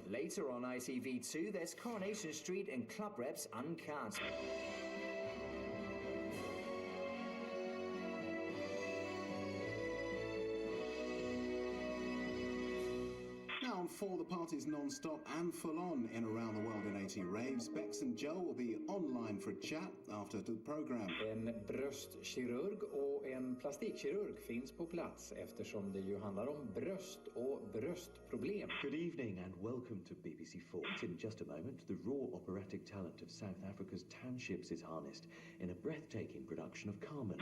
Later on ITV2, there's Coronation Street and Club Reps Uncut. Now on For the Party's non-stop and full-on in Around the World in 80 Raves, Bex and Joe will be online for a chat after the program. En bröstkirurg och en plastikkirurg finns på plats eftersom det ju handlar om bröst och bröstproblem. Good evening and welcome to BBC4. In just a moment, the raw operatic talent of South Africa's townships is harnessed in a breathtaking production of Carmen.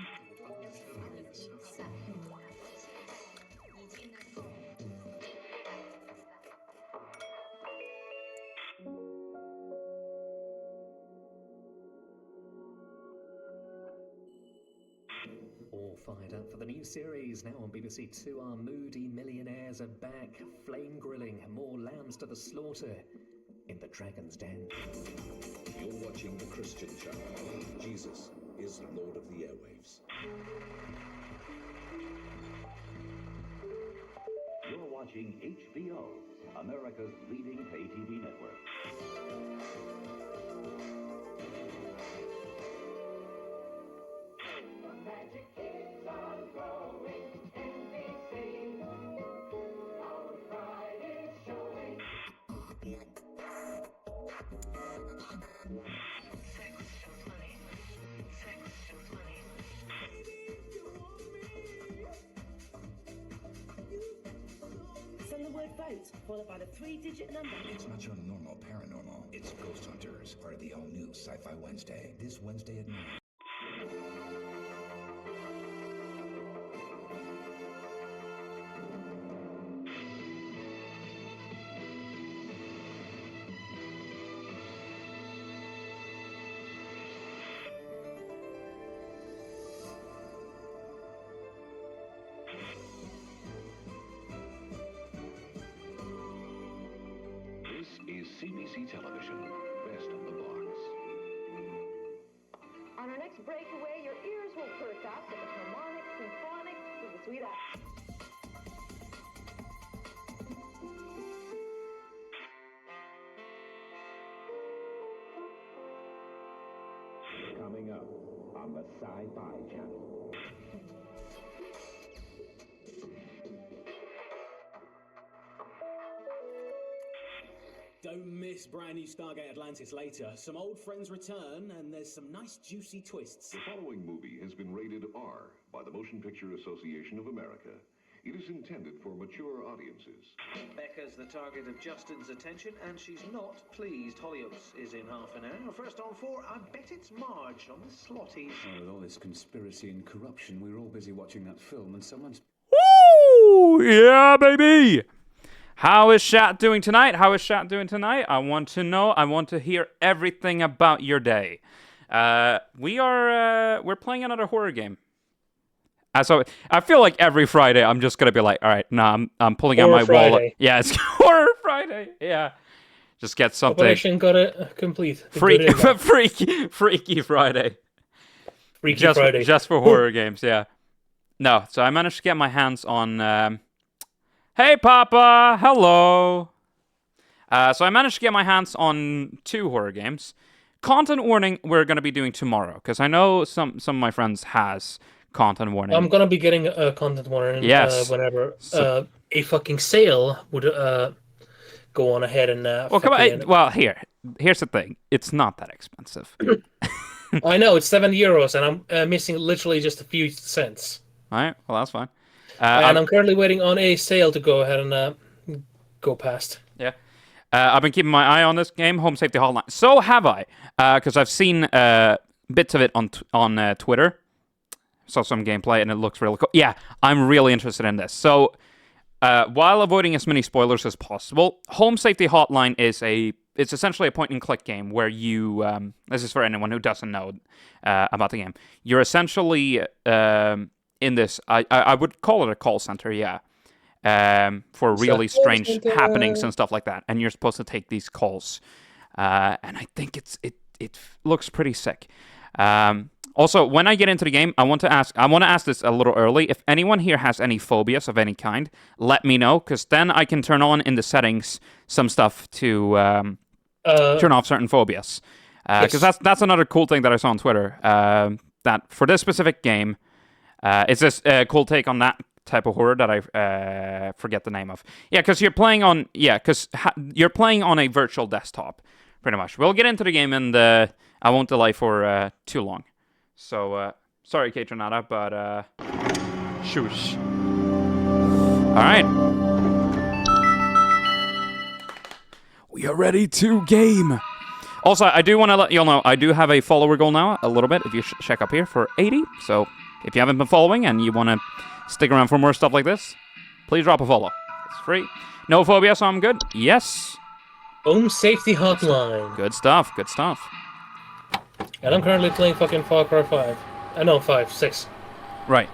All fired up for the new series. Now on BBC Two, our moody millionaires are back, flame grilling more lambs to the slaughter in the Dragon's Den. You're watching The Christian Channel. Jesus is Lord of the airwaves. You're watching HBO, America's leading pay TV network. Magic keeps on growing, NBC, our pride is showing. Sex shows money, sex shows money. Baby, you want me. Send the word vote, followed by the 3-digit number. It's not your normal paranormal. It's Ghost Hunters, part of the all-new Sci-Fi Wednesday. This Wednesday at 9. This is CBC Television, best of the box. On our next breakaway, your ears will perk up with the harmonic symphonics of the VSwede app. Coming up on the Sci-Fi Channel. Don't miss brand new Stargate Atlantis later. Some old friends return, and there's some nice juicy twists. The following movie has been rated R by the Motion Picture Association of America. It is intended for mature audiences. Becca's the target of Justin's attention, and she's not pleased. Hollyoaks is in half an hour. First on 4, I bet it's Marge on the Slotties. Oh, with all this conspiracy and corruption, we were all busy watching that film, and someone's... Woo! Yeah, baby! How is Shat doing tonight? I want to know. I want to hear everything about your day. We're playing another horror game. So I feel like every Friday I'm just gonna be like, all right, I'm pulling out my wallet. Yeah, it's Horror Friday. Yeah, just get something. Operation got it complete. Freaky Friday. Friday. Just for horror games. Yeah. No, so I managed to get my hands on. Hey, Papa! Hello! So I managed to get my hands on 2 horror games. Content warning we're going to be doing tomorrow, because I know some of my friends has content warning. I'm going to be getting a content warning whenever a fucking sale would go on ahead and... here's the thing. It's not that expensive. I know, it's €7, and I'm missing literally just a few cents. All right, well, that's fine. And I'm currently waiting on a sale to go ahead and go past. Yeah. I've been keeping my eye on this game, Home Safety Hotline. So have I, because I've seen bits of it on Twitter. Saw some gameplay, and it looks really cool. Yeah, I'm really interested in this. So, while avoiding as many spoilers as possible, Home Safety Hotline is it's essentially a point-and-click game where you... this is for anyone who doesn't know about the game. You're essentially... in this, I would call it a call center, for really strange happenings and stuff like that. And you're supposed to take these calls, and I think it looks pretty sick. Also, when I get into the game, I want to ask this a little early. If anyone here has any phobias of any kind, let me know, because then I can turn on in the settings some stuff to turn off certain phobias. Because that's another cool thing that I saw on Twitter. That for this specific game, it's this cool take on that type of horror that I forget the name of. Yeah, because you're playing on you're playing on a virtual desktop, pretty much. We'll get into the game, and I won't delay for too long. So sorry, Katronata, but shoosh. All right, we are ready to game. Also, I do want to let you all know I do have a follower goal now, a little bit. If you check up here for 80, so if you haven't been following and you want to stick around for more stuff like this, please drop a follow. It's free. No phobia, so I'm good. Yes. Home Safety Hotline. Good stuff. Good stuff. And I'm currently playing fucking Far Cry 5. No, 5, 6. Right.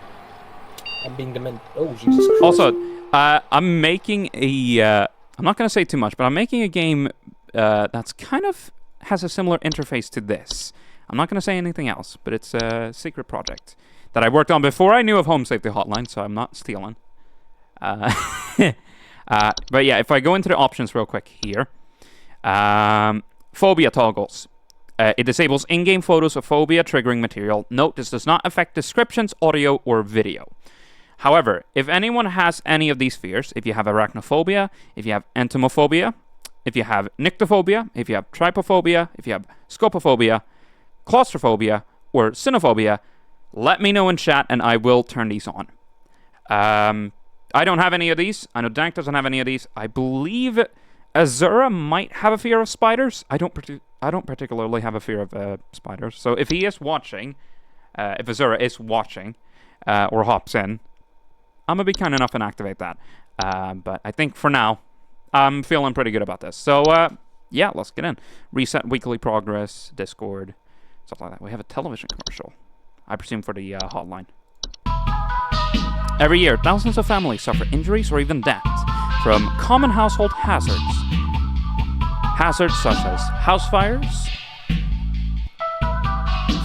I'm being demented. Oh, Jesus Christ. Also, I'm making a... I'm not going to say too much, but I'm making a game that's kind of has a similar interface to this. I'm not going to say anything else, but it's a secret project that I worked on before I knew of Home Safety Hotline, so I'm not stealing. But yeah, if I go into the options real quick here, phobia toggles. It disables in-game photos of phobia triggering material. Note, this does not affect descriptions, audio, or video. However, if anyone has any of these fears, if you have arachnophobia, if you have entomophobia, if you have nyctophobia, if you have trypophobia, if you have scopophobia, claustrophobia, or cynophobia, let me know in chat and I will turn these on. I don't have any of these. I know Dank doesn't have any of these. I believe Azura might have a fear of spiders. I don't particularly have a fear of spiders. So if he is watching, if Azura is watching or hops in, I'm going to be kind enough and activate that. But I think for now, I'm feeling pretty good about this. So yeah, let's get in. Reset weekly progress, Discord, stuff like that. We have a television commercial. I presume for the hotline. Every year, thousands of families suffer injuries or even death from common household hazards. Hazards such as house fires,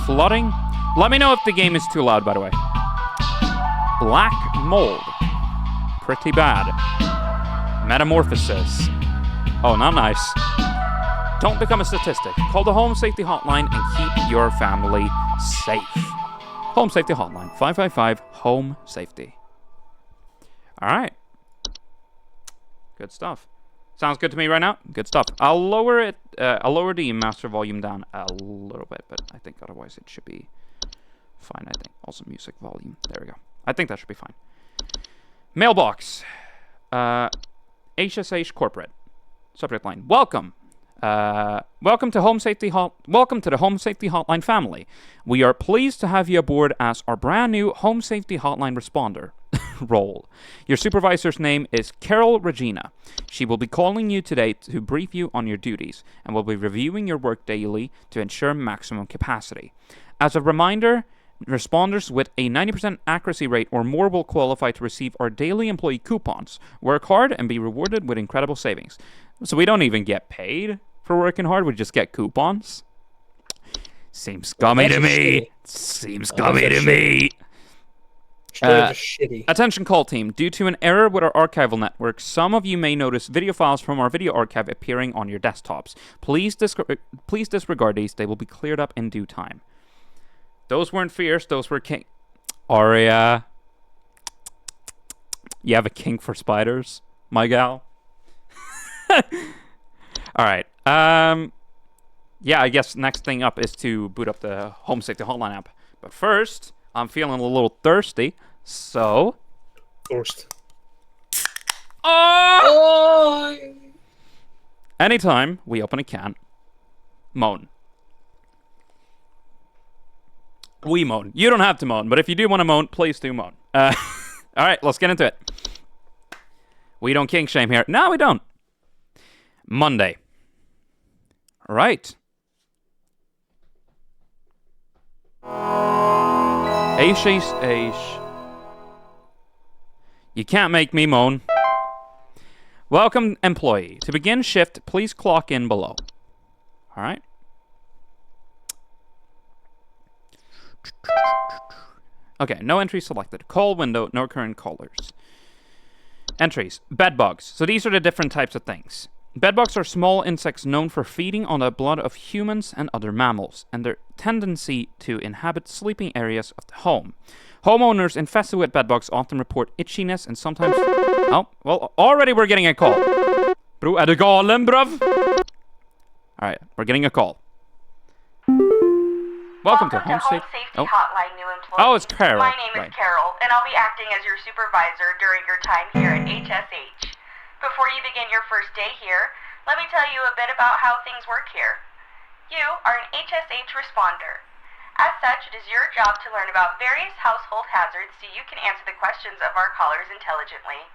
flooding. Let me know if the game is too loud, by the way. Black mold. Pretty bad. Metamorphosis. Oh, not nice. Don't become a statistic. Call the Home Safety Hotline and keep your family safe. Home Safety Hotline, 555 Home Safety. All right. Good stuff. Sounds good to me right now. Good stuff. I'll lower it. I'll lower the master volume down a little bit, but I think otherwise it should be fine. I think also music volume. There we go. I think that should be fine. Mailbox. HSH Corporate. Subject line. Welcome. Welcome to the Home Safety Hotline family. We are pleased to have you aboard as our brand new Home Safety Hotline responder role. Your supervisor's name is Carol Regina. She will be calling you today to brief you on your duties and will be reviewing your work daily to ensure maximum capacity. As a reminder, responders with a 90% accuracy rate or more will qualify to receive our daily employee coupons. Work hard and be rewarded with incredible savings. So we don't even get paid for working hard, we just get coupons? Seems scummy to me. Seems scummy to me. Shitty. Attention call team. Due to an error with our archival network, some of you may notice video files from our video archive appearing on your desktops. Please disregard these. They will be cleared up in due time. Those weren't fierce. Those were king. Aria. You have a kink for spiders, my gal? Alright. Yeah, I guess next thing up is to boot up the Home Safety Hotline app. But first, I'm feeling a little thirsty, so... Thirst. Oh! Anytime we open a can, moan. We moan. You don't have to moan, but if you do want to moan, please do moan. Alright, let's get into it. We don't kink shame here. No, we don't. Monday. Right. Aish. You can't make me moan. Welcome, employee. To begin shift, please clock in below. Alright. Okay, no entries selected. Call window, no current callers. Entries. Bedbugs. So these are the different types of things. Bedbugs are small insects known for feeding on the blood of humans and other mammals, and their tendency to inhabit sleeping areas of the home. Homeowners infested with bedbugs often report itchiness and sometimes... Oh, well, already we're getting a call. Bro, är du galen, bruv? Alright, we're getting a call. Welcome to Home Safety Hotline, new employee. Oh, it's Carol. My name is Carol, and I'll be acting as your supervisor during your time here at HSH. Before you begin your first day here, let me tell you a bit about how things work here. You are an HSH responder. As such, it is your job to learn about various household hazards so you can answer the questions of our callers intelligently.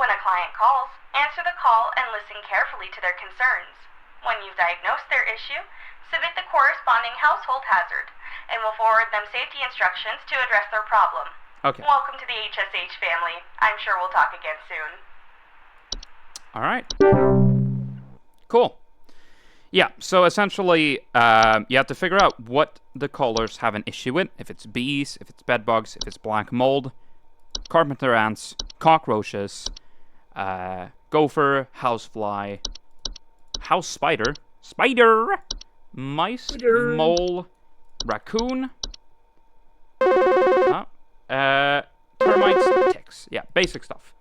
When a client calls, answer the call and listen carefully to their concerns. When you've diagnosed their issue, submit the corresponding household hazard, and we'll forward them safety instructions to address their problem. Okay. Welcome to the HSH family. I'm sure we'll talk again soon. Alright. Cool. Yeah, so essentially, you have to figure out what the callers have an issue with. If it's bees, if it's bedbugs, if it's black mold, carpenter ants, cockroaches, gopher, housefly, house spider, mice, mole, raccoon, termites, ticks. Yeah, basic stuff.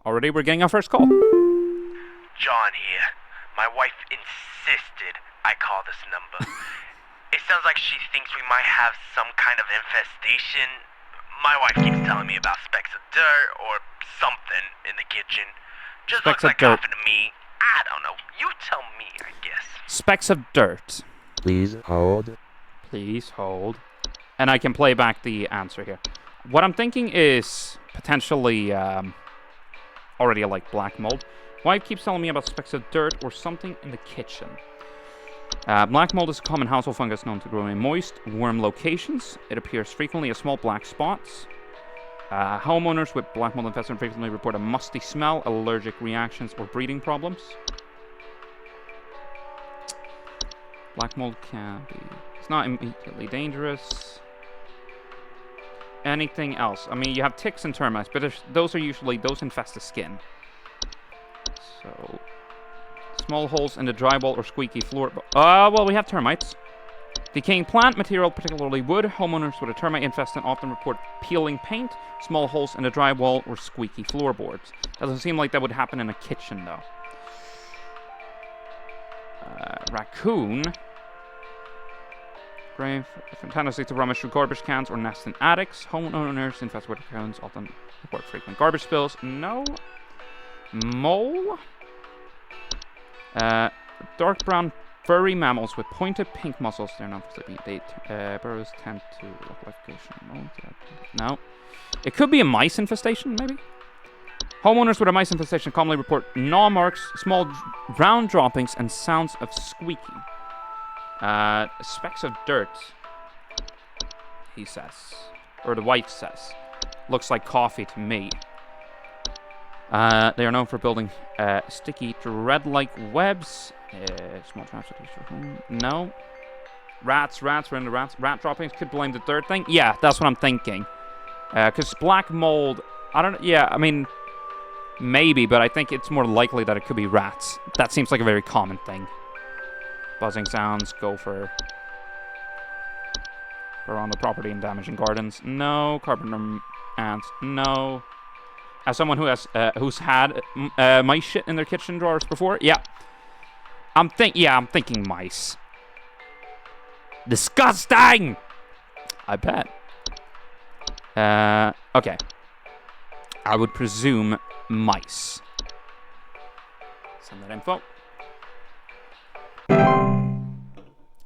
Already we're getting our first call. John here. My wife insisted I call this number. It sounds like she thinks we might have some kind of infestation. My wife keeps telling me about specks of dirt or something in the kitchen. Just Specks looks like of dirt. coughing to me. I don't know. You tell me, I guess. Specks of dirt. Please hold. Please hold. And I can play back the answer here. What I'm thinking is potentially already like black mold. Wife keeps telling me about specks of dirt or something in the kitchen. Black mold is a common household fungus known to grow in moist, warm locations. It appears frequently as small black spots. Homeowners with black mold infestation frequently report a musty smell, allergic reactions, or breathing problems. Black mold can be... It's not immediately dangerous. Anything else? I mean, you have ticks and termites, but those infest the skin. So, small holes in the drywall or squeaky floor. Well, we have termites. Decaying plant material, particularly wood. Homeowners with a termite infestation often report peeling paint, small holes in the drywall, or squeaky floorboards. Doesn't seem like that would happen in a kitchen, though. Raccoon. Brave tendency to rummage through garbage cans or nest in attics. Homeowners infested with raccoons often report frequent garbage spills. No. Mole. Dark brown furry mammals with pointed pink muscles. They're not sleepy. Burrows tend to look like moles. No. It could be a mice infestation, maybe? Homeowners with a mice infestation commonly report gnaw marks, small brown droppings, and sounds of squeaking. Specks of dirt, he says. Or the wife says. Looks like coffee to me. They are known for building sticky thread-like webs. Small traps. No. Rats. We're in the rats. Rat droppings. Could blame the dirt thing. Yeah, that's what I'm thinking. Because black mold, I don't. Yeah, I mean, maybe, but I think it's more likely that it could be rats. That seems like a very common thing. Buzzing sounds. Gopher. We're on the property and damaging gardens. No. Carpenter ants. No. As someone who's had mice shit in their kitchen drawers before, yeah. I'm thinking mice. Disgusting! I bet. Okay. I would presume mice. Send that info.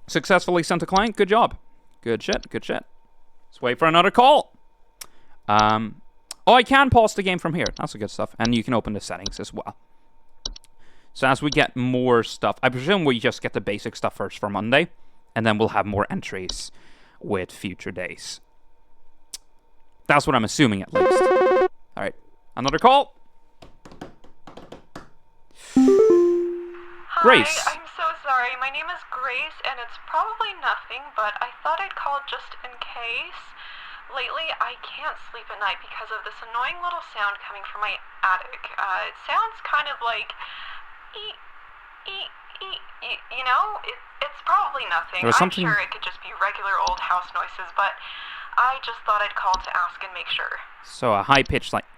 Successfully sent a client. Good job. Good shit. Let's wait for another call. Oh, I can pause the game from here. That's the good stuff. And you can open the settings as well. So as we get more stuff, I presume we just get the basic stuff first for Monday. And then we'll have more entries with future days. That's what I'm assuming, at least. Alright, another call. Hi, Grace. I'm so sorry. My my name is Grace, and it's probably nothing, but I thought I'd call just in case. Lately, I can't sleep at night because of this annoying little sound coming from my attic. It sounds kind of like... You know, it's probably nothing. I'm sure it could just be regular old house noises, but I just thought I'd call to ask and make sure. So a high-pitched, like,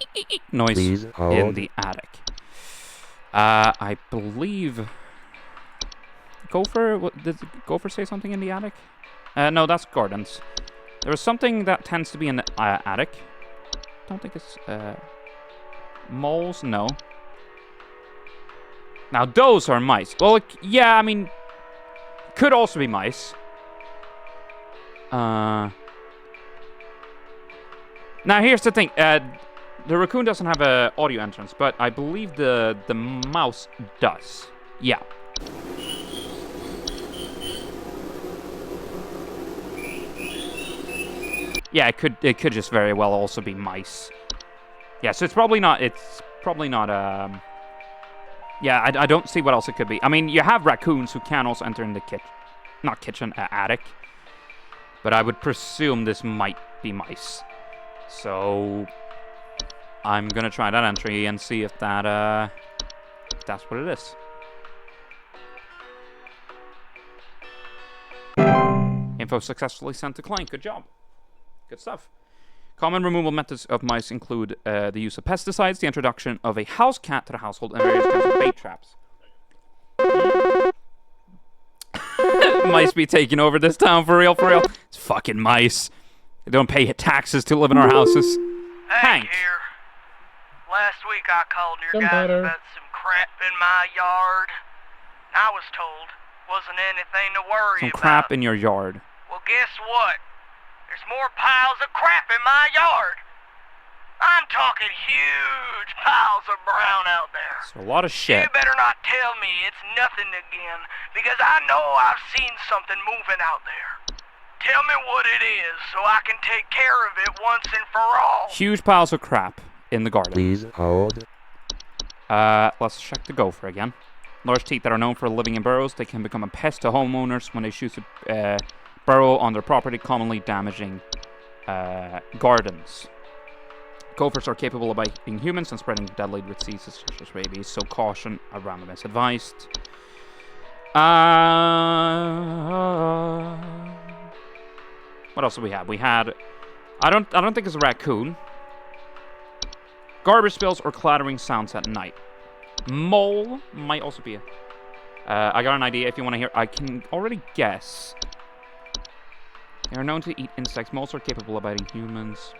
noise in the attic. I believe... Gopher? Did Gopher say something in the attic? No, that's Gordon's. There was something that tends to be in the attic. Don't think it's... moles? No. Now, those are mice. Well, yeah, I mean... Could also be mice. Now, here's the thing. The raccoon doesn't have a audio entrance, but I believe the mouse does. Yeah. Yeah, it could just very well also be mice. Yeah, so it's probably not. Yeah, I don't see what else it could be. I mean, you have raccoons who can also enter in the attic. But I would presume this might be mice. So I'm gonna try that entry and see if that's what it is. Info successfully sent to client. Good job. Good stuff. Common removal methods of mice include the use of pesticides, the introduction of a house cat to the household, and various kinds of bait traps. Mice be taking over this town for real, for real. It's fucking mice. They don't pay taxes to live in our houses. Hank here. Last week I called your guys about some crap in my yard. I was told wasn't anything to worry Some about. crap in your yard. Well, guess what? There's more piles of crap in my yard. I'm talking huge piles of brown out there. So a lot of shit. You better not tell me it's nothing again, because I know I've seen something moving out there. Tell me what it is, so I can take care of it once and for all. Huge piles of crap in the garden. Please hold. Let's check the gopher again. Large teeth that are known for living in burrows. They can become a pest to homeowners when they choose to burrow on their property, commonly damaging gardens. Gophers are capable of biting humans and spreading deadly diseases such as rabies, so caution around them is advised. What else do we have? We had... I don't think it's a raccoon. Garbage spills or clattering sounds at night. Mole might also be a... I got an idea if you want to hear... I can already guess. They are known to eat insects. Moles are capable of biting humans.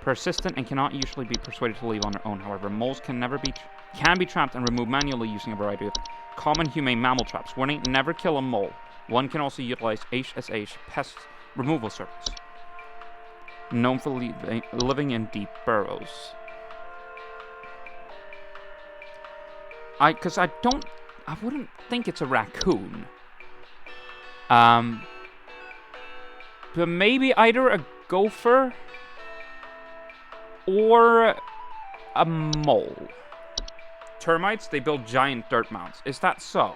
Persistent and cannot usually be persuaded to leave on their own. However, moles can be trapped and removed manually using a variety of common humane mammal traps. Warning, never kill a mole. One can also utilize HSH pest removal circles. Known for living in deep burrows. I wouldn't think it's a raccoon. But maybe either a gopher or a mole. Termites, they build giant dirt mounds. Is that so?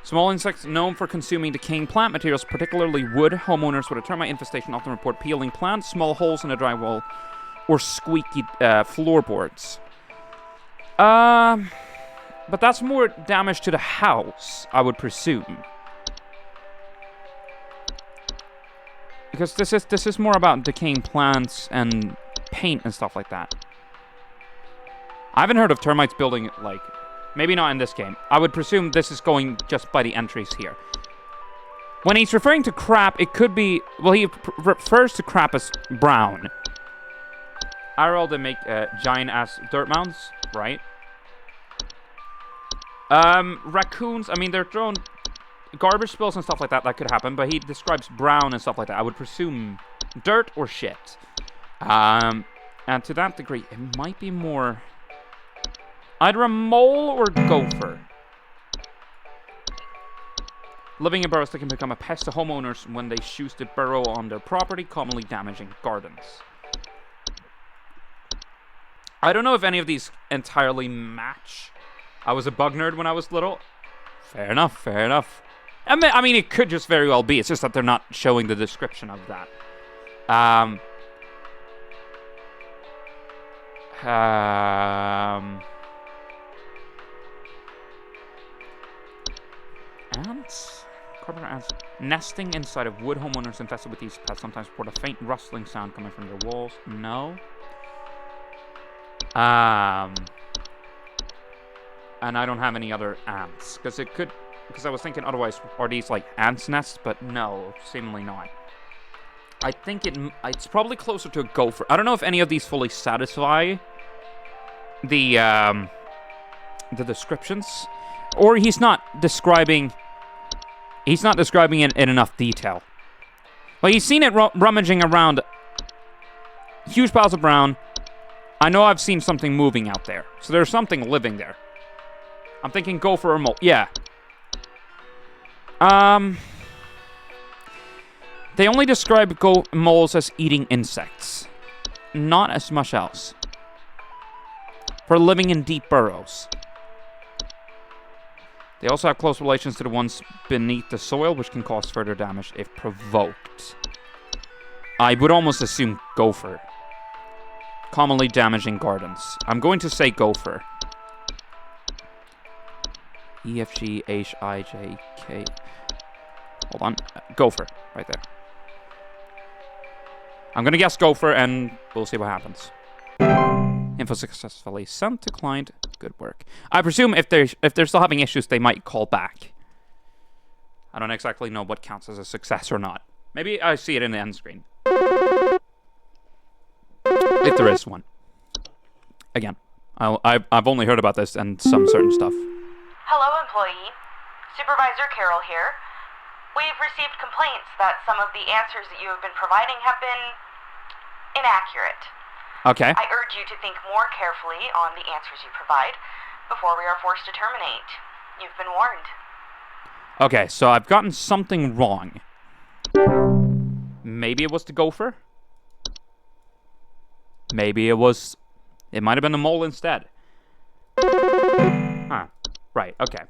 Small insects known for consuming decaying plant materials, particularly wood. Homeowners with a termite infestation often report peeling plants, small holes in the drywall, or squeaky floorboards. But that's more damage to the house, I would presume. Because this is more about decaying plants and paint and stuff like that. I haven't heard of termites building, like, maybe not in this game. I would presume this is going just by the entries here. When he's referring to crap, it could be... Well, he refers to crap as brown. IRL, they make giant-ass dirt mounds, right? Raccoons, I mean, they're thrown... Garbage spills and stuff like that could happen, but he describes brown and stuff like that. I would presume dirt or shit. And to that degree, it might be more... either a mole or gopher. Living in burrows, they can become a pest to homeowners when they choose to burrow on their property, commonly damaging gardens. I don't know if any of these entirely match. I was a bug nerd when I was little. Fair enough, fair enough. I mean, it could just very well be. It's just that they're not showing the description of that. Ants? Carpenter ants nesting inside of wood. Homeowners infested with these pests sometimes report a faint rustling sound coming from their walls. No. And I don't have any other ants. Because I was thinking otherwise, are these like ants' nests? But no, seemingly not. I think it's probably closer to a gopher. I don't know if any of these fully satisfy the descriptions. Or he's not describing it in enough detail. Well, he's seen it rummaging around huge piles of brown. I know I've seen something moving out there. So there's something living there. I'm thinking gopher or mole. Yeah. They only describe moles as eating insects. Not as much else. For living in deep burrows. They also have close relations to the ones beneath the soil, which can cause further damage if provoked. I would almost assume gopher. Commonly damaging gardens. I'm going to say gopher. E-F-G-H-I-J-K. Hold on. Gopher. Right there. I'm going to guess gopher, and we'll see what happens. Info successfully sent to client. Good work. I presume if they're still having issues, they might call back. I don't exactly know what counts as a success or not. Maybe I see it in the end screen. If there is one. Again, I've only heard about this and some certain stuff. Hello, employee. Supervisor Carol here. We've received complaints that some of the answers that you have been providing have been inaccurate. Okay. I urge you to think more carefully on the answers you provide before we are forced to terminate. You've been warned. Okay, so I've gotten something wrong. Maybe it was the gopher? Maybe it might have been the mole instead. Huh. Right, okay.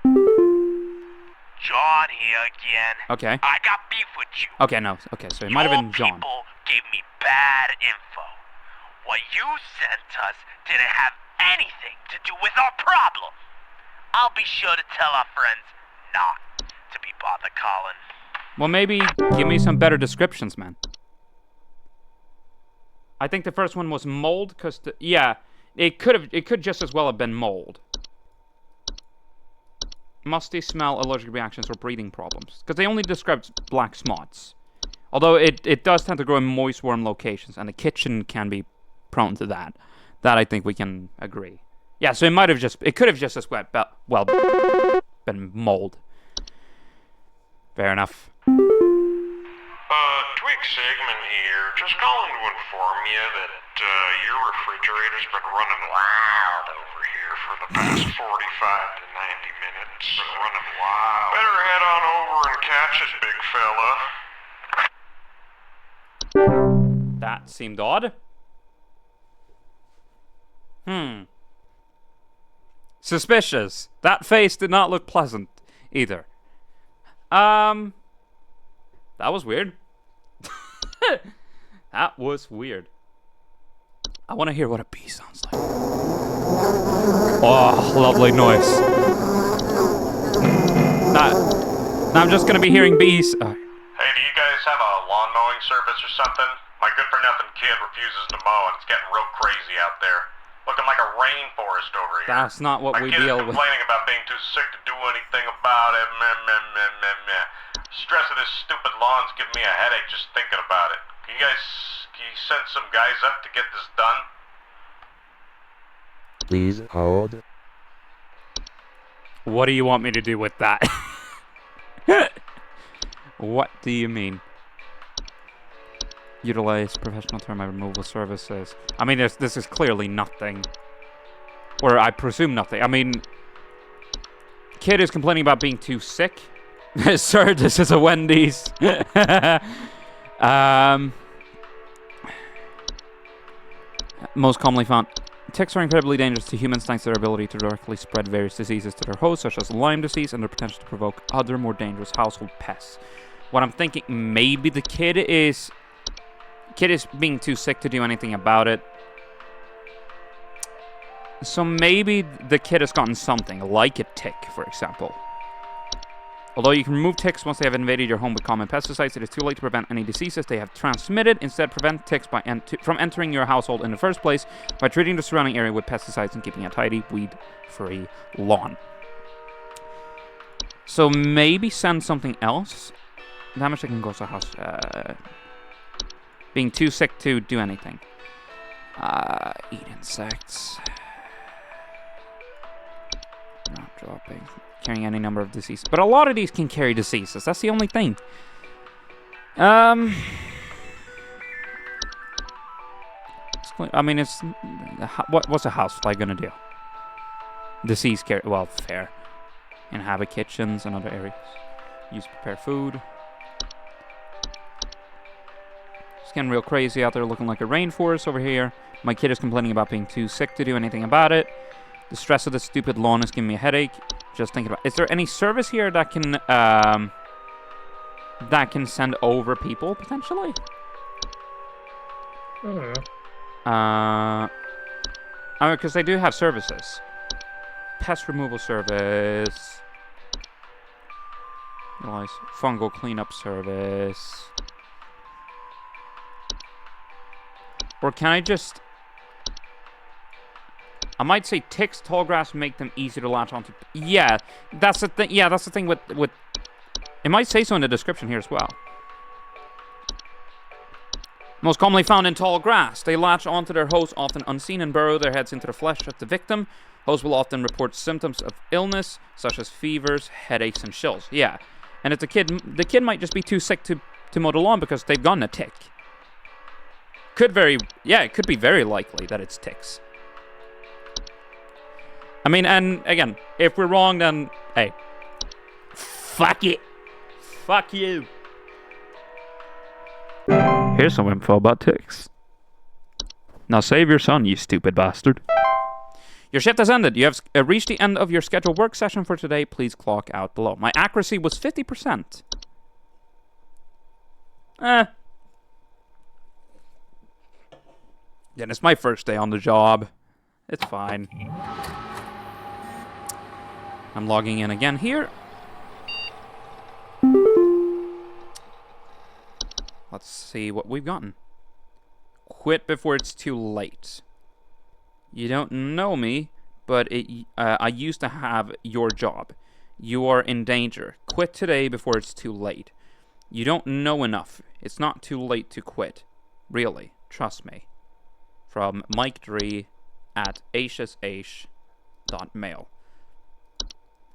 John here again. Okay. I got beef with you. Okay, no. Okay, so it might have been John. People gave me bad info. What you sent us didn't have anything to do with our problem. I'll be sure to tell our friends not to be bothered calling. Well, maybe give me some better descriptions, man. I think the first one was mold, because yeah, it could just as well have been mold. Musty smell, allergic reactions, or breathing problems. Because they only described black spots. Although it does tend to grow in moist, warm locations, and the kitchen can be prone to that. That I think we can agree. Yeah, so it could have just as well been mold. Fair enough. Twig Sigmund here. Just calling to inform you that your refrigerator's been running wild over here for the past 45 to 90 minutes. Been running wild. Better head on over and catch it, big fella. That seemed odd. Suspicious. That face did not look pleasant either. That was weird. That was weird. I want to hear what a bee sounds like. Oh, lovely noise. I'm just gonna be hearing bees. Hey, do you guys have a lawn mowing service or something? My good-for-nothing kid refuses to mow, and it's getting real crazy out there. Looking like a rainforest over here. That's not what we deal with. My kid is complaining about being too sick to do anything about it. Stress of this stupid lawn's giving me a headache just thinking about it. Can you send some guys up to get this done? Please hold. What do you want me to do with that? What do you mean? Utilize professional termite removal services. I mean, this is clearly nothing. Or I presume nothing. I mean, kid is complaining about being too sick. Sir, this is a Wendy's. Most commonly found ticks are incredibly dangerous to humans thanks to their ability to directly spread various diseases to their hosts, such as Lyme disease, and their potential to provoke other more dangerous household pests. What I'm thinking, maybe the kid is being too sick to do anything about it. So maybe the kid has gotten something, like a tick, for example. Although you can remove ticks once they have invaded your home with common pesticides, it is too late to prevent any diseases they have transmitted. Instead, prevent ticks from entering your household in the first place by treating the surrounding area with pesticides and keeping a tidy, weed-free lawn. So maybe send something else. Damage that can cause a house. Being too sick to do anything. Eat insects. Not dropping. Carrying any number of diseases. But a lot of these can carry diseases. That's the only thing. I mean, it's... What's a housefly gonna do? Disease carry... Well, fair. Inhabit kitchens and other areas. Use to prepare food. It's getting real crazy out there, looking like a rainforest over here. My kid is complaining about being too sick to do anything about it. The stress of this stupid lawn is giving me a headache. Just thinking about... Is there any service here that can send over people, potentially? Because they do have services. Pest removal service. Nice. Fungal cleanup service. Or can I just... I might say ticks, tall grass make them easy to latch onto. Yeah, that's the thing. Yeah, that's the thing with... It might say so in the description here as well. Most commonly found in tall grass. They latch onto their host often unseen and burrow their heads into the flesh of the victim. Hosts will often report symptoms of illness, such as fevers, headaches, and chills. Yeah, and if the kid might just be too sick to mow the lawn because they've gotten a tick. It could be very likely that it's ticks. I mean, and again, if we're wrong, then, hey, fuck it. Fuck you. Here's some info about ticks. Now save your son, you stupid bastard. Your shift has ended. You have reached the end of your scheduled work session for today. Please clock out below. My accuracy was 50%. Then it's my first day on the job. It's fine. I'm logging in again here. Let's see what we've gotten. Quit before it's too late. You don't know me, but I used to have your job. You are in danger. Quit today before it's too late. You don't know enough. It's not too late to quit. Really. Trust me. From Mike3 at ashash.mail.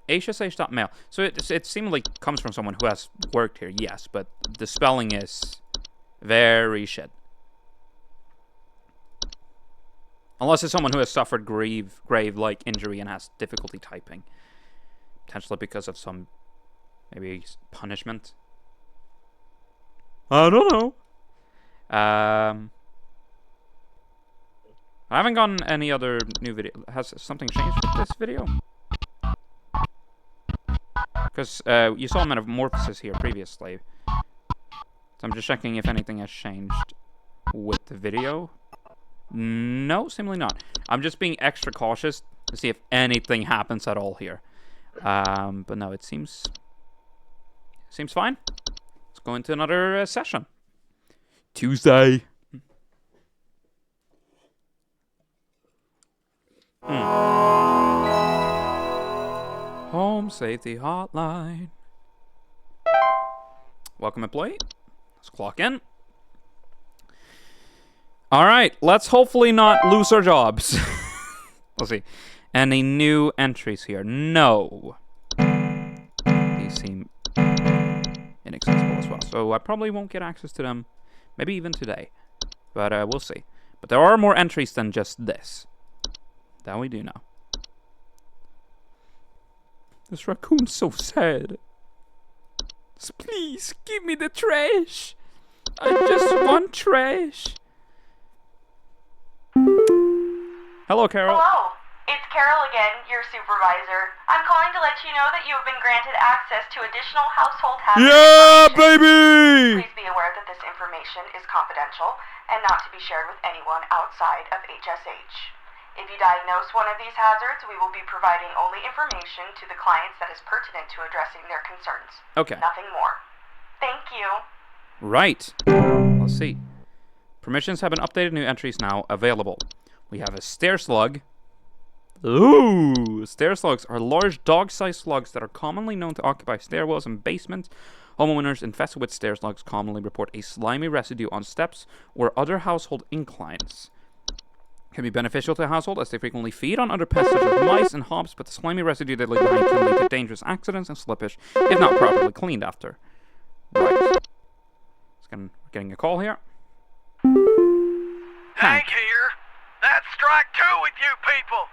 ashash.mail. So it seemingly comes from someone who has worked here, yes, but the spelling is very shit. Unless it's someone who has suffered grave like injury and has difficulty typing. Potentially because of some maybe punishment. I don't know. I haven't gotten any other new video. Has something changed with this video? Because you saw metamorphosis here previously. So I'm just checking if anything has changed with the video. No, seemingly not. I'm just being extra cautious to see if anything happens at all here. But no, it seems fine. Let's go into another session. Tuesday. Home Safety Hotline. Welcome, employee. Let's clock in. All right, let's hopefully not lose our jobs. Let's see. Any new entries here? No. These seem inaccessible as well, so I probably won't get access to them. Maybe even today. But we'll see. But there are more entries than just this. That we do know. This raccoon's so sad. Please, give me the trash. I just want trash. Hello, Carol. Hello. It's Carol again, your supervisor. I'm calling to let you know that you have been granted access to additional household hazard Yeah, information. baby! Please be aware that this information is confidential and not to be shared with anyone outside of HSH. If you diagnose one of these hazards, we will be providing only information to the clients that is pertinent to addressing their concerns. Okay. Nothing more. Thank you. Right. Let's see. Permissions have been updated. New entries now available. We have a stair slug. Ooh! Stair slugs are large dog-sized slugs that are commonly known to occupy stairwells and basements. Homeowners infested with stair slugs commonly report a slimy residue on steps or other household inclines. Can be beneficial to a household as they frequently feed on other pests such as mice and hops, but the slimy residue they leave behind can lead to dangerous accidents and slippage if not properly cleaned after. Right. We're getting a call here. Hank here. That's strike 2 with you people.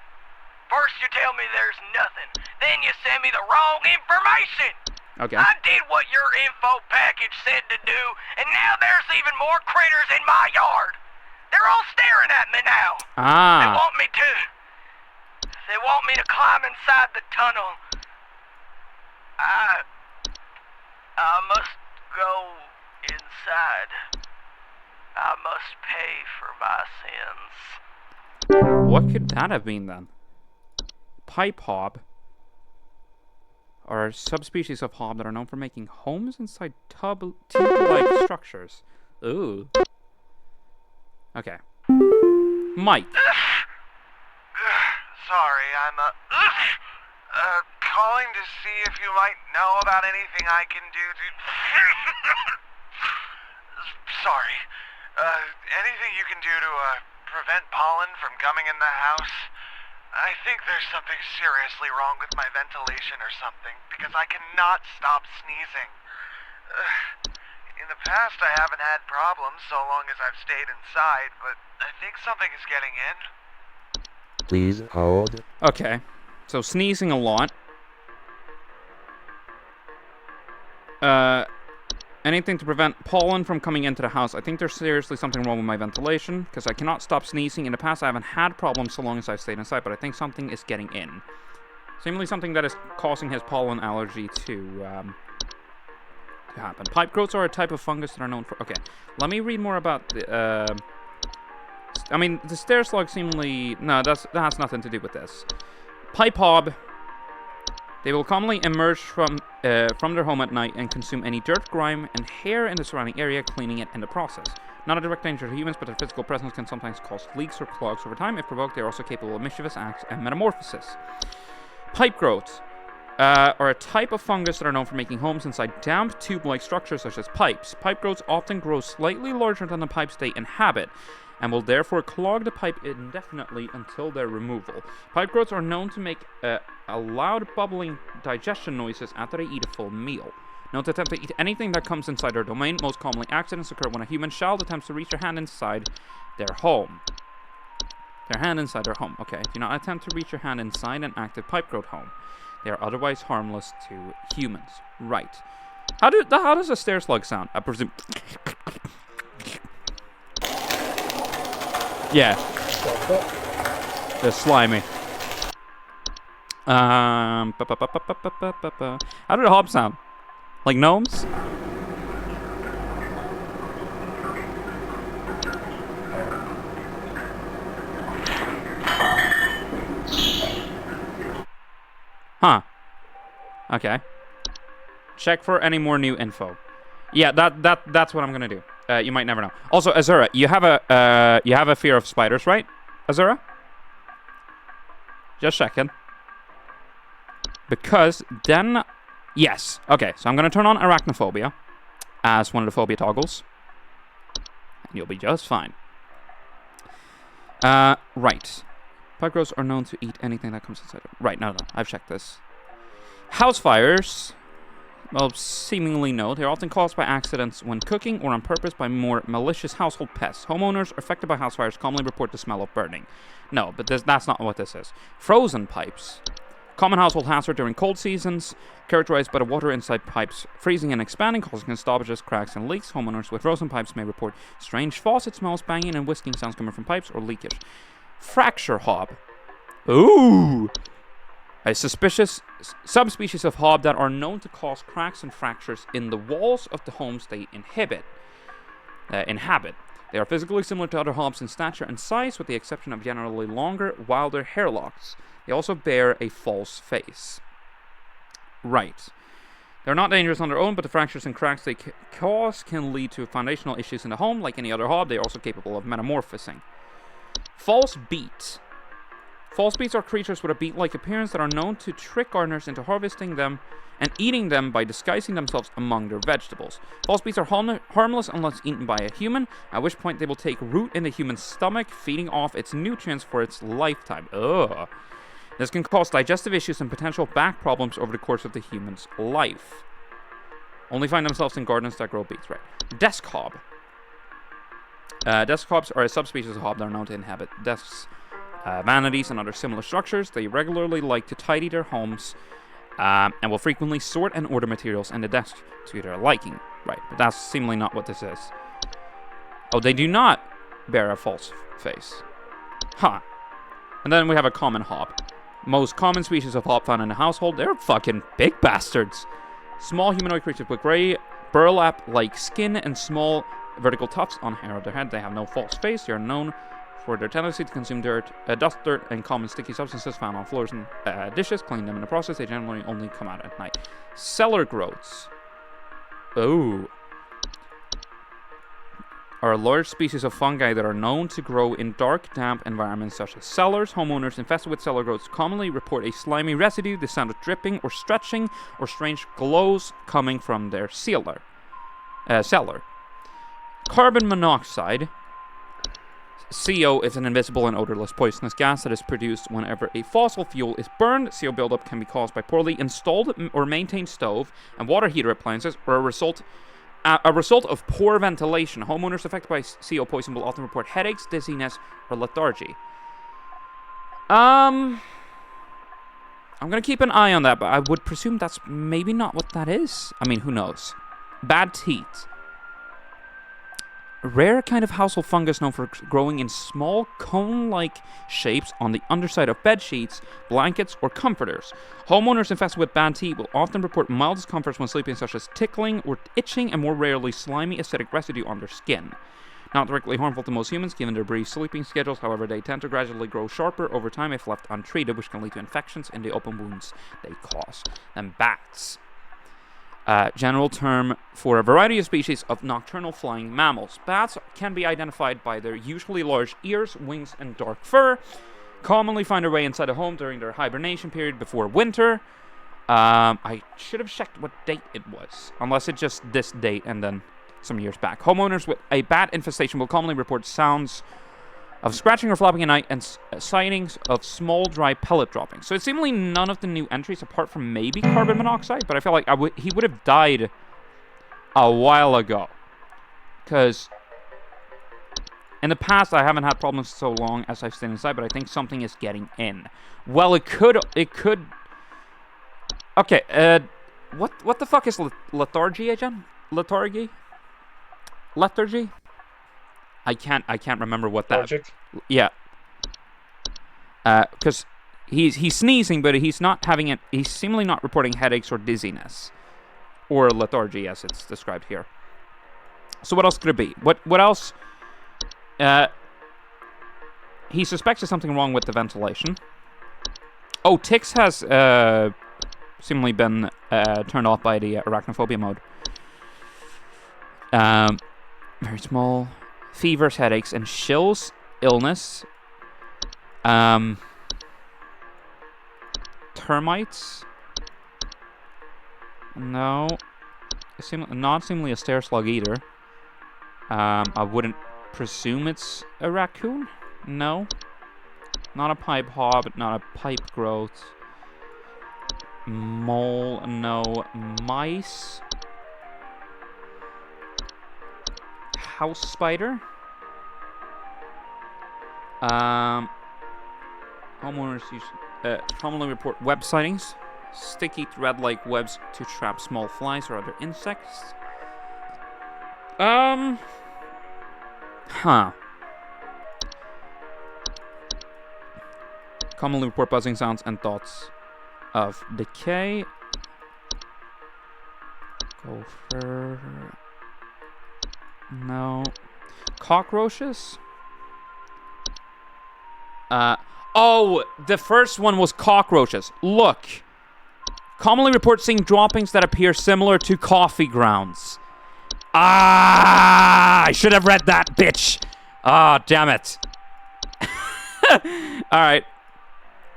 First you tell me there's nothing, then you send me the wrong information. Okay. I did what your info package said to do, and now there's even more critters in my yard. They're all staring at me now. Ah. They want me to climb inside the tunnel. I must go inside. I must pay for my sins. What could that have been then? Pipe hob are subspecies of hob that are known for making homes inside tube-like structures. Ooh. Okay. Mike. Sorry, I'm calling to see if you might know about anything I can do to... Sorry. Anything you can do to prevent pollen from coming in the house? I think there's something seriously wrong with my ventilation or something, because I cannot stop sneezing. In the past, I haven't had problems so long as I've stayed inside, but I think something is getting in. Please hold. Okay. So sneezing a lot. Anything to prevent pollen from coming into the house. I think there's seriously something wrong with my ventilation, because I cannot stop sneezing. In the past, I haven't had problems so long as I've stayed inside, but I think something is getting in. Seemingly something that is causing his pollen allergy to happen. Pipe growths are a type of fungus that are known for... Okay, let me read more about the... I mean, the stair slug seemingly... No, that has nothing to do with this. Pipe hob... They will commonly emerge from their home at night and consume any dirt, grime, and hair in the surrounding area, cleaning it in the process. Not a direct danger to humans, but their physical presence can sometimes cause leaks or clogs over time. If provoked, they are also capable of mischievous acts and metamorphosis. Pipe growths are a type of fungus that are known for making homes inside damp, tube-like structures such as pipes. Pipe growths often grow slightly larger than the pipes they inhabit, and will therefore clog the pipe indefinitely until their removal. Pipe growths are known to make loud bubbling digestion noises after they eat a full meal. Known to attempt to eat anything that comes inside their domain. Most commonly, accidents occur when a human child attempts to reach their hand inside their home. Okay, do not attempt to reach your hand inside an active pipe growth home. They are otherwise harmless to humans. Right. How does a stair slug sound? I presume... Yeah. They're slimy. How did a hob sound? Like gnomes? Huh. Okay. Check for any more new info. Yeah, that's what I'm gonna do. You might never know. Also, Azura, you have a fear of spiders, right? Azura? Just checking. Because then... Yes. Okay, so I'm gonna turn on arachnophobia as one of the phobia toggles. And you'll be just fine. Right. Pipe growths are known to eat anything that comes inside them. Right, no, I've checked this. House fires... Well, seemingly no. They are often caused by accidents when cooking or on purpose by more malicious household pests. Homeowners affected by house fires commonly report the smell of burning. No, but that's not what this is. Frozen pipes. Common household hazard during cold seasons, characterized by the water inside pipes freezing and expanding, causing stoppages, cracks, and leaks. Homeowners with frozen pipes may report strange faucet smells, banging and whisking sounds coming from pipes, or leakage. fracture hob. Ooh! A suspicious subspecies of hob that are known to cause cracks and fractures in the walls of the homes they inhabit. They are physically similar to other hobs in stature and size, with the exception of generally longer, wilder hair locks. They also bear a false face. Right. They're not dangerous on their own, but the fractures and cracks they cause can lead to foundational issues in the home. Like any other hob, they are also capable of metamorphosing. False beet. False beets are creatures with a beet-like appearance that are known to trick gardeners into harvesting them and eating them by disguising themselves among their vegetables. False beets are harmless unless eaten by a human, at which point they will take root in the human's stomach, feeding off its nutrients for its lifetime. Ugh. This can cause digestive issues and potential back problems over the course of the human's life. Only find themselves in gardens that grow beets, right? Desk hob. Desk hobs are a subspecies of hob that are known to inhabit desks, vanities, and other similar structures. They regularly like to tidy their homes and will frequently sort and order materials in the desk to their liking. Right, but that's seemingly not what this is. Oh, they do not bear a false face. Huh. And then we have a common hob. Most common species of hob found in the household. They're fucking big bastards. Small humanoid creatures with gray, burlap-like skin and small vertical tufts on hair of their head. They have no false face. They are known for their tendency to consume dust, dirt, and common sticky substances found on floors and dishes. Clean them in the process. They generally only come out at night. Cellar growths. Oh. Are a large species of fungi that are known to grow in dark, damp environments such as cellars. Homeowners infested with cellar growths commonly report a slimy residue, the sound of dripping or stretching, or strange glows coming from their cellar. Carbon monoxide. CO is an invisible and odorless poisonous gas that is produced whenever a fossil fuel is burned. CO buildup can be caused by poorly installed or maintained stove and water heater appliances, or a result of poor ventilation. Homeowners affected by CO poison will often report headaches, dizziness, or lethargy. I'm gonna keep an eye on that, but I would presume that's maybe not what that is. I mean, who knows? Bad teeth. A rare kind of household fungus known for growing in small cone-like shapes on the underside of bed sheets, blankets, or comforters. Homeowners infested with bad teeth will often report mild discomforts when sleeping, such as tickling or itching, and more rarely slimy acidic residue on their skin. Not directly harmful to most humans given their brief sleeping schedules, however, they tend to gradually grow sharper over time if left untreated, which can lead to infections in the open wounds they cause. Then bats. General term for a variety of species of nocturnal flying mammals. Bats can be identified by their usually large ears, wings, and dark fur. Commonly find their way inside a home during their hibernation period before winter. I should have checked what date it was, unless it's just this date and then some years back. Homeowners with a bat infestation will commonly report sounds of scratching or flopping at night and sightings of small dry pellet dropping. So it's seemingly none of the new entries apart from maybe carbon monoxide, but I feel like he would have died a while ago. Because in the past I haven't had problems so long as I've stayed inside, but I think something is getting in. Well, it could okay, what the fuck is lethargy again? Lethargy? I can't remember what that. Logic. Yeah. Because he's sneezing, but he's not having it. He's seemingly not reporting headaches or dizziness, or lethargy as it's described here. So what else could it be? What else? He suspects there's something wrong with the ventilation. Oh, ticks has seemingly been turned off by the arachnophobia mode. Very small. Fevers, headaches, and chills. Illness. Termites. No. Not seemingly a stair slug either. I wouldn't presume it's a raccoon. No. Not a pipe hob, not a pipe growth. Mole, no. Mice. House spider. Homeowners commonly report web sightings. Sticky thread-like webs to trap small flies or other insects. Huh. Commonly report buzzing sounds and thoughts of decay. Gopher. No. Cockroaches? Oh, the first one was cockroaches. Look. Commonly report seeing droppings that appear similar to coffee grounds. Ah, I should have read that, bitch. Ah, damn it. Alright.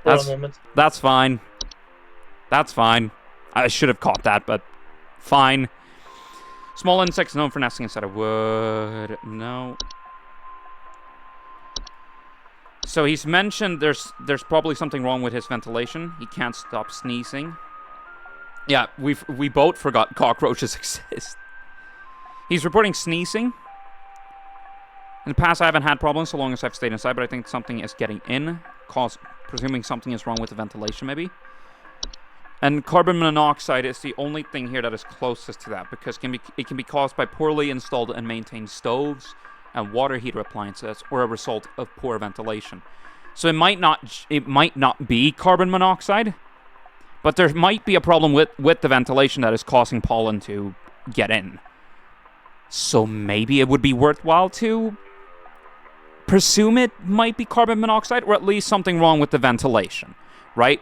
That's fine. That's fine. I should have caught that, but fine. Small insects known for nesting inside of wood. No. So he's mentioned there's probably something wrong with his ventilation. He can't stop sneezing. Yeah, we both forgot cockroaches exist. He's reporting sneezing. In the past, I haven't had problems so long as I've stayed inside, but I think something is getting in. Presuming something is wrong with the ventilation, maybe. And carbon monoxide is the only thing here that is closest to that, because it can be caused by poorly installed and maintained stoves and water heater appliances, or a result of poor ventilation. So it might not be carbon monoxide, but there might be a problem with the ventilation that is causing pollen to get in. So maybe it would be worthwhile to presume it might be carbon monoxide, or at least something wrong with the ventilation, right?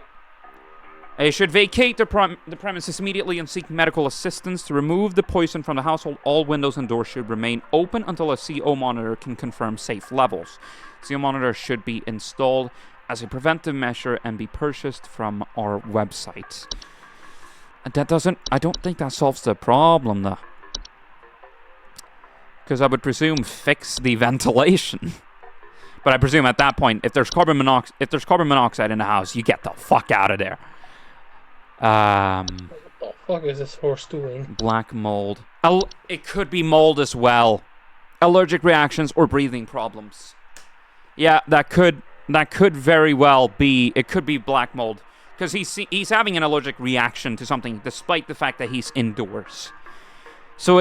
They should vacate the premises immediately and seek medical assistance to remove the poison from the household. All windows and doors should remain open until a CO monitor can confirm safe levels. CO monitor should be installed as a preventive measure and be purchased from our website. I don't think that solves the problem, though. Because I would presume fix the ventilation. But I presume at that point, if there's carbon monoxide in the house, you get the fuck out of there. What the fuck is this horse doing? Black mold. It could be mold as well. Allergic reactions or breathing problems. Yeah, that could very well be. It could be black mold, because he's having an allergic reaction to something, despite the fact that he's indoors. So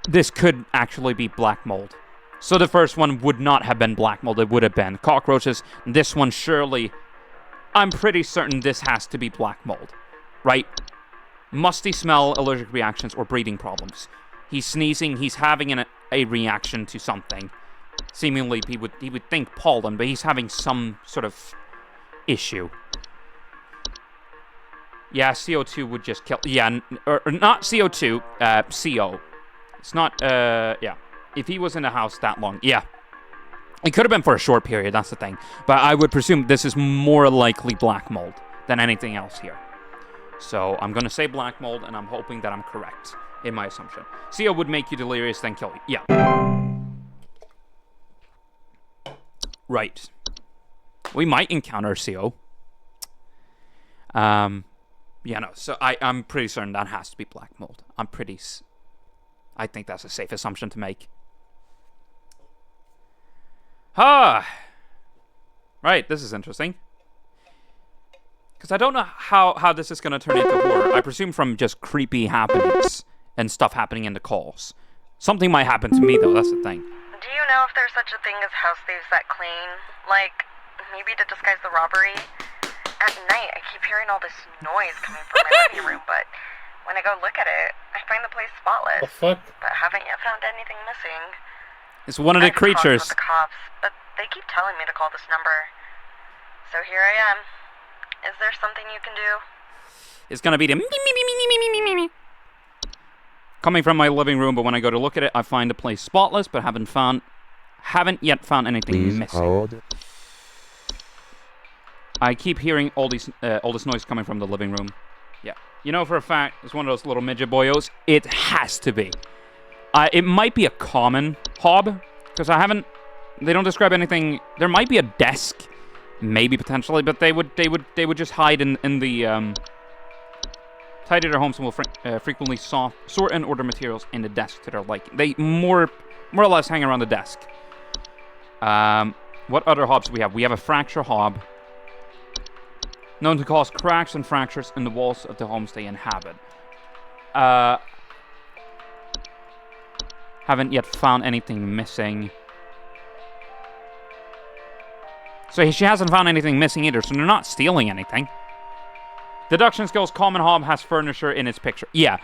this could actually be black mold. So the first one would not have been black mold. It would have been cockroaches. This one surely, I'm pretty certain this has to be black mold. Right? Musty smell, allergic reactions, or breathing problems. He's sneezing. He's having a reaction to something. Seemingly, he would think pollen, but he's having some sort of issue. Yeah, CO2 would just kill. Yeah, or not CO2. CO. It's not. Yeah. If he was in the house that long, yeah. It could have been for a short period. That's the thing. But I would presume this is more likely black mold than anything else here. So I'm gonna say black mold, and I'm hoping that I'm correct in my assumption. CO would make you delirious, then kill you. Yeah. Right. We might encounter CO. Yeah, no. So I'm pretty certain that has to be black mold. I think that's a safe assumption to make. Right, this is interesting. Because I don't know how this is going to turn into horror. I presume from just creepy happenings and stuff happening in the calls. Something might happen to me, though. That's the thing. Do you know if there's such a thing as house thieves that clean? Like, maybe to disguise the robbery? At night, I keep hearing all this noise coming from my living room, but when I go look at it, I find the place spotless. The fuck? But haven't yet found anything missing. It's one of the creatures. With the cops, but they keep telling me to call this number. So here I am. Is there something you can do? It's gonna be the me. Coming from my living room, but when I go to look at it, I find the place spotless, but haven't yet found anything missing. Hold. I keep hearing all this noise coming from the living room. Yeah, you know for a fact, it's one of those little midget boyos. It has to be. It might be a common hob, because they don't describe anything. There might be a desk, maybe potentially, but they would just hide in the tidy their homes and will frequently sort and order materials in the desk to their liking. They more or less hang around the desk. What other hobs do we have? We have a fracture hob, known to cause cracks and fractures in the walls of the homes they inhabit. Haven't yet found anything missing. So she hasn't found anything missing either, so they're not stealing anything. Deduction skills, common hob has furniture in its picture. Yeah.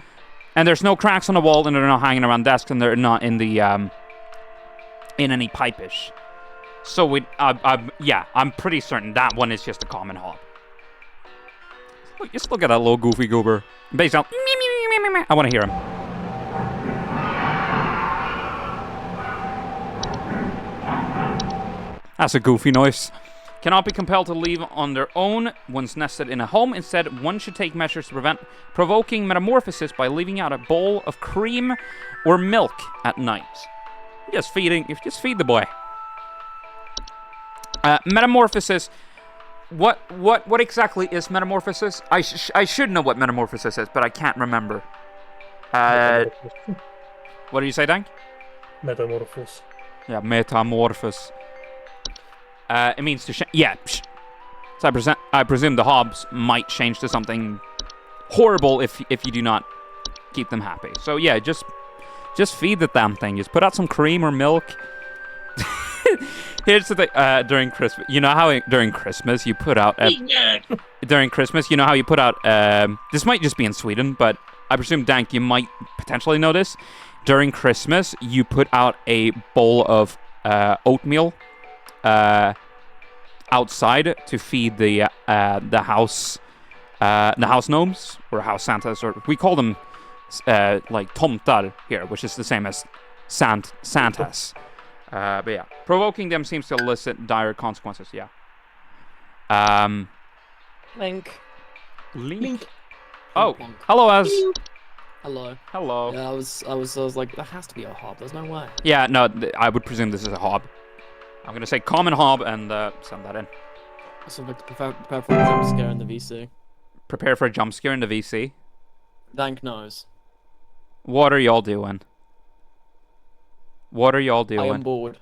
And there's no cracks on the wall, and they're not hanging around desks, and they're not in the, in any pipe-ish. So yeah, I'm pretty certain that one is just a common hob. Look, just look at that little goofy goober. Based on, I want to hear him. That's a goofy noise. Cannot be compelled to leave on their own once nested in a home. Instead, one should take measures to prevent provoking metamorphosis by leaving out a bowl of cream or milk at night. Just feed the boy. Metamorphosis. What exactly is metamorphosis? I should know what metamorphosis is, but I can't remember. What did you say, Dank? Metamorphose. Yeah, metamorphose. It means to yeah. So I presume the hobs might change to something horrible if you do not keep them happy. So yeah, just feed the damn thing. Just put out some cream or milk. Here's the thing. During Christmas, you know how during Christmas you put out. During Christmas, you know how you put out. This might just be in Sweden, but I presume Dank, you might potentially know this. During Christmas, you put out a bowl of oatmeal. Outside to feed the house gnomes or house Santas, or we call them like tomtar here, which is the same as Santas. But yeah, provoking them seems to elicit dire consequences. Yeah. Link. Oh, hello, Az. Hello. Hello. Yeah, I was like, that has to be a hob. There's no way. Yeah, no, I would presume this is a hob. I'm gonna say common hob and send that in. So prepare for a jump scare in the VC. Prepare for a jump scare in the VC. Dank knows. What are y'all doing? What are y'all doing? I am bored.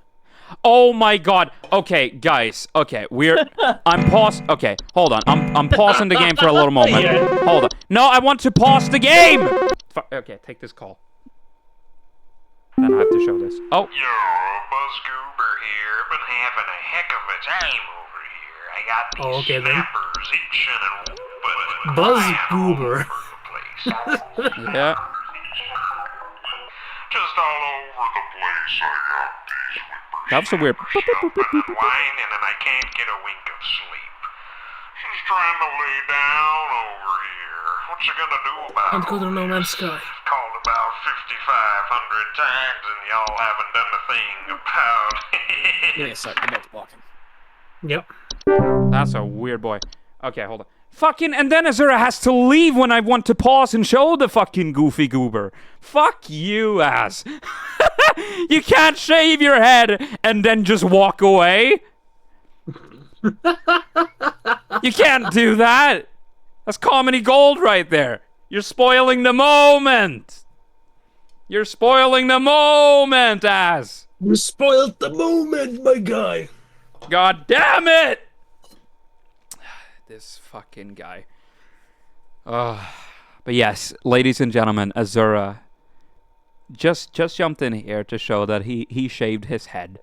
Oh my god. Okay, guys. Okay, I'm pause. Okay, hold on. I'm pausing the game for a little moment. Hold on. No, I want to pause the game. Okay, take this call. Then I have to show this. Oh. Yo, Buzz Goober here. Been having a heck of a time over here. I got these snappers itching and whooping. Buzz Goober. Yeah. Just all over the place. I got these whippers. That was a weird. And whining, and I can't get a wink of sleep. She's trying to lay down over here. What you gonna do about it? I'm going to No Man's Sky. Called about 5,500 times, and y'all haven't done a thing about it. Give me a sec, I'm about to block him. Yep. That's a weird boy. Okay, hold on. Fucking, and then Azura has to leave when I want to pause and show the fucking goofy goober. Fuck you, ass. You can't shave your head and then just walk away. You can't do that. That's comedy gold right there. You're spoiling the moment. You're spoiling the moment, ass. You spoiled the moment, my guy. God damn it. This fucking guy. But yes, ladies and gentlemen, Azura just jumped in here to show that he shaved his head.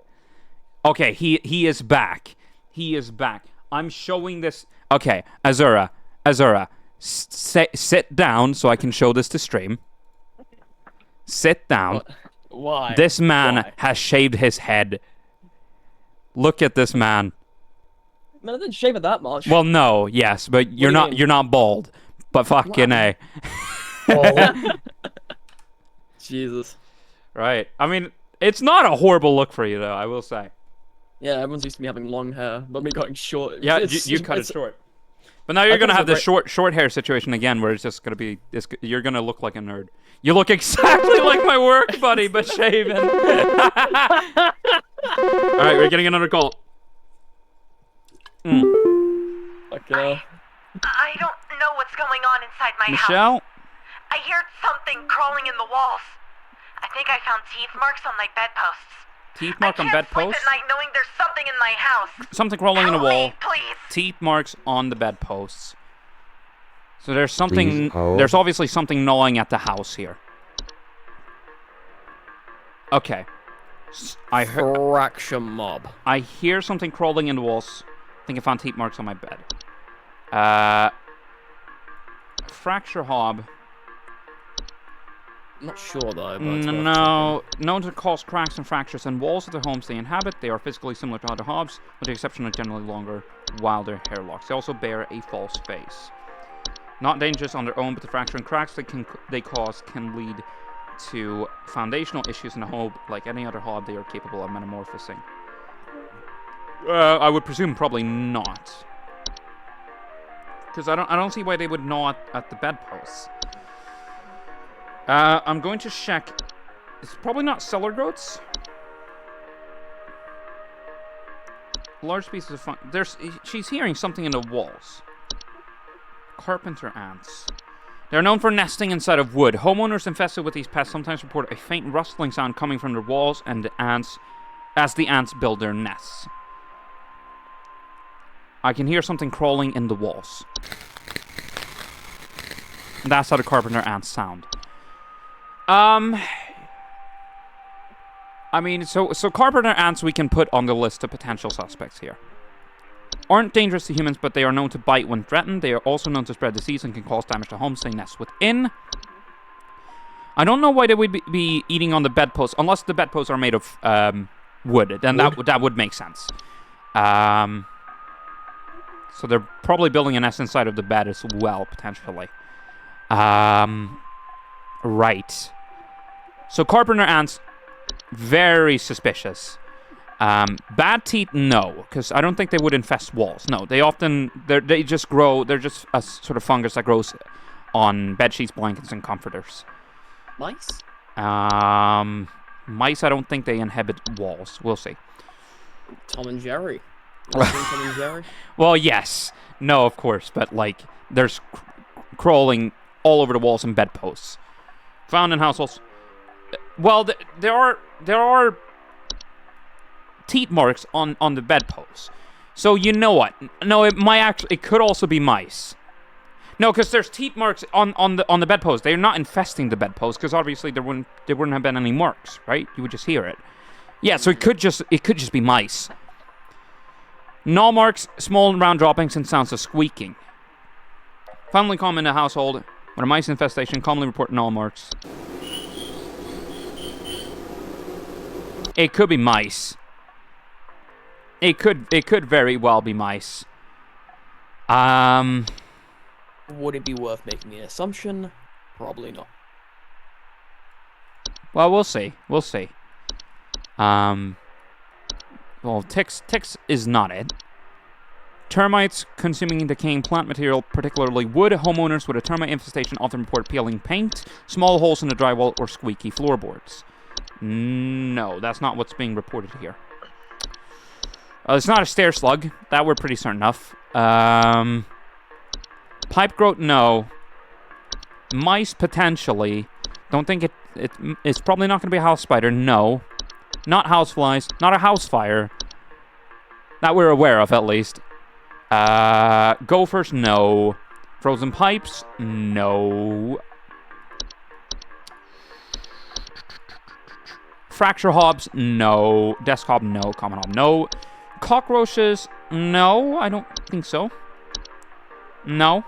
Okay, he is back. He is back. I'm showing this. Okay, Azura, sit down so I can show this to stream. Sit down. Why? This man has shaved his head. Look at this man. Man, I didn't shave it that much. Well, no, yes, but you're not bald. But fucking A. Jesus. Right. I mean, it's not a horrible look for you, though, I will say. Yeah, everyone's used to me having long hair, but me cutting short. Yeah, you cut it short. But now you're going to have the short hair situation again, where it's just going to be... you're going to look like a nerd. You look exactly like my work buddy, but shaven. Alright, we're getting another call. Okay. I don't know what's going on inside my Michelle? house. I heard something crawling in the walls. I think I found teeth marks on my bedposts. Teeth mark on bedposts? I can't sleep at night knowing there's something in my house. Something crawling in the wall. Please. Teeth marks on the bedposts. So there's something... There's obviously something gnawing at the house here. Okay. I heard Fracture mob. I hear something crawling in the walls. I think I found teeth marks on my bed. Fracture hob. Not sure though. But No, known to cause cracks and fractures in walls of the homes they inhabit. They are physically similar to other hobs, with the exception of generally longer, wilder hair locks. They also bear a false face. Not dangerous on their own, but the fracture and cracks they cause can lead to foundational issues in the hob. Like any other hob, they are capable of metamorphosing. I would presume probably not, because I don't see why they would not at the bedposts. I'm going to check. It's probably not cellar goats. Large pieces of fun. She's hearing something in the walls. Carpenter ants. They're known for nesting inside of wood. Homeowners infested with these pests sometimes report a faint rustling sound coming from their walls and the ants, as the ants build their nests. I can hear something crawling in the walls. That's how the carpenter ants sound. I mean, so carpenter ants we can put on the list of potential suspects here. Aren't dangerous to humans, but they are known to bite when threatened. They are also known to spread disease and can cause damage to homes they nest within. I don't know why they would be eating on the bedposts, unless the bedposts are made of wood. Then that would make sense. So they're probably building a nest inside of the bed as well, potentially. Right. So carpenter ants, very suspicious. Bad teeth, no, because I don't think they would infest walls. No, they just grow. They're just a sort of fungus that grows on bed sheets, blankets, and comforters. Mice? Mice, I don't think they inhabit walls. We'll see. Tom and Jerry. Tom and Jerry? Well, yes. No, of course, but like there's crawling all over the walls and bedposts. Found in households. Well, there are teeth marks on the bedposts. So you know what? No, it could also be mice. No, because there's teeth marks on the bedpost. They're not infesting the bedpost because obviously there wouldn't have been any marks, right? You would just hear it. Yeah, so it could just be mice. Gnaw marks, small and round droppings, and sounds of squeaking. Finally, common in the household. When a mice infestation, commonly report gnaw marks. It could be mice. It could very well be mice. Would it be worth making the assumption? Probably not. Well, we'll see. We'll see. Well, ticks is not it. Termites consuming decaying plant material, particularly wood. Homeowners with a termite infestation often report peeling paint, small holes in the drywall, or squeaky floorboards. No, that's not what's being reported here. It's not a stair slug. That we're pretty certain of. Pipe growth, no. Mice, potentially. Don't think it's probably not going to be a house spider, no. Not houseflies, not a house fire. That we're aware of, at least. Gophers, no. Frozen pipes, no. Fracture hobs, no. Desk hob, no. Common hob, no. Cockroaches, no. I don't think so. No.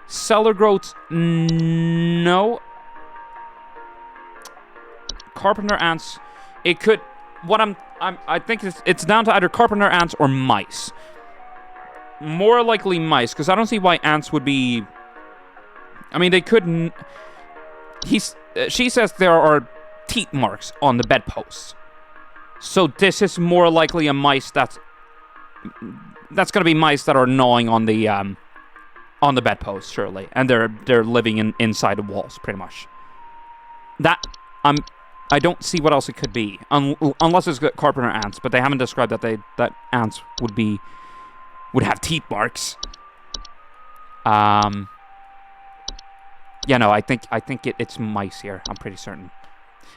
Cellar growths, no. Carpenter ants, it could. I think it's down to either carpenter ants or mice. More likely mice, because I don't see why ants would be. I mean, they couldn't. She says there are teeth marks on the bedposts, so this is more likely a mice that's going to be mice that are gnawing on the bedposts, surely, and they're living inside the walls, pretty much. I don't see what else it could be, unless it's carpenter ants, but they haven't described that ants would have teeth marks. Yeah, no, I think it's mice here. I'm pretty certain.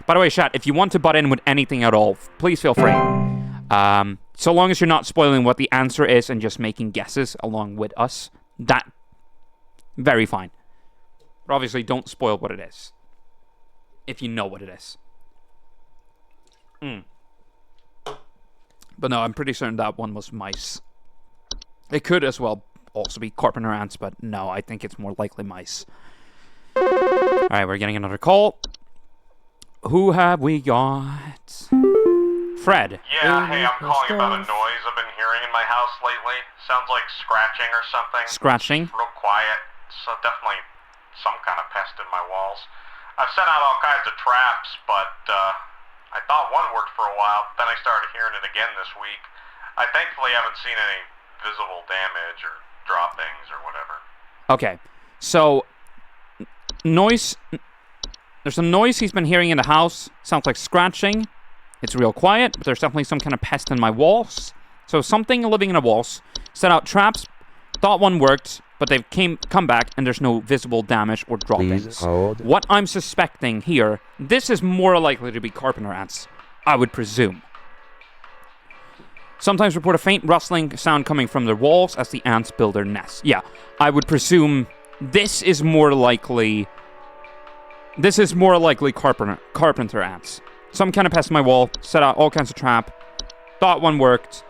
By the way, chat, if you want to butt in with anything at all, please feel free. So long as you're not spoiling what the answer is and just making guesses along with us, that very fine. But obviously, don't spoil what it is, if you know what it is. But no, I'm pretty certain that one was mice. It could as well also be carpenter ants, but no, I think it's more likely mice. Alright, we're getting another call. Who have we got? Fred. Yeah, hey, I'm calling about a noise I've been hearing in my house lately. Sounds like scratching or something. Scratching? Real quiet. So definitely some kind of pest in my walls. I've sent out all kinds of traps, but I thought one worked for a while. Then I started hearing it again this week. I thankfully haven't seen any visible damage or droppings or whatever. Okay, so noise. There's a noise he's been hearing in the house. Sounds like scratching. It's real quiet, but there's definitely some kind of pest in my walls. So something living in the walls. Set out traps. Thought one worked, but they've come back, and there's no visible damage or droppings. What I'm suspecting here, this is more likely to be carpenter ants, I would presume. Sometimes report a faint rustling sound coming from their walls as the ants build their nests. Yeah, I would presume this is more likely carpenter ants. Some kind of pest in my wall, set out all kinds of trap, thought one worked,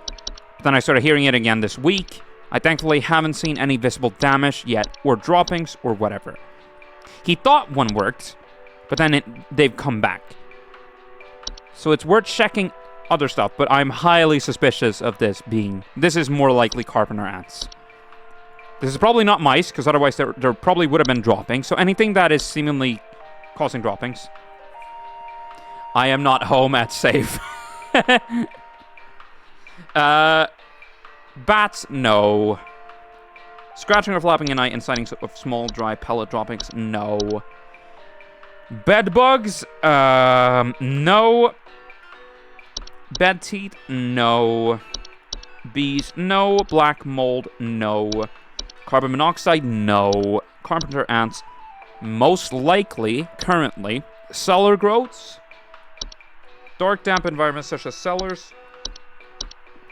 but then I started hearing it again this week. I thankfully haven't seen any visible damage yet, or droppings, or whatever. He thought one worked, but then they've come back. So it's worth checking other stuff, but I'm highly suspicious of this is more likely carpenter ants. This is probably not mice, because otherwise there probably would have been droppings. So anything that is seemingly causing droppings. I am not home at safe. Bats, no. Scratching or flapping at night and sightings of small dry pellet droppings, no. Bed bugs, no. Bed teeth, no. Bees, no. Black mold, no. Carbon monoxide, no. Carpenter ants, most likely, currently. Cellar growths, dark, damp environments such as cellars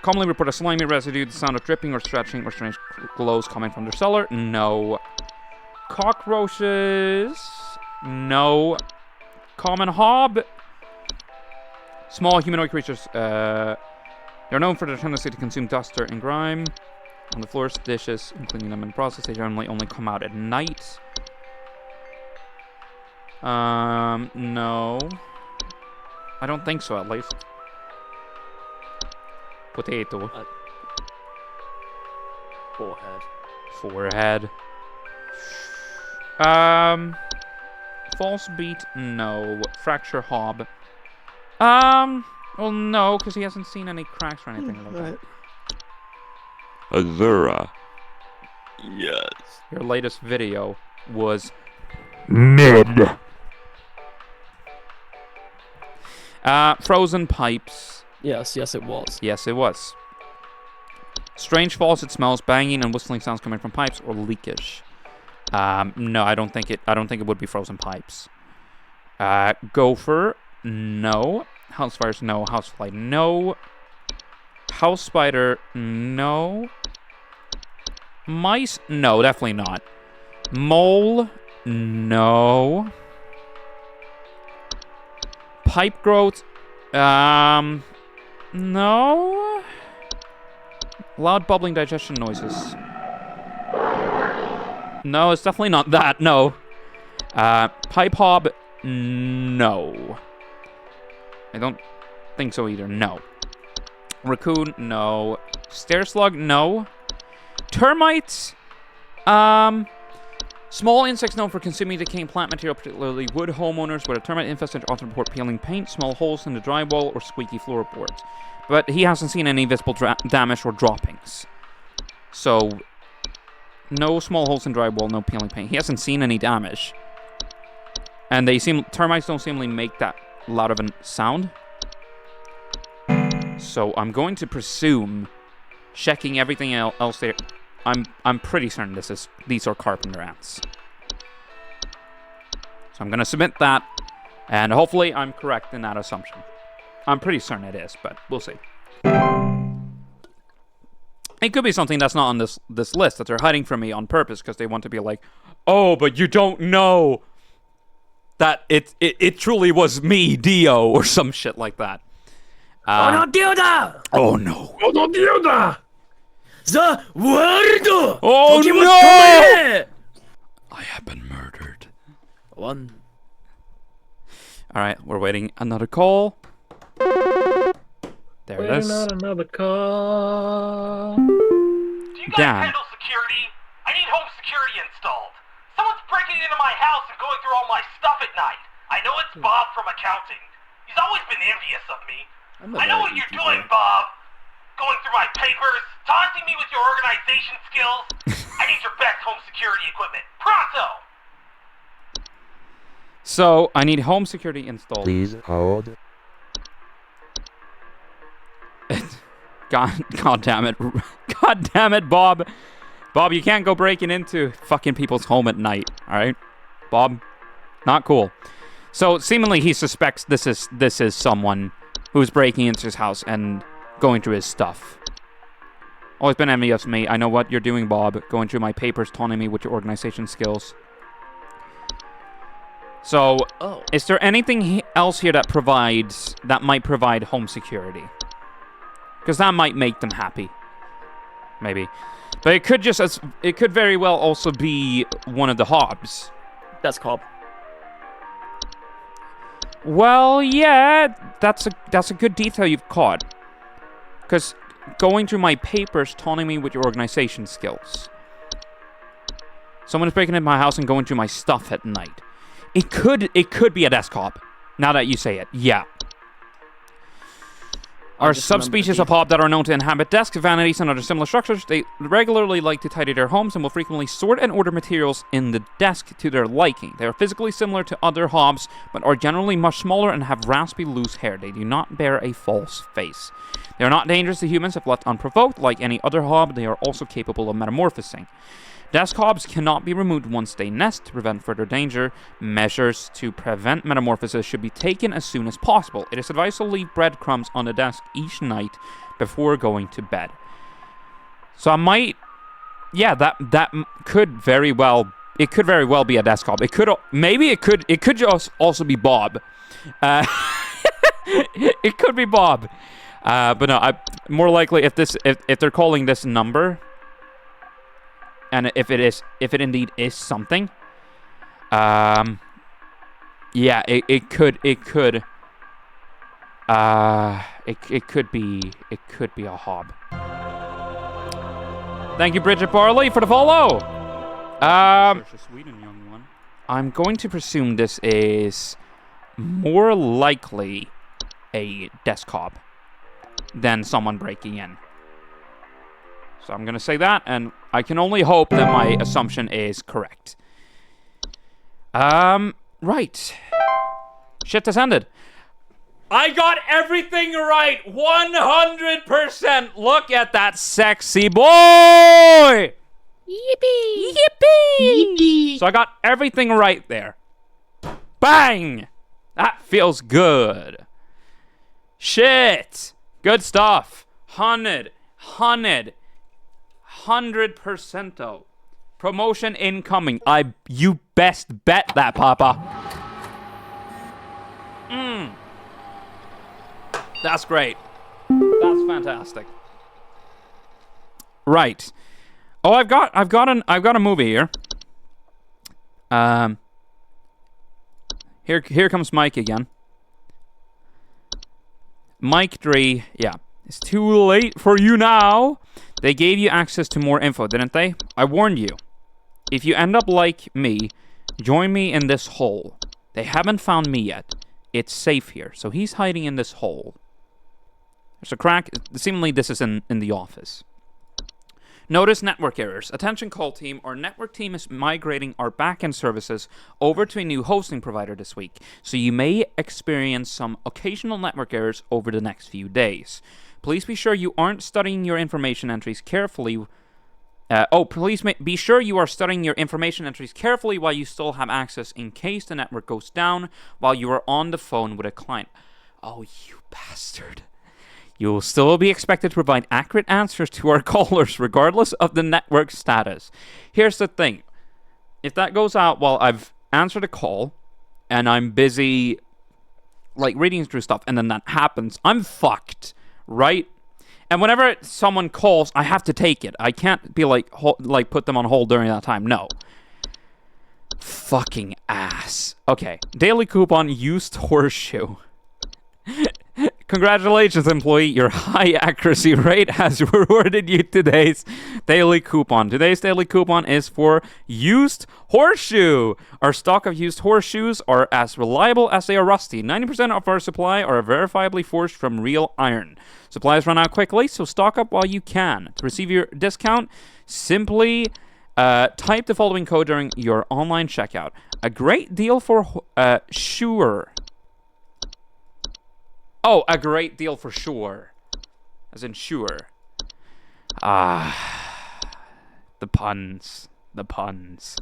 commonly report a slimy residue, the sound of dripping or stretching or strange glows coming from their cellar. No. Cockroaches. No. Common hob. Small humanoid creatures. They're known for their tendency to consume dust, dirt, and grime on the floors, dishes, and cleaning them in the process. They generally only come out at night. No. I don't think so, at least. Potato. Forehead. False beat, no. Fracture hob. Well, no, because he hasn't seen any cracks or anything like that. Azura. Yes. Your latest video was mid. Frozen pipes. Yes, it was. Yes, it was. Strange faucet smells, banging and whistling sounds coming from pipes, or leakage. No, I don't think it would be frozen pipes. Gopher, no. House fires, no. Housefly, no. House spider, no. Mice, no, definitely not. Mole, no. Pipe growth, no. Loud bubbling digestion noises. No, it's definitely not that, no. Pipe hob, no. I don't think so either, no. Raccoon, no. Stair slug, no. Termites, small insects known for consuming decaying plant material, particularly wood. Homeowners with a termite infestation often report peeling paint, small holes in the drywall, or squeaky floorboards. But he hasn't seen any visible damage or droppings. So, no small holes in drywall, no peeling paint. He hasn't seen any damage. And termites don't seemingly make that loud of a sound. So I'm going to presume, checking everything else there, I'm pretty certain these are carpenter ants. So I'm going to submit that, and hopefully I'm correct in that assumption. I'm pretty certain it is, but we'll see. It could be something that's not on this list, that they're hiding from me on purpose because they want to be like, oh, but you don't know that it truly was me, Dio, or some shit like that. Oh no! The world! Oh no! I have been murdered. One. Alright, we're waiting another call. There it is. Not another call. Do you guys handle security? I need home security installed. Someone's breaking into my house and going through all my stuff at night. I know it's Bob from accounting. He's always been envious of me. I know what you're doing, Bob. Going through my papers, taunting me with your organization skills. I need your best home security equipment. Pronto! So, I need home security installed. Please hold. God damn it. God damn it, Bob. Bob, you can't go breaking into fucking people's home at night, alright? Bob, not cool. So, seemingly he suspects this is someone who's breaking into his house and going through his stuff. Always been envious of me. I know what you're doing, Bob. Going through my papers, taunting me with your organization skills. So, is there anything else here that might provide home security? Because that might make them happy. Maybe. But it could very well also be one of the hobs. That's Cobb. Well, yeah, that's a good detail you've caught. Because going through my papers, taunting me with your organization skills. Someone is breaking into my house and going through my stuff at night. It could be a desk hob. Now that you say it, yeah. Are subspecies of hob that are known to inhabit desks, vanities, and other similar structures. They regularly like to tidy their homes and will frequently sort and order materials in the desk to their liking. They are physically similar to other hobs, but are generally much smaller and have raspy, loose hair. They do not bear a false face. They are not dangerous to humans if left unprovoked. Like any other hob, they are also capable of metamorphosing. Desk hobs cannot be removed once they nest to prevent further danger. Measures to prevent metamorphosis should be taken as soon as possible. It is advised to leave breadcrumbs on the desk each night before going to bed. So I might, yeah, that could very well, it could very well be a desk hob. It could just also be Bob. It could be Bob. But no, more likely if they're calling this number. And if it indeed is something, yeah, it could be a hob. Thank you, Bridget Barley, for the follow. I'm going to presume this is more likely a desk hob than someone breaking in. So I'm going to say that, and I can only hope that my assumption is correct. Right. Shit has ended. I got everything right! 100%! Look at that sexy boy! Yippee! Yippee! Yippee! So I got everything right there. Bang! That feels good. Shit! Good stuff. 100%. Promotion incoming. You best bet that, Papa. That's great. That's fantastic. Right. Oh, I've got a movie here. Here comes Mike again. Mike 3, yeah. It's too late for you now. They gave you access to more info, didn't they? I warned you. If you end up like me, join me in this hole. They haven't found me yet. It's safe here. So he's hiding in this hole. There's a crack. Seemingly this is in the office. Notice network errors. Attention call team. Our network team is migrating our backend services over to a new hosting provider this week. So you may experience some occasional network errors over the next few days. Please be sure you aren't studying your information entries carefully. Be sure you are studying your information entries carefully while you still have access in case the network goes down while you are on the phone with a client. Oh, you bastard. You will still be expected to provide accurate answers to our callers regardless of the network status. Here's the thing. If that goes out while I've answered a call and I'm busy like reading through stuff, and then that happens, I'm fucked, right? And whenever someone calls, I have to take it. I can't be like put them on hold during that time. No. Fucking ass. Okay. Daily coupon used horseshoe. Congratulations, employee. Your high accuracy rate has rewarded you today's daily coupon. Today's daily coupon is for used horseshoe. Our stock of used horseshoes are as reliable as they are rusty. 90% of our supply are verifiably forged from real iron. Supplies run out quickly, so stock up while you can. To receive your discount, simply type the following code during your online checkout. A great deal for sure. Oh, a great deal for sure. As in sure. The puns. The puns.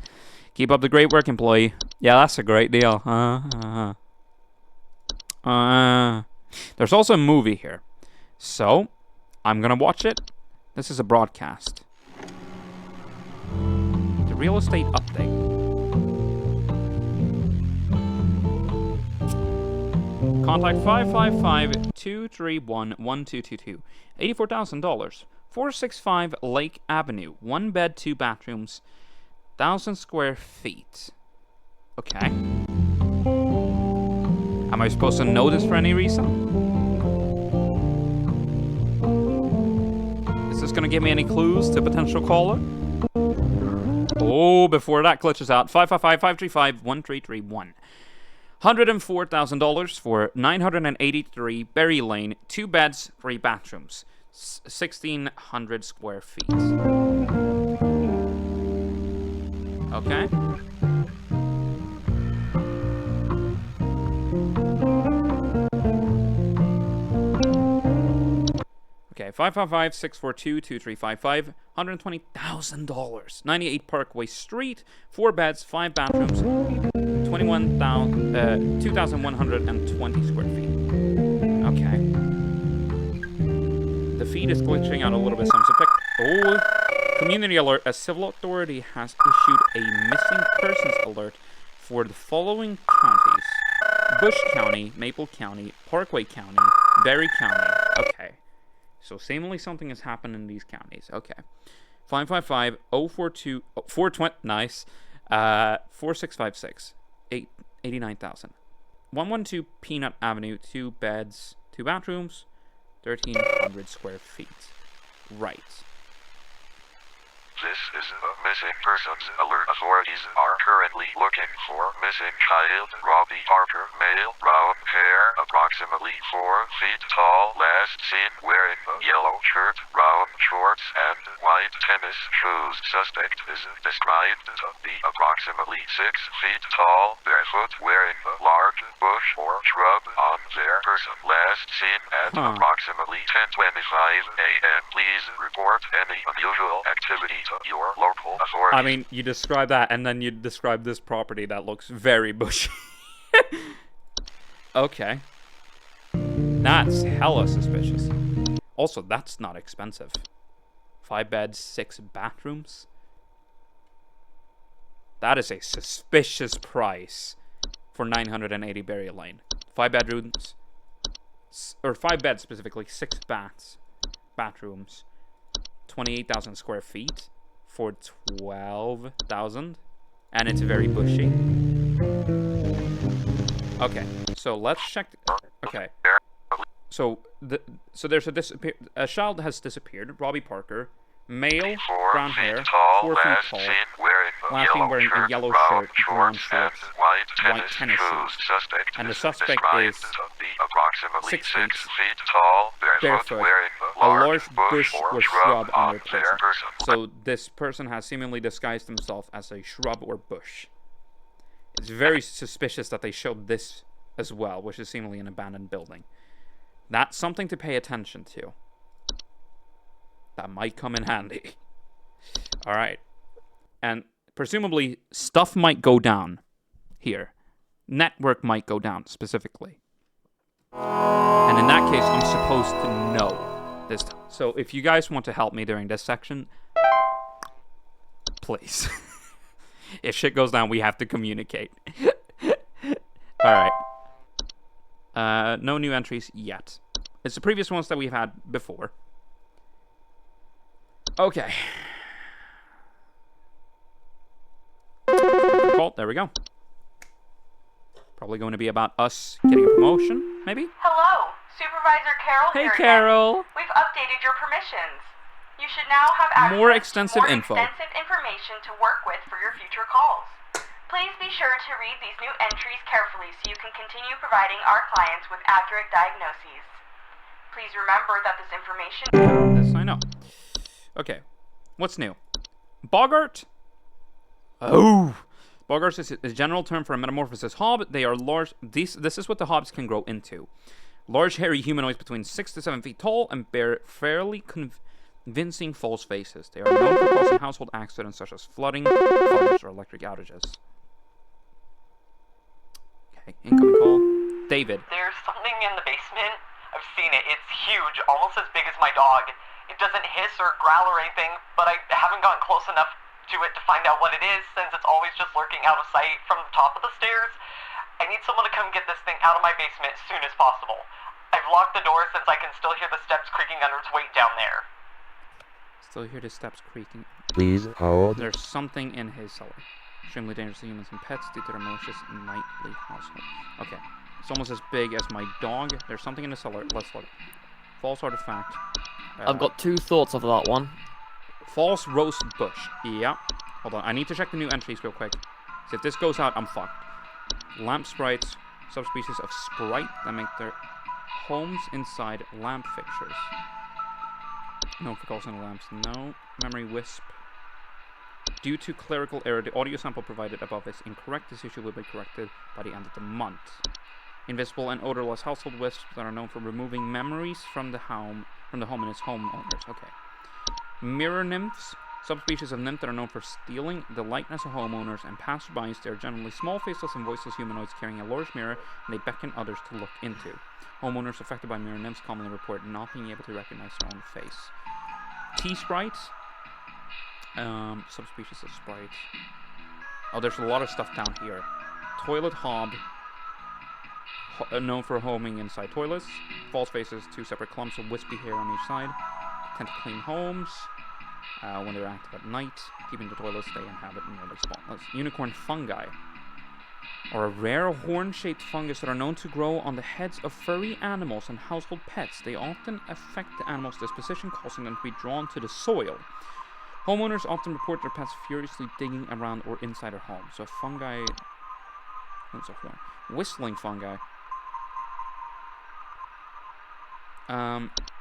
Keep up the great work, employee. Yeah, that's a great deal. There's also a movie here. So, I'm gonna watch it. This is a broadcast. The real estate update. Contact 555-231-1222. $84,000. 465 Lake Avenue. 1 bed, 2 bathrooms. 1,000 square feet. Okay. Am I supposed to know this for any reason? Is this going to give me any clues to potential caller? Oh, before that glitches out. 555-535-1331. $104,000 for 983 Berry Lane, 2 beds, 3 bathrooms, 1,600 square feet. Okay. Okay, 555-642-2355, $120,000. 98 Parkway Street, 4 beds, 5 bathrooms, 2,120 square feet. Okay. The feed is glitching out a little bit. Oh, community alert. A civil authority has issued a missing persons alert for the following counties. Bush County, Maple County, Parkway County, Berry County. Okay. So seemingly something has happened in these counties. Okay. 555-042-420. Nice. 4656. 89,000. 112 Peanut Avenue. 2 beds, 2 bathrooms, 1,300 square feet. Right. This is a missing persons alert. Authorities are currently looking for missing child Robbie Parker, male, brown hair, approximately 4 feet tall, last seen wearing a yellow shirt, brown shorts, and white tennis shoes. Suspect is described to be approximately 6 feet tall, barefoot, wearing a large bush or shrub on their person. Last seen at approximately 10:25 a.m. Please report any unusual activity to your local authorities. I mean, you describe that, and then you describe this property that looks very bushy. Okay. That's hella suspicious. Also, that's not expensive. 5 beds, 6 bathrooms. That is a suspicious price for 980 Berry Lane. 5 bedrooms, or 5 beds specifically, 6 bathrooms, 28,000 square feet for 12,000, and it's very bushy. Okay, so let's check. Okay, so there's a child has disappeared. Robbie Parker, male, brown hair, 4 feet tall, last seen wearing a yellow shirt, brown shorts, white tennis shoes. And the suspect is 6 feet tall, barefoot, wearing a large bush or shrub on their person. So this person has seemingly disguised himself as a shrub or bush. It's very suspicious that they showed this as well, which is seemingly an abandoned building. That's something to pay attention to. That might come in handy. Alright. And presumably, stuff might go down here. Network might go down, specifically. And in that case, I'm supposed to know this time. So if you guys want to help me during this section, please. If shit goes down, we have to communicate. Alright. No new entries yet. It's the previous ones that we've had before. Okay. There we go. Probably going to be about us getting a promotion, maybe? Hello, Supervisor Carol Hey, here Carol. again. We've updated your permissions. You should now have access More extensive to more info. extensive information to work with for your future calls. Please be sure to read these new entries carefully so you can continue providing our clients with accurate diagnoses. Please remember that this information... This I know. Okay. What's new? Boggart? Oh! Boggarts is a general term for a metamorphosis hob. They are large... This is what the hobs can grow into. Large, hairy humanoids between 6 to 7 feet tall and bear fairly convincing false faces. They are known for causing household accidents such as flooding, fires, or electric outages. Okay, incoming call. David. There's something in the basement. I've seen it. It's huge, almost as big as my dog. It doesn't hiss or growl or anything, but I haven't gotten close enough to it to find out what it is, since it's always just lurking out of sight from the top of the stairs. I need someone to come get this thing out of my basement as soon as possible. I've locked the door since I can still hear the steps creaking under its weight down there. Still hear the steps creaking. Please hold. There's something in his cellar. Extremely dangerous to humans and pets due to their malicious nightly household. Okay. It's almost as big as my dog. There's something in the cellar. Let's look. False artifact. I've got 2 thoughts of that one. False roast bush. Yeah. Hold on. I need to check the new entries real quick. So if this goes out, I'm fucked. Lamp sprites. Subspecies of sprite that make their homes inside lamp fixtures. No for calls on lamps. No. Memory wisp. Due to clerical error, the audio sample provided above is incorrect. This issue will be corrected by the end of the month. Invisible and odorless household wisps that are known for removing memories from the home and its homeowners. Okay. Mirror nymphs, subspecies of nymph that are known for stealing the likeness of homeowners and passerbys. They are generally small, faceless, and voiceless humanoids carrying a large mirror, and they beckon others to look into. Homeowners affected by mirror nymphs commonly report not being able to recognize their own face. T-sprites, subspecies of sprites. Oh, there's a lot of stuff down here. Toilet hob. Known for homing inside toilets. False faces, 2 separate clumps of wispy hair on each side. Tend to clean homes when they're active at night. Keeping the toilets they inhabit nearly spotless. Unicorn fungi are a rare horn-shaped fungus that are known to grow on the heads of furry animals and household pets. They often affect the animal's disposition, causing them to be drawn to the soil. Homeowners often report their pets furiously digging around or inside their home. So fungi... What's a horn? Whistling fungi.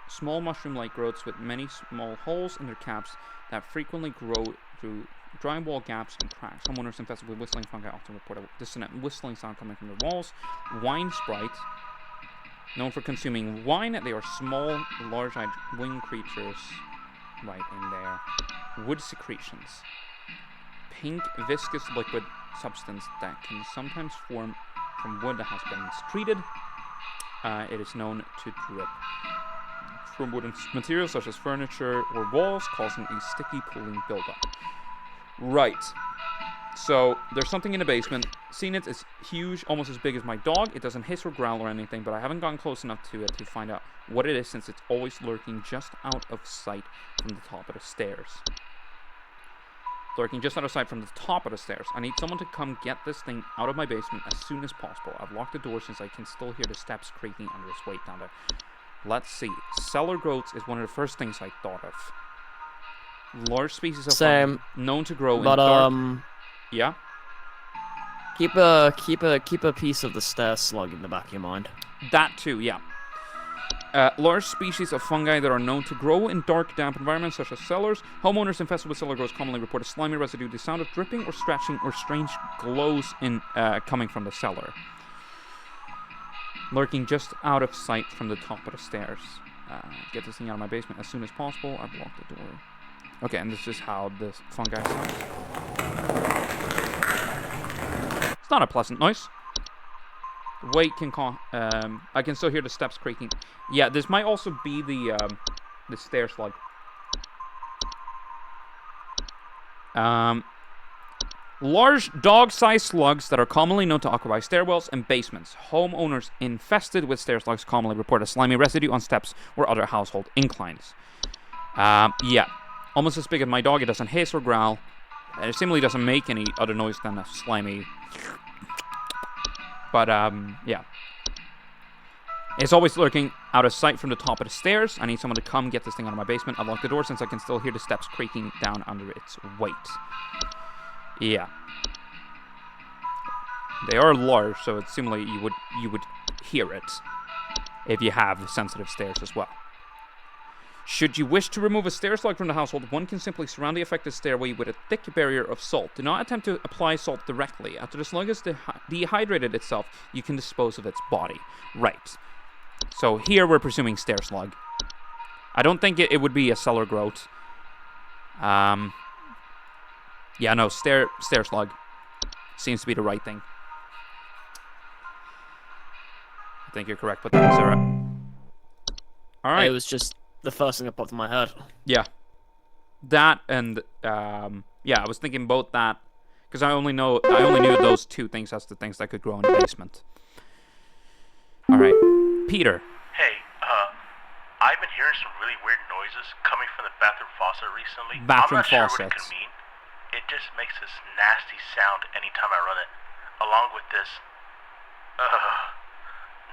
Small mushroom-like growths with many small holes in their caps that frequently grow through drywall gaps and cracks. Homeowners infested with whistling fungi often report a dissonant whistling sound coming from their walls. Wine sprite. Known for consuming wine, they are small, large-eyed winged creatures. Right in there. Wood secretions. Pink, viscous liquid substance that can sometimes form from wood that has been mistreated. It is known to drip from wooden materials such as furniture or walls, causing a sticky pooling buildup. Right. So, there's something in the basement. Seen it, it's huge, almost as big as my dog. It doesn't hiss or growl or anything, but I haven't gotten close enough to it to find out what it is, since it's always lurking just out of sight from the top of the stairs. Lurking just out of sight from the top of the stairs. I need someone to come get this thing out of my basement as soon as possible. I've locked the door since I can still hear the steps creaking under its weight down there. Let's see. Cellar growths is one of the first things I thought of. Large species of fungi known to grow in dark... Yeah? Keep a piece of the stair slug in the back of your mind. That too, yeah. Large species of fungi that are known to grow in dark, damp environments such as cellars. Homeowners infested with cellar growths commonly report a slimy residue, the sound of dripping or scratching, or strange glows in coming from the cellar. Lurking just out of sight from the top of the stairs. Get this thing out of my basement as soon as possible. I've locked the door. Okay, and this is how this fungi sounds. It's not a pleasant noise. Weight can I can still hear the steps creaking. Yeah, this might also be the stair slug. Large dog-sized slugs that are commonly known to occupy stairwells and basements. Homeowners infested with stair slugs commonly report a slimy residue on steps or other household inclines. Yeah. Almost as big as my dog. It doesn't hiss or growl. It seemingly doesn't make any other noise than a slimy... But, yeah. It's always lurking out of sight from the top of the stairs. I need someone to come get this thing out of my basement. I've locked the door since I can still hear the steps creaking down under its weight. Yeah. They are large, so it seemingly you would hear it if you have sensitive stairs as well. Should you wish to remove a stair slug from the household, one can simply surround the affected stairway with a thick barrier of salt. Do not attempt to apply salt directly. After the slug has dehydrated itself, you can dispose of its body. Right. So here we're presuming stair slug. I don't think it would be a cellar growth. Yeah, no, stair slug seems to be the right thing. I think you're correct with that, Sarah. All right. It was just the first thing that popped in my head. Yeah. That and yeah, I was thinking both that because I only knew those two things as the things that could grow in the basement. All right, Peter. Hey, I've been hearing some really weird noises coming from the bathroom faucet recently. Bathroom I'm not sure faucet. what it could mean. It just makes this nasty sound anytime I run it, along with this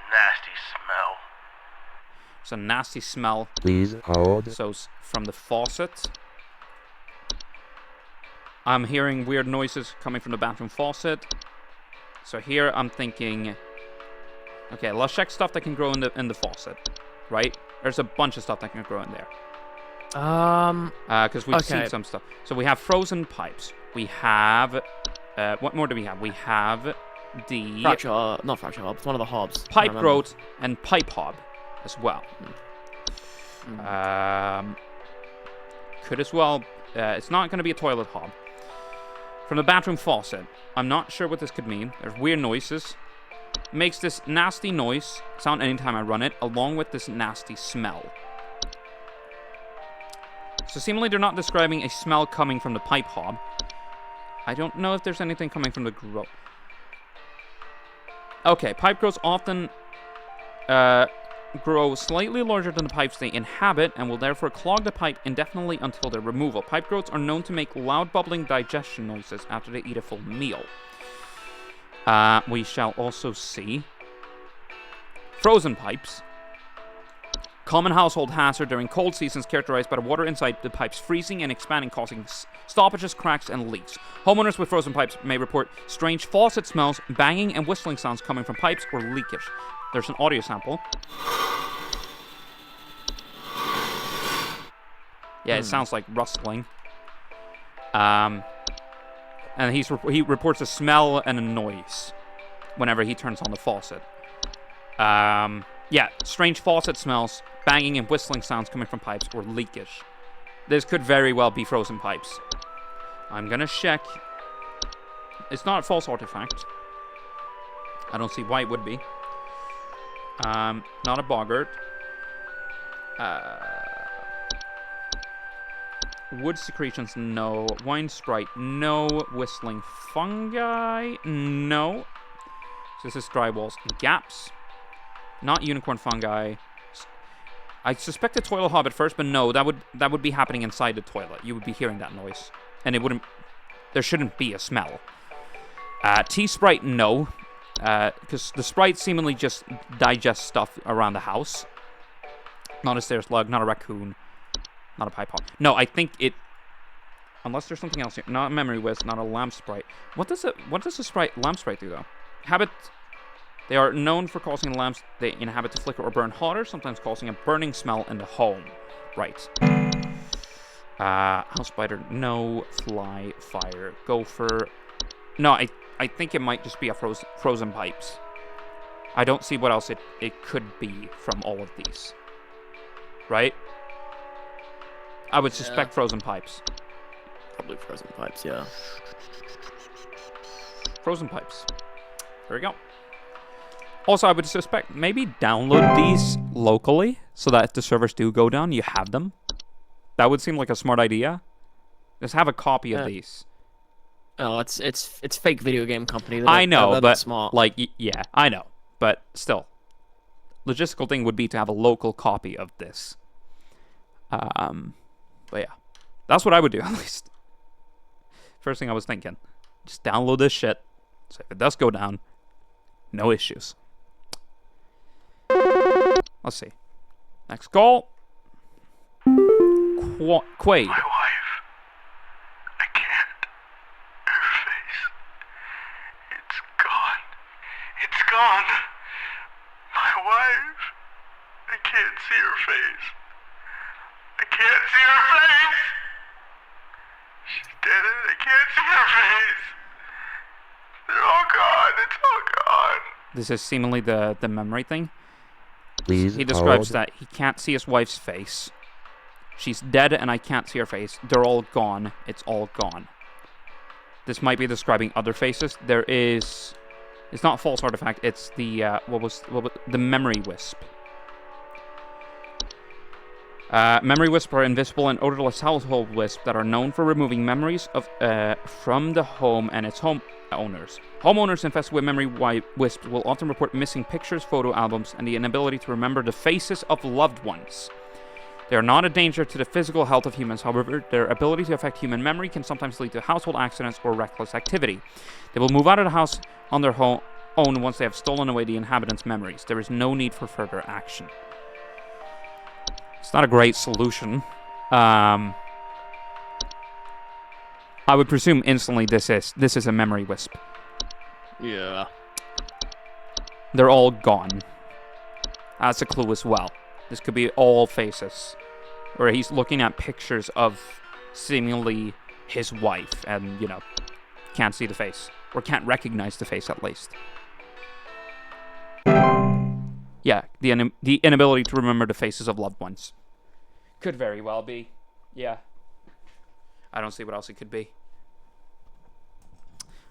nasty smell. It's a nasty smell. Please hold. So from the faucet. I'm hearing weird noises coming from the bathroom faucet. So here I'm thinking, okay, let's check stuff that can grow in the faucet, right? There's a bunch of stuff that can grow in there. Because we've seen some stuff. So we have frozen pipes. We have, what more do we have? We have the... not fracture hob, it's one of the hobs. Pipe growth and pipe hob as well. Could as well, it's not going to be a toilet hob. From the bathroom faucet, I'm not sure what this could mean. There's weird noises. Makes this nasty noise sound anytime I run it, along with this nasty smell. So seemingly they're not describing a smell coming from the pipe hob. I don't know if there's anything coming from the growth. Okay, pipe growths often grow slightly larger than the pipes they inhabit and will therefore clog the pipe indefinitely until their removal. Pipe growths are known to make loud bubbling digestion noises after they eat a full meal. We shall also see frozen pipes. Common household hazard during cold seasons characterized by the water inside the pipes freezing and expanding, causing stoppages, cracks, and leaks. Homeowners with frozen pipes may report strange faucet smells, banging, and whistling sounds coming from pipes or leakage. There's an audio sample. Yeah, it sounds like rustling. And he reports a smell and a noise whenever he turns on the faucet. Yeah, strange faucet smells, banging and whistling sounds coming from pipes or leakage. This could very well be frozen pipes. I'm gonna check. It's not a false artifact. I don't see why it would be. Not a boggart. Wood secretions, no. Wine sprite, no. Whistling fungi, no. So this is dry walls and gaps. Not unicorn fungi. I suspect a toilet hob at first, but no, that would be happening inside the toilet. You would be hearing that noise, and it wouldn't. There shouldn't be a smell. Tea sprite, no, because the sprite seemingly just digests stuff around the house. Not a stair slug, not a raccoon, not a pipe hob. No, I think it. Unless there's something else here. Not a memory whisk, not a lamp sprite. What does a lamp sprite do though? Habit. They are known for causing lamps they inhabit to flicker or burn hotter, sometimes causing a burning smell in the home. Right. House spider, no. Fly, fire, gopher. No, I think it might just be a frozen pipes. I don't see what else it could be from all of these. Right? I would suspect frozen pipes. Probably frozen pipes, yeah. Frozen pipes. There we go. Also, I would suspect maybe download these locally so that if the servers do go down, you have them. That would seem like a smart idea. Just have a copy of these. Oh, it's fake video game company. I know, but small. like, yeah, I know, but still, logistical thing would be to have a local copy of this. But yeah, that's what I would do at least. First thing I was thinking, just download this shit. So if it does go down, no issues. Let's see. Next call. Quaid. My wife. I can't. Her face. It's gone. It's gone. My wife. I can't see her face. I can't see her face. She's dead and I can't see her face. They're all gone. It's all gone. This is seemingly the memory thing. Please he describes hold. that he can't see his wife's face. She's dead and I can't see her face. They're all gone. It's all gone. This might be describing other faces. There is... It's not false artifact. It's the... what was the memory wisp. Memory wisps are invisible and odorless household wisps that are known for removing memories of from the home and its homeowners. Homeowners infested with memory wisps will often report missing pictures, photo albums, and the inability to remember the faces of loved ones. They are not a danger to the physical health of humans, however, their ability to affect human memory can sometimes lead to household accidents or reckless activity. They will move out of the house on their own once they have stolen away the inhabitants' memories. There is no need for further action. It's not a great solution. I would presume instantly this is a memory wisp. Yeah. They're all gone. That's a clue as well. This could be all faces. Or he's looking at pictures of seemingly his wife and, can't see the face. Or can't recognize the face at least. Yeah, the inability to remember the faces of loved ones. Could very well be. Yeah. I don't see what else it could be.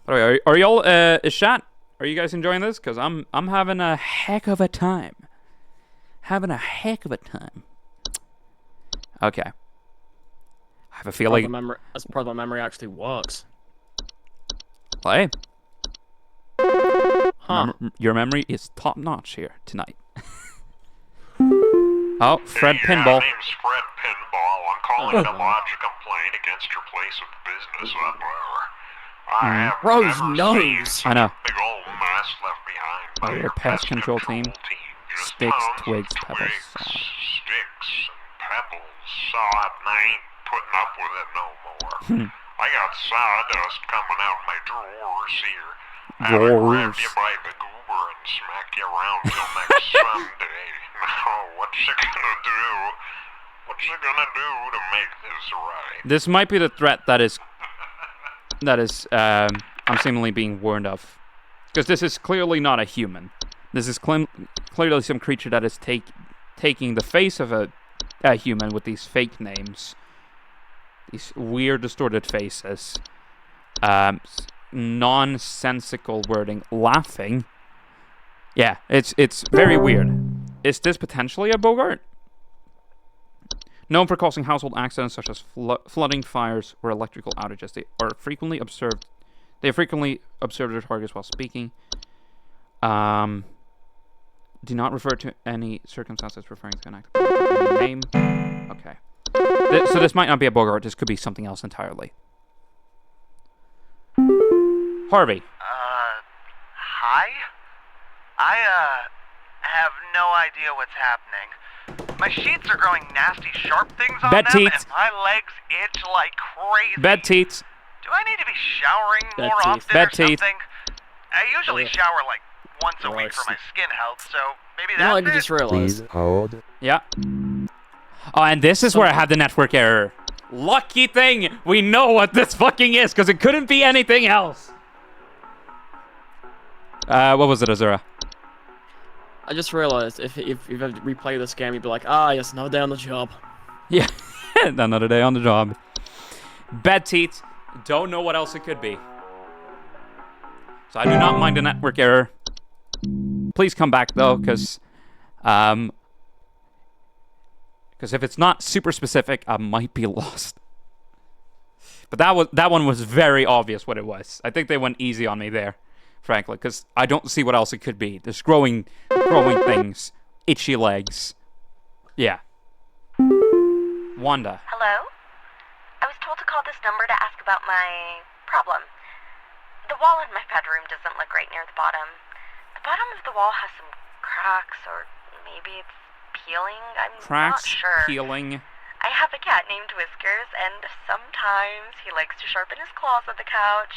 By the way, are y'all, is chat? Are you guys enjoying this? Because I'm having a heck of a time. Having a heck of a time. Okay. I have a feeling... That's part of the memory actually works. Play. Huh. Your memory is top-notch here tonight. Oh, Fred Pinball. My name's Fred Pinball. I'm calling to lodge a complaint against your place of business up there. I have Rose never knows. seen I know. such a big old mess left behind by Your your pest control team. Just Sticks, tons of twigs, pebbles. Sticks and pebbles. Sod, and I ain't putting up with it no more. I got sawdust coming out my drawers here. I would grab you by the goober and smack you around till next Sunday. Now, what's you gonna do? What's you gonna do to make this right? This might be the threat that is I'm seemingly being warned of. Because this is clearly not a human. This is clearly some creature that is taking the face of a human with these fake names. These weird, distorted faces. Nonsensical wording. Laughing. Yeah, it's very weird. Is this potentially a Bogart? Known for causing household accidents such as flooding, fires, or electrical outages, they are frequently observed their targets while speaking. Do not refer to any circumstances referring to an act of any name. Okay. So this might not be a Bogart. This could be something else entirely. Harvey. Hi? I, have no idea what's happening. My sheets are growing nasty sharp things on Bed them, teats. and my legs itch like crazy. Bed teats. Do I need to be showering Bed more teeth. often Bed or teeth. something? I usually shower like once a week for my skin health, so maybe that's it. I just realized. Please hold. Yeah. Oh, and this is where I had the network error. Lucky thing, we know what this fucking is, because it couldn't be anything else. What was it, Azura? I just realized if you've ever replayed this game, you'd be like, yes, another day on the job. Yeah, another day on the job. Bed teats. Don't know what else it could be. So I do not mind a network error. Please come back though, because if it's not super specific, I might be lost. But that one was very obvious what it was. I think they went easy on me there, frankly, because I don't see what else it could be. There's growing things, itchy legs. Yeah. Wanda. Hello? I was told to call this number to ask about my problem. The wall in my bedroom doesn't look right near the bottom. The bottom of the wall has some cracks, or maybe it's peeling. I'm not sure. Peeling. I have a cat named Whiskers, and sometimes he likes to sharpen his claws at the couch,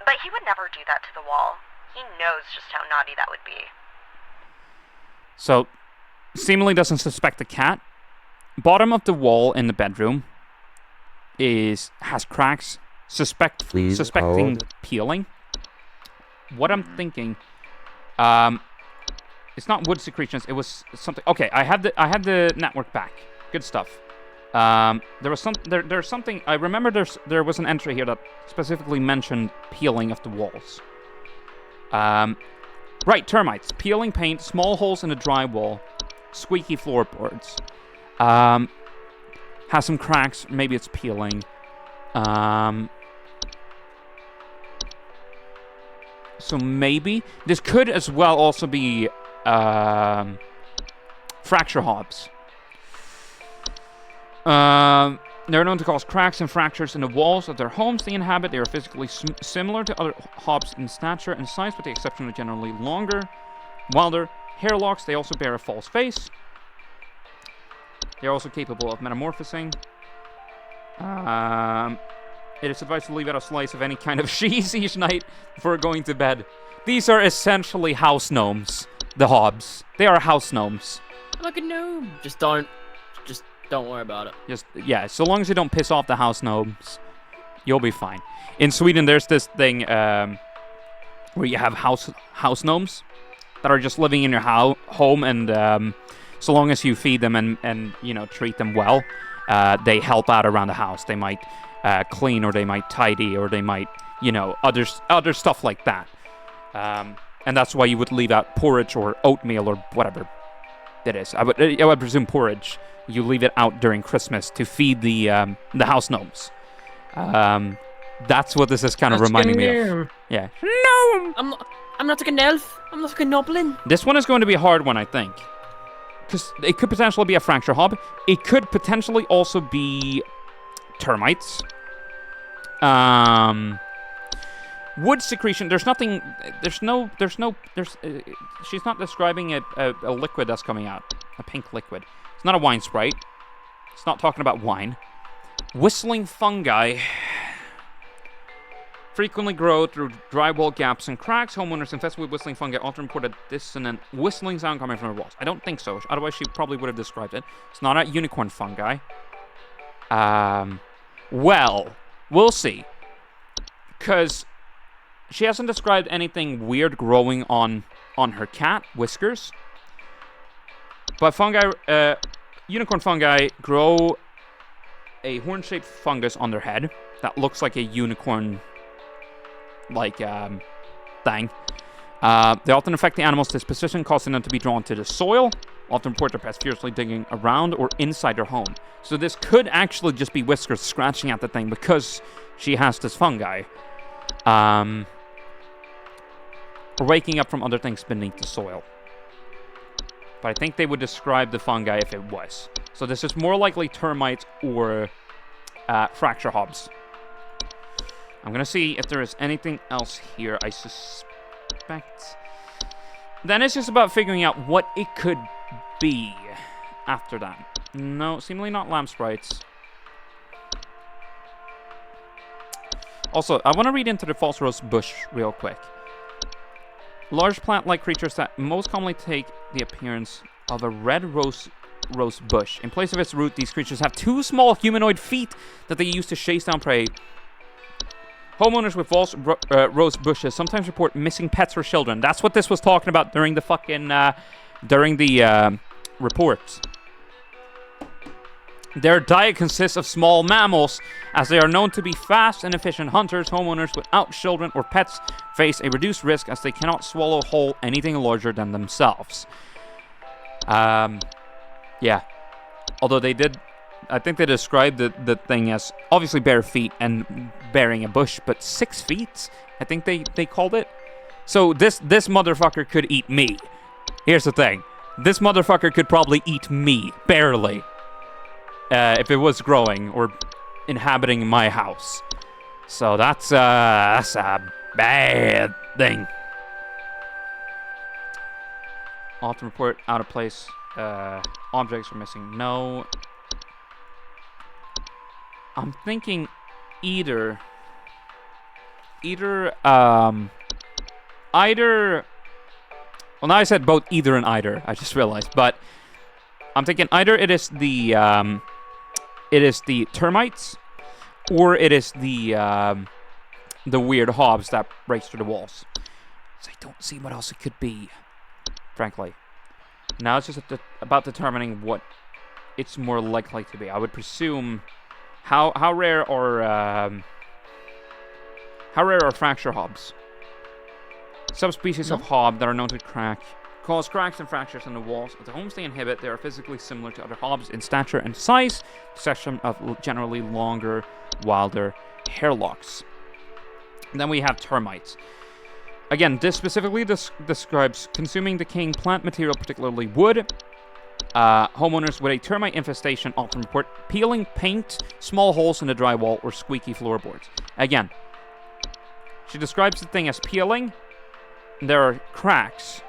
but he would never do that to the wall. He knows just how naughty that would be. So, seemingly doesn't suspect the cat. Bottom of the wall in the bedroom has cracks. Suspecting peeling. What I'm thinking, it's not wood secretions. It was something. Okay, I had the network back. Good stuff. There's something. I remember there was an entry here that specifically mentioned peeling of the walls. Right, termites, peeling paint, small holes in the drywall, squeaky floorboards. Has some cracks. Maybe it's peeling. So maybe this could as well also be fracture hobs. They're known to cause cracks and fractures in the walls of their homes they inhabit. They are physically similar to other hobs in stature and size, with the exception of generally longer, wilder hairlocks. They also bear a false face. They are also capable of metamorphosing. It is advised to leave out a slice of any kind of cheese each night before going to bed. These are essentially house gnomes. The hobs. They are house gnomes. Like a gnome. Just don't worry about it. Yeah, so long as you don't piss off the house gnomes, you'll be fine. In Sweden, there's this thing where you have house gnomes that are just living in your home, and so long as you feed them and treat them well, they help out around the house. They might clean, or they might tidy, or they might, other stuff like that. And that's why you would leave out porridge or oatmeal or whatever it is. I would presume porridge. You leave it out during Christmas to feed the house gnomes. That's what this is kind of reminding me of. Yeah. No! I'm not like an elf. I'm not like a goblin. This one is going to be a hard one, I think. Because it could potentially be a fracture hob. It could potentially also be termites. Wood secretion. She's not describing a liquid that's coming out. A pink liquid. It's not a wine Sprite. It's not talking about wine. Whistling fungi frequently grow through drywall gaps and cracks. Homeowners infested with whistling fungi often report a dissonant whistling sound coming from the walls. I don't think so. Otherwise, she probably would have described it. It's not a unicorn fungi. Well, we'll see. Because she hasn't described anything weird growing on her cat, Whiskers. But unicorn fungi grow a horn-shaped fungus on their head that looks like a unicorn, thing. They often affect the animal's disposition, causing them to be drawn to the soil. Often report their pets fiercely digging around or inside their home. So this could actually just be Whiskers scratching at the thing because she has this fungi. Or waking up from other things beneath the soil. But I think they would describe the fungi if it was. So this is more likely termites or fracture hobs. I'm going to see if there is anything else here. I suspect. Then it's just about figuring out what it could be after that. No, seemingly not lamp sprites. Also, I want to read into the false rose bush real quick. Large plant-like creatures that most commonly take the appearance of a red rose bush. In place of its root, these creatures have two small humanoid feet that they use to chase down prey. Homeowners with false rose bushes sometimes report missing pets or children. That's what this was talking about during the reports. Their diet consists of small mammals, as they are known to be fast and efficient hunters. Homeowners without children or pets face a reduced risk as they cannot swallow whole anything larger than themselves. Yeah. Although they did I think they described the thing as obviously bare feet and bearing a bush, but 6 feet. I think they called it. So this motherfucker could eat me. Here's the thing: this motherfucker could probably eat me barely if it was growing or inhabiting my house. So that's a bad thing. Often report out of place. Objects are missing. No. I'm thinking either. Well, now I said both either and either. I just realized, but I'm thinking either it is the termites, or it is the weird hobs that breaks through the walls. So I don't see what else it could be, frankly. Now it's just about determining what it's more likely to be. I would presume how rare are fracture hobs? Subspecies of hob that are known to cause cracks and fractures in the walls of the homes they inhabit. They are physically similar to other hobs in stature and size, exception of generally longer, wilder hairlocks. And then we have termites. Again, this specifically describes consuming decaying plant material, particularly wood. Homeowners with a termite infestation often report peeling paint, small holes in the drywall, or squeaky floorboards. Again, she describes the thing as peeling. There are cracks.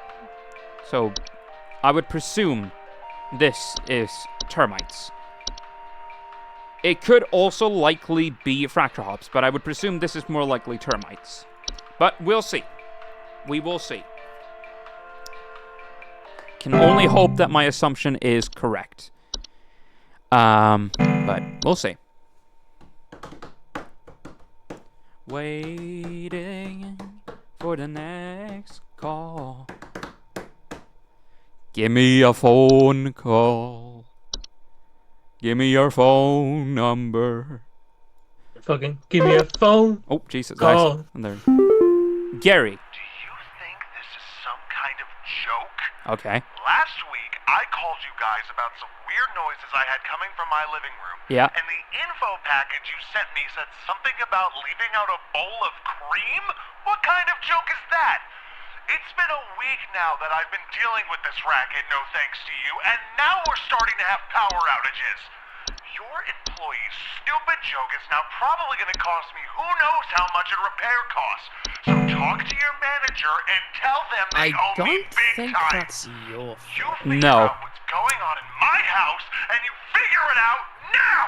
So, I would presume this is termites. It could also likely be fracture hobs, but I would presume this is more likely termites. But we'll see. We will see. Can only hope that my assumption is correct. But we'll see. Waiting for the next call. Give me a phone call. Give me your phone number. Fucking give me a phone. Oh, Jesus. Call. And there. Gary. Do you think this is some kind of joke? Okay. Last week, I called you guys about some weird noises I had coming from my living room. Yeah. And the info package you sent me said something about leaving out a bowl of cream? What kind of joke is that? It's been a week now that I've been dealing with this racket, no thanks to you, and now we're starting to have power outages. Your employee's stupid joke is now probably going to cost me who knows how much in repair costs. So talk to your manager and tell them they owe me big time. That's your You figure out what's going on in my house, and you figure it out now!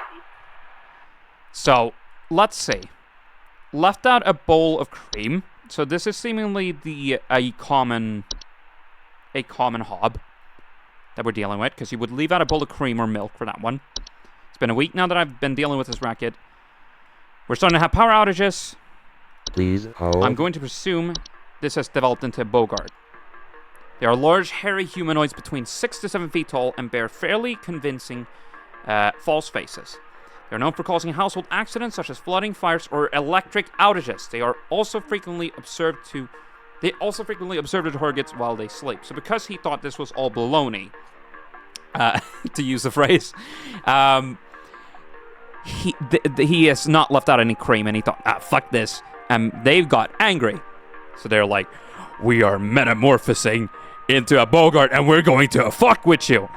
So, let's see. Left out a bowl of cream. So this is seemingly a common hob that we're dealing with, because you would leave out a bowl of cream or milk for that one. It's been a week now that I've been dealing with this racket. We're starting to have power outages. Please hold. I'm going to presume this has developed into a bogart. They are large, hairy humanoids between 6 to 7 feet tall and bear fairly convincing false faces. They are known for causing household accidents such as flooding, fires, or electric outages. They also frequently observed the targets while they sleep. So because he thought this was all baloney, to use the phrase, he has not left out any cream, and he thought, fuck this. And they've got angry. So they're like, we are metamorphosing into a bogart, and we're going to fuck with you.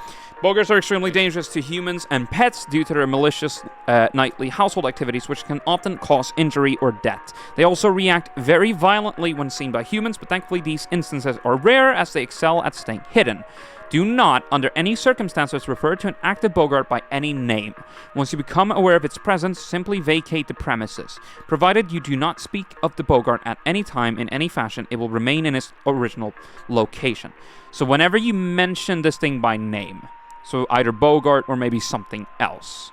Bogarts are extremely dangerous to humans and pets due to their malicious nightly household activities, which can often cause injury or death. They also react very violently when seen by humans, but thankfully these instances are rare as they excel at staying hidden. Do not, under any circumstances, refer to an active bogart by any name. Once you become aware of its presence, simply vacate the premises. Provided you do not speak of the bogart at any time in any fashion, it will remain in its original location. So whenever you mention this thing by name, so either bogart or maybe something else,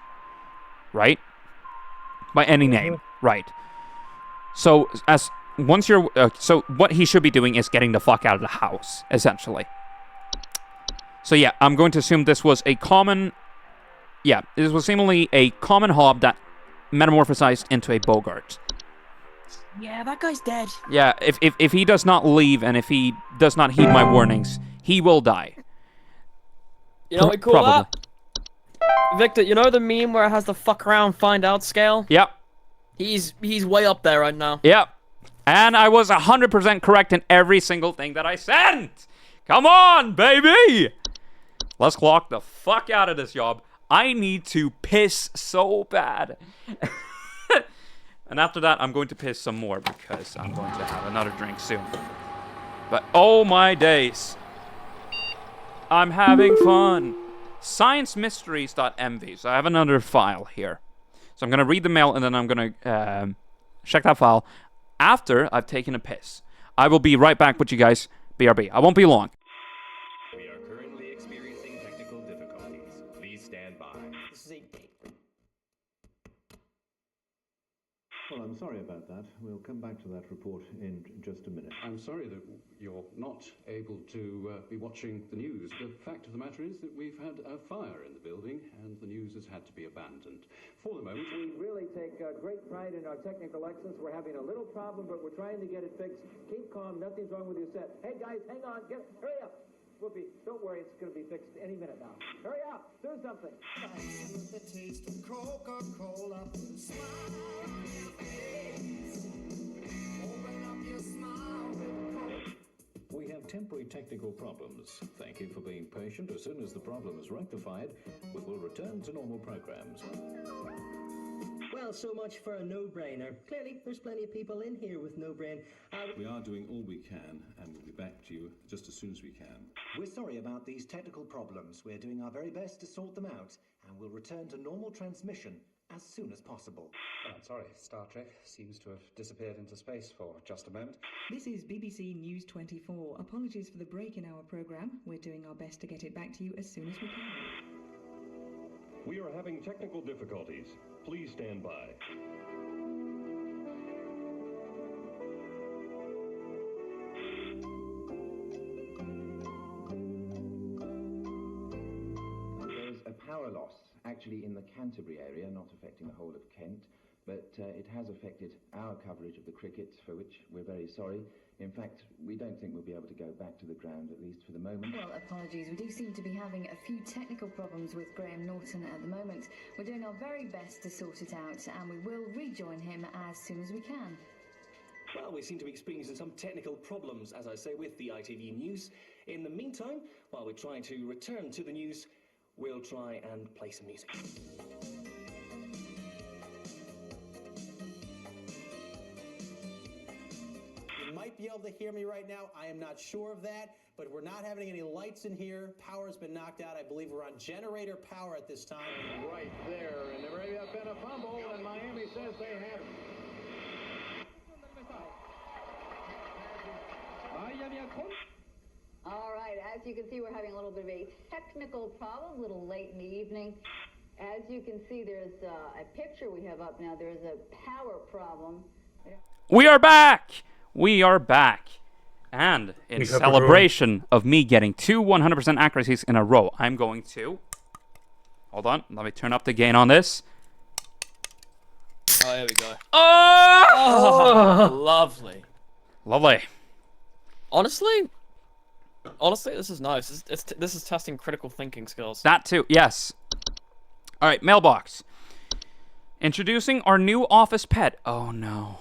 right? By any name, right? So so what he should be doing is getting the fuck out of the house, essentially. So yeah, I'm going to assume this was a common... Yeah, this was seemingly a common hob that metamorphosized into a bogart. Yeah, that guy's dead. Yeah, if he does not leave and if he does not heed my warnings, he will die. You know what we call Probably. that? Victor, you know the meme where it has the fuck around, find out scale? Yep. He's way up there right now. Yep. And I was 100% correct in every single thing that I sent. Come on, baby. Let's clock the fuck out of this job. I need to piss so bad. And after that, I'm going to piss some more because I'm going to have another drink soon. But oh my days. I'm having fun. Sciencemysteries.mv. So I have another file here. So I'm going to read the mail and then I'm going to check that file after I've taken a piss. I will be right back with you guys. BRB. I won't be long. We are currently experiencing technical difficulties. Please stand by. This is a... Well, I'm sorry about that. We'll come back to that report in just a minute. I'm sorry that you're not able to be watching the news. The fact of the matter is that we've had a fire in the building and the news has had to be abandoned. For the moment, We really take great pride in our technical excellence. We're having a little problem, but we're trying to get it fixed. Keep calm. Nothing's wrong with your set. Hey, guys, hang on. Hurry up. Whoopi, don't worry. It's going to be fixed any minute now. Hurry up. Do something. The taste of Coca-Cola. Smile on your face. Open up your smile with Coke. We have temporary technical problems. Thank you for being patient. As soon as the problem is rectified, we will return to normal programs. Well, so much for a no-brainer. Clearly, there's plenty of people in here with no-brain. we are doing all we can and we'll be back to you just as soon as we can. We're sorry about these technical problems. We're doing our very best to sort them out, and we'll return to normal transmission as soon as possible. I'm sorry, Star Trek seems to have disappeared into space for just a moment. This is BBC News 24. Apologies for the break in our programme. We're doing our best to get it back to you as soon as we can. We are having technical difficulties. Please stand by. There's a power loss, actually in the Canterbury area, not affecting the whole of Kent, but it has affected our coverage of the cricket, for which we're very sorry. In fact, we don't think we'll be able to go back to the ground, at least for the moment. Well, apologies. We do seem to be having a few technical problems with Graham Norton at the moment. We're doing our very best to sort it out, and we will rejoin him as soon as we can. Well, we seem to be experiencing some technical problems, as I say, with the ITV News. In the meantime, while we're trying to return to the news, we'll try and play some music. You might be able to hear me right now. I am not sure of that, but we're not having any lights in here. Power's been knocked out. I believe we're on generator power at this time. Right there, and there may have been a fumble, and Miami says they have it. All right, as you can see, we're having a little bit of a technical problem, a little late in the evening. As you can see, there's a picture we have up now. There's a power problem. We are back! We are back. And in celebration of me getting two 100% accuracies in a row, I'm going to... Hold on, let me turn up the gain on this. Oh, there we go. Oh! Lovely. Lovely. Honestly, this is nice. This is testing critical thinking skills. That too, yes. All right, mailbox. Introducing our new office pet. Oh no.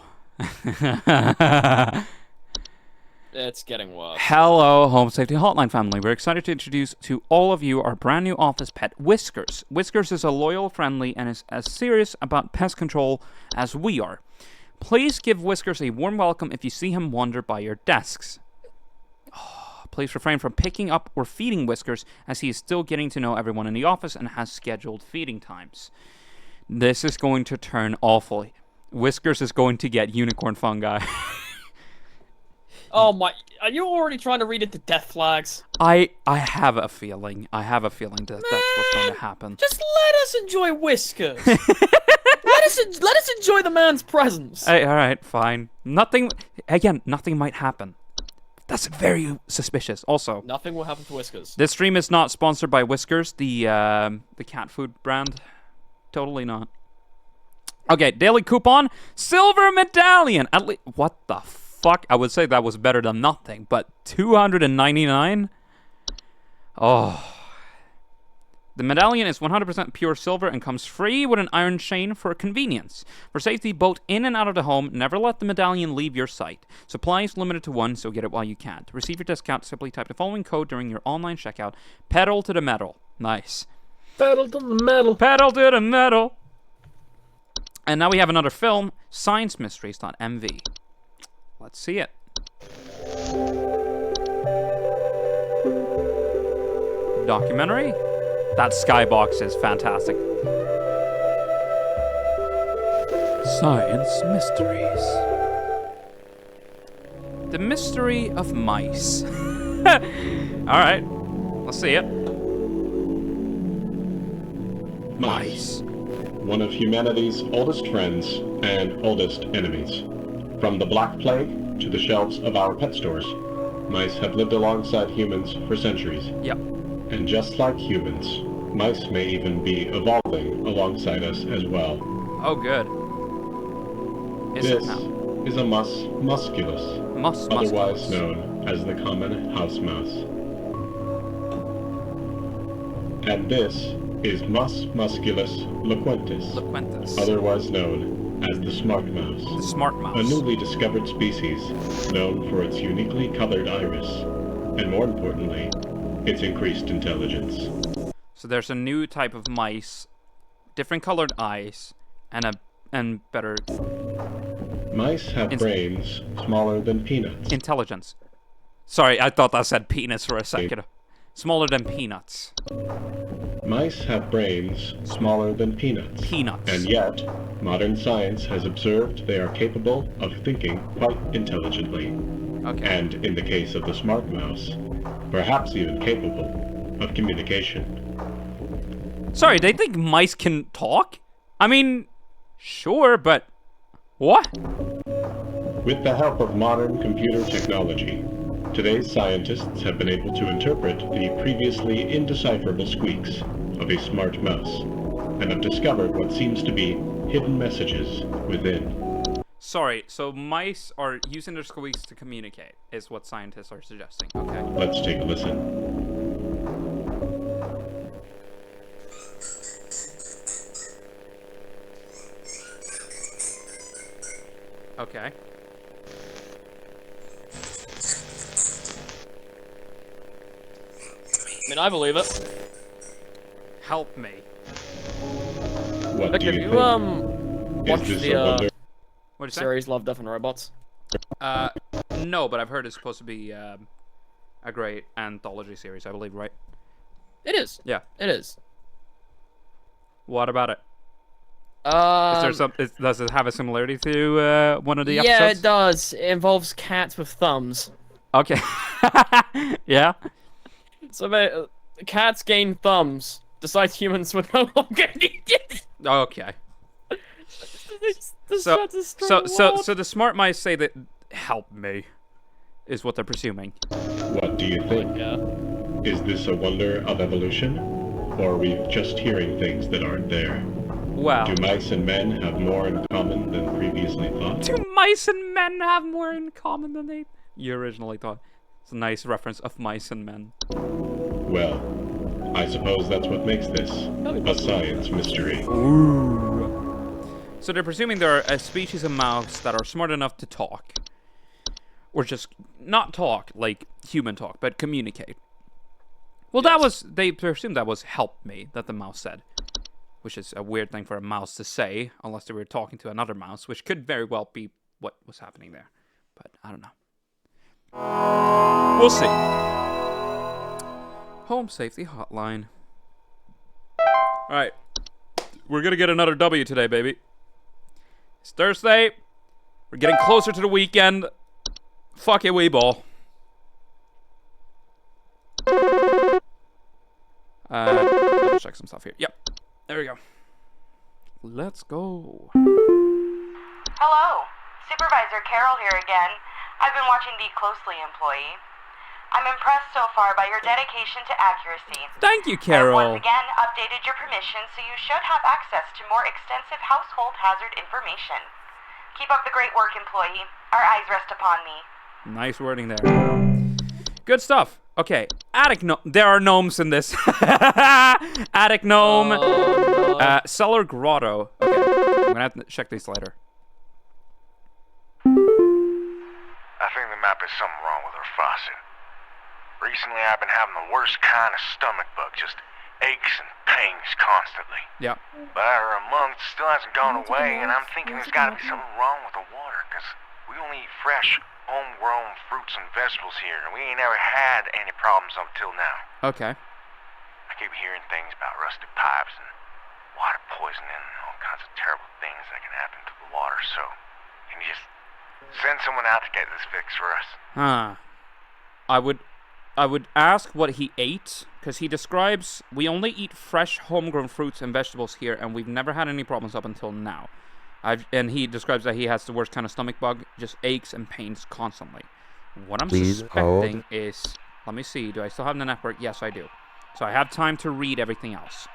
It's getting worse. Hello, Home Safety Hotline family. We're excited to introduce to all of you our brand new office pet, Whiskers. Whiskers is a loyal, friendly, and is as serious about pest control as we are. Please give Whiskers a warm welcome if you see him wander by your desks. Please refrain from picking up or feeding Whiskers, as he is still getting to know everyone in the office and has scheduled feeding times. This is going to turn awful. Whiskers is going to get unicorn fungi. Oh my, are you already trying to read it to death flags? I have a feeling. I have a feeling that that's what's going to happen. Just let us enjoy Whiskers. let us enjoy the man's presence. Hey, all right, fine. Nothing might happen. That's very suspicious. Also, nothing will happen to Whiskers. This stream is not sponsored by Whiskers, the cat food brand. Totally not. Okay, daily coupon, silver medallion. At least, what the fuck? I would say that was better than nothing, but 299. Oh, The medallion is 100% pure silver and comes free with an iron chain for convenience. For safety, both in and out of the home, never let the medallion leave your sight. Supply is limited to 1, so get it while you can. To receive your discount, simply type the following code during your online checkout. Pedal to the metal. Nice. Pedal to the metal. Pedal to the metal. And now we have another film, sciencemysteries.mv. Let's see it. Documentary? That skybox is fantastic. Science mysteries. The mystery of mice. Alright, let's see it. Mice. One of humanity's oldest friends and oldest enemies. From the Black Plague to the shelves of our pet stores, mice have lived alongside humans for centuries. Yep. And just like humans, mice may even be evolving alongside us as well. Oh, good. This is a mus musculus, otherwise known as the common house mouse. And this is Mus musculus loquentis, otherwise known as the smart mouse. The smart mouse. A newly discovered species known for its uniquely colored iris, and more importantly, its increased intelligence. So there's a new type of mice, different colored eyes, and better... Mice have brains smaller than peanuts. Intelligence. Sorry, I thought that said penis for a second. Smaller than peanuts. Mice have brains smaller than peanuts. And yet, modern science has observed they are capable of thinking quite intelligently. Okay. And in the case of the smart mouse, perhaps even capable of communication. Sorry, they think mice can talk? I mean, sure, but what? With the help of modern computer technology, today's scientists have been able to interpret the previously indecipherable squeaks of a smart mouse, and have discovered what seems to be hidden messages within. Sorry, so mice are using their squeaks to communicate, is what scientists are suggesting, okay? Let's take a listen. Okay. I mean, I believe it. Help me. What Victor, do you have think? watched Is this the a wonder? What'd you say? series Love, Death, and Robots? No, but I've heard it's supposed to be a great anthology series, I believe, right? It is. Yeah. It is. What about it? Is there some? Does it have a similarity to one of the episodes? Yeah, it does. It involves cats with thumbs. Okay. Yeah. So cats gain thumbs. Decide humans would no longer need it. Okay. So the smart mice say that help me is what they're presuming. What do you think? Is this a wonder of evolution? Or are we just hearing things that aren't there? Well, do mice and men have more in common than previously thought? Do mice and men have more in common than you originally thought? It's a nice reference of mice and men. Well, I suppose that's what makes this a science mystery. Ooh. So they're presuming there are a species of mouse that are smart enough to talk. Or just not talk, like human talk, but communicate. Well, they presumed that was help me, that the mouse said. Which is a weird thing for a mouse to say, unless they were talking to another mouse, which could very well be what was happening there. But I don't know. We'll see. Home Safety Hotline. Alright. We're gonna get another W today, baby. It's Thursday. We're getting closer to the weekend. Fuck it, Weeball. Let's check some stuff here. Yep. There we go. Let's go. Hello. Supervisor Carol here again. I've been watching the closely, employee. I'm impressed so far by your dedication to accuracy. Thank you, Carol. I've once again updated your permissions, so you should have access to more extensive household hazard information. Keep up the great work, employee. Our eyes rest upon me. Nice wording there. Good stuff. Okay, attic gnome. There are gnomes in this. Attic gnome. No. Cellar grotto. Okay, I'm gonna have to check these later. I think there might be something wrong with her faucet. Recently, I've been having the worst kind of stomach bug, just aches and pains constantly. Yeah. But after a month, it still hasn't gone away, and I'm thinking there's got to be something wrong with the water, because we only eat fresh, homegrown fruits and vegetables here, and we ain't ever had any problems until now. Okay. I keep hearing things about rusted pipes and water poisoning and all kinds of terrible things that can happen to the water, so can you just send someone out to get this fixed for us? I would ask what he ate, because he describes we only eat fresh homegrown fruits and vegetables here, and we've never had any problems up until now. And he describes that he has the worst kind of stomach bug, just aches and pains constantly. What I'm suspecting is, let me see, do I still have the network? Yes, I do. So I have time to read everything else.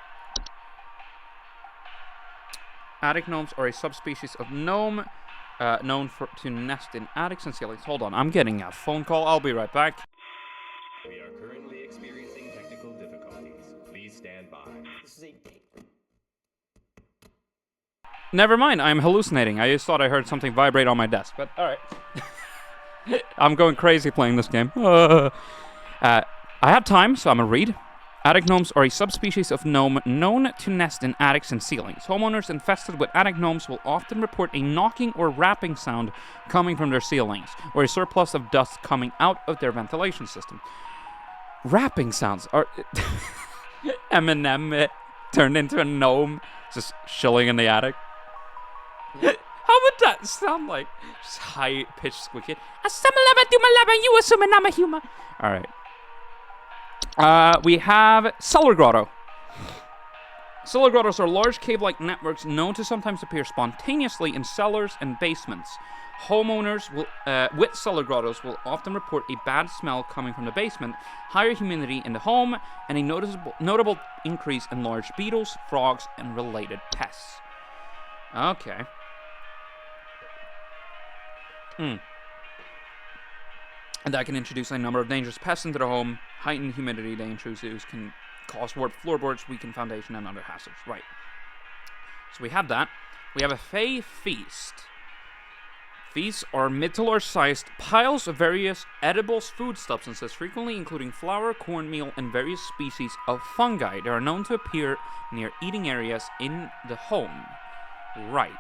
Attic gnomes are a subspecies of gnome known to nest in attics and ceilings. Hold on, I'm getting a phone call. I'll be right back. We are currently experiencing technical difficulties. Please stand by. This is a... Never mind, I'm hallucinating. I just thought I heard something vibrate on my desk, but alright. I'm going crazy playing this game. I have time, so I'm gonna read. Attic gnomes are a subspecies of gnome known to nest in attics and ceilings. Homeowners infested with attic gnomes will often report a knocking or rapping sound coming from their ceilings, or a surplus of dust coming out of their ventilation system. Rapping sounds are... Eminem turned into a gnome, just chilling in the attic. How would that sound like? Just high-pitched squeaky. You assuming I'm a human. Alright. We have cellar grotto. Cellar grottos are large cave-like networks known to sometimes appear spontaneously in cellars and basements. Homeowners with cellar grottos will often report a bad smell coming from the basement, higher humidity in the home, and a notable increase in large beetles, frogs, and related pests. Okay. And that can introduce a number of dangerous pests into the home. Heightened humidity they introduce can cause warped floorboards, weakened foundation, and other hazards. Right. So we have that. We have a Fey feast. Feasts are mid to large sized piles of various edible food substances, frequently including flour, cornmeal, and various species of fungi. They are known to appear near eating areas in the home. Right.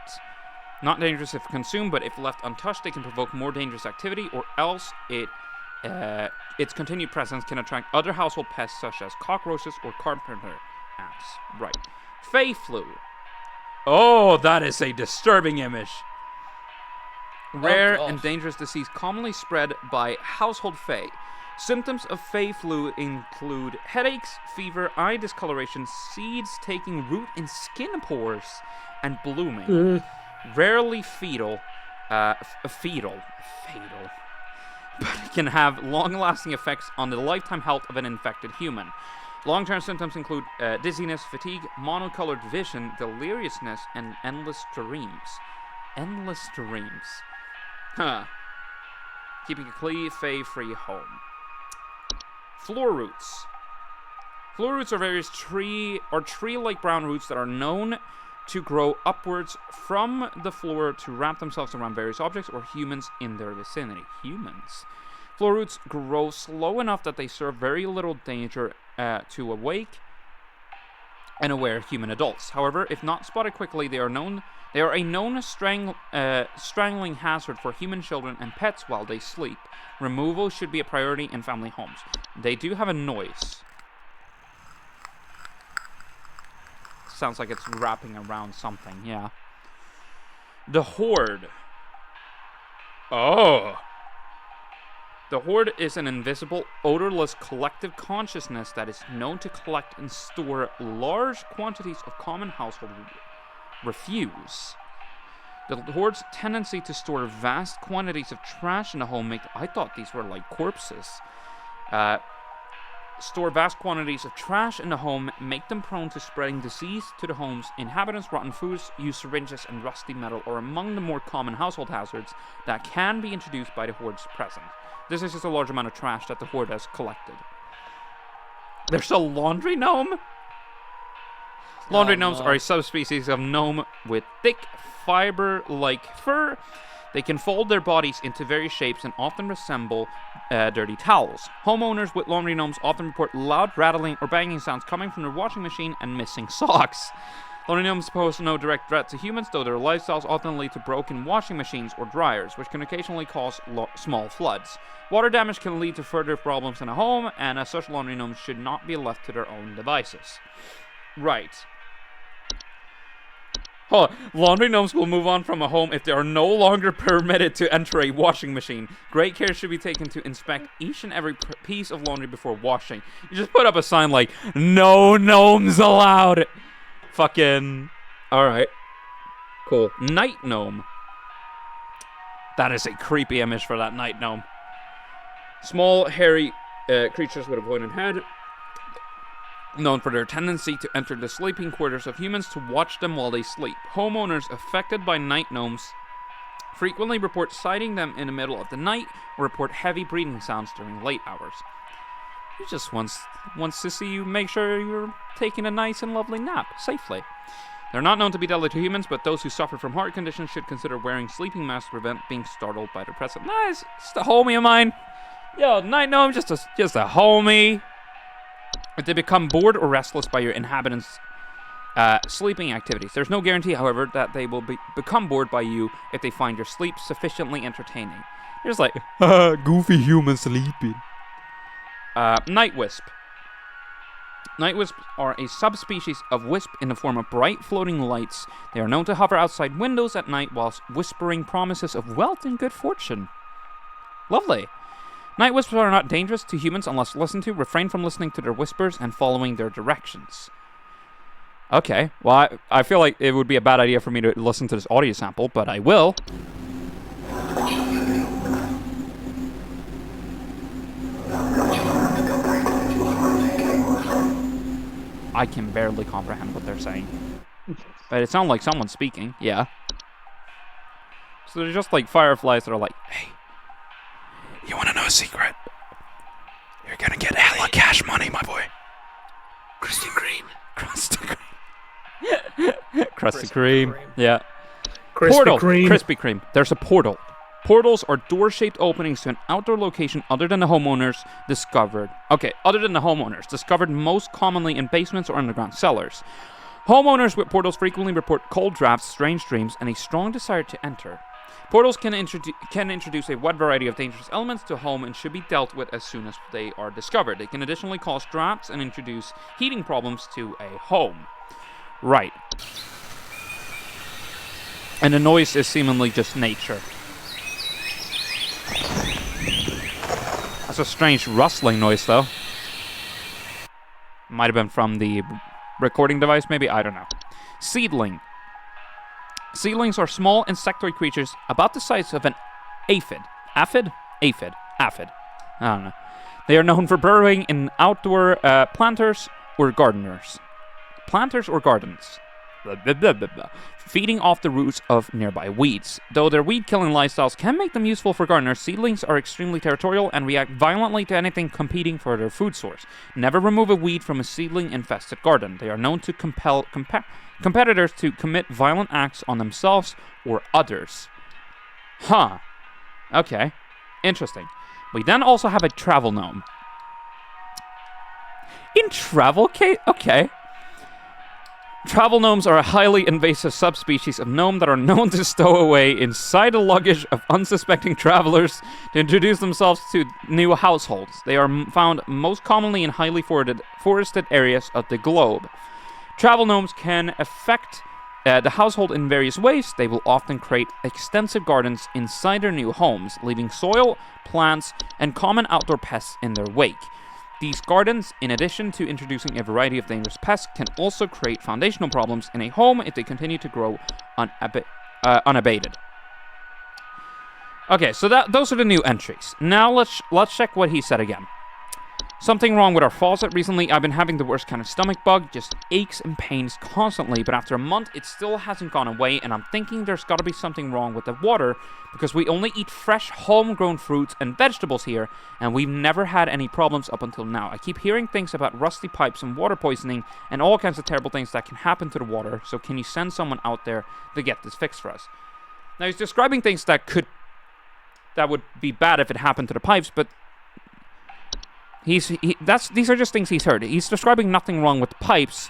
Not dangerous if consumed, but if left untouched, they can provoke more dangerous activity, or else its continued presence can attract other household pests such as cockroaches or carpenter ants. Right. Fey flu. Oh, that is a disturbing image. Rare and dangerous disease commonly spread by household Fey. Symptoms of Fey flu include headaches, fever, eye discoloration, seeds taking root in skin pores, and blooming. Rarely fatal, but it can have long-lasting effects on the lifetime health of an infected human. Long-term symptoms include dizziness, fatigue, monocolored vision, deliriousness, and endless dreams. Endless dreams. Huh. Keeping a clean, Fey-free home. Floor roots. Floor roots are various tree-like brown roots that are known to grow upwards from the floor to wrap themselves around various objects or humans in their vicinity. Humans. Floor roots grow slow enough that they serve very little danger to awake and aware human adults. However, if not spotted quickly, they are a known strangling hazard for human children and pets while they sleep. Removal should be a priority in family homes. They do have a noise. Sounds like it's wrapping around something, yeah. The Horde. Oh. The Horde is an invisible, odorless collective consciousness that is known to collect and store large quantities of common household refuse. The Horde's tendency to store vast quantities of trash in the home I thought these were like corpses. store vast quantities of trash in the home, make them prone to spreading disease to the home's inhabitants. Rotten foods, used syringes, and rusty metal are among the more common household hazards that can be introduced by the hordes present. This is just a large amount of trash that the horde has collected. There's a laundry gnome? Laundry gnomes are a subspecies of gnome with thick, fiber-like fur. They can fold their bodies into various shapes and often resemble dirty towels. Homeowners with laundry gnomes often report loud rattling or banging sounds coming from their washing machine and missing socks. Laundry gnomes pose no direct threat to humans, though their lifestyles often lead to broken washing machines or dryers, which can occasionally cause small floods. Water damage can lead to further problems in a home, and as such, laundry gnomes should not be left to their own devices. Right. Laundry gnomes will move on from a home if they are no longer permitted to enter a washing machine. Great care should be taken to inspect each and every piece of laundry before washing. You just put up a sign like, no gnomes allowed. Fucking... Alright. Cool. Night gnome. That is a creepy image for that night gnome. Small, hairy creatures with a pointed head. Known for their tendency to enter the sleeping quarters of humans to watch them while they sleep. Homeowners affected by night gnomes frequently report sighting them in the middle of the night or report heavy breathing sounds during late hours. He just wants to see you make sure you're taking a nice and lovely nap safely. They're not known to be deadly to humans, but those who suffer from heart conditions should consider wearing sleeping masks to prevent being startled by their presence. Nice, just a homie of mine. Yo, night gnome, just a homie. If they become bored or restless by your inhabitants' sleeping activities. There's no guarantee, however, that they will become bored by you if they find your sleep sufficiently entertaining. You're just like, goofy human sleeping. Night wisp. Night wisps are a subspecies of wisp in the form of bright floating lights. They are known to hover outside windows at night whilst whispering promises of wealth and good fortune. Lovely. Night wisps are not dangerous to humans unless listened to. Refrain from listening to their whispers and following their directions. Okay, well, I feel like it would be a bad idea for me to listen to this audio sample, but I will. I can barely comprehend what they're saying. But it sounds like someone's speaking, yeah. So they're just like fireflies that are like, hey, you want to know a secret? You're gonna get hella cash money, my boy. Krusty Kreme. Krusty Kreme. Krusty Kreme. Yeah. Portal. Krispy Kreme. There's a portal. Portals are door-shaped openings to an outdoor location other than the homeowners discovered. Okay, other than the homeowners. Discovered most commonly in basements or underground cellars. Homeowners with portals frequently report cold drafts, strange dreams, and a strong desire to enter. Portals can introduce a wide variety of dangerous elements to a home and should be dealt with as soon as they are discovered. They can additionally cause drafts and introduce heating problems to a home. Right. And the noise is seemingly just nature. That's a strange rustling noise, though. Might have been from the recording device, maybe? I don't know. Seedling. Seedlings are small insectoid creatures about the size of an aphid. Aphid? Aphid. Aphid. I don't know. They are known for burrowing in outdoor planters or gardeners. Planters or gardens. Blah, blah, blah, blah, blah. Feeding off the roots of nearby weeds. Though their weed-killing lifestyles can make them useful for gardeners, seedlings are extremely territorial and react violently to anything competing for their food source. Never remove a weed from a seedling-infested garden. They are known to compel competitors to commit violent acts on themselves or others. Huh. Okay. Interesting. We then also have a travel gnome. In travel case? Okay. Travel gnomes are a highly invasive subspecies of gnome that are known to stow away inside the luggage of unsuspecting travelers to introduce themselves to new households. They are found most commonly in highly forested areas of the globe. Travel gnomes can affect the household in various ways. They will often create extensive gardens inside their new homes, leaving soil, plants, and common outdoor pests in their wake. These gardens, in addition to introducing a variety of dangerous pests, can also create foundational problems in a home if they continue to grow unabated. Okay, so those are the new entries. Now let's check what he said again. Something wrong with our faucet. Recently, I've been having the worst kind of stomach bug, just aches and pains constantly, but after a month, it still hasn't gone away, and I'm thinking there's gotta be something wrong with the water, because we only eat fresh, homegrown fruits and vegetables here, and we've never had any problems up until now. I keep hearing things about rusty pipes and water poisoning, and all kinds of terrible things that can happen to the water, so can you send someone out there to get this fixed for us? Now, he's describing things that would be bad if it happened to the pipes, but these are just things he's heard. He's describing nothing wrong with the pipes,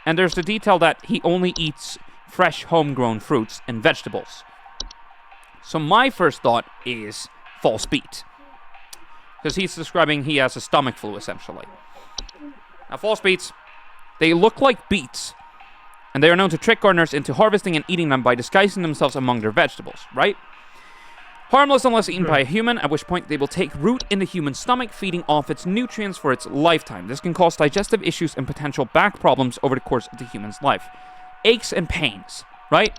and there's the detail that he only eats fresh, homegrown fruits and vegetables. So my first thought is false beat, because he's describing he has a stomach flu, essentially. Now, false beets, they look like beets, and they are known to trick gardeners into harvesting and eating them by disguising themselves among their vegetables, right? Harmless unless eaten by a human, at which point they will take root in the human stomach, feeding off its nutrients for its lifetime. This can cause digestive issues and potential back problems over the course of the human's life. Aches and pains, right?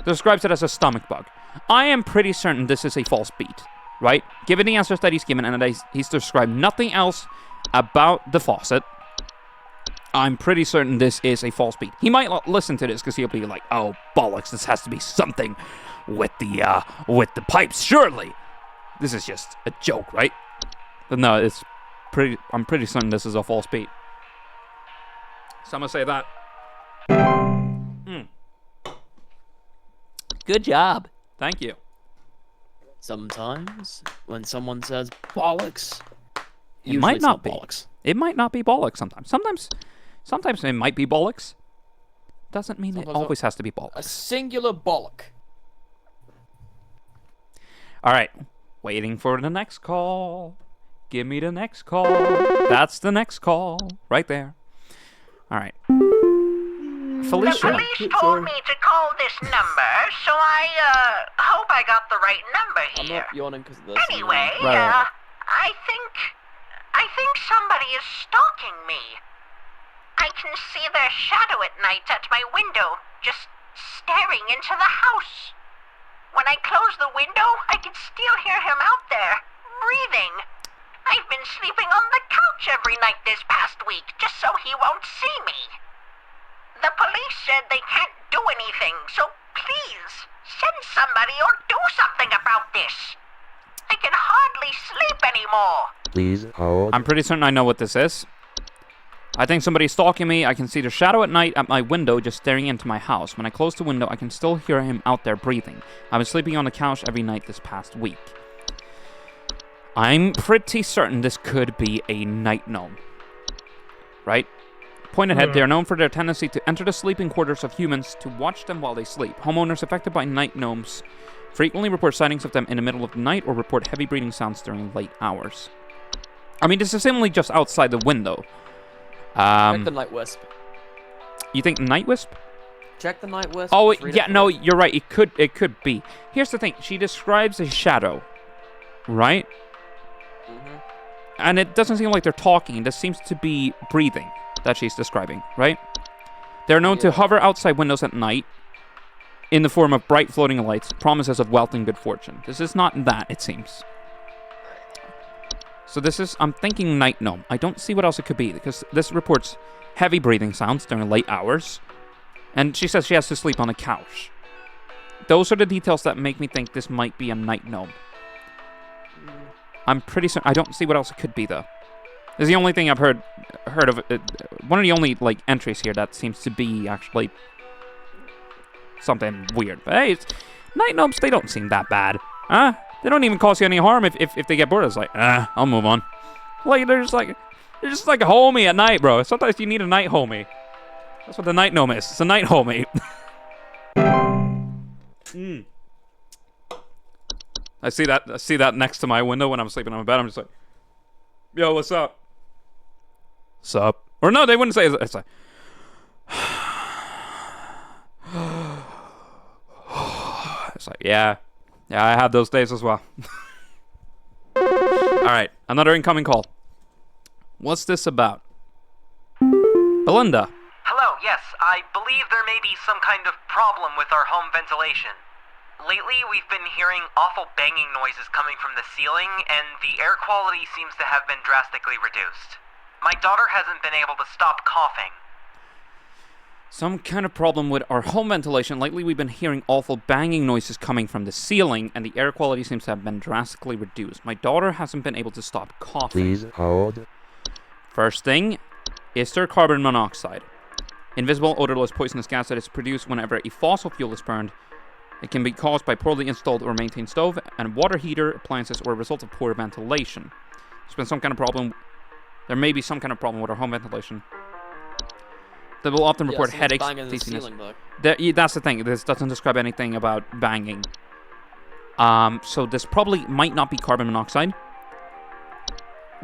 Describes it as a stomach bug. I am pretty certain this is a false beat, right? Given the answers that he's given, and that he's described nothing else about the faucet, I'm pretty certain this is a false beat. He might listen to this because he'll be like, oh, bollocks, this has to be something with the pipes, surely. This is just a joke, right? But no, I'm pretty certain this is a false beat. So I'm gonna say that. Good job. Thank you. Sometimes, when someone says bollocks, it might not be bollocks. It might not be bollocks sometimes. Sometimes it might be bollocks. Doesn't mean Sometimes it always has to be bollocks. A singular bollock. All right, waiting for the next call. Give me the next call. That's the next call, right there. All right. Felicia. The police told me to call this number, so I hope I got the right number here. I'm not yawning because of this. Anyway, Right. I think somebody is stalking me. I can see their shadow at night at my window, just staring into the house. When I close the window, I can still hear him out there, breathing. I've been sleeping on the couch every night this past week, just so he won't see me. The police said they can't do anything, so please, send somebody or do something about this. I can hardly sleep anymore. Please hold. I'm pretty certain I know what this is. I think somebody's stalking me. I can see the shadow at night at my window just staring into my house. When I close the window, I can still hear him out there breathing. I've been sleeping on the couch every night this past week. I'm pretty certain this could be a night gnome. Right? Point ahead, they are known for their tendency to enter the sleeping quarters of humans to watch them while they sleep. Homeowners affected by night gnomes frequently report sightings of them in the middle of the night or report heavy breathing sounds during late hours. I mean, this is seemingly just outside the window. Check the night wisp. You think night wisp? Check the night wisp. Oh, yeah, no, you're right. It could be. Here's the thing. She describes a shadow, right? Mm-hmm. And it doesn't seem like they're talking. This seems to be breathing that she's describing, right? They're known to hover outside windows at night in the form of bright floating lights, promises of wealth and good fortune. This is not that, it seems. So this is, I'm thinking night gnome. I don't see what else it could be, because this reports heavy breathing sounds during late hours. And she says she has to sleep on a couch. Those are the details that make me think this might be a night gnome. I'm pretty certain, I don't see what else it could be, though. This is the only thing I've heard of, one of the only, entries here that seems to be, actually, something weird. But hey, night gnomes, they don't seem that bad. Huh? They don't even cause you any harm if they get bored. It's like, I'll move on. They're just like a homie at night, bro. Sometimes you need a night homie. That's what the night gnome is. It's a night homie. I see that next to my window when I'm sleeping on my bed. I'm just like, yo, what's up? Sup? Or no, they wouldn't say it. It's like, it's like, yeah, I have those days as well. All right, another incoming call. What's this about? Belinda. Hello, yes, I believe there may be some kind of problem with our home ventilation. lately we've been hearing awful banging noises coming from the ceiling, and the air quality seems to have been drastically reduced. My daughter hasn't been able to stop coughing. Some kind of problem with our home ventilation. Lately we've been hearing awful banging noises coming from the ceiling, and the air quality seems to have been drastically reduced. My daughter hasn't been able to stop coughing. Please hold. First thing, is there carbon monoxide? Invisible, odorless, poisonous gas that is produced whenever a fossil fuel is burned. It can be caused by poorly installed or maintained stove and water heater, appliances, or a result of poor ventilation. There's been some kind of problem. There may be some kind of problem with our home ventilation. They will often report headaches, dizziness. That's the thing. This doesn't describe anything about banging. So this probably might not be carbon monoxide.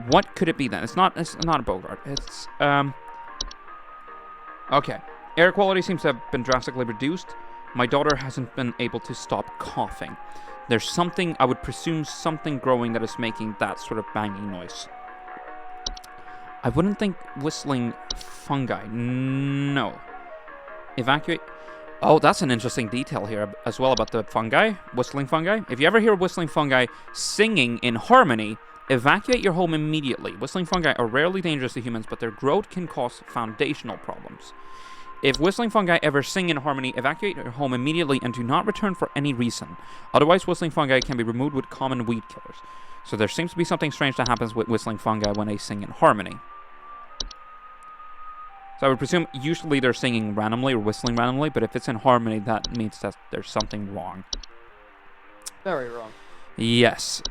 What could it be then? It's not a Bogart. It's okay. Air quality seems to have been drastically reduced. My daughter hasn't been able to stop coughing. There's something, I would presume, something growing that is making that sort of banging noise. I wouldn't think whistling fungi. No. Evacuate. Oh, that's an interesting detail here as well about the fungi. Whistling fungi. If you ever hear whistling fungi singing in harmony, evacuate your home immediately. Whistling fungi are rarely dangerous to humans, but their growth can cause foundational problems. If whistling fungi ever sing in harmony, evacuate your home immediately and do not return for any reason. Otherwise, whistling fungi can be removed with common weed killers. So there seems to be something strange that happens with whistling fungi when they sing in harmony. So I would presume usually they're singing randomly or whistling randomly, but if it's in harmony, that means that there's something wrong. Very wrong. Yes.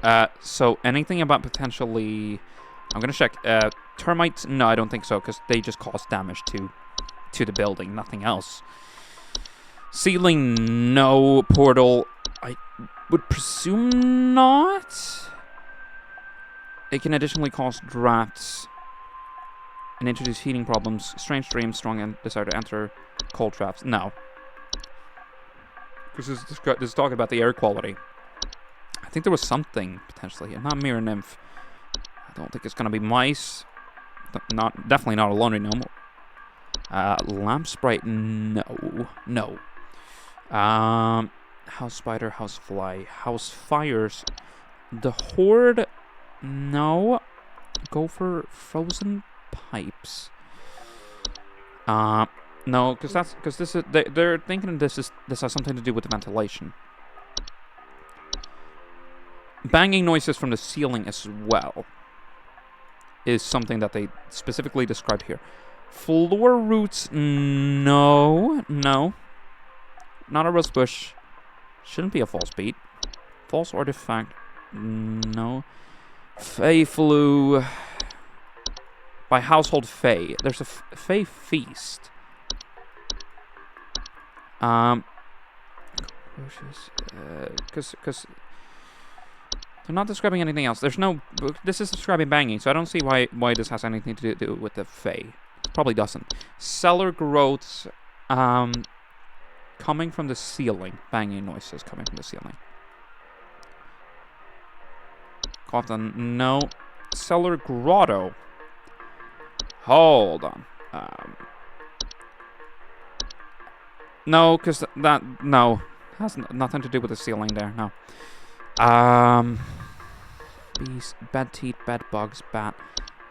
So anything about potentially... I'm going to check. Termites? No, I don't think so, because they just cause damage to the building, nothing else. Ceiling, no. Portal, I would presume not. It can additionally cause drafts and introduce heating problems, strange dreams, strong and desire to enter cold traps. No. Because this is talking about the air quality. I think there was something, potentially. Not mirror nymph. I don't think it's going to be mice. Definitely not a laundry gnome. Lamp sprite, no. No. House spider, house fly, house fires. The horde, no. Go for frozen pipes. No, because this is they're thinking this has something to do with the ventilation. Banging noises from the ceiling as well is something that they specifically describe here. Floor roots, no. Not a rose bush. Shouldn't be a false beat. False artifact, no. Fey flew by household Fey. There's a Fey feast. Because they're not describing anything else. There's no... This is describing banging, so I don't see why this has anything to do with the Fey. It probably doesn't. Cellar growths coming from the ceiling. Banging noises coming from the ceiling. Coughlin, no. Cellar grotto. Hold on. No, because no. Has nothing to do with the ceiling there, no. Bees, bed teeth, bed bugs, bat.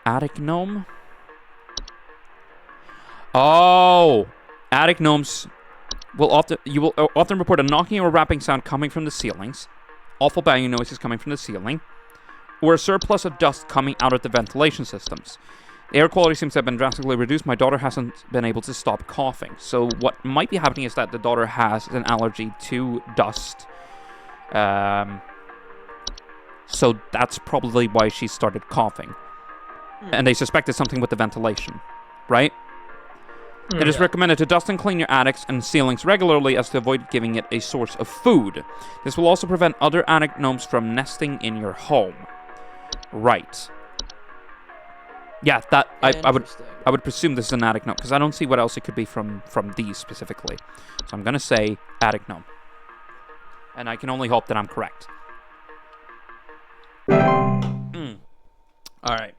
Attic gnome? Oh! Attic gnomes will often report a knocking or rapping sound coming from the ceilings. Awful banging noises coming from the ceiling. Or a surplus of dust coming out of the ventilation systems. The air quality seems to have been drastically reduced. My daughter hasn't been able to stop coughing. So what might be happening is that the daughter has an allergy to dust. So that's probably why she started coughing. And they suspected something with the ventilation, right? It is recommended to dust and clean your attics and ceilings regularly as to avoid giving it a source of food. This will also prevent other attic gnomes from nesting in your home. Right. Yeah, that I would presume this is an attic gnome, because I don't see what else it could be from these specifically. So I'm gonna say attic gnome. And I can only hope that I'm correct. Alright.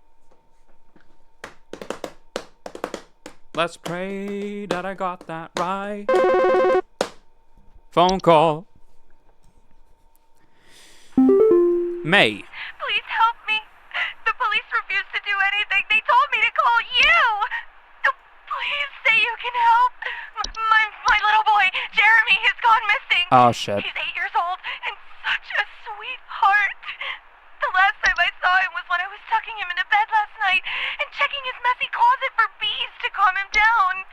Let's pray that I got that right. Phone call. May. Please help me. The police refused to do anything. They told me to call you. Please say you can help. My little boy, Jeremy, has gone missing. Oh, shit. He's 8 years old and such a sweetheart. The last time I saw him was when I was tucking him into bed last night and checking his messy closet for bees to calm him down.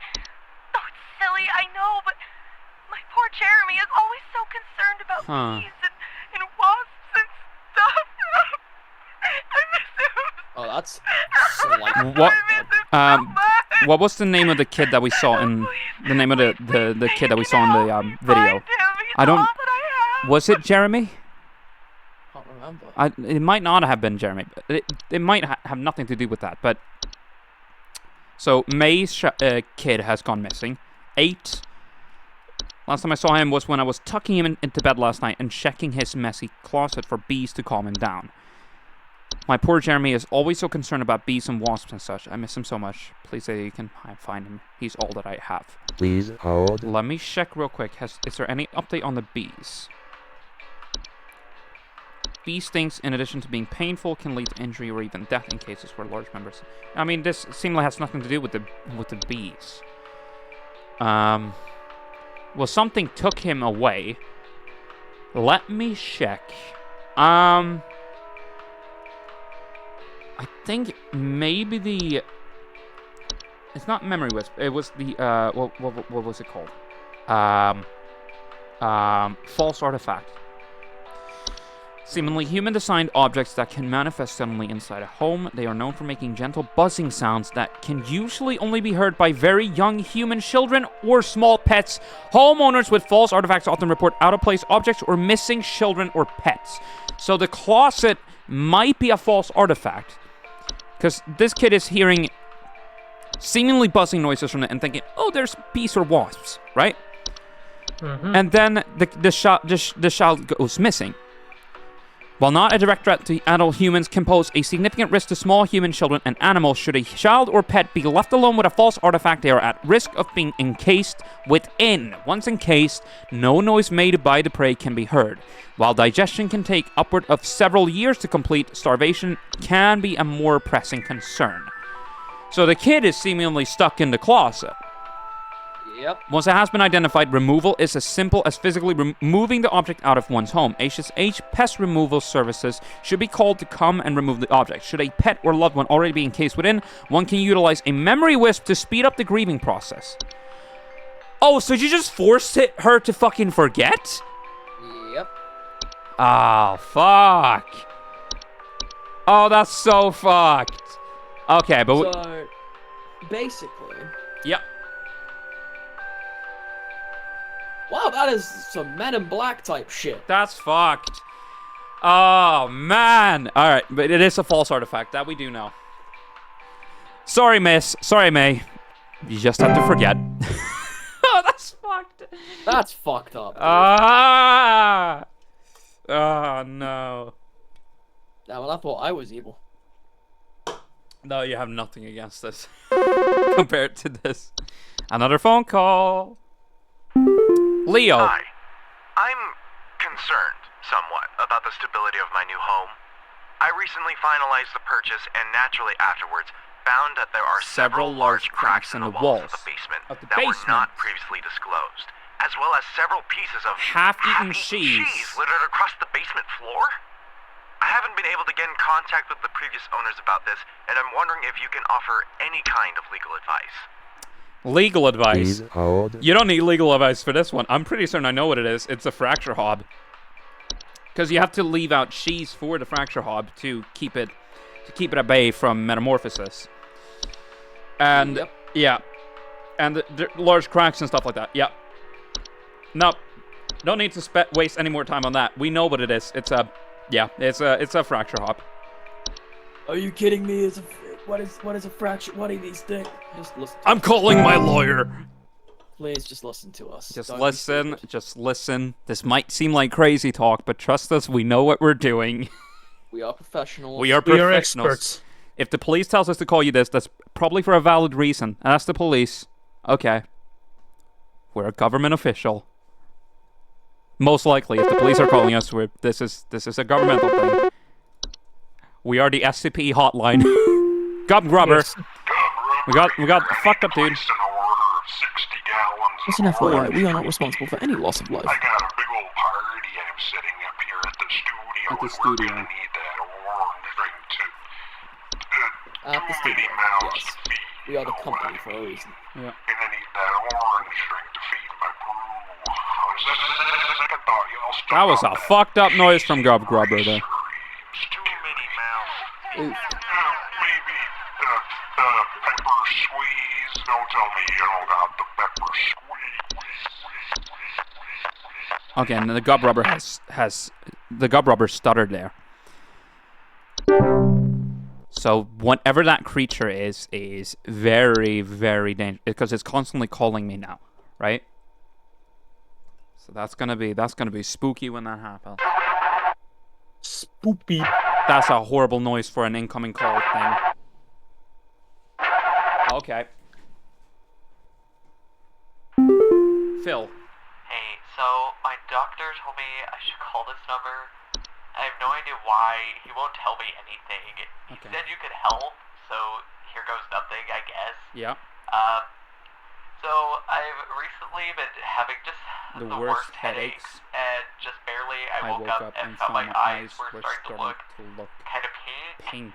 Oh, it's silly, I know, but my poor Jeremy is always so concerned about bees and wasps and stuff. I miss him. Oh, that's what was the name of the kid that we saw in the name of the kid that we saw in the video? I don't. Was it Jeremy? I can't remember. It might not have been Jeremy. It might have nothing to do with that. But so May's kid has gone missing. 8. Last time I saw him was when I was tucking him into bed last night and checking his messy closet for bees to calm him down. My poor Jeremy is always so concerned about bees and wasps and such. I miss him so much. Please say you can find him. He's all that I have. Please hold. Let me check real quick. Is there any update on the bees? Bee stings, in addition to being painful, can lead to injury or even death in cases where large numbers. I mean, this seemingly has nothing to do with the bees. Well, something took him away. Let me check. I think maybe it's not memory wisp. It was the what was it called? False artifact. Seemingly human-designed objects that can manifest suddenly inside a home. They are known for making gentle buzzing sounds that can usually only be heard by very young human children or small pets. Homeowners with false artifacts often report out-of-place objects or missing children or pets. So the closet might be a false artifact, because this kid is hearing seemingly buzzing noises from it and thinking, oh, there's bees or wasps, right? Mm-hmm. And then the child goes missing. While not a direct threat to adult humans, can pose a significant risk to small human children and animals. Should a child or pet be left alone with a false artifact, they are at risk of being encased within. Once encased, no noise made by the prey can be heard. While digestion can take upward of several years to complete, starvation can be a more pressing concern. So the kid is seemingly stuck in the closet. Yep. Once it has been identified, removal is as simple as physically removing the object out of one's home. HSH pest removal services should be called to come and remove the object. Should a pet or loved one already be encased within, one can utilize a memory wisp to speed up the grieving process. Oh, so you just forced her to fucking forget? Yep. Oh, fuck. Oh, that's so fucked. Okay, but so, basically... Yep. Wow, that is some Men in Black type shit. That's fucked. Oh, man. Alright, but it is a false artifact. That we do know. Sorry, miss. Sorry, May. You just have to forget. Oh, that's fucked. That's fucked up. Ah! Oh, no. Yeah, well, I thought I was evil. No, you have nothing against this. Compared to this. Another phone call. Leo. Hi. I'm concerned, somewhat, about the stability of my new home. I recently finalized the purchase and naturally afterwards found that there are several large cracks in the walls of the basement that were not previously disclosed, as well as several pieces of half-eaten cheese littered across the basement floor. I haven't been able to get in contact with the previous owners about this, and I'm wondering if you can offer any kind of legal advice. Legal advice. Please hold. You don't need legal advice for this one. I'm pretty certain I know what it is. It's a fracture hob. Because you have to leave out cheese for the fracture hob to keep it at bay from metamorphosis. And yeah, and the large cracks and stuff like that. Yep. Nope. Don't need to waste any more time on that. We know what it is. It's a fracture hob. Are you kidding me? What is a fracture? What are these things? Just listen. I'm calling my lawyer. Please just listen to us. Just listen. This might seem like crazy talk, but trust us, we know what we're doing. We are professionals. We are experts. If the police tells us to call you this, that's probably for a valid reason. Ask the police. Okay. We're a government official. Most likely, if the police are calling us, this is a governmental thing. We are the SCP hotline. Gob Grubber. Yes. We got fucked up, dude. Listen, FYI, we are not responsible for any loss of life. I got a big old party I'm setting up here at the studio. At the and studio. We're gonna need that orange drink to At the studio, yes. We are the company for a reason. Yeah. And I need that orange drink to feed my brew. Second thought, y'all stop. That was a fucked up noise from Gob Grubber there. Too many mouths. Ooh. Maybe pepper squeeze. Don't tell me you don't got the pepper squeeze. Okay, and the Gob Rubber has the Gob Rubber stuttered there. So whatever that creature is very, very dangerous because it's constantly calling me now, right? So that's gonna be spooky when that happens. Spooky. That's a horrible noise for an incoming call thing. Okay. Phil. Hey, so my doctor told me I should call this number. I have no idea why. He won't tell me anything. He said you could help, so here goes nothing, I guess. Yeah. So I've recently been having just The the worst worst headaches, and just barely I woke up and found felt my eyes were starting to look kind of pink.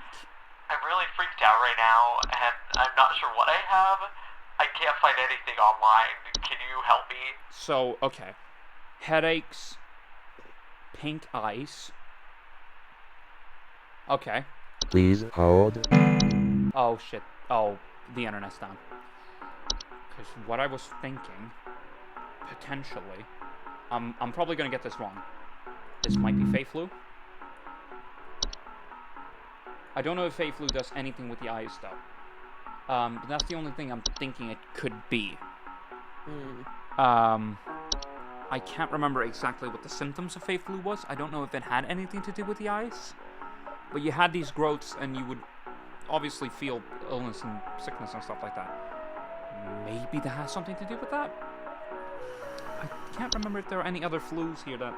I'm really freaked out right now, and I'm not sure what I have. I can't find anything online. Can you help me? So, okay. Headaches, pink eyes. Okay. Please hold. Oh, shit. Oh, the internet's down. Because what I was thinking, potentially, I'm probably going to get this wrong. This might be Fey Flu. I don't know if Fey Flu does anything with the eyes, though. But that's the only thing I'm thinking it could be. I can't remember exactly what the symptoms of Fey Flu was. I don't know if it had anything to do with the eyes. But you had these growths, and you would obviously feel illness and sickness and stuff like that. Maybe that has something to do with that? I can't remember if there are any other flus here that...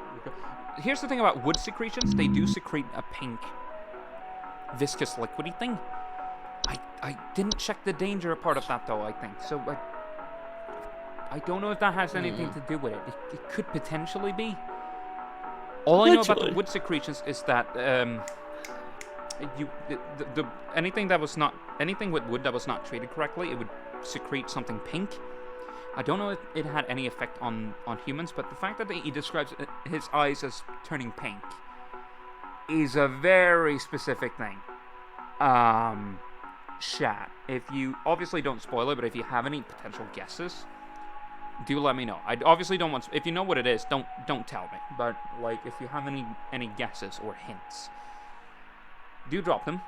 Here's the thing about wood secretions. They do secrete a pink, viscous, liquidy thing. I didn't check the danger part of that, though, I think. So, I don't know if that has anything to do with it. It could potentially be. All I know about the wood secretions is that, anything with wood that was not treated correctly, it would secrete something pink. I don't know if it had any effect on humans, but the fact that he describes his eyes as turning pink is a very specific thing. Chat, if you obviously don't spoil it, but if you have any potential guesses, do let me know. I obviously don't want. If you know what it is, don't tell me. But like, if you have any guesses or hints, do drop them.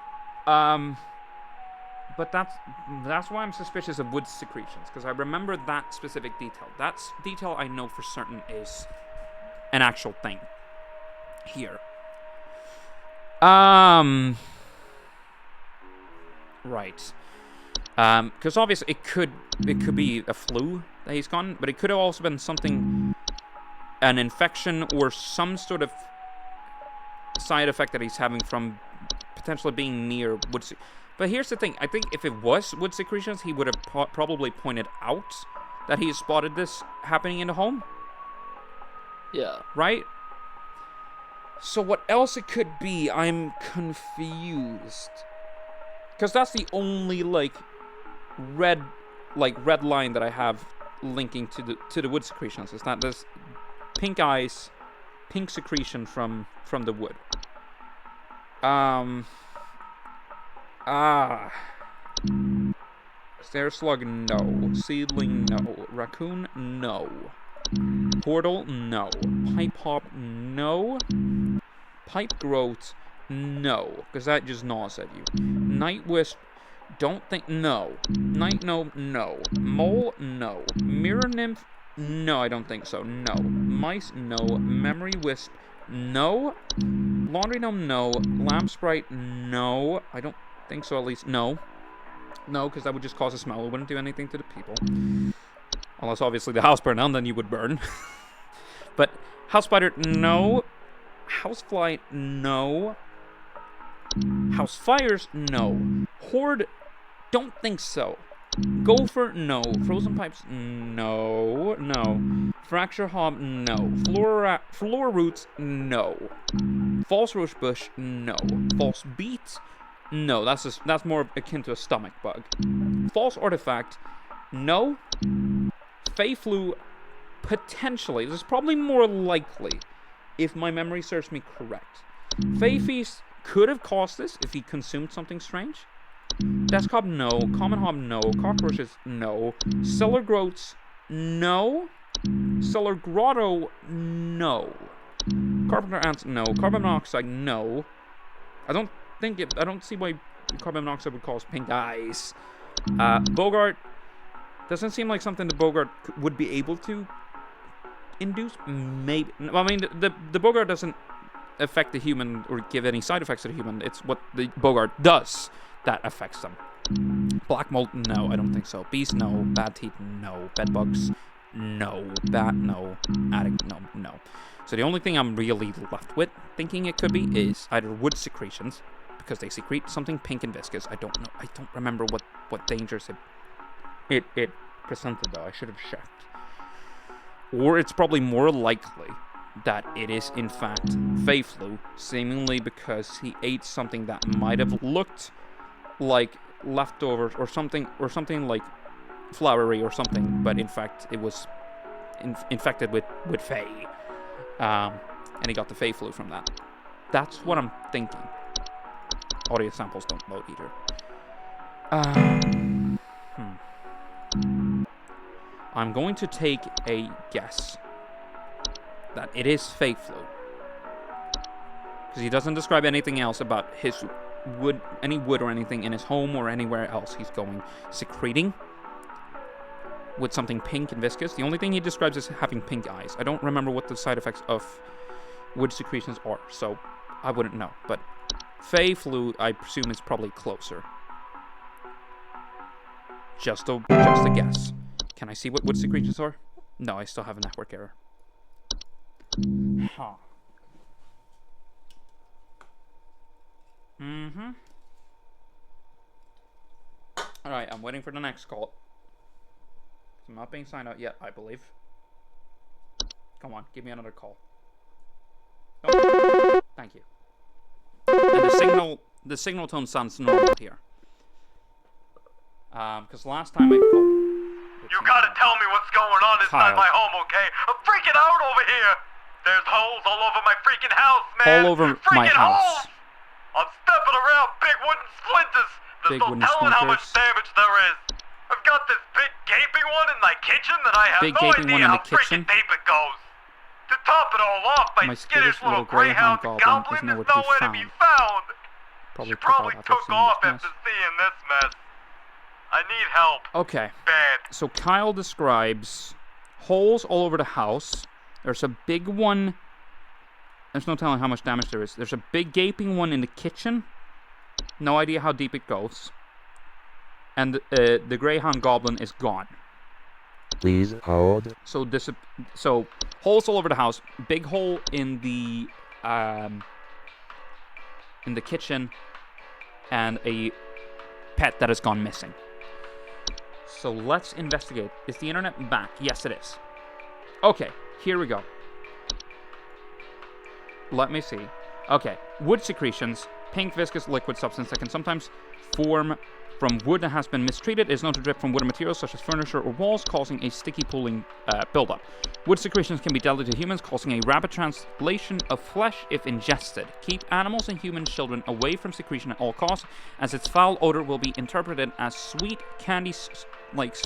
But that's why I'm suspicious of wood secretions, because I remember that specific detail. That detail I know for certain is an actual thing here. Right. Because obviously it could be a flu that he's gotten, but it could have also been something, an infection or some sort of side effect that he's having from potentially being near wood. But here's the thing. I think if it was wood secretions, he would have probably pointed out that he spotted this happening in the home. Yeah. Right? So what else it could be? I'm confused. Because that's the only red line that I have linking to the wood secretions. Is that there's pink eyes, pink secretion from the wood. Stair slug, no. Seedling, no. Raccoon, no. Portal, no. Pipe hop, no. Pipe growth, no. Because that just gnaws at you. Night wisp, don't think, no. Night gnome, no. Mole, no. Mirror nymph, no, I don't think so, no. Mice, no. Memory wisp, no. Laundry gnome, no. Lamp sprite, no. I don't think so, at least, no. No, because that would just cause a smell. It wouldn't do anything to the people. Unless, obviously, the house burned down, then you would burn. But, house spider, no. Housefly, no. House fires? No. Horde? Don't think so. Gopher? No. Frozen pipes? No. No. Fracture hob? No. Floor roots? No. False rose bush? No. False beat? No. That's more akin to a stomach bug. False artifact? No. Fey flu? Potentially. This is probably more likely, if my memory serves me correct. Fey feast could have caused this if he consumed something strange. Desk hob, no. Common hob, no. Cockroaches, no. Cellar growths, no. Cellar grotto, no. Carpenter ants, no. Carbon monoxide, no. I don't see why carbon monoxide would cause pink eyes. Bogart doesn't seem like something the Bogart would be able to induce. Maybe. I mean, the Bogart doesn't affect the human or give any side effects to the human. It's what the Bogart does that affects them. Black mold, no, I don't think so. Bees, no. Bad teeth, no. Bed bugs, no. Bat, no. Attic, no. So the only thing I'm really left with thinking it could be is either wood secretions, because they secrete something pink and viscous. I don't know. I don't remember what dangers it presented, though. I should have checked. Or it's probably more likely that it is in fact Fey flu, seemingly because he ate something that might have looked like leftovers or something like flowery or something, but in fact it was infected with Fey, and he got the Fey flu from that. That's what I'm thinking. Audio samples don't load either. I'm going to take a guess that it is Fey flu, because he doesn't describe anything else about his wood, any wood or anything in his home or anywhere else he's going secreting with something pink and viscous. The only thing he describes is having pink eyes. I don't remember what the side effects of wood secretions are, so I wouldn't know. But Fey flu, I presume, is probably closer. Just a guess. Can I see what wood secretions are? No, I still have a network error. Huh. Alright, I'm waiting for the next call. I'm not being signed out yet, I believe. Come on, give me another call. Oh, thank you. And the signal tone sounds normal here. Because last time I called... You gotta tell me what's going on inside my home, okay? I'm freaking out over here! There's holes all over my freaking house, man! All over my house. Holes. I'm stepping around big wooden splinters! There's no telling how much damage there is! I've got this big gaping one in my kitchen that I have no idea how freaking deep it goes! To top it all off, my skittish little greyhound goblin is nowhere to be found! She probably took off after seeing this mess. I need help. Okay. Bad. So Kyle describes holes all over the house. There's a big one. There's no telling how much damage there is. There's a big gaping one in the kitchen. No idea how deep it goes. And the Greyhound Goblin is gone. Please hold. So holes all over the house. Big hole in the kitchen, and a pet that has gone missing. So let's investigate. Is the internet back? Yes, it is. Okay, here we go. Let me see. Okay, wood secretions, pink viscous liquid substance that can sometimes form from wood that has been mistreated, is known to drip from wooden materials such as furniture or walls, causing a sticky pooling buildup. Wood secretions can be deadly to humans, causing a rapid translation of flesh if ingested. Keep animals and human children away from secretion at all costs, as its foul odor will be interpreted as sweet candy-like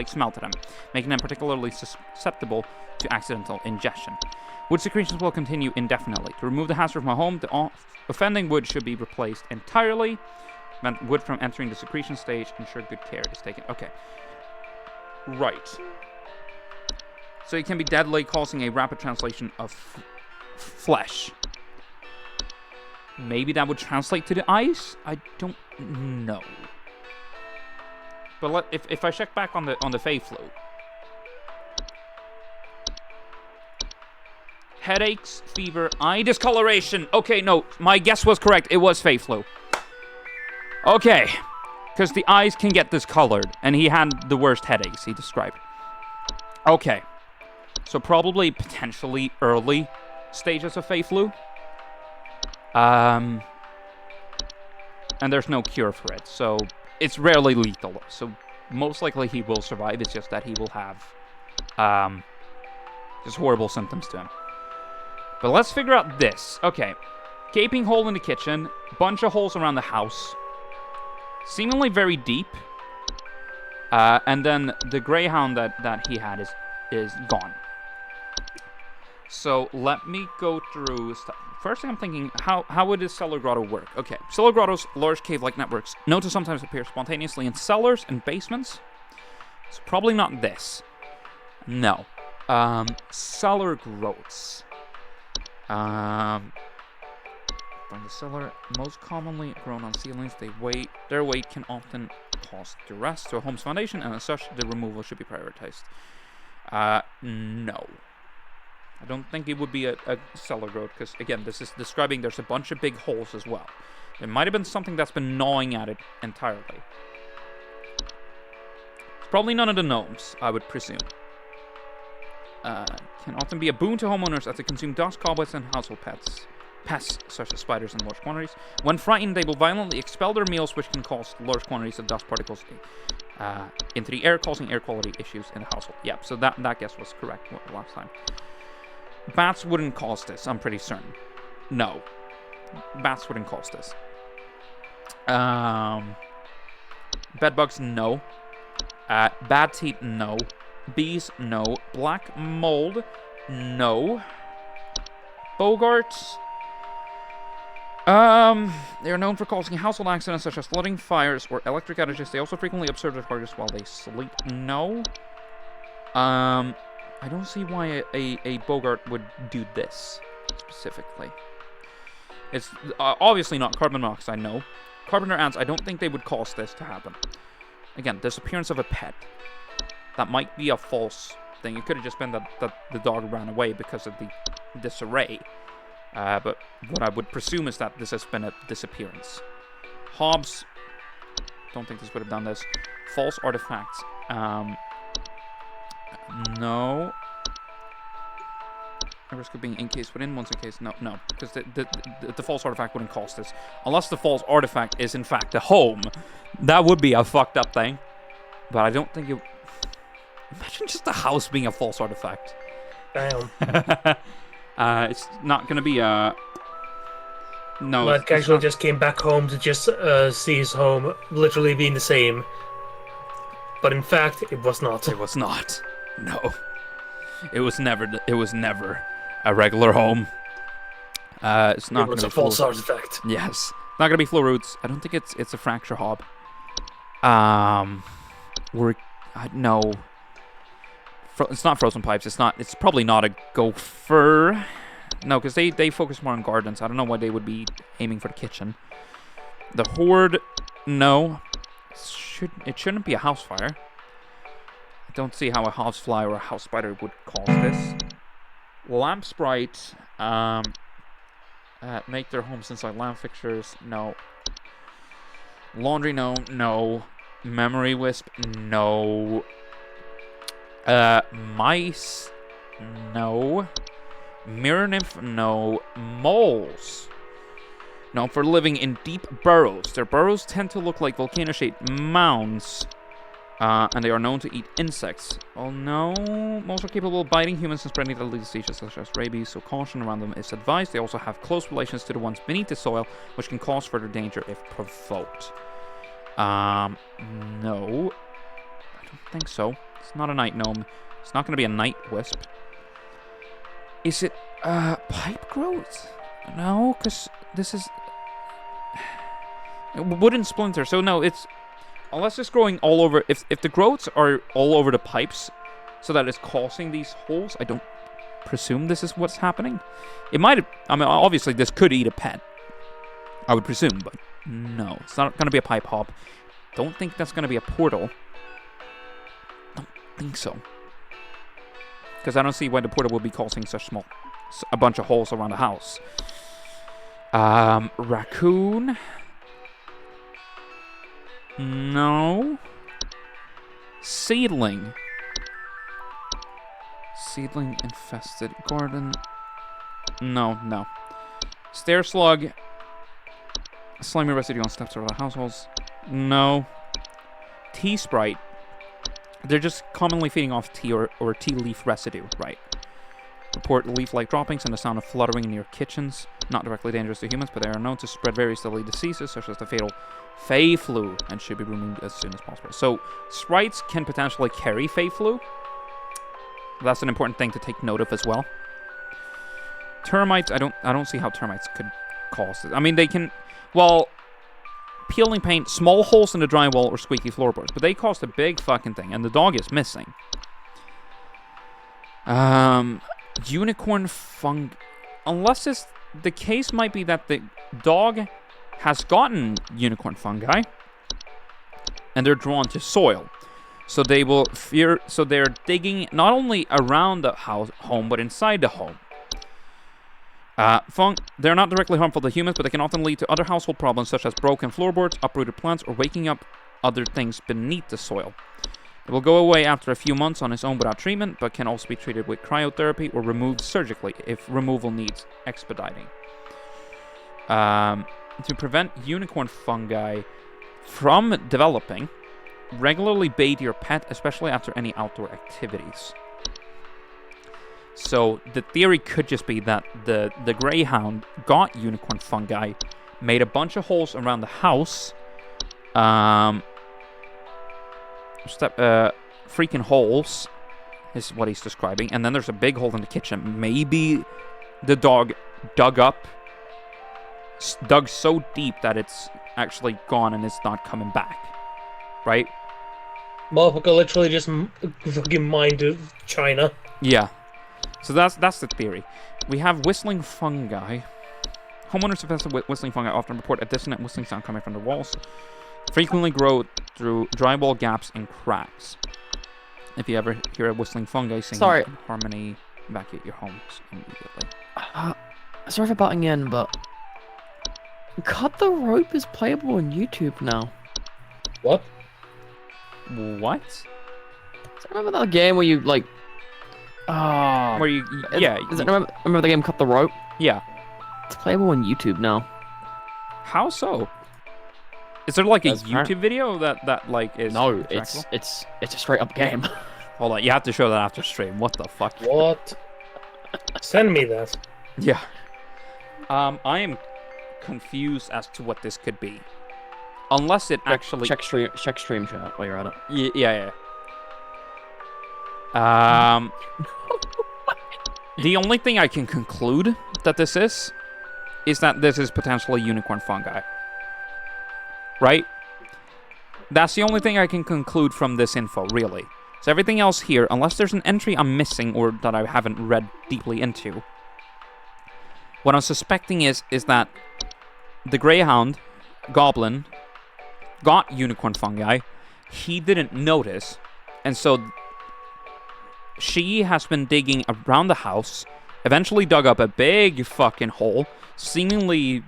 smell to them, making them particularly susceptible to accidental ingestion. Wood secretions will continue indefinitely. To remove the hazard from a home, the offending wood should be replaced entirely. Prevent wood from entering the secretion stage. Ensure good care is taken. Okay. Right. So it can be deadly, causing a rapid translation of flesh. Maybe that would translate to the ice? I don't know. But if I check back on the Fey flu. Headaches, fever, eye discoloration. Okay, no, my guess was correct. It was Fey flu. Okay, because the eyes can get discolored, and he had the worst headaches he described. Okay, so probably potentially early stages of Fey flu. And there's no cure for it, so it's rarely lethal. So most likely he will survive. It's just that he will have just horrible symptoms to him. But let's figure out this. Okay, gaping hole in the kitchen, bunch of holes around the house, seemingly very deep. And then the greyhound that he had is gone. So let me go through stuff. First thing I'm thinking, how would this cellar grotto work? Okay, cellar grottos, large cave-like networks, known to sometimes appear spontaneously in cellars and basements. It's probably not this. No. Cellar growths. From the cellar, most commonly grown on ceilings, their weight can often cause duress to a home's foundation, and as such, the removal should be prioritized. No. I don't think it would be a cellar growth, because, again, this is describing there's a bunch of big holes as well. It might have been something that's been gnawing at it entirely. It's probably none of the gnomes, I would presume. Can often be a boon to homeowners as they consume dust, cobwebs, and household pests such as spiders in large quantities. When frightened, they will violently expel their meals, which can cause large quantities of dust particles into the air, causing air quality issues in the household. Yeah, so that guess was correct last time. Bats wouldn't cause this, I'm pretty certain. No. Bats wouldn't cause this. Bedbugs, no. Bad teeth, no. Bees, no. Black mold, no. Bogarts. They are known for causing household accidents such as flooding, fires, or electric outages. They also frequently observe their targets while they sleep. No. I don't see why a Bogart would do this specifically. It's obviously not carbon monoxide, no. Carpenter ants, I don't think they would cause this to happen. Again, disappearance of a pet. That might be a false thing. It could have just been that the dog ran away because of the disarray. But what I would presume is that this has been a disappearance. Hobbs, don't think this would have done this. False artifacts. No. A risk of being encased within once in case. No, because the false artifact wouldn't cause this. Unless the false artifact is in fact a home. That would be a fucked up thing. But I don't think it... Imagine just a house being a false artifact. Damn. It's not gonna be a... No. Matt Casual just came back home to just see his home literally being the same. But in fact, it was not. It was not. No. It was never a regular home. It's not going to be a false artifact. Yes. Not going to be floor roots. I don't think it's a fracture hob. No. It's not frozen pipes. It's probably not a gopher. No, because they focus more on gardens. I don't know why they would be aiming for the kitchen. The horde, no. It shouldn't be a house fire. I don't see how a house fly or a house spider would cause this. Lamp sprite, make their homes inside lamp fixtures, no. Laundry, no. Memory wisp, no. Mice, no. Mirror nymph, no. Moles. Known for living in deep burrows. Their burrows tend to look like volcano-shaped mounds. And they are known to eat insects. Oh no. Moles are capable of biting humans and spreading deadly diseases such as rabies, so caution around them is advised. They also have close relations to the ones beneath the soil, which can cause further danger if provoked. No. I don't think so. It's not a night gnome. It's not going to be a night wisp. Is it, pipe growth? No, because this is... wooden splinter. So no, it's... Unless it's growing all over... If the growths are all over the pipes, so that it's causing these holes, I don't presume this is what's happening. It might have... I mean, obviously, this could eat a pet. I would presume, but no. It's not going to be a pipe hop. Don't think that's going to be a portal. Don't think so. Because I don't see why the portal would be causing such small a bunch of holes around the house. Raccoon. No. Seedling. Seedling infested garden. No. Stair slug. Slimy residue on steps around households. No. Tea sprite. They're just commonly feeding off tea or tea leaf residue, right? Report leaf-like droppings and the sound of fluttering near kitchens. Not directly dangerous to humans, but they are known to spread various deadly diseases, such as the fatal Fey flu, and should be removed as soon as possible. So, sprites can potentially carry Fey flu. That's an important thing to take note of as well. Termites, I don't see how termites could cause it. I mean, they can, well, peeling paint, small holes in the drywall or squeaky floorboards, but they caused a big fucking thing, and the dog is missing. Unicorn fungi. Unless the case might be that the dog has gotten unicorn fungi, and they're drawn to soil. So they're digging not only around the home, but inside the home. They're not directly harmful to humans, but they can often lead to other household problems such as broken floorboards, uprooted plants, or waking up other things beneath the soil. It will go away after a few months on its own without treatment, but can also be treated with cryotherapy or removed surgically if removal needs expediting. To prevent unicorn fungi from developing, regularly bathe your pet, especially after any outdoor activities. So the theory could just be that the greyhound got unicorn fungi, made a bunch of holes around the house, freaking holes is what he's describing, and then there's a big hole in the kitchen. Maybe the dog dug so deep that it's actually gone and it's not coming back, right? Motherfucker literally just fucking mined China. Yeah. So that's the theory. We have whistling fungi. Homeowners infested with whistling fungi often report a dissonant whistling sound coming from the walls. Frequently grow through drywall gaps and cracks. If you ever hear a whistling fungi singing in harmony, evacuate your homes immediately. Sorry for butting in, but Cut the Rope is playable on YouTube now. What? What? So remember that game where you like? Where you? Yeah. Remember the game Cut the Rope? Yeah. It's playable on YouTube now. How so? Is there like a YouTube video that like is? No, it's a straight up game. Hold on, you have to show that after stream. What the fuck? What? Send me that. Yeah. I am confused as to what this could be. Unless it actually check stream chat while you're at it. Yeah. The only thing I can conclude that this is that this is potentially unicorn fungi. Right? That's the only thing I can conclude from this info, really. So everything else here, unless there's an entry I'm missing or that I haven't read deeply into, what I'm suspecting is that the greyhound goblin got unicorn fungi. He didn't notice, and so she has been digging around the house, eventually dug up a big fucking hole. Seemingly,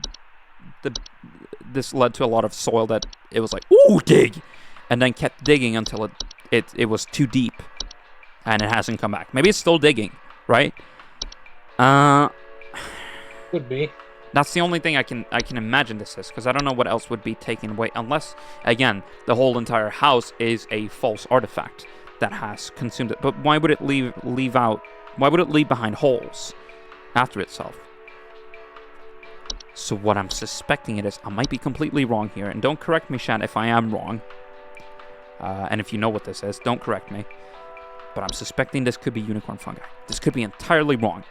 this led to a lot of soil that it was like, ooh, dig! And then kept digging until it was too deep, and it hasn't come back. Maybe it's still digging, right? Could be. That's the only thing I can imagine this is, because I don't know what else would be taken away, unless, again, the whole entire house is a false artifact that has consumed it. But why would it leave behind holes after itself? So what I'm suspecting it is, I might be completely wrong here, and don't correct me, Shad, if I am wrong. And if you know what this is, don't correct me. But I'm suspecting this could be unicorn fungi. This could be entirely wrong.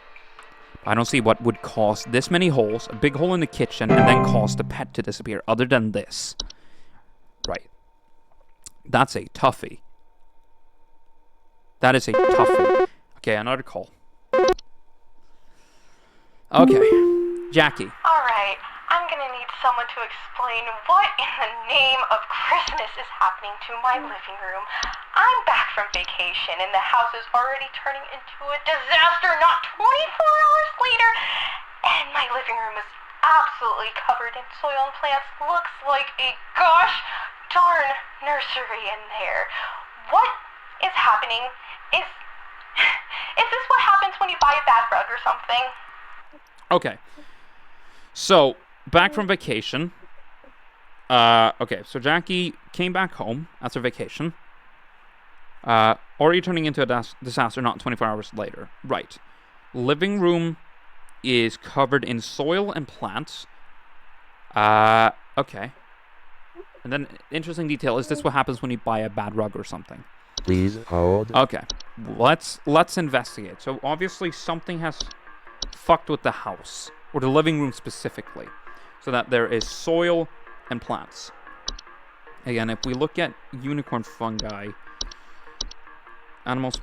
I don't see what would cause this many holes, a big hole in the kitchen, and then cause the pet to disappear, other than this. Right. That's a toughie. That is a toughie. Okay, another call. Okay. Jackie. Alright, I'm I'm gonna need someone to explain what in the name of Christmas is happening to my living room. I'm back from vacation and the house is already turning into a disaster not 24 hours later. And my living room is absolutely covered in soil and plants. Looks like a gosh darn nursery in there. What is happening? Is this what happens when you buy a bad rug or something? Okay. So, back from vacation. Okay, so Jackie came back home after vacation. Already turning into a disaster not 24 hours later. Right. Living room is covered in soil and plants. Okay. And then, interesting detail, is this what happens when you buy a bad rug or something? Please hold. Okay. Let's investigate. So, obviously, something has fucked with the house. Or the living room specifically. So that there is soil and plants. Again, if we look at unicorn fungi, animals'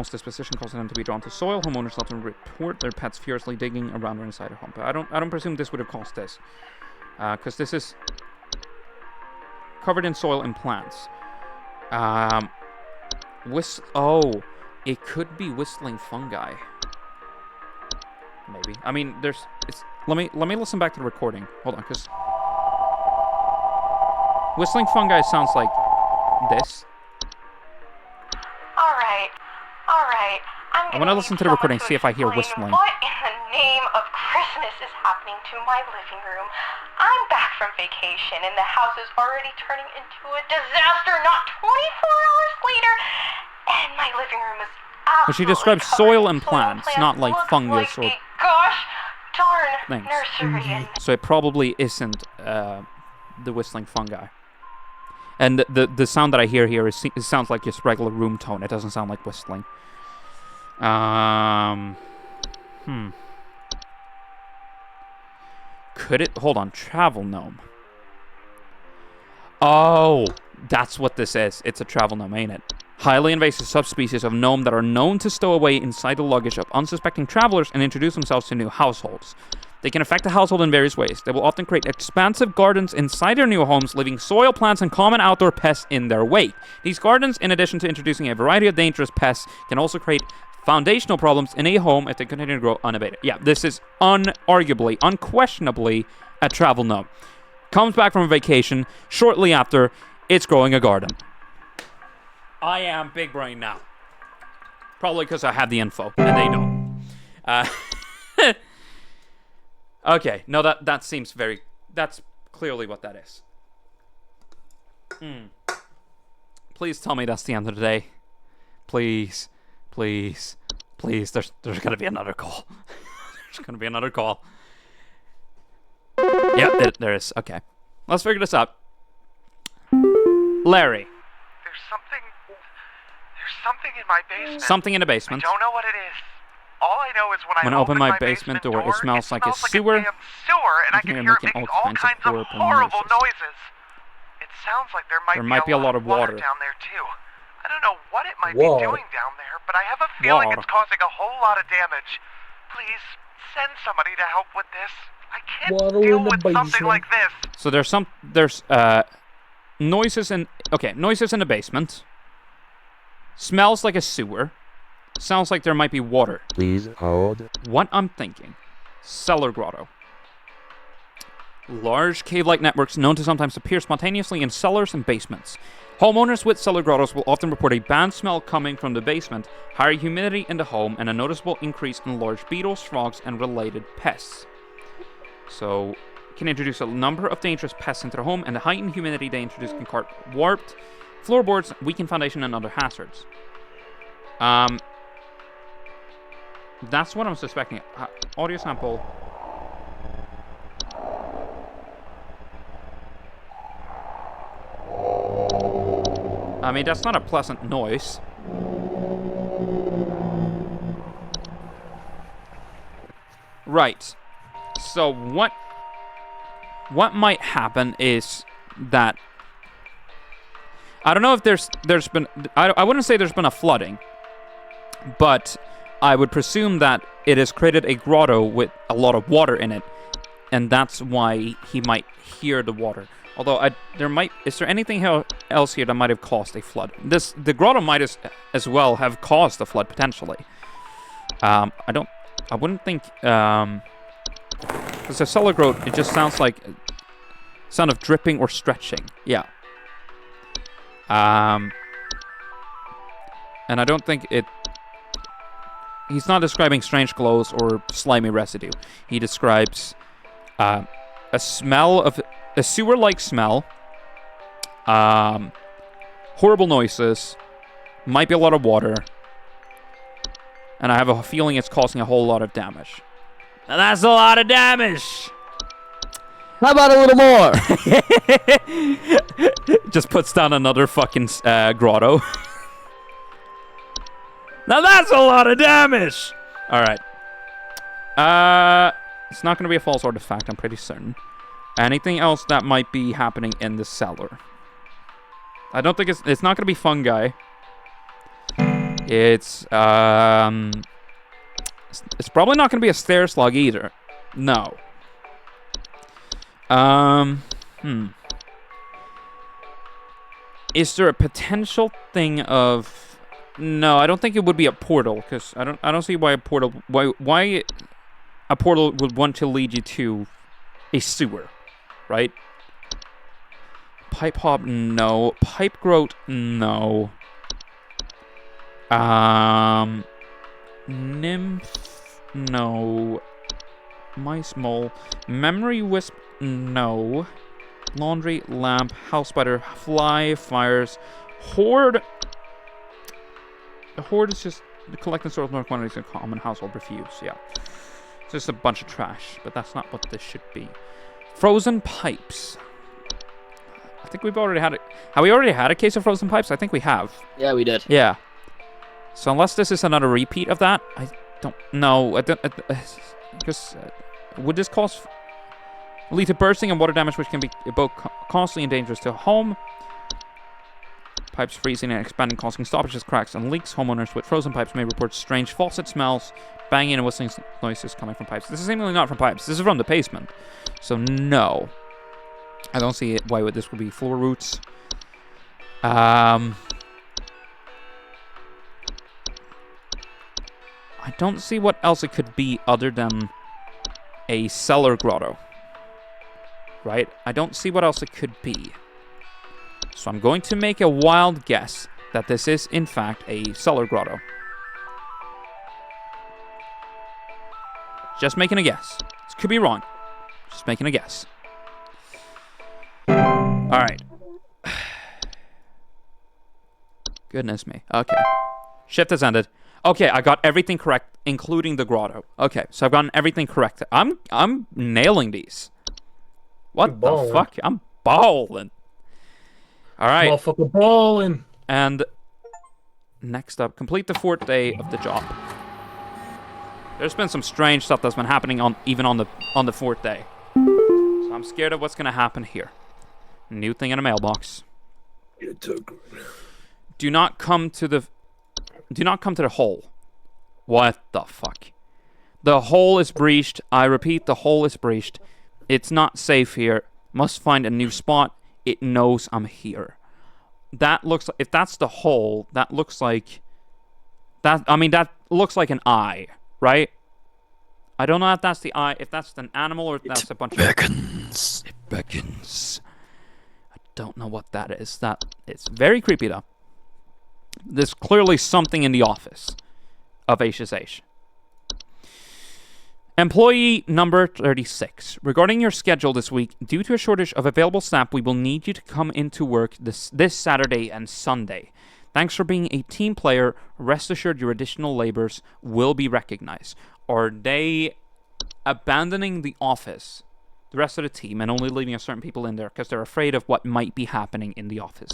disposition causes them to be drawn to soil. Homeowners often report their pets furiously digging around or inside their home. But I don't presume this would have caused this, because this is covered in soil and plants. Oh, it could be whistling fungi. Maybe. I mean, let me listen back to the recording. Hold on, because whistling fungi sounds like this. All right. I want to listen to the recording, see if I hear whistling. What in the name of Christmas is happening to my living room? I'm back from vacation and the house is already turning into a disaster not 24 hours later. And my living room is But she describes soil and plants, not like fungus or gosh darn things. nursery. So it probably isn't the whistling fungi. And the sound that I hear here it sounds like just regular room tone. It doesn't sound like whistling. Could it? Hold on. Travel gnome. Oh, that's what this is. It's a travel gnome, ain't it? Highly invasive subspecies of gnome that are known to stow away inside the luggage of unsuspecting travelers and introduce themselves to new households. They can affect the household in various ways. They will often create expansive gardens inside their new homes, leaving soil, plants, and common outdoor pests in their wake. These gardens, in addition to introducing a variety of dangerous pests, can also create foundational problems in a home if they continue to grow unabated. Yeah, this is unarguably, unquestionably a travel gnome. Comes back from a vacation. Shortly after, it's growing a garden. I am big brain now. Probably because I have the info, and they don't. Okay, no, that seems very... That's clearly what that is. Please tell me that's the end of the day. Please. Please. Please. There's gonna be another call. There's gonna be another call. Yep, there is. Okay. Let's figure this out. Larry. There's something in my basement. Something in the basement. I don't know what it is. All I know is when I open my basement door, it smells like a sewer. And I can hear it making all kinds of horrible noises. It sounds like there might be a lot of water down there too. I don't know what it might be doing down there, but I have a feeling it's causing a whole lot of damage. Please send somebody to help with this. I can't deal with something like this. So there's noises in the basement. Smells like a sewer. Sounds like there might be water. Please hold. What I'm thinking. Cellar grotto. Large cave-like networks known to sometimes appear spontaneously in cellars and basements. Homeowners with cellar grottos will often report a bad smell coming from the basement, higher humidity in the home, and a noticeable increase in large beetles, frogs, and related pests. So, can introduce a number of dangerous pests into the home, and the heightened humidity they introduce can cause warped floorboards, weakened foundation, and other hazards. That's what I'm suspecting. Audio sample. I mean, that's not a pleasant noise. Right. So what might happen is that I don't know if there's been I wouldn't say there's been a flooding, but I would presume that it has created a grotto with a lot of water in it, and that's why he might hear the water. Although is there anything else here that might have caused a flood? The grotto might as well have caused a flood potentially. I wouldn't think, because the cellar growth, it just sounds like sound of dripping or stretching. Yeah. And I don't think he's not describing strange glows or slimy residue. He describes a sewer-like smell, horrible noises, might be a lot of water, and I have a feeling it's causing a whole lot of damage. Now that's a lot of damage! How about a little more? Just puts down another fucking grotto. Now that's a lot of damage! Alright. It's not going to be a false artifact, I'm pretty certain. Anything else that might be happening in the cellar? I don't think it's not going to be fungi. It's probably not going to be a stair slug either. No. Is there a potential thing of... No, I don't think it would be a portal, because I don't see why a portal would want to lead you to a sewer, right? Pipe hop, no. Pipe growth, no. Nymph, no. Mice mole. Memory wisp, no. Laundry, lamp, house spider, fly, fires, horde. The horde is just collecting sort of large quantities of common household refuse, yeah. It's just a bunch of trash, but that's not what this should be. Frozen pipes. I think we've already had it. Have we already had a case of frozen pipes? I think we have. Yeah, we did. Yeah. So unless this is another repeat of that, I don't know. Because would this lead to bursting and water damage, which can be both costly and dangerous to a home? Pipes freezing and expanding, causing stoppages, cracks, and leaks. Homeowners with frozen pipes may report strange faucet smells, banging and whistling noises coming from pipes. This is seemingly not from pipes. This is from the basement. So no. I don't see why this would be floor roots. I don't see what else it could be other than a cellar grotto. Right? I don't see what else it could be. So I'm going to make a wild guess that this is, in fact, a cellar grotto. Just making a guess. This could be wrong. Just making a guess. Alright. Goodness me. Okay. Shift has ended. Okay, I got everything correct, including the grotto. Okay, so I've gotten everything correct. I'm nailing these. What the fuck? I'm balling. Alright. Motherfucker balling. And next up, complete the 4th day of the job. There's been some strange stuff that's been happening even on the 4th day. So I'm scared of what's gonna happen here. New thing in a mailbox. Do not come to the hole. What the fuck? The hole is breached. I repeat, the hole is breached. It's not safe here. Must find a new spot. It knows I'm here. That looks like, if that's the hole, that looks like that. I mean, that looks like an eye, right? I don't know if that's the eye, if that's an animal, or if that's a bunch of... It beckons. I don't know what that is. It's very creepy, though. There's clearly something in the office of HSH. Employee number 36. Regarding your schedule this week, due to a shortage of available staff, we will need you to come into work this Saturday and Sunday. Thanks for being a team player. Rest assured your additional labors will be recognized. Are they abandoning the office, the rest of the team, and only leaving a certain people in there because they're afraid of what might be happening in the office?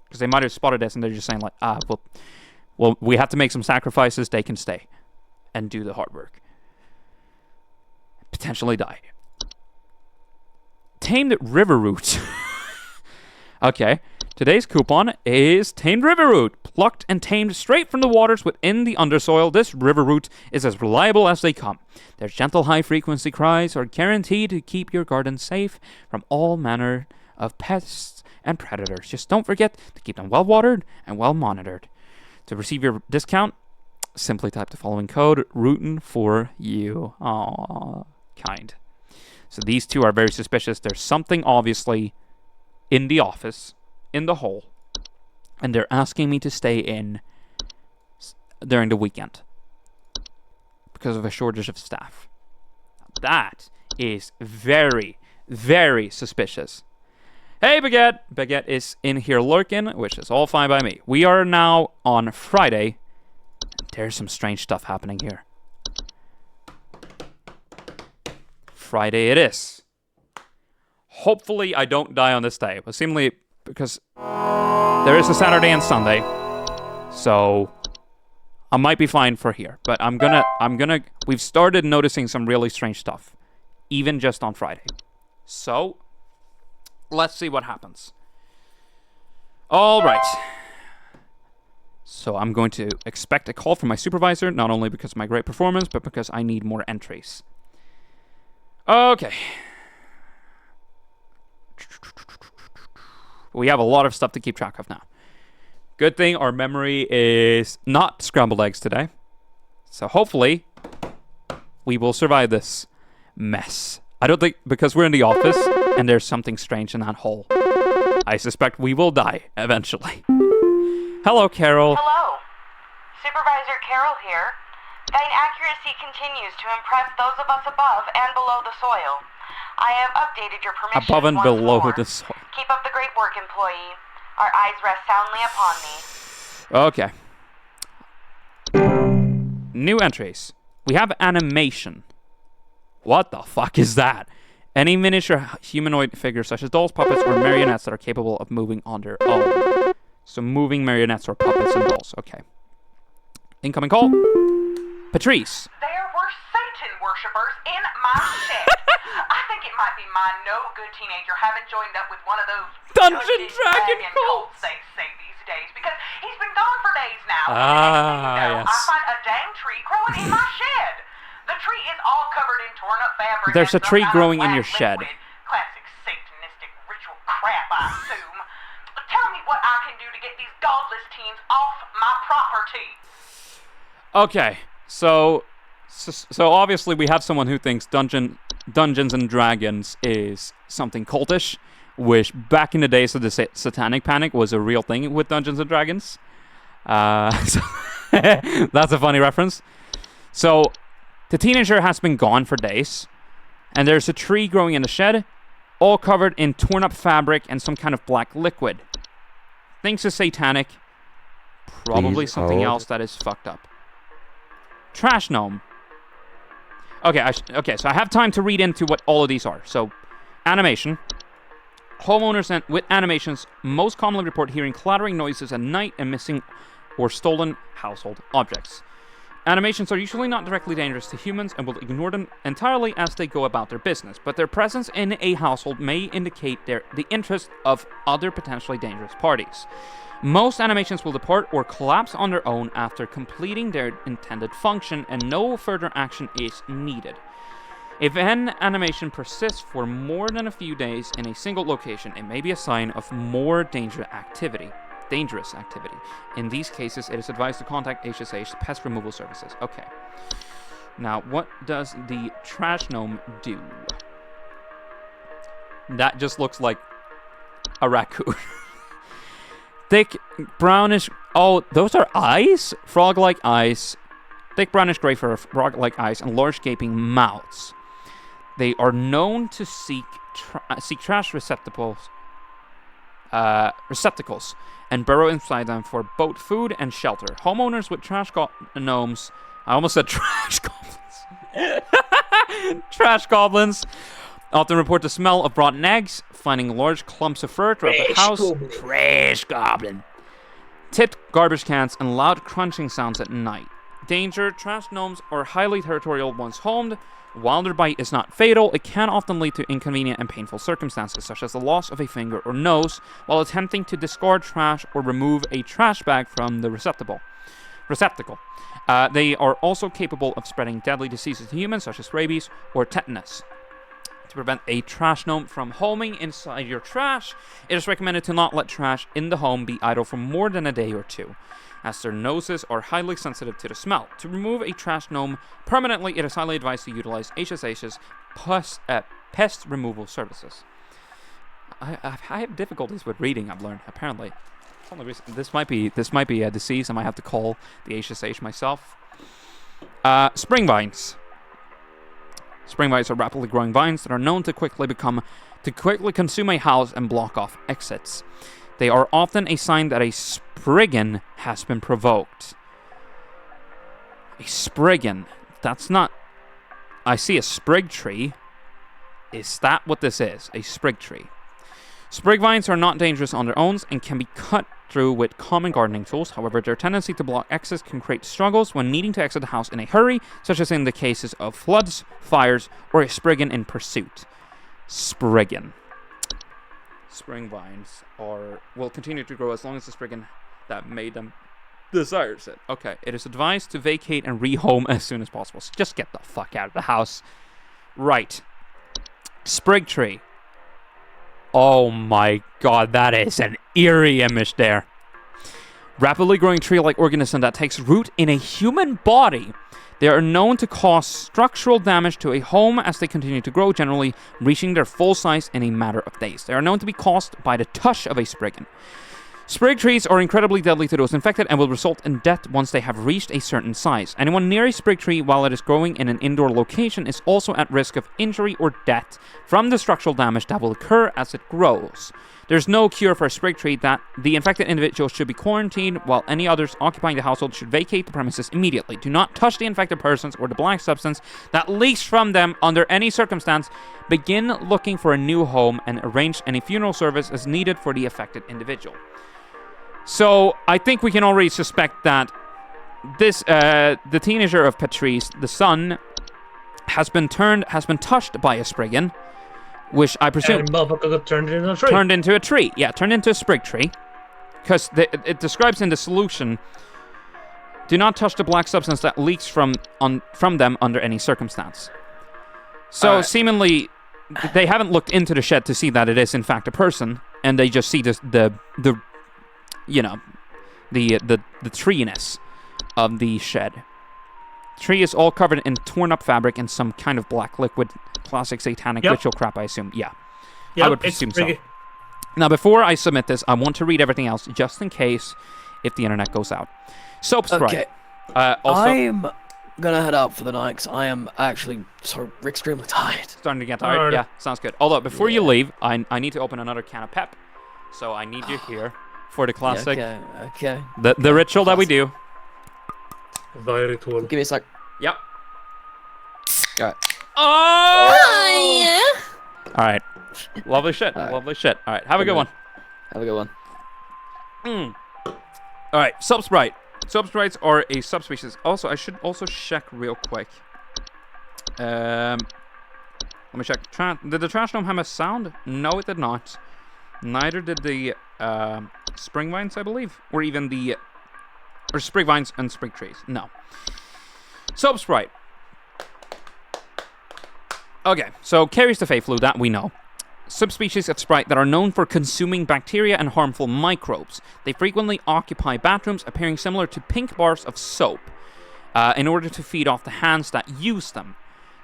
Because they might have spotted this and they're just saying like, well, we have to make some sacrifices. They can stay and do the hard work. Potentially die. Tamed river root. Okay. Today's coupon is tamed river root. Plucked and tamed straight from the waters within the undersoil, this river root is as reliable as they come. Their gentle high-frequency cries are guaranteed to keep your garden safe from all manner of pests and predators. Just don't forget to keep them well-watered and well-monitored. To receive your discount, simply type the following code, rootin' for you. Aww, kind. So these two are very suspicious. There's something obviously in the office, in the hole, and they're asking me to stay in during the weekend because of a shortage of staff. That is very, very suspicious. Hey, Baguette! Baguette is in here lurking, which is all fine by me. We are now on Friday. There's some strange stuff happening here. Friday it is. Hopefully I don't die on this day, but seemingly because there is a Saturday and Sunday, so I might be fine for here. But we've started noticing some really strange stuff, even just on Friday. So let's see what happens. All right. So I'm going to expect a call from my supervisor, not only because of my great performance, but because I need more entries. Okay. We have a lot of stuff to keep track of now. Good thing our memory is not scrambled eggs today. So hopefully we will survive this mess. I don't think, because we're in the office and there's something strange in that hole, I suspect we will die eventually. Hello, Carol. Hello. Supervisor Carol here. Thine accuracy continues to impress those of us above and below the soil. I have updated your permissions Above and once below more. the soil. Keep up the great work, employee. Our eyes rest soundly upon thee. Okay. New entries. We have animation. What the fuck is that? Any miniature humanoid figures such as dolls, puppets, or marionettes that are capable of moving on their own. So moving marionettes or puppets and dolls. Okay. Incoming call. Patrice. There were Satan worshippers in my shed. I think it might be my no-good teenager having joined up with one of those Dungeon Dragon cults they say these days, because he's been gone for days now. Yes. I find a dang tree growing in my shed. The tree is all covered in torn-up fabric. There's a and some tree kind of growing in your black shed. liquid. Classic satanistic ritual crap, I assume. Tell me what I can do to get these godless teens off my property. Okay. So obviously we have someone who thinks Dungeons and Dragons is something cultish, which back in the days of the Satanic Panic was a real thing with Dungeons and Dragons. So that's a funny reference. So the teenager has been gone for days, and there's a tree growing in the shed, all covered in torn up fabric and some kind of black liquid. Thinks it's satanic. Probably Please something hold. else that is fucked up. Trash gnome. Okay, so I have time to read into what all of these are. So, animation. Homeowners with animations most commonly report hearing clattering noises at night and missing or stolen household objects. Animations are usually not directly dangerous to humans and will ignore them entirely as they go about their business, but their presence in a household may indicate the interest of other potentially dangerous parties. Most animations will depart or collapse on their own after completing their intended function, and no further action is needed. If an animation persists for more than a few days in a single location, it may be a sign of more dangerous activity. In these cases, it is advised to contact HSH Pest Removal Services. Okay. Now, what does the trash gnome do? That just looks like a raccoon. Thick, brownish... Oh, those are eyes? Frog-like eyes. Thick, brownish gray fur, frog-like eyes, and large gaping mouths. They are known to seek trash receptacles and burrow inside them for both food and shelter. Homeowners with trash gnomes... I almost said trash goblins. Trash goblins often report the smell of rotten eggs, finding large clumps of fur throughout the house. Trash goblin. Tipped garbage cans and loud crunching sounds at night. danger, trash gnomes are highly territorial once homed. While their bite is not fatal, it can often lead to inconvenient and painful circumstances, such as the loss of a finger or nose, while attempting to discard trash or remove a trash bag from the receptacle. They are also capable of spreading deadly diseases to humans, such as rabies or tetanus. To prevent a trash gnome from homing inside your trash, it is recommended to not let trash in the home be idle for more than a day or two, as their noses are highly sensitive to the smell. To remove a trash gnome permanently, it is highly advised to utilize HSH's pest removal services. I have difficulties with reading, I've learned, apparently. This might be a disease. I might have to call the HSH myself. Spring vines. Spring vines are rapidly growing vines that are known to quickly consume a house and block off exits. They are often a sign that a spriggan has been provoked. A spriggan. That's not... I see a sprig tree. Is that what this is? A sprig tree. Sprig vines are not dangerous on their own and can be cut through with common gardening tools. However, their tendency to block exits can create struggles when needing to exit the house in a hurry, such as in the cases of floods, fires, or a spriggan in pursuit. Spriggan. Spring vines will continue to grow as long as the spriggan that made them desires it. Okay, it is advised to vacate and rehome as soon as possible. So just get the fuck out of the house. Right. Sprig tree. Oh my god, that is an eerie image there. Rapidly growing tree-like organism that takes root in a human body. They are known to cause structural damage to a home as they continue to grow, generally reaching their full size in a matter of days. They are known to be caused by the touch of a spriggan. Sprig trees are incredibly deadly to those infected and will result in death once they have reached a certain size. Anyone near a sprig tree while it is growing in an indoor location is also at risk of injury or death from the structural damage that will occur as it grows. There's no cure for a sprig tree. That the infected individual should be quarantined, while any others occupying the household should vacate the premises immediately. Do not touch the infected persons or the black substance that leaks from them under any circumstance. Begin looking for a new home and arrange any funeral service as needed for the affected individual. So, I think we can already suspect that this, the teenager of Patrice, the son, has been touched by a spriggan, which I presume... And motherfucker got turned into a tree. Turned into a tree, yeah, turned into a sprig tree. Because it describes in the solution, do not touch the black substance that leaks from them under any circumstance. So, seemingly, they haven't looked into the shed to see that it is, in fact, a person, and they just see the treeness of the shed. The tree is all covered in torn up fabric and some kind of black liquid. Classic satanic ritual crap, I assume. Yeah. I would presume so. Now, before I submit this, I want to read everything else, just in case if the internet goes out. Soap Sprite. Okay. Also, I'm gonna head out for the night, because I am actually extremely tired. Starting to get tired? Yeah, sounds good. Although, before you leave, I need to open another can of pep. So I need you here. For the classic. Okay. The ritual that we do. Very cool. Give me a sec. Yep. Alright. Oh! Yeah! Alright. Lovely shit. Lovely shit. Alright, have a good one. Have a good one. Alright, Soap Sprite. Soap Sprites are a subspecies. Also, I should also check real quick. Let me check. Did the trash gnome have a sound? No, it did not. Neither did the spring vines, I believe, or even or sprig vines and sprig trees. No. Soap Sprite. Okay, so carries the Fey flu, that we know. Subspecies of Sprite that are known for consuming bacteria and harmful microbes. They frequently occupy bathrooms, appearing similar to pink bars of soap, in order to feed off the hands that use them.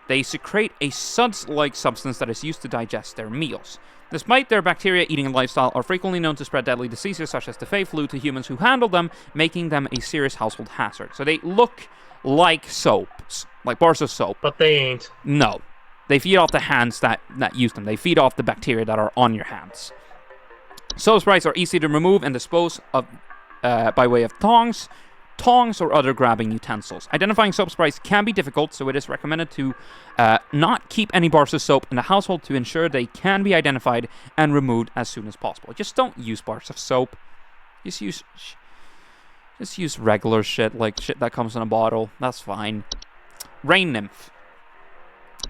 They secrete a suds-like substance that is used to digest their meals. Despite their bacteria-eating lifestyle, are frequently known to spread deadly diseases such as the Fey flu to humans who handle them, making them a serious household hazard. So they look like soaps, like bars of soap. But they ain't. No. They feed off the hands that use them. They feed off the bacteria that are on your hands. Soap sprites are easy to remove and dispose of by way of tongs or other grabbing utensils. Identifying soap sprites can be difficult, so it is recommended to not keep any bars of soap in the household to ensure they can be identified and removed as soon as possible. Just don't use bars of soap. Just Just use regular shit, like shit that comes in a bottle. That's fine. Rain nymph.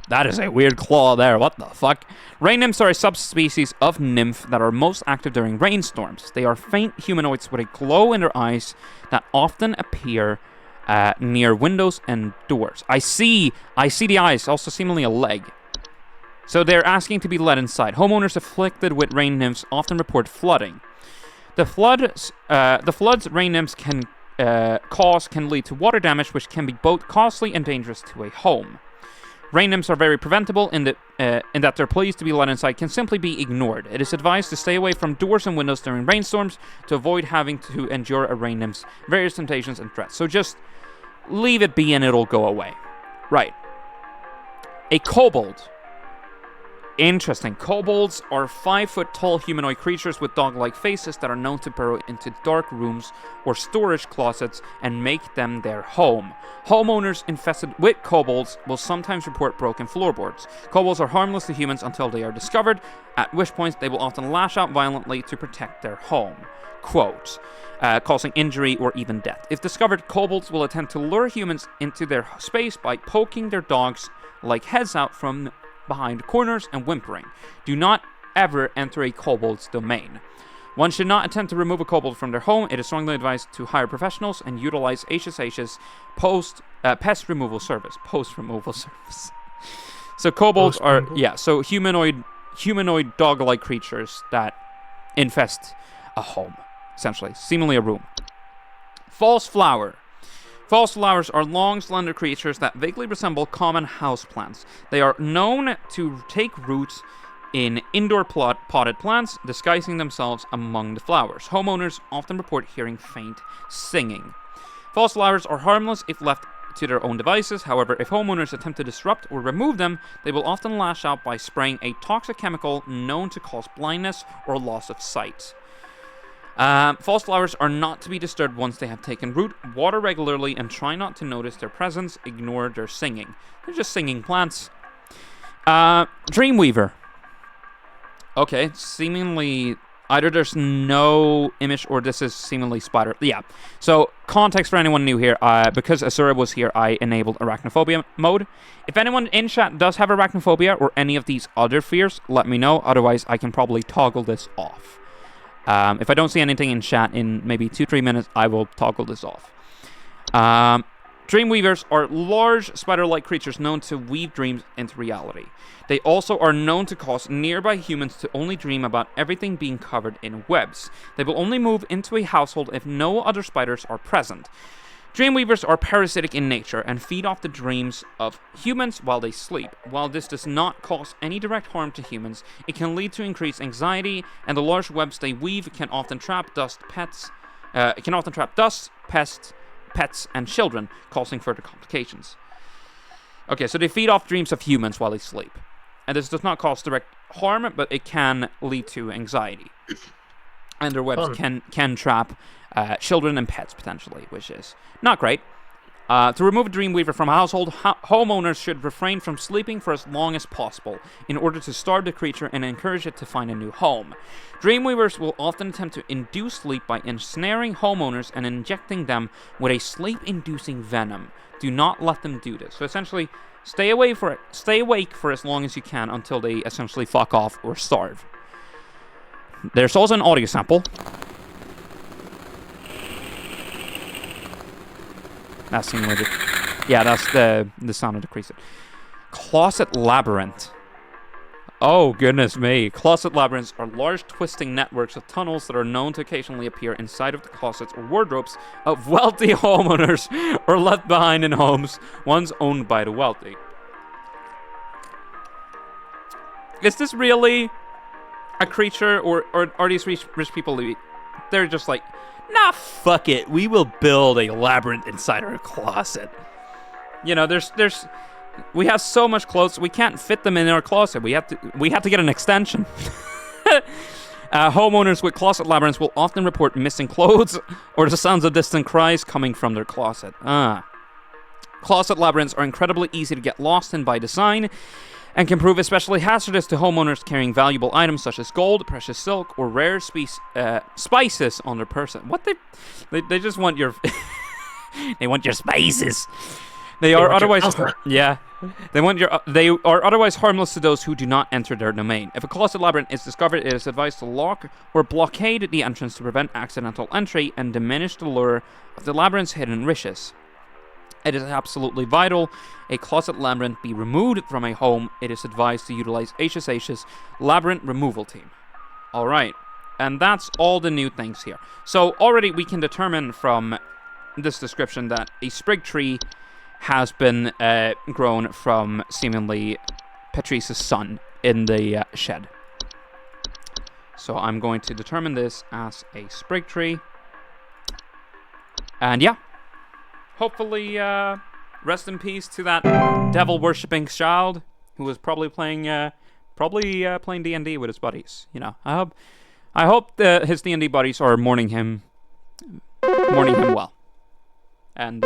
That is a weird claw there. What the fuck? Rain nymphs are a subspecies of nymph that are most active during rainstorms. They are faint humanoids with a glow in their eyes that often appear near windows and doors. I see the eyes, also seemingly a leg. So they're asking to be let inside. Homeowners afflicted with rain nymphs often report flooding. The floods rain nymphs can cause can lead to water damage, which can be both costly and dangerous to a home. Rain nymphs are very preventable in that their pleas to be let inside can simply be ignored. It is advised to stay away from doors and windows during rainstorms to avoid having to endure a rain nymph's various temptations and threats. So just leave it be and it'll go away. Right. A kobold. Interesting. Kobolds are 5-foot-tall humanoid creatures with dog-like faces that are known to burrow into dark rooms or storage closets and make them their home. Homeowners infested with kobolds will sometimes report broken floorboards. Kobolds are harmless to humans until they are discovered, at which point they will often lash out violently to protect their home. Quote, causing injury or even death. If discovered, kobolds will attempt to lure humans into their space by poking their dogs-like heads out from behind corners and whimpering. Do not ever enter a kobold's domain. One should not attempt to remove a kobold from their home. It is strongly advised to hire professionals and utilize HSH's pest removal service. Post-removal service. So kobolds are, so humanoid dog-like creatures that infest a home, essentially. Seemingly a room. False flower. False flowers are long, slender creatures that vaguely resemble common houseplants. They are known to take roots in indoor potted plants, disguising themselves among the flowers. Homeowners often report hearing faint singing. False flowers are harmless if left to their own devices. However, if homeowners attempt to disrupt or remove them, they will often lash out by spraying a toxic chemical known to cause blindness or loss of sight. False flowers are not to be disturbed once they have taken root. Water regularly and try not to notice their presence. Ignore their singing. They're just singing plants. Dreamweaver. Okay, seemingly either there's no image or this is seemingly spider. Yeah. So context for anyone new here. Because Asura was here, I enabled arachnophobia mode. If anyone in chat does have arachnophobia or any of these other fears, let me know. Otherwise, I can probably toggle this off. If I don't see anything in chat in maybe 2-3 minutes, I will toggle this off. Dreamweavers are large spider-like creatures known to weave dreams into reality. They also are known to cause nearby humans to only dream about everything being covered in webs. They will only move into a household if no other spiders are present. Dreamweavers are parasitic in nature and feed off the dreams of humans while they sleep. While this does not cause any direct harm to humans, it can lead to increased anxiety, and the large webs they weave can often trap pests, and children, causing further complications. Okay, so they feed off dreams of humans while they sleep. And this does not cause direct harm, but it can lead to anxiety. And their webs can trap children and pets, potentially, which is not great. To remove a Dreamweaver from a household, homeowners should refrain from sleeping for as long as possible in order to starve the creature and encourage it to find a new home. Dreamweavers will often attempt to induce sleep by ensnaring homeowners and injecting them with a sleep-inducing venom. Do not let them do this. So essentially, stay awake for as long as you can until they essentially fuck off or starve. There's also an audio sample. That's simulated. Yeah, that's the sound of the creature. Closet labyrinth. Oh, goodness me. Closet labyrinths are large twisting networks of tunnels that are known to occasionally appear inside of the closets or wardrobes of wealthy homeowners or left behind in homes once owned by the wealthy. Is this really a creature, or are these rich people, they're just like, nah, fuck it, we will build a labyrinth inside our closet. You know, we have so much clothes, we can't fit them in our closet. We have to get an extension. Homeowners with closet labyrinths will often report missing clothes or the sounds of distant cries coming from their closet. Closet labyrinths are incredibly easy to get lost in by design, and can prove especially hazardous to homeowners carrying valuable items such as gold, precious silk, or rare spices on their person. What they just want your they want your spices. They are otherwise they are otherwise harmless to those who do not enter their domain. If a closet labyrinth is discovered, it is advised to lock or blockade the entrance to prevent accidental entry and diminish the lure of the labyrinth's hidden riches. It is absolutely vital a closet labyrinth be removed from a home. It is advised to utilize HSH's labyrinth removal team. Alright, and that's all the new things here. So already we can determine from this description that a sprig tree has been grown from seemingly Patrice's son in the shed. So I'm going to determine this as a sprig tree. And yeah. Hopefully, rest in peace to that devil-worshipping child who was probably playing D&D with his buddies. You know, I hope his D&D buddies are mourning him well, and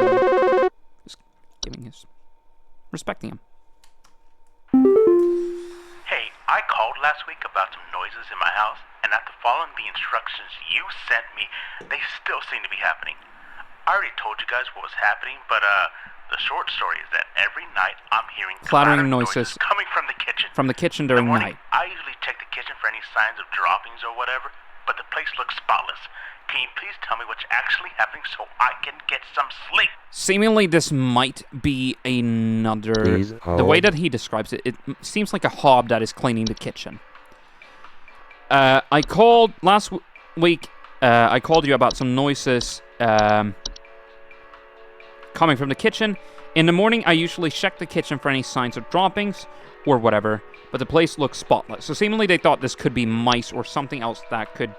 just respecting him. Hey, I called last week about some noises in my house, and after following the instructions you sent me, they still seem to be happening. I already told you guys what was happening, but the short story is that every night I'm hearing clattering noises coming from the kitchen. From the kitchen during night. I usually check the kitchen for any signs of droppings or whatever, but the place looks spotless. Can you please tell me what's actually happening so I can get some sleep? Seemingly, this might be another. The way that he describes it, it seems like a hob that is cleaning the kitchen. I called last week. I called you about some noises. Coming from the kitchen. In the morning, I usually check the kitchen for any signs of droppings or whatever, but the place looks spotless. So seemingly they thought this could be mice or something else that could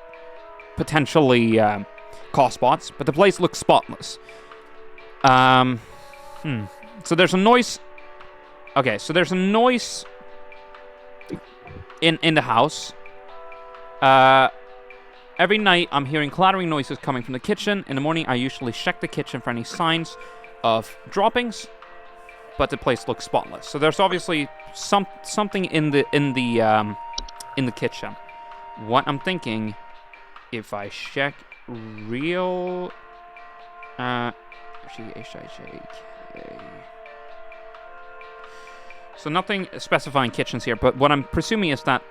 potentially cause spots, but the place looks spotless. So there's a noise. Okay, so there's a noise in the house. Every night, I'm hearing clattering noises coming from the kitchen. In the morning, I usually check the kitchen for any signs of droppings, but the place looks spotless. So there's obviously something in the kitchen. What I'm thinking, if I check real, G-H-I-J-K. So nothing specifying kitchens here, but what I'm presuming is that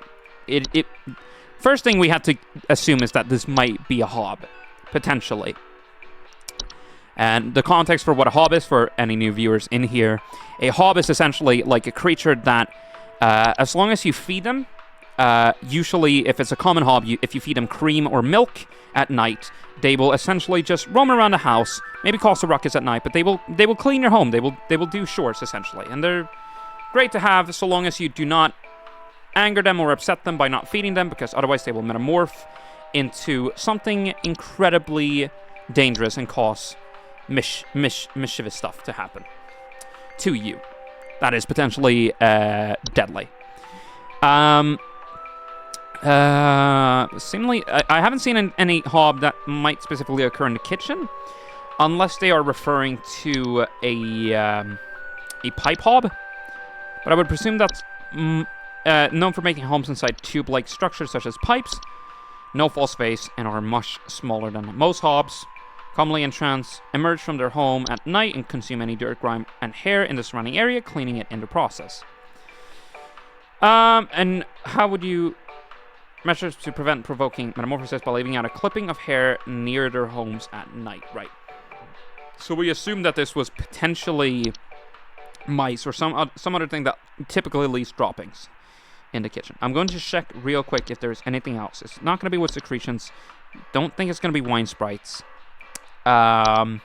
it first thing we have to assume is that this might be a hob, potentially. And the context for what a hob is, for any new viewers in here, a hob is essentially like a creature that, as long as you feed them, usually if it's a common hob, if you feed them cream or milk at night, they will essentially just roam around the house, maybe cause a ruckus at night, but they will clean your home. They will do chores essentially, and they're great to have so long as you do not anger them or upset them by not feeding them, because otherwise they will metamorph into something incredibly dangerous and cause mischievous stuff to happen to you. That is potentially deadly. Seemingly, I haven't seen any hob that might specifically occur in the kitchen, unless they are referring to a pipe hob. But I would presume that's known for making homes inside tube-like structures such as pipes, no false face, and are much smaller than most hobs. Commonly emerge from their home at night and consume any dirt, grime, and hair in the surrounding area, cleaning it in the process. And how would you measures to prevent provoking metamorphosis by leaving out a clipping of hair near their homes at night? Right. So we assume that this was potentially mice or some other thing that typically leaves droppings in the kitchen. I'm going to check real quick if there's anything else. It's not going to be wood secretions. Don't think it's going to be wine sprites. I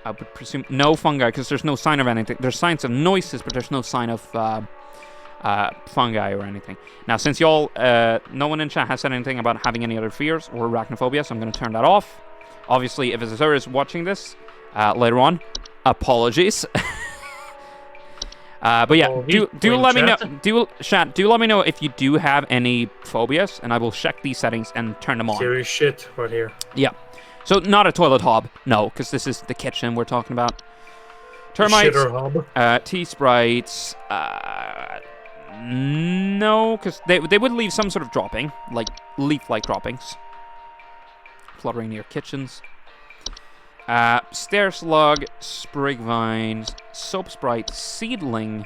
would presume no fungi, because there's no sign of anything. There's signs of noises, but there's no sign of fungi or anything. Now, since y'all, no one in chat has said anything about having any other fears or arachnophobia, so I'm going to turn that off. Obviously, if a visitor is watching this later on, apologies. But yeah, do let me know. Do let me know if you do have any phobias, and I will check these settings and turn them on. Serious shit right here. Yeah. So not a toilet hob, no, because this is the kitchen we're talking about. Termites, Shitter hub. T-sprites, no, because they would leave some sort of dropping, like leaf-like droppings, fluttering near kitchens. Stair slug, sprig vines, soap sprite, seedling,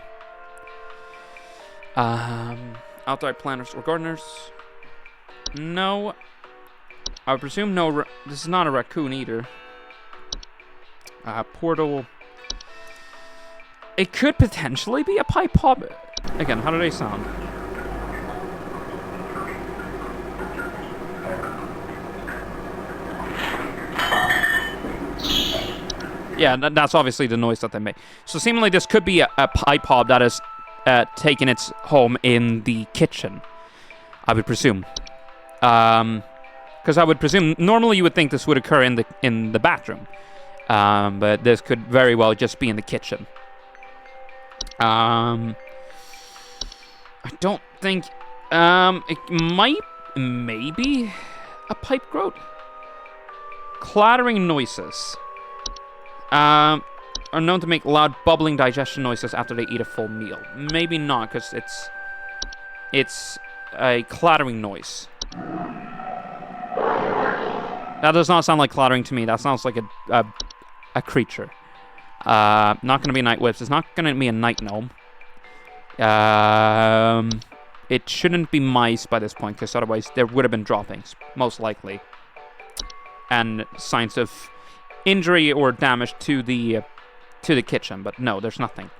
outside planters or gardeners. No. I would presume no. This is not a raccoon either. Portal. It could potentially be a pipe hob. Again, how do they sound? Yeah, that's obviously the noise that they make. So seemingly this could be a pipe hob that has taken its home in the kitchen, I would presume. Because I would presume normally you would think this would occur in the bathroom, but this could very well just be in the kitchen. I don't think it might maybe a pipe growth. Clattering noises are known to make loud bubbling digestion noises after they eat a full meal. Maybe not, because it's a clattering noise. That does not sound like clattering to me. That sounds like a creature. Not going to be night whips. It's not going to be a night gnome. It shouldn't be mice by this point, because otherwise there would have been droppings, most likely, and signs of injury or damage to the kitchen. But no, there's nothing.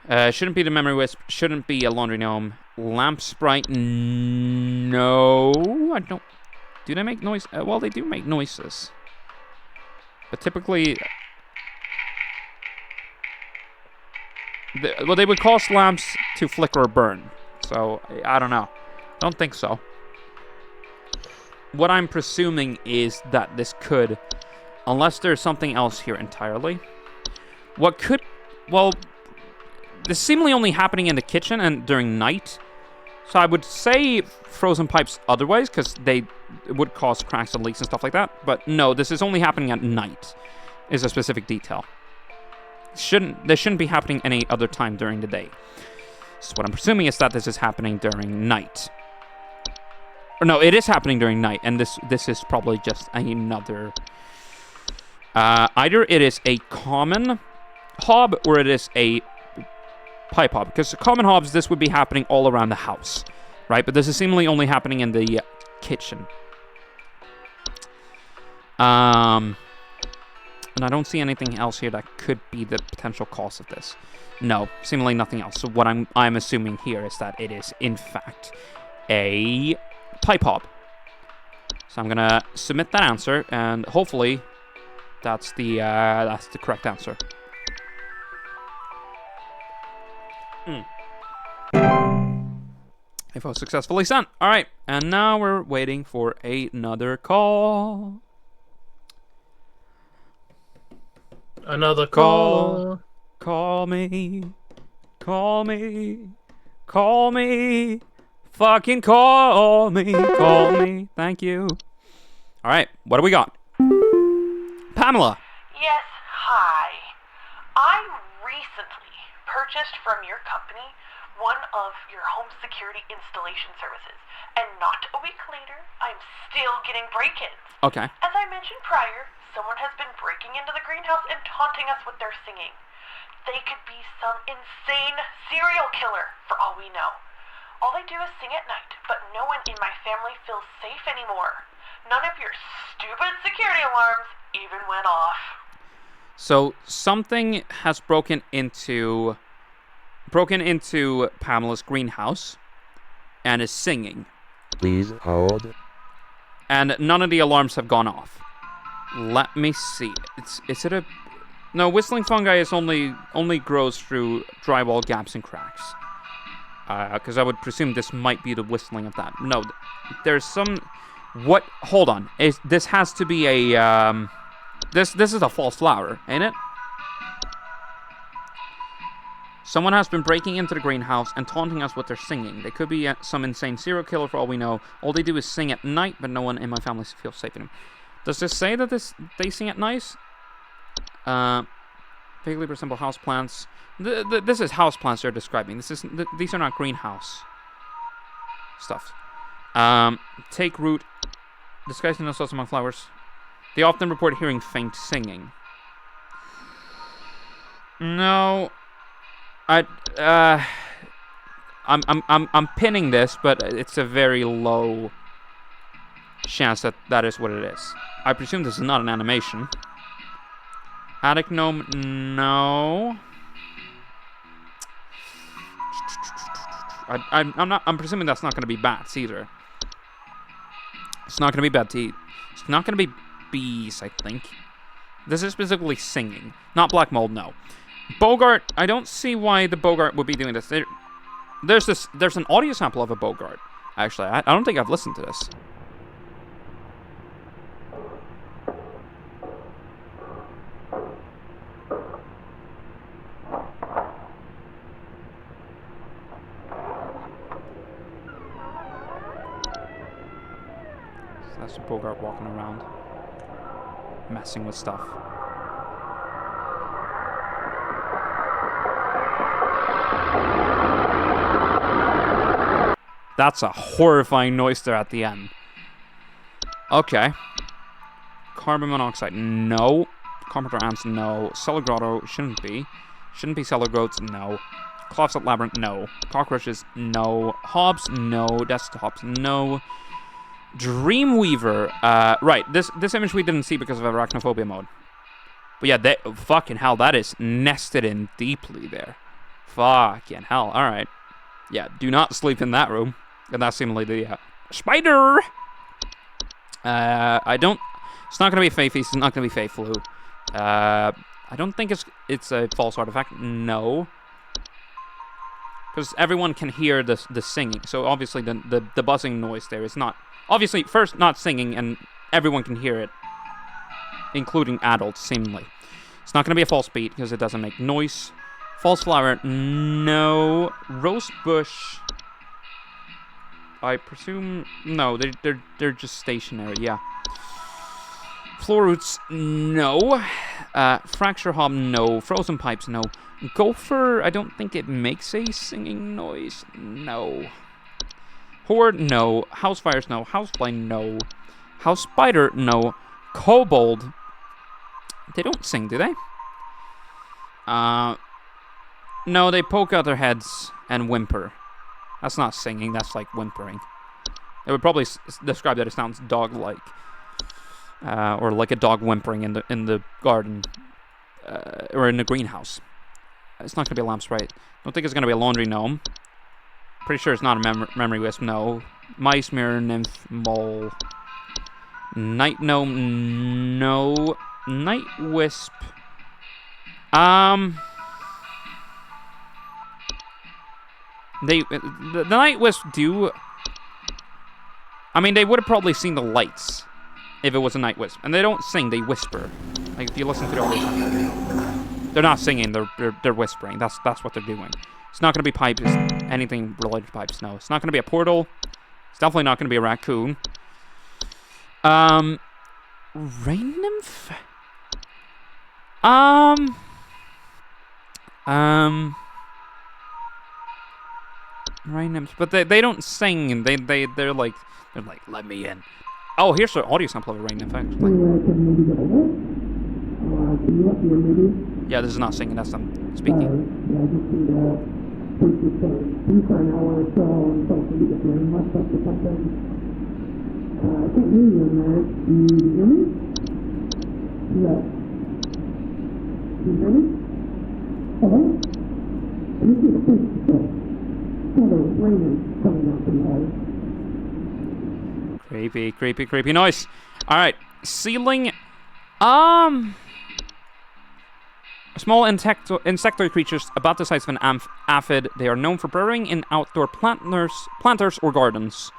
Shouldn't be the memory wisp. Shouldn't be a laundry gnome. Lamp sprite. No, I don't. Do they make noise? Well, they do make noises, but typically, they would cause lamps to flicker or burn. So I don't know. Don't think so. What I'm presuming is that this could, unless there's something else here entirely. What could, well, this is seemingly only happening in the kitchen and during night. So I would say frozen pipes otherwise, because they would cause cracks and leaks and stuff like that. But no, this is only happening at night, is a specific detail. This shouldn't be happening any other time during the day. So what I'm presuming is that this is happening during night. Or no, it is happening during night, and this is probably just another. Either it is a common hob or it is a pipe hob, because the common hobs, this would be happening all around the house, right? But this is seemingly only happening in the kitchen. And I don't see anything else here that could be the potential cause of this. No, seemingly nothing else. So what I'm assuming here is that it is in fact a pipe hob. So I'm gonna submit that answer, and hopefully that's the correct answer. If I was successfully sent. All right, and now we're waiting for another call. Another call. Call me. Call me. Call me. Fucking call me. Call me. Thank you. All right, what do we got? Pamela. Yes, hi. I recently purchased from your company one of your home security installation services, and not a week later, I'm still getting break-ins. Okay. As I mentioned prior, someone has been breaking into the greenhouse and taunting us with their singing. They could be some insane serial killer, for all we know. All they do is sing at night, but no one in my family feels safe anymore. None of your stupid security alarms even went off. So something has broken into Pamela's greenhouse and is singing. Please hold. And none of the alarms have gone off. Let me see. Is it a... No, whistling fungi is only grows through drywall gaps and cracks. Because I would presume this might be the whistling of that. No, there's some... What? Hold on. This has to be a... This is a false flower, ain't it? Someone has been breaking into the greenhouse and taunting us with their singing. They could be some insane serial killer for all we know. All they do is sing at night, but no one in my family feels safe in them. Does this say that they sing at night? Vaguely resemble houseplants. This is houseplants they're describing. These are not greenhouse stuff. Take root, disguised in themselves among flowers. They often report hearing faint singing. No, I'm pinning this, but it's a very low chance that is what it is. I presume this is not an animation. Attic gnome, no. I'm presuming that's not going to be bats either. It's not going to be bats. It's not going to be bees, I think. This is specifically singing, not black mold. No. Bogart. I don't see why the Bogart would be doing this. There's an audio sample of a Bogart. Actually, I don't think I've listened to this. That's Bogart walking around, messing with stuff. That's a horrifying noise there at the end. Okay. Carbon monoxide, no. Carpenter ants, no. Cellar grotto, shouldn't be. Shouldn't be cellar groats, no. Closet labyrinth, no. Cockroaches, no. Hobbs, no. Desktops, no. Dreamweaver, right. This image we didn't see because of arachnophobia mode. But yeah, fucking hell, that is nested in deeply there. Fucking hell. All right. Yeah, do not sleep in that room. And that's seemingly the spider. I don't. It's not gonna be Fae Feast. It's not gonna be Fae Flu. I don't think it's a false artifact. No. Because everyone can hear the singing. So obviously the buzzing noise there is not. Obviously, first, not singing, and everyone can hear it, including adults, seemingly. It's not going to be a false beat, because it doesn't make noise. False flower, no. Rose bush, I presume, no, they're just stationary, yeah. Floor roots, no. Fracture hob, no. Frozen pipes, no. Gopher, I don't think it makes a singing noise, no. Horde, no. House fires, no. Housefly, no. House spider, no. Kobold, they don't sing, do they? No, they poke out their heads and whimper. That's not singing, that's like whimpering. They would probably describe that it sounds dog-like. Or like a dog whimpering in the garden. Or in the greenhouse. It's not going to be a lamp sprite. Don't think it's going to be a laundry gnome. Pretty sure it's not a memory wisp, no. Mice, mirror, nymph, mole. Night gnome, no. Night wisp. The night wisp do. I mean, they would have probably seen the lights if it was a night wisp. And they don't sing, they whisper. Like if you listen to the audio, they're not singing, they're whispering. That's what they're doing. It's not going to be pipes, anything related to pipes, no. It's not going to be a portal. It's definitely not going to be a raccoon. Rain nymph? Rain nymphs, but they don't sing. They're like, let me in. Oh, here's an audio sample of a rain nymph, actually. Yeah, this is not singing, that's them speaking. Creepy noise. Alright, ceiling. Small insectoid creatures about the size of an aphid. They are known for burrowing in outdoor planters or gardens.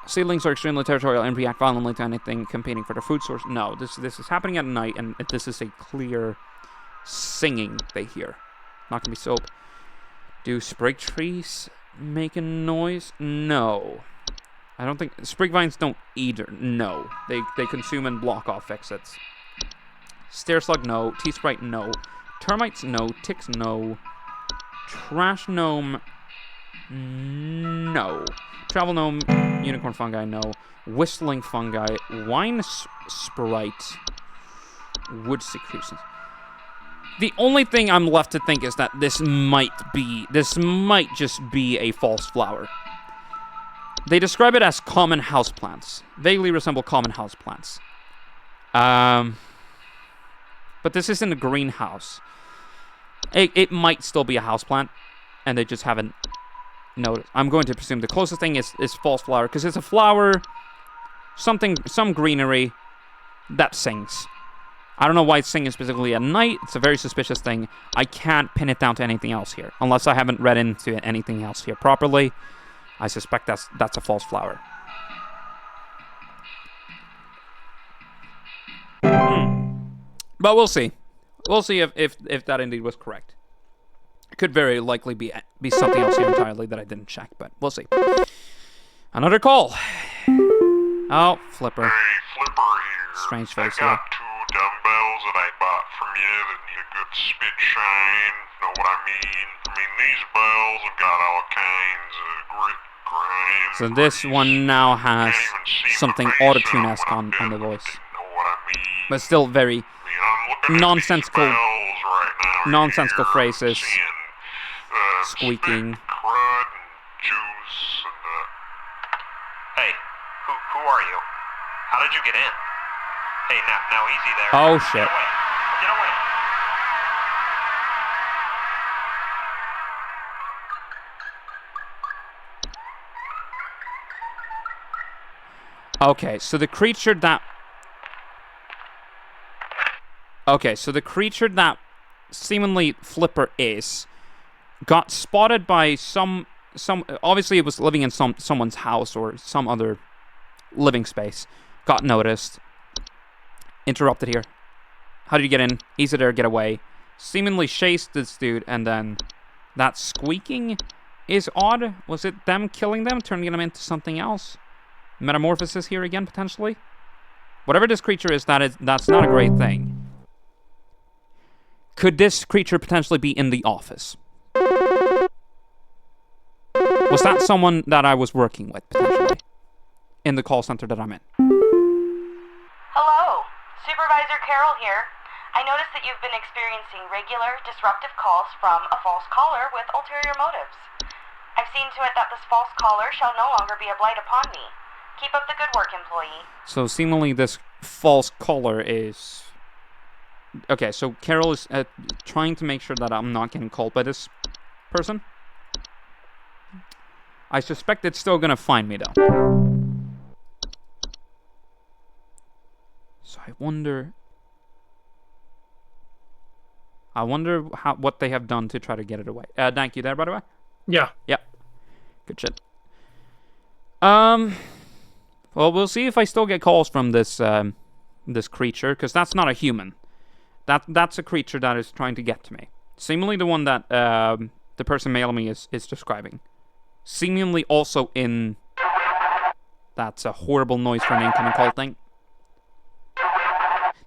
Seedlings are extremely territorial and react violently to anything competing for their food source. No, this is happening at night, and this is a clear singing they hear. Not gonna be soap. Do sprig trees make a noise? No. I don't think sprig vines don't either. No, they consume and block off exits. Stair slug, no. T-sprite, no. Termites, no. Ticks, no. Trash gnome, no. Travel gnome, unicorn fungi, no. Whistling fungi, wine sprite, wood secretions. The only thing I'm left to think is that this might just be a false flower. They describe it as common houseplants. Vaguely resemble common houseplants. But this isn't a greenhouse. It might still be a houseplant, and they just haven't noticed. I'm going to presume the closest thing is false flower, because it's a flower, some greenery that sings. I don't know why it's singing specifically at night. It's a very suspicious thing. I can't pin it down to anything else here, unless I haven't read into anything else here properly. I suspect that's a false flower. But we'll see. We'll see if that indeed was correct. It could very likely be something else here entirely that I didn't check, but we'll see. Another call. Oh, Flipper. Hey, Flipper here. Strange face I here. got 2 dumbbells that I bought from you that need a good spit shine. Know what I mean? These bells have got all kinds of grit, grime. So this one now has something auto-tune-esque on the voice. Know what I mean? But still very nonsensical phrases. Squeaking. Crud and juice and Hey, who are you? How did you get in? Hey, now easy there. Oh shit. Get away. Okay, so the creature that seemingly Flipper got spotted by some obviously it was living in someone's house or some other living space. Got noticed. Interrupted here. How did you get in? Easy there, get away. Seemingly chased this dude, and then that squeaking is odd. Was it them killing them, turning them into something else? Metamorphosis here again, potentially? Whatever this creature is, that's not a great thing. Could this creature potentially be in the office? Was that someone that I was working with, potentially? In the call center that I'm in? Hello, Supervisor Carol here. I noticed that you've been experiencing regular, disruptive calls from a false caller with ulterior motives. I've seen to it that this false caller shall no longer be a blight upon me. Keep up the good work, employee. So seemingly this false caller is... Okay, so Carol is trying to make sure that I'm not getting called by this person. I suspect it's still gonna find me, though. So I wonder what they have done to try to get it away. Thank you there, by the way. Yeah. Yep. Good shit. Well, we'll see if I still get calls from this this creature, because that's not a human. That's a creature that is trying to get to me. Seemingly the one that the person mailing me is describing. Seemingly also in... That's a horrible noise for an incoming call thing.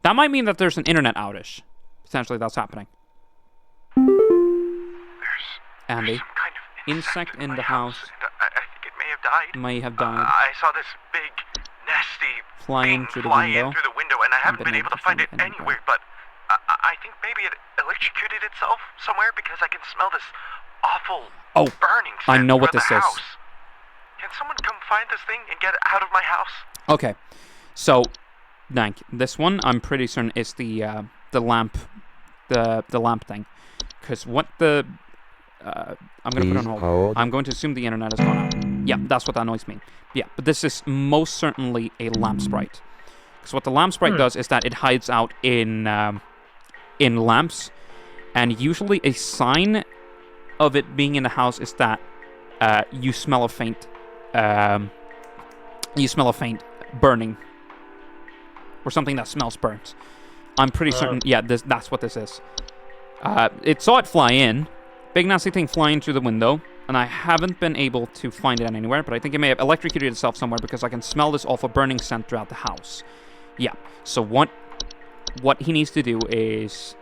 That might mean that there's an internet outage. Potentially that's happening. Andy. Some kind of insect in the house. I think it may have died. May have died. I saw this big, nasty Flying through the window. in through the window, and I haven't been able to find it anywhere, but I think maybe it electrocuted itself somewhere because I can smell this awful burning I know what through this the is. house. Can someone come find this thing and get it out of my house? Okay, so this one I'm pretty certain is the lamp, the lamp thing, because what the I'm gonna put it on hold. I'm going to assume the internet has gone out. Yeah, that's what that noise means. Yeah, but this is most certainly a lamp sprite. Because what the lamp sprite does is that it hides out in lamps, and usually a sign of it being in the house is that you smell a faint burning, or something that smells burnt. I'm pretty certain. Yeah, that's what this is. It saw it fly in, big nasty thing flying through the window, and I haven't been able to find it anywhere. But I think it may have electrocuted itself somewhere because I can smell this awful burning scent throughout the house. Yeah. So what what he needs to do is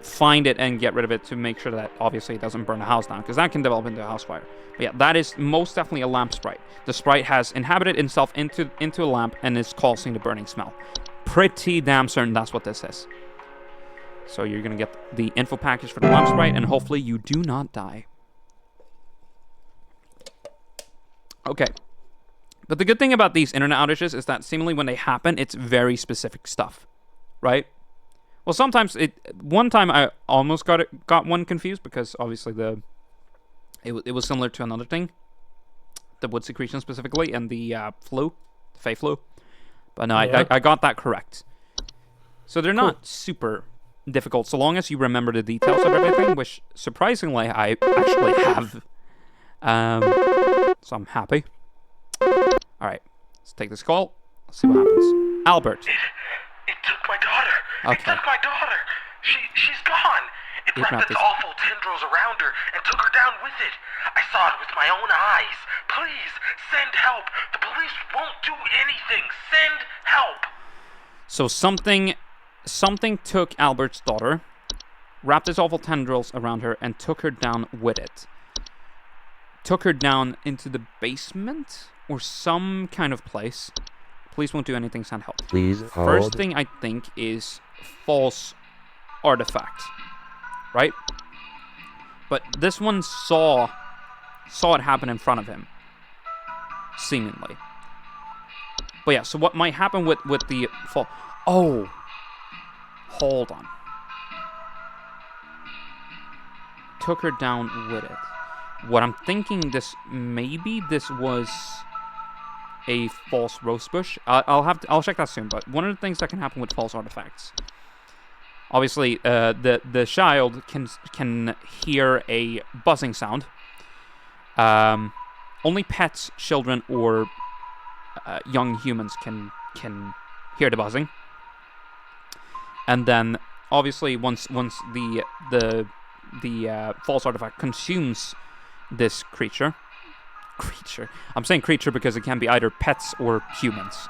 find it and get rid of it to make sure that obviously it doesn't burn the house down, because that can develop into a house fire. But yeah, that is most definitely a lamp sprite. The sprite has inhabited itself into a lamp and is causing the burning smell. Pretty damn certain that's what this is. So you're gonna get the info package for the lamp sprite, and hopefully you do not die. Okay. But the good thing about these internet outages is that seemingly when they happen, it's very specific stuff, right? Well, sometimes one time I almost got one confused because obviously it was similar to another thing, the wood secretion specifically, and the Fey flu. But no, Yeah. I got that correct. So they're not super difficult so long as you remember the details of everything, which surprisingly I actually have. So I'm happy. All right, let's take this call. Let's see what happens. Albert. It took my daughter. Okay. It took my daughter. She's gone. It wrapped its awful tendrils around her and took her down with it. I saw it with my own eyes. Please, send help. The police won't do anything. Send help. So something took Albert's daughter, wrapped its awful tendrils around her, and took her down with it. Took her down into the basement or some kind of place. Police won't do anything, send help. Please hold. First thing I think is false artifact, right? But this one saw it happen in front of him, seemingly. But yeah, so what might happen with the fall? Oh, hold on. Took her down with it. What I'm thinking, maybe this was a false rosebush. I'll check that soon. But one of the things that can happen with false artifacts, obviously, the child can hear a buzzing sound. Only pets, children, or young humans can hear the buzzing. And then, obviously, once the false artifact consumes this creature. I'm saying creature because it can be either pets or humans.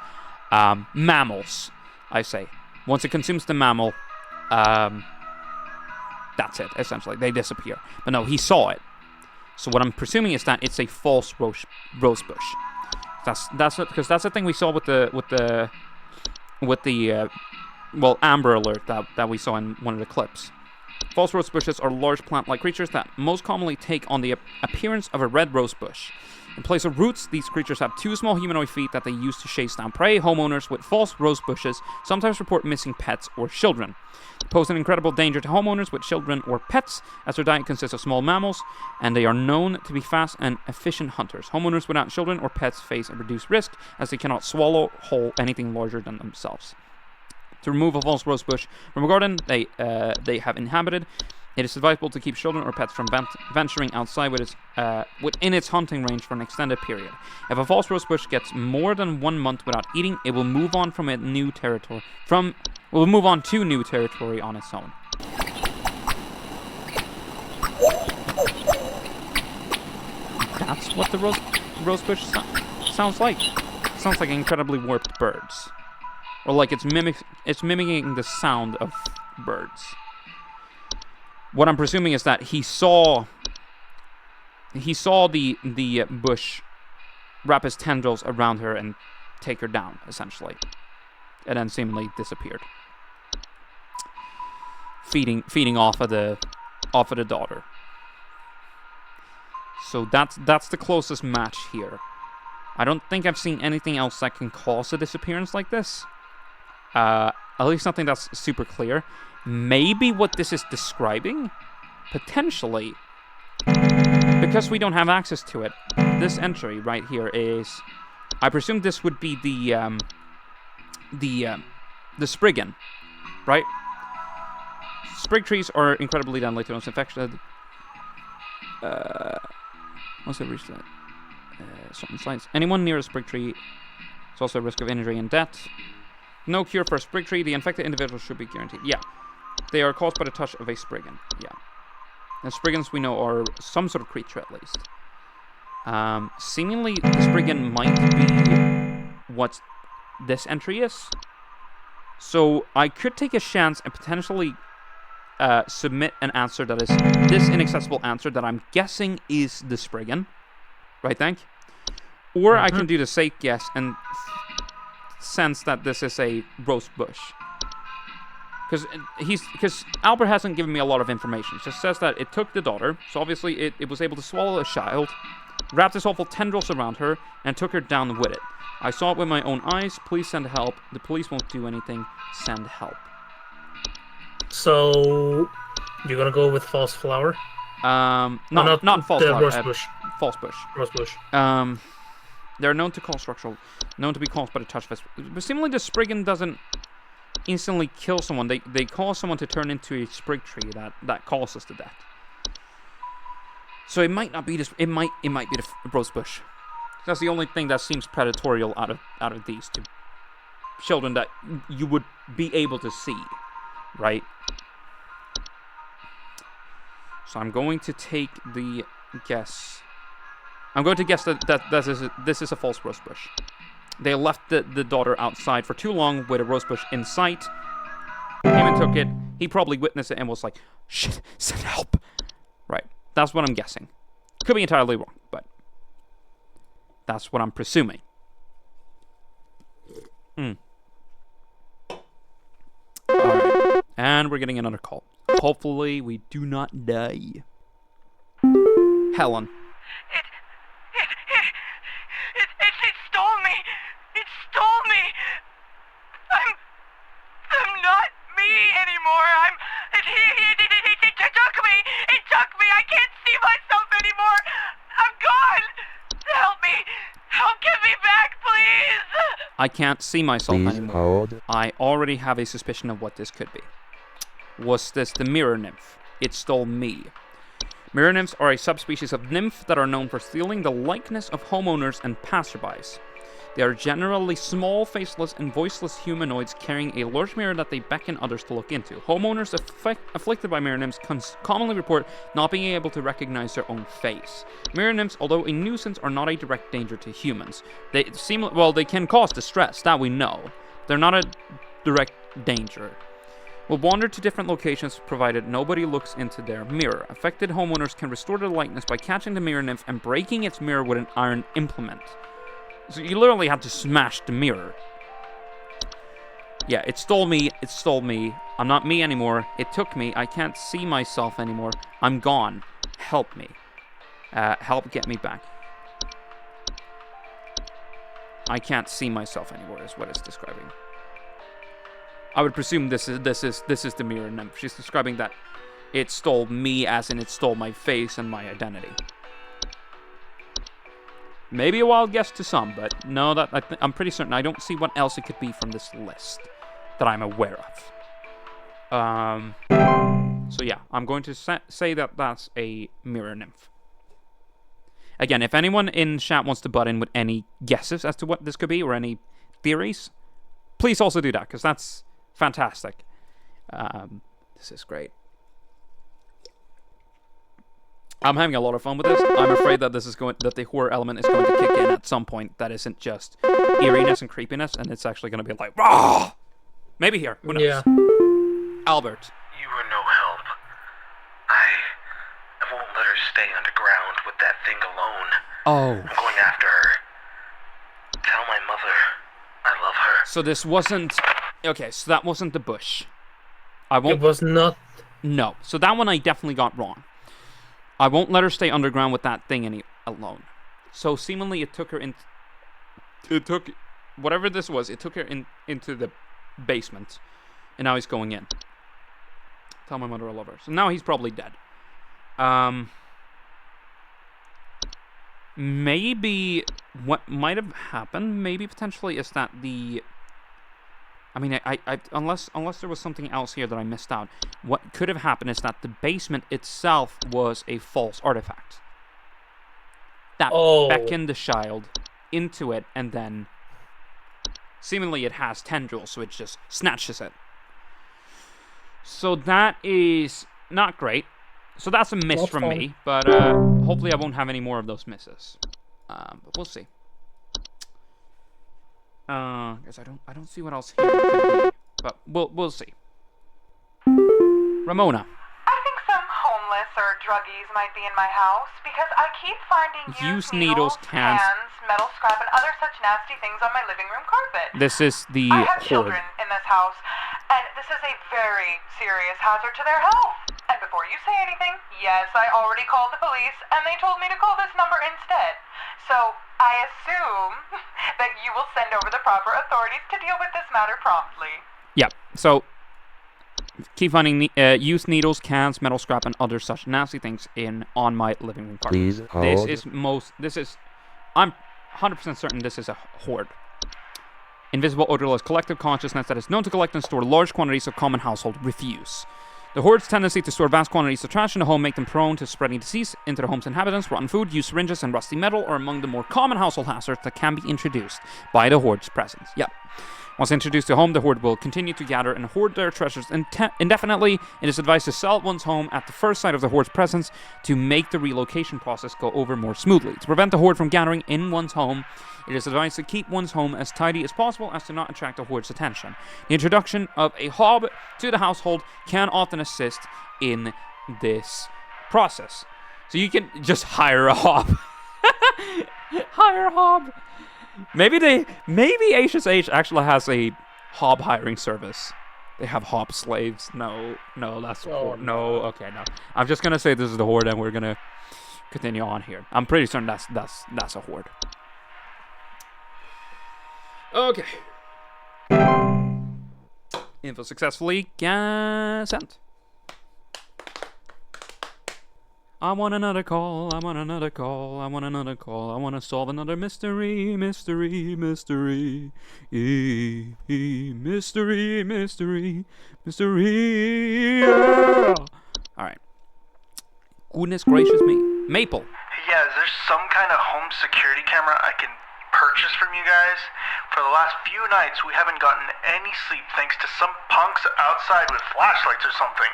Mammals, I say. Once it consumes the mammal, that's it, essentially. They disappear. But no, he saw it. So what I'm presuming is that it's a false rosebush. That's it, because that's the thing we saw with the Amber Alert that we saw in one of the clips. False rosebushes are large plant-like creatures that most commonly take on the appearance of a red rosebush. In place of roots, these creatures have two small humanoid feet that they use to chase down prey. Homeowners with false rosebushes sometimes report missing pets or children. They pose an incredible danger to homeowners with children or pets, as their diet consists of small mammals, and they are known to be fast and efficient hunters. Homeowners without children or pets face a reduced risk, as they cannot swallow whole anything larger than themselves. To remove a false rosebush from a garden they have inhabited, it is advisable to keep children or pets from venturing outside within its hunting range for an extended period. If a false rosebush gets more than 1 month without eating, it will move on to new territory on its own. That's what the rosebush sounds like. It sounds like incredibly warped birds. Or like it's mimicking the sound of birds. What I'm presuming is that he saw the bush wrap his tendrils around her and take her down, essentially. And then seemingly disappeared. Feeding off of the daughter. So that's the closest match here. I don't think I've seen anything else that can cause a disappearance like this. At least something that's super clear. Maybe what this is describing, potentially, because we don't have access to it, this entry right here is, I presume this would be the Spriggan, right? Sprig trees are incredibly deadly to those infected. Once they reach that, certain sites. Anyone near a sprig tree is also at risk of injury and death. No cure for a sprig tree. The infected individual should be guaranteed. Yeah. They are caused by the touch of a spriggan. Yeah. And spriggans, we know, are some sort of creature, at least. Seemingly, the spriggan might be what this entry is. So I could take a chance and potentially submit an answer that is this inaccessible answer that I'm guessing is the Spriggan, right? Think, or I can do the safe guess and sense that this is a rose bush. Because Albert hasn't given me a lot of information. It just says that it took the daughter, so obviously it was able to swallow a child, wrapped its awful tendrils around her, and took her down with it. I saw it with my own eyes. Please send help. The police won't do anything. Send help. So, you're gonna go with false flower? Not false the flower. rose bush. False bush. Rose bush. They're known to cause known to be caused by the touch of a... But seemingly the Spriggan doesn't instantly kill someone. They cause someone to turn into a sprig tree that causes the death. So it might not be this. It might be the rose bush. That's the only thing that seems predatory out of these two children that you would be able to see, right? So I'm going to take the guess. I'm going to guess that this is a false rose bush. They left the daughter outside for too long with a rose bush in sight. Came and took it. He probably witnessed it and was like, "Shit, send help!" Right. That's what I'm guessing. Could be entirely wrong, but that's what I'm presuming. Alright. And we're getting another call. Hopefully we do not die. Helen. It stole me! It stole me! I'm not me anymore! It took me! It took me! I can't see myself anymore! I'm gone! Help me! Help, get me back, please! I can't see myself anymore. Hold. I already have a suspicion of what this could be. Was this the mirror nymph? It stole me. Mirror nymphs are a subspecies of nymph that are known for stealing the likeness of homeowners and passerbys. They are generally small, faceless, and voiceless humanoids carrying a large mirror that they beckon others to look into. Homeowners afflicted by mirror nymphs commonly report not being able to recognize their own face. Mirror nymphs, although a nuisance, are not a direct danger to humans. They can cause distress, that we know. They're not a direct danger. Will wander to different locations provided nobody looks into their mirror. Affected homeowners can restore their likeness by catching the mirror nymph and breaking its mirror with an iron implement. So you literally had to smash the mirror. Yeah, it stole me. It stole me. I'm not me anymore. It took me. I can't see myself anymore. I'm gone. Help me. Help get me back. I can't see myself anymore is what it's describing. I would presume this is the mirror nymph. She's describing that it stole me, as in it stole my face and my identity. Maybe a wild guess to some, but no, I'm pretty certain. I don't see what else it could be from this list that I'm aware of. So yeah, I'm going to say that that's a mirror nymph. Again, if anyone in chat wants to butt in with any guesses as to what this could be or any theories, please also do that, because that's fantastic. This is great. I'm having a lot of fun with this. I'm afraid that that the horror element is going to kick in at some point. That isn't just eeriness and creepiness, and it's actually going to be like, rah! Maybe here. Who knows? Yeah. Albert. You were no help. I won't let her stay underground with that thing alone. Oh. I'm going after her. Tell my mother I love her. So this wasn't... Okay, so that wasn't the bush. I won't... It was not... No. So that one I definitely got wrong. I won't let her stay underground with that thing alone. So seemingly it took her in... It took... Whatever this was, it took her into the basement. And now he's going in. Tell my mother I love her. So now he's probably dead. Maybe what might have happened, maybe potentially, is that the... I mean, unless there was something else here that I missed out, what could have happened is that the basement itself was a false artifact. That beckoned the child into it, and then seemingly it has tendrils, so it just snatches it. So that is not great. So that's a miss from me, but hopefully I won't have any more of those misses. But we'll see. Because I don't see what else here could be. But we'll see. Ramona. I think some homeless or druggies might be in my house because I keep finding Used needles, cans, metal scrap, and other such nasty things on my living room carpet. This is the I have horde. children in this house, and this is a very serious hazard to their health. And before you say anything, yes, I already called the police, and they told me to call this number instead. So I assume that you will send over the proper authorities to deal with this matter promptly. Yeah, so keep finding used needles, cans, metal scrap, and other such nasty things on my living room carpet. Please hold. I'm 100% certain this is a horde. Invisible, odorless collective consciousness that is known to collect and store large quantities of common household refuse. The horde's tendency to store vast quantities of trash in the home make them prone to spreading disease into the home's inhabitants. Rotten food, used syringes, and rusty metal are among the more common household hazards that can be introduced by the horde's presence. Yep. Once introduced to home, the horde will continue to gather and hoard their treasures indefinitely. It is advised to sell one's home at the first sight of the horde's presence to make the relocation process go over more smoothly. To prevent the horde from gathering in one's home, it is advised to keep one's home as tidy as possible as to not attract the horde's attention. The introduction of a hob to the household can often assist in this process. So you can just hire a hob. Hire a hob. Maybe HSH actually has a hob hiring service. They have hob slaves. No, that's no. Okay, no. I'm just gonna say this is the horde, and we're gonna continue on here. I'm pretty certain that's a horde. Okay. Info successfully sent. I want another call, I want another call, I want another call, I want to solve another mystery, mystery, mystery, mystery, mystery, mystery. Alright. Goodness gracious me. Maple. Yeah, is there some kind of home security camera I can purchase from you guys? For the last few nights, we haven't gotten any sleep thanks to some punks outside with flashlights or something.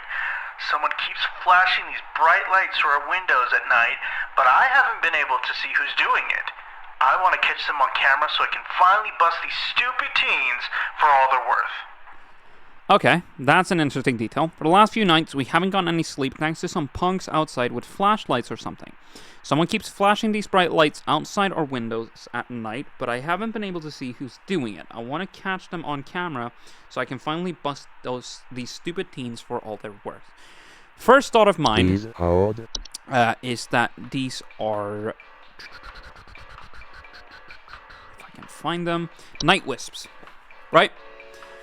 Someone keeps flashing these bright lights through our windows at night, but I haven't been able to see who's doing it. I want to catch them on camera so I can finally bust these stupid teens for all they're worth. Okay, that's an interesting detail. For the last few nights, we haven't gotten any sleep thanks to some punks outside with flashlights or something. Someone keeps flashing these bright lights outside our windows at night, but I haven't been able to see who's doing it. I want to catch them on camera so I can finally bust these stupid teens for all they're worth. First thought of mine is that these are, if I can find them, night wisps, right?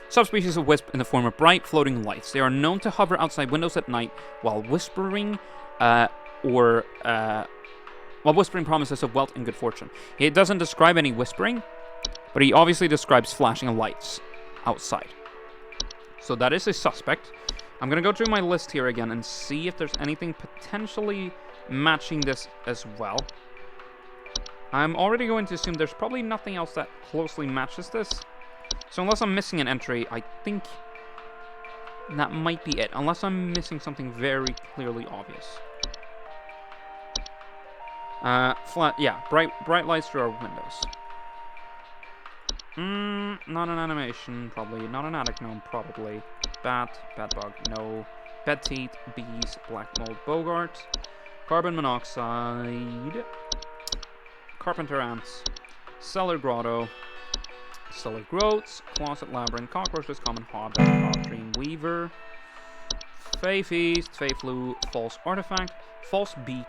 Subspecies of wisp in the form of bright floating lights. They are known to hover outside windows at night while whispering promises of wealth and good fortune. He doesn't describe any whispering, but he obviously describes flashing lights outside. So that is a suspect. I'm going to go through my list here again and see if there's anything potentially matching this as well. I'm already going to assume there's probably nothing else that closely matches this. So unless I'm missing an entry, I think that might be it. Unless I'm missing something very clearly obvious. Bright lights through our windows. Not an animation, probably. Not an attic gnome, probably. Bed bug, no. Bed teeth, bees, black mold, bogart, carbon monoxide, carpenter ants, cellar grotto, cellar groats, closet labyrinth, cockroaches, common hob, dream weaver, fey feast, fey flu, false artifact, false beak,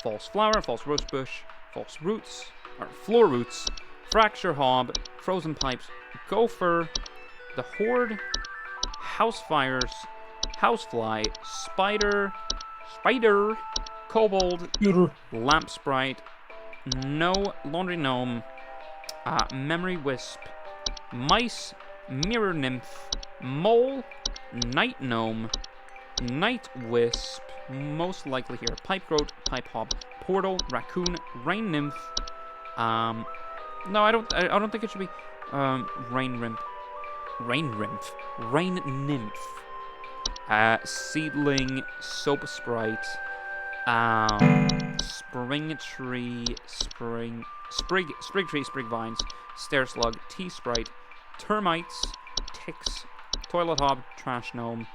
false flower, false rosebush, false roots, or floor roots, fracture hob, frozen pipes, gopher, the horde, house fires, housefly, spider, kobold, lamp sprite, no laundry gnome, memory wisp, mice, mirror nymph, mole, night gnome, night wisp, most likely here, pipe goat, pipe hob, portal, raccoon, rain nymph. No, I don't think it should be rain nymph, seedling, soap sprite, spring tree, sprig tree, sprig vines, stair slug, tea sprite, termites, ticks, Toilet Hob, Trash Gnome,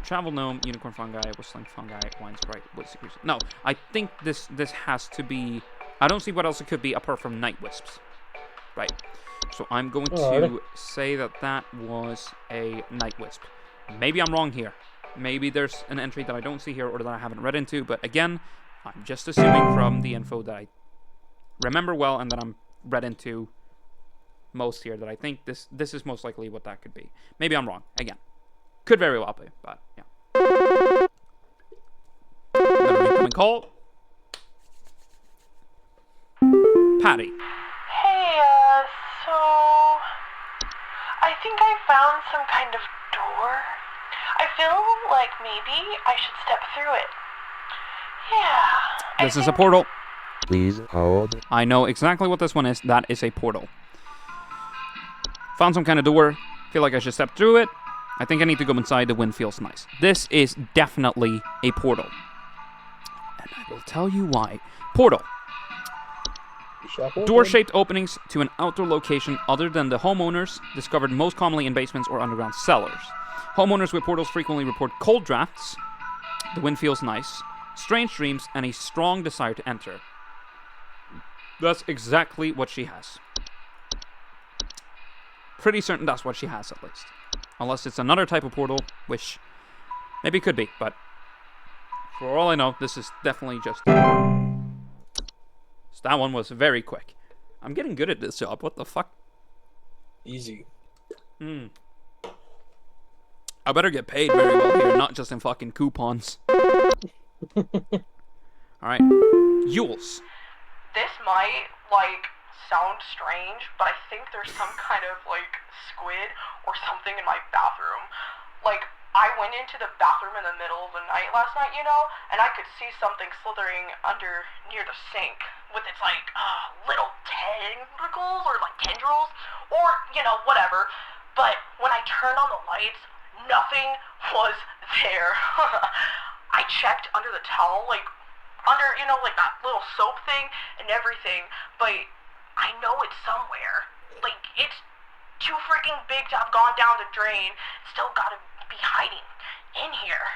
Travel Gnome, Unicorn Fungi, Whistling Fungi, Wine Sprite, Wood Seekers. No, I think this has to be... I don't see what else it could be apart from Night Wisps. Right. So I'm going to say that was a Night Wisp. Maybe I'm wrong here. Maybe there's an entry that I don't see here or that I haven't read into, but again, I'm just assuming from the info that I remember well and that I'm read into most here that I think this is most likely what that could be. Maybe I'm wrong. Again, could very well be, but yeah. Another incoming call. Patty. Hey, so I think I found some kind of door. I feel like maybe I should step through it. Yeah. This is a portal. Please hold. I know exactly what this one is. That is a portal. Found some kind of door. Feel like I should step through it. I think I need to go inside. The wind feels nice. This is definitely a portal. And I will tell you why. Portal. Door-shaped openings to an outdoor location other than the homeowners, discovered most commonly in basements or underground cellars. Homeowners with portals frequently report cold drafts, the wind feels nice, strange dreams, and a strong desire to enter. That's exactly what she has. Pretty certain that's what she has, at least. Unless it's another type of portal, which maybe could be, but for all I know, this is definitely just a portal. So that one was very quick. I'm getting good at this job. What the fuck? Easy. I better get paid very well here, not just in fucking coupons. Alright. Yules. This might, sound strange, but I think there's some kind of, squid or something in my bathroom. I went into the bathroom in the middle of the night last night, and I could see something slithering under near the sink with its, little tentacles or, tendrils or, whatever. But when I turned on the lights, nothing was there. I checked under the towel, under, that little soap thing and everything, but I know it's somewhere. It's too freaking big to have gone down the drain. Still gotta be hiding in here.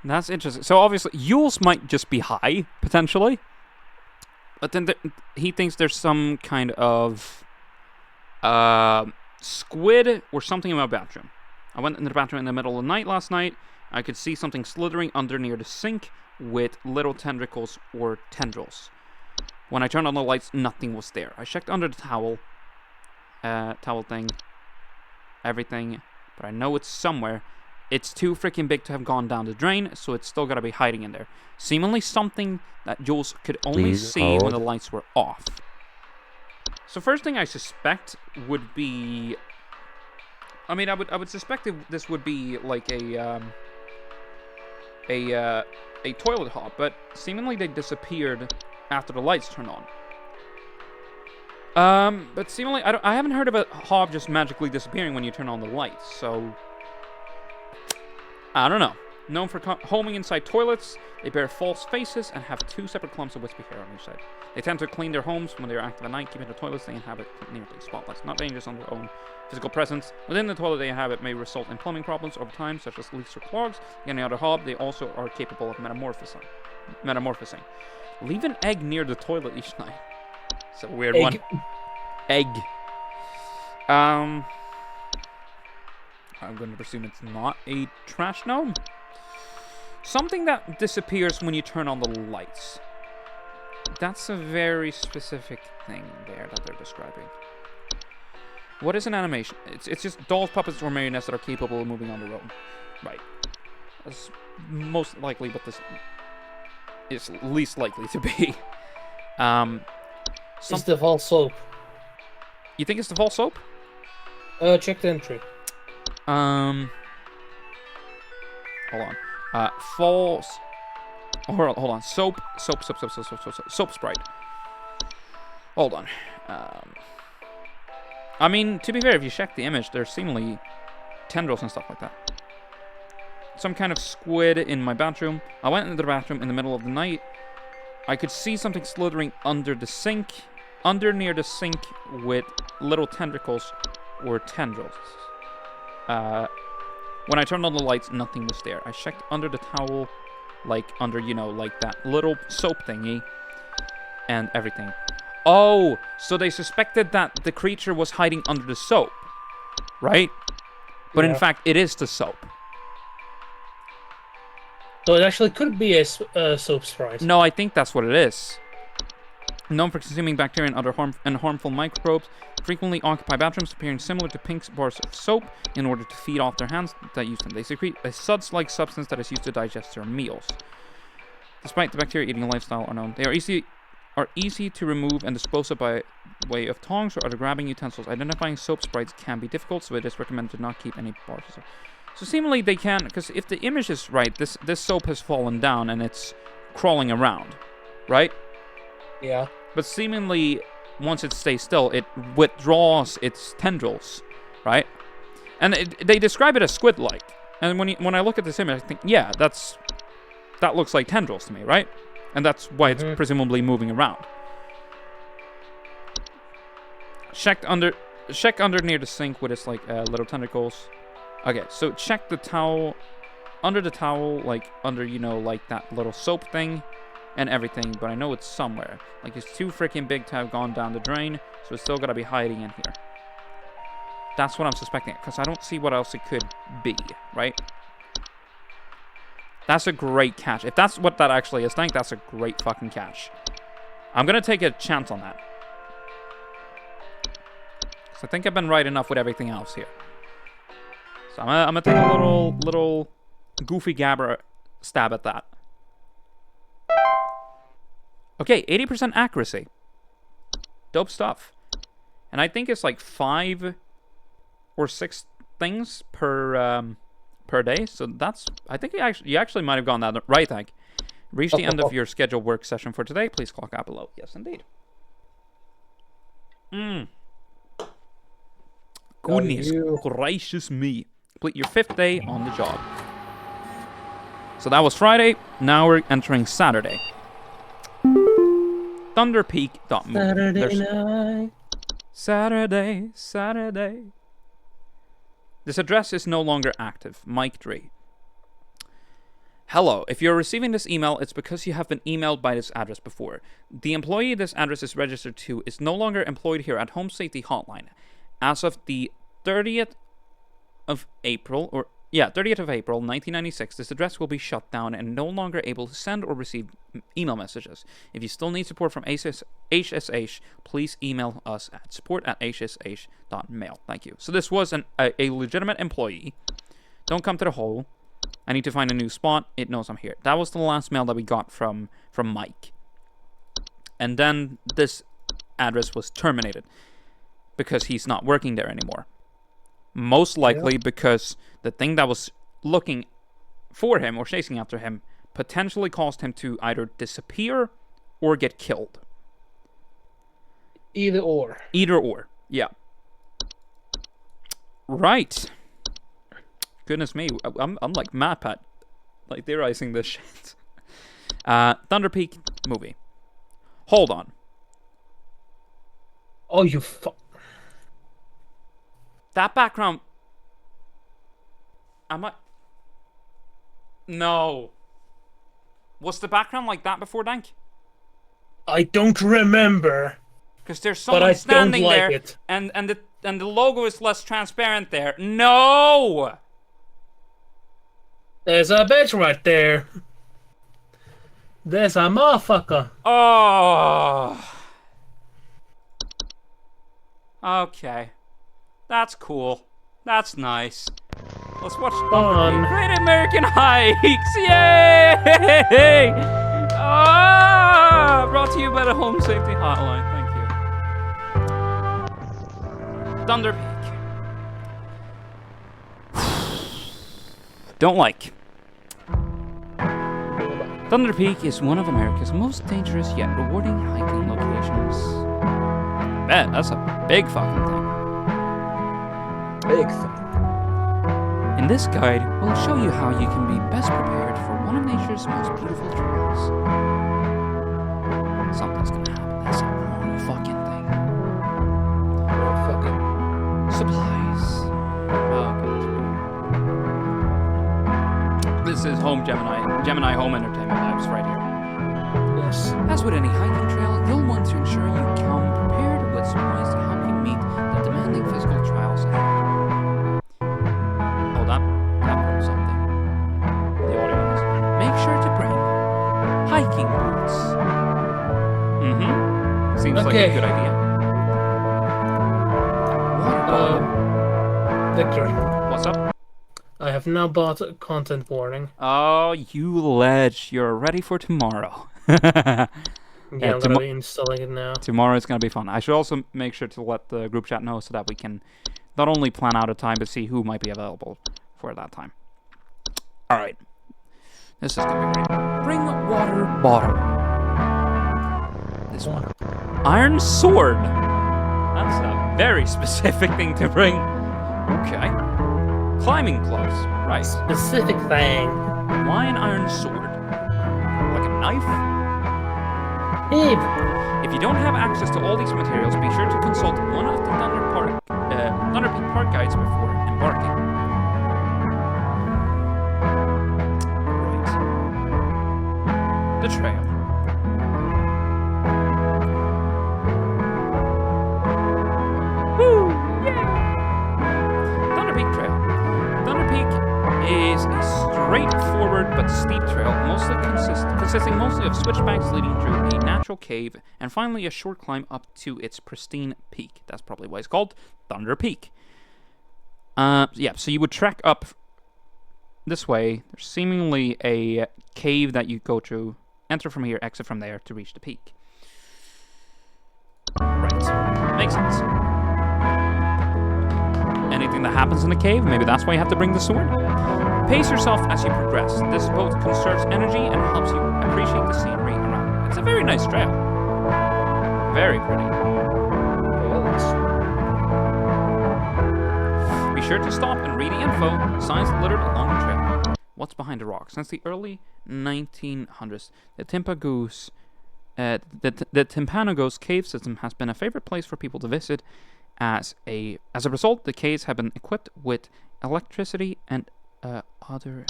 That's interesting. So obviously, Yules might just be high, potentially. But then he thinks there's some kind of squid or something in my bathroom. I went in the bathroom in the middle of the night last night. I could see something slithering under near the sink with little tentacles or tendrils. When I turned on the lights, nothing was there. I checked under the towel thing, everything, but I know it's somewhere. It's too freaking big to have gone down the drain, so it's still gotta be hiding in there. Seemingly something that Jules could only see when the lights were off. So first thing I suspect would be... I mean, I would suspect this would be like a toilet hob, but seemingly they disappeared after the lights turned on. But seemingly, I haven't heard of a hob just magically disappearing when you turn on the lights, so... I don't know. Known for homing inside toilets, they bear false faces and have 2 separate clumps of wispy hair on each side. They tend to clean their homes when they are active at night, keeping the toilets they inhabit nearly spotless. Not dangerous on their own physical presence. Within the toilet they inhabit may result in plumbing problems over time, such as leaks or clogs. Like any other hob, they also are capable of metamorphosing. Leave an egg near the toilet each night. It's a weird one. Egg. I'm going to presume it's not a trash gnome. Something that disappears when you turn on the lights. That's a very specific thing there that they're describing. What is an animation? It's just dolls, puppets, or marionettes that are capable of moving on their own. Right. That's most likely what this is least likely to be. It's the false soap. You think it's the false soap? Check the entry. Hold on. False. Hold on. Soap sprite. Hold on. I mean, to be fair, if you check the image, there's seemingly tendrils and stuff like that. Some kind of squid in my bathroom. I went into the bathroom in the middle of the night. I could see something slithering under the sink, near the sink with little tentacles or tendrils. When I turned on the lights, nothing was there. I checked under the towel, like under, you know, like that little soap thingy, and everything. Oh, so they suspected that the creature was hiding under the soap, right? But in fact, it is the soap. So it actually could be a soap sprite. No, I think that's what it is. Known for consuming bacteria and other harmful microbes, frequently occupy bathrooms appearing similar to pink bars of soap in order to feed off their hands that use them. They secrete a suds-like substance that is used to digest their meals. Despite the bacteria-eating lifestyle are known, they are easy to remove and dispose of by way of tongs or other grabbing utensils. Identifying soap sprites can be difficult, so it is recommended to not keep any bars. So seemingly they can, because if the image is right, this soap has fallen down and it's crawling around, right? Yeah. But seemingly, once it stays still, it withdraws its tendrils, right? And they describe it as squid-like. And when I look at this image, I think, yeah, that looks like tendrils to me, right? And that's why it's presumably moving around. Check under near the sink with its like little tentacles. Okay, so check the towel, under the towel, like under, you know, like that little soap thing and everything, but I know it's somewhere. Like it's too freaking big to have gone down the drain, so it's still gotta be hiding in here. That's what I'm suspecting, because I don't see what else it could be, right? That's a great catch. If that's what that actually is, I think that's a great fucking catch. I'm gonna take a chance on that. So I think I've been right enough with everything else here. So I'm gonna take a little goofy gabber stab at that. Okay, 80% accuracy. Dope stuff. And I think it's like 5 or 6 things per day. So that's, I think you actually might have gone that right, Hank. Reach the end of your scheduled work session for today. Please clock out below. Yes, indeed. Goodness gracious me. Complete your 5th day on the job. So that was Friday. Now we're entering Saturday. Thunderpeak.movie. Saturday. This address is no longer active. Mike Dree. Hello. If you're receiving this email, it's because you have been emailed by this address before. The employee this address is registered to is no longer employed here at Home Safety Hotline. As of the 30th of April, 1996, this address will be shut down and no longer able to send or receive email messages. If you still need support from HSH, please email us at support@hsh.mail. Thank you. So this was a legitimate employee. Don't come to the hole. I need to find a new spot. It knows I'm here. That was the last mail that we got from Mike. And then this address was terminated because he's not working there anymore. Most likely because the thing that was looking for him or chasing after him potentially caused him to either disappear or get killed. Either or. Yeah. Right. Goodness me, I'm like mad at like theorizing this shit. Thunderpeak movie. Hold on. Oh, you That background. No. Was the background like that before, Dank? I don't remember. Because there's someone standing there, and the logo is less transparent there. No. There's a bitch right there. There's a motherfucker. Oh. Okay. That's cool. That's nice. Let's watch Great American Hikes. Yay! Brought to you by the Home Safety Hotline. Thank you. Thunderpeak. Don't like. Thunderpeak is one of America's most dangerous yet rewarding hiking locations. Man, that's a big fucking thing. Big thing. In this guide, we'll show you how you can be best prepared for one of nature's most beautiful trails. Something's gonna happen. That's a wrong fucking thing. Supplies. Oh, goodness me. home Gemini Home Entertainment vibes right here. Yes. As with any hiking trail, you'll want to ensure you come prepared with supplies to help you meet the demanding physical trials ahead. Hold up. That broke something. The audio is. Make sure to bring hiking boots. Seems like a good idea. Victor. What's up? I have now bought a content warning. Oh, you ledge. You're ready for tomorrow. Yeah, I'm gonna be installing it now. Tomorrow is gonna be fun. I should also make sure to let the group chat know so that we can not only plan out a time, but see who might be available for that time. Alright. This is gonna be great. Bring a water bottle. This one. Iron sword. That's a very specific thing to bring. Okay. Climbing gloves. Right. Specific thing. Why an iron sword? Like a knife? If you don't have access to all these materials, be sure to consult one of the Thunder Peak Park guides before embarking. Right. The trail. Woo! Yeah! Thunder Peak Trail. Thunder Peak is a straightforward but steep trail, consisting mostly of switchbacks leading through a natural cave, and finally a short climb up to its pristine peak. That's probably why it's called Thunder Peak. Yeah, so you would trek up this way. There's seemingly a cave that you go through, enter from here, exit from there to reach the peak. Right. Makes sense. Anything that happens in the cave, maybe that's why you have to bring the sword. Pace yourself as you progress. This both conserves energy and helps you appreciate the scenery around you. It's a very nice trail. Very pretty. Be sure to stop and read the info, signs littered along the trail. What's behind the rock? Since the early 1900s, the Timpanogos cave system has been a favorite place for people to visit. As a result, the caves have been equipped with electricity and other...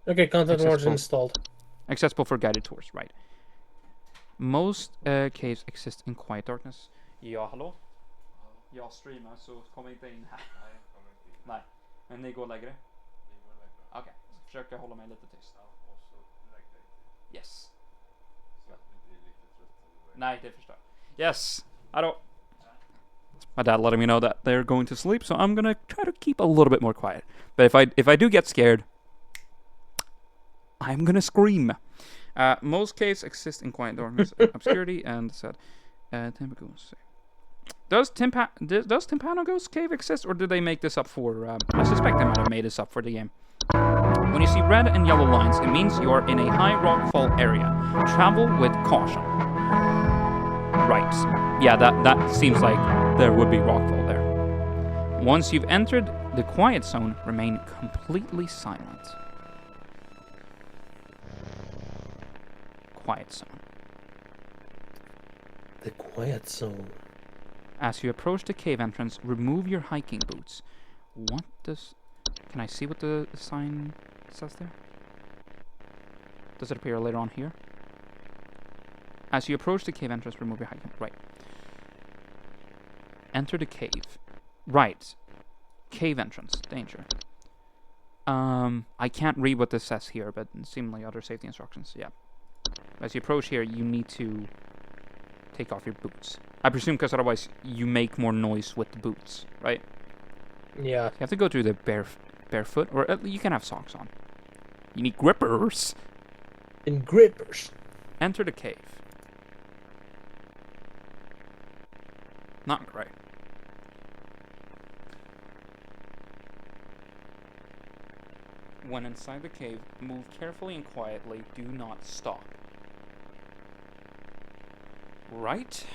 Okay, content was installed. Accessible for guided tours, right. Most caves exist in quiet darkness. Ja, hallå? Jag streamar så kom inte in här. Nej, men ni går lägre? Okej, så försöker jag hålla mig lite tyst. Yes. Nej, det förstår jag. Yes, hallå. My dad letting me know that they're going to sleep, so I'm gonna try to keep a little bit more quiet. But if I do get scared, I'm gonna scream. Most caves exist in quiet darkness, obscurity, and said, Does Timpanogos Cave exist, or did they make this up for? I suspect they might have made this up for the game. When you see red and yellow lines, it means you are in a high rockfall area. Travel with caution. Right. Yeah, that seems like there would be rockfall there. Once you've entered the quiet zone, remain completely silent. Quiet zone. The quiet zone. As you approach the cave entrance, remove your hiking boots. What does... Can I see what the sign says there? Does it appear later on here? As you approach the cave entrance, remove your hiking... Right. Enter the cave. Right. Cave entrance. Danger. I can't read what this says here, but seemingly other safety instructions. Yeah. As you approach here, you need to take off your boots. I presume because otherwise you make more noise with the boots, right? Yeah. You have to go through the barefoot, or you can have socks on. You need grippers. And grippers. Enter the cave. Not great. When inside the cave, move carefully and quietly. Do not stop. Right?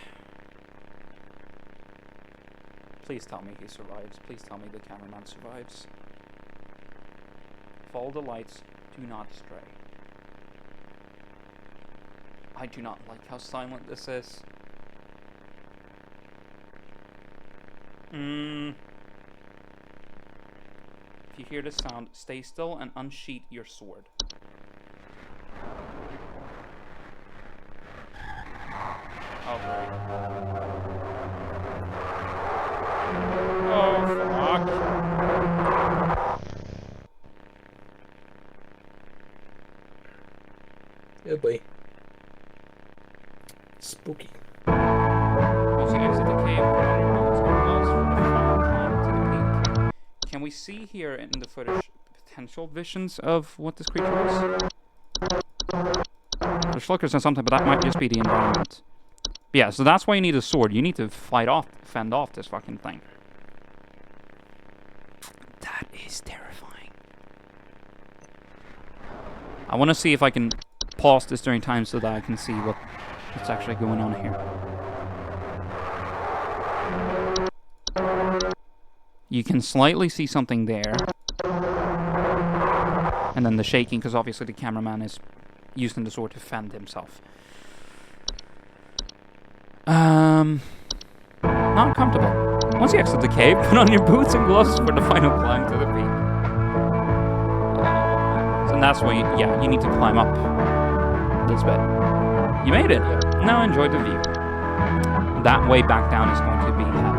Please tell me he survives. Please tell me the cameraman survives. Follow the lights. Do not stray. I do not like how silent this is. If you hear the sound, stay still and unsheath your sword. Oh, great. Oh, fuck. Oh boy. Spooky. Once you exit the cave, put on your boots and gloves for the final climb to the peak. Can we see here in the footage potential visions of what this creature is? There's flickers and something, but that might just be the environment. Yeah, so that's why you need a sword. You need to fend off this fucking thing. That is terrifying. I want to see if I can pause this during time so that I can see what's actually going on here. You can slightly see something there. And then the shaking, because obviously the cameraman is using the sword to fend himself. Not comfortable. Once you exit the cave, put on your boots and gloves for the final climb to the peak. And that's why, you need to climb up this bit. You made it. Now enjoy the view. That way back down is going to be hell.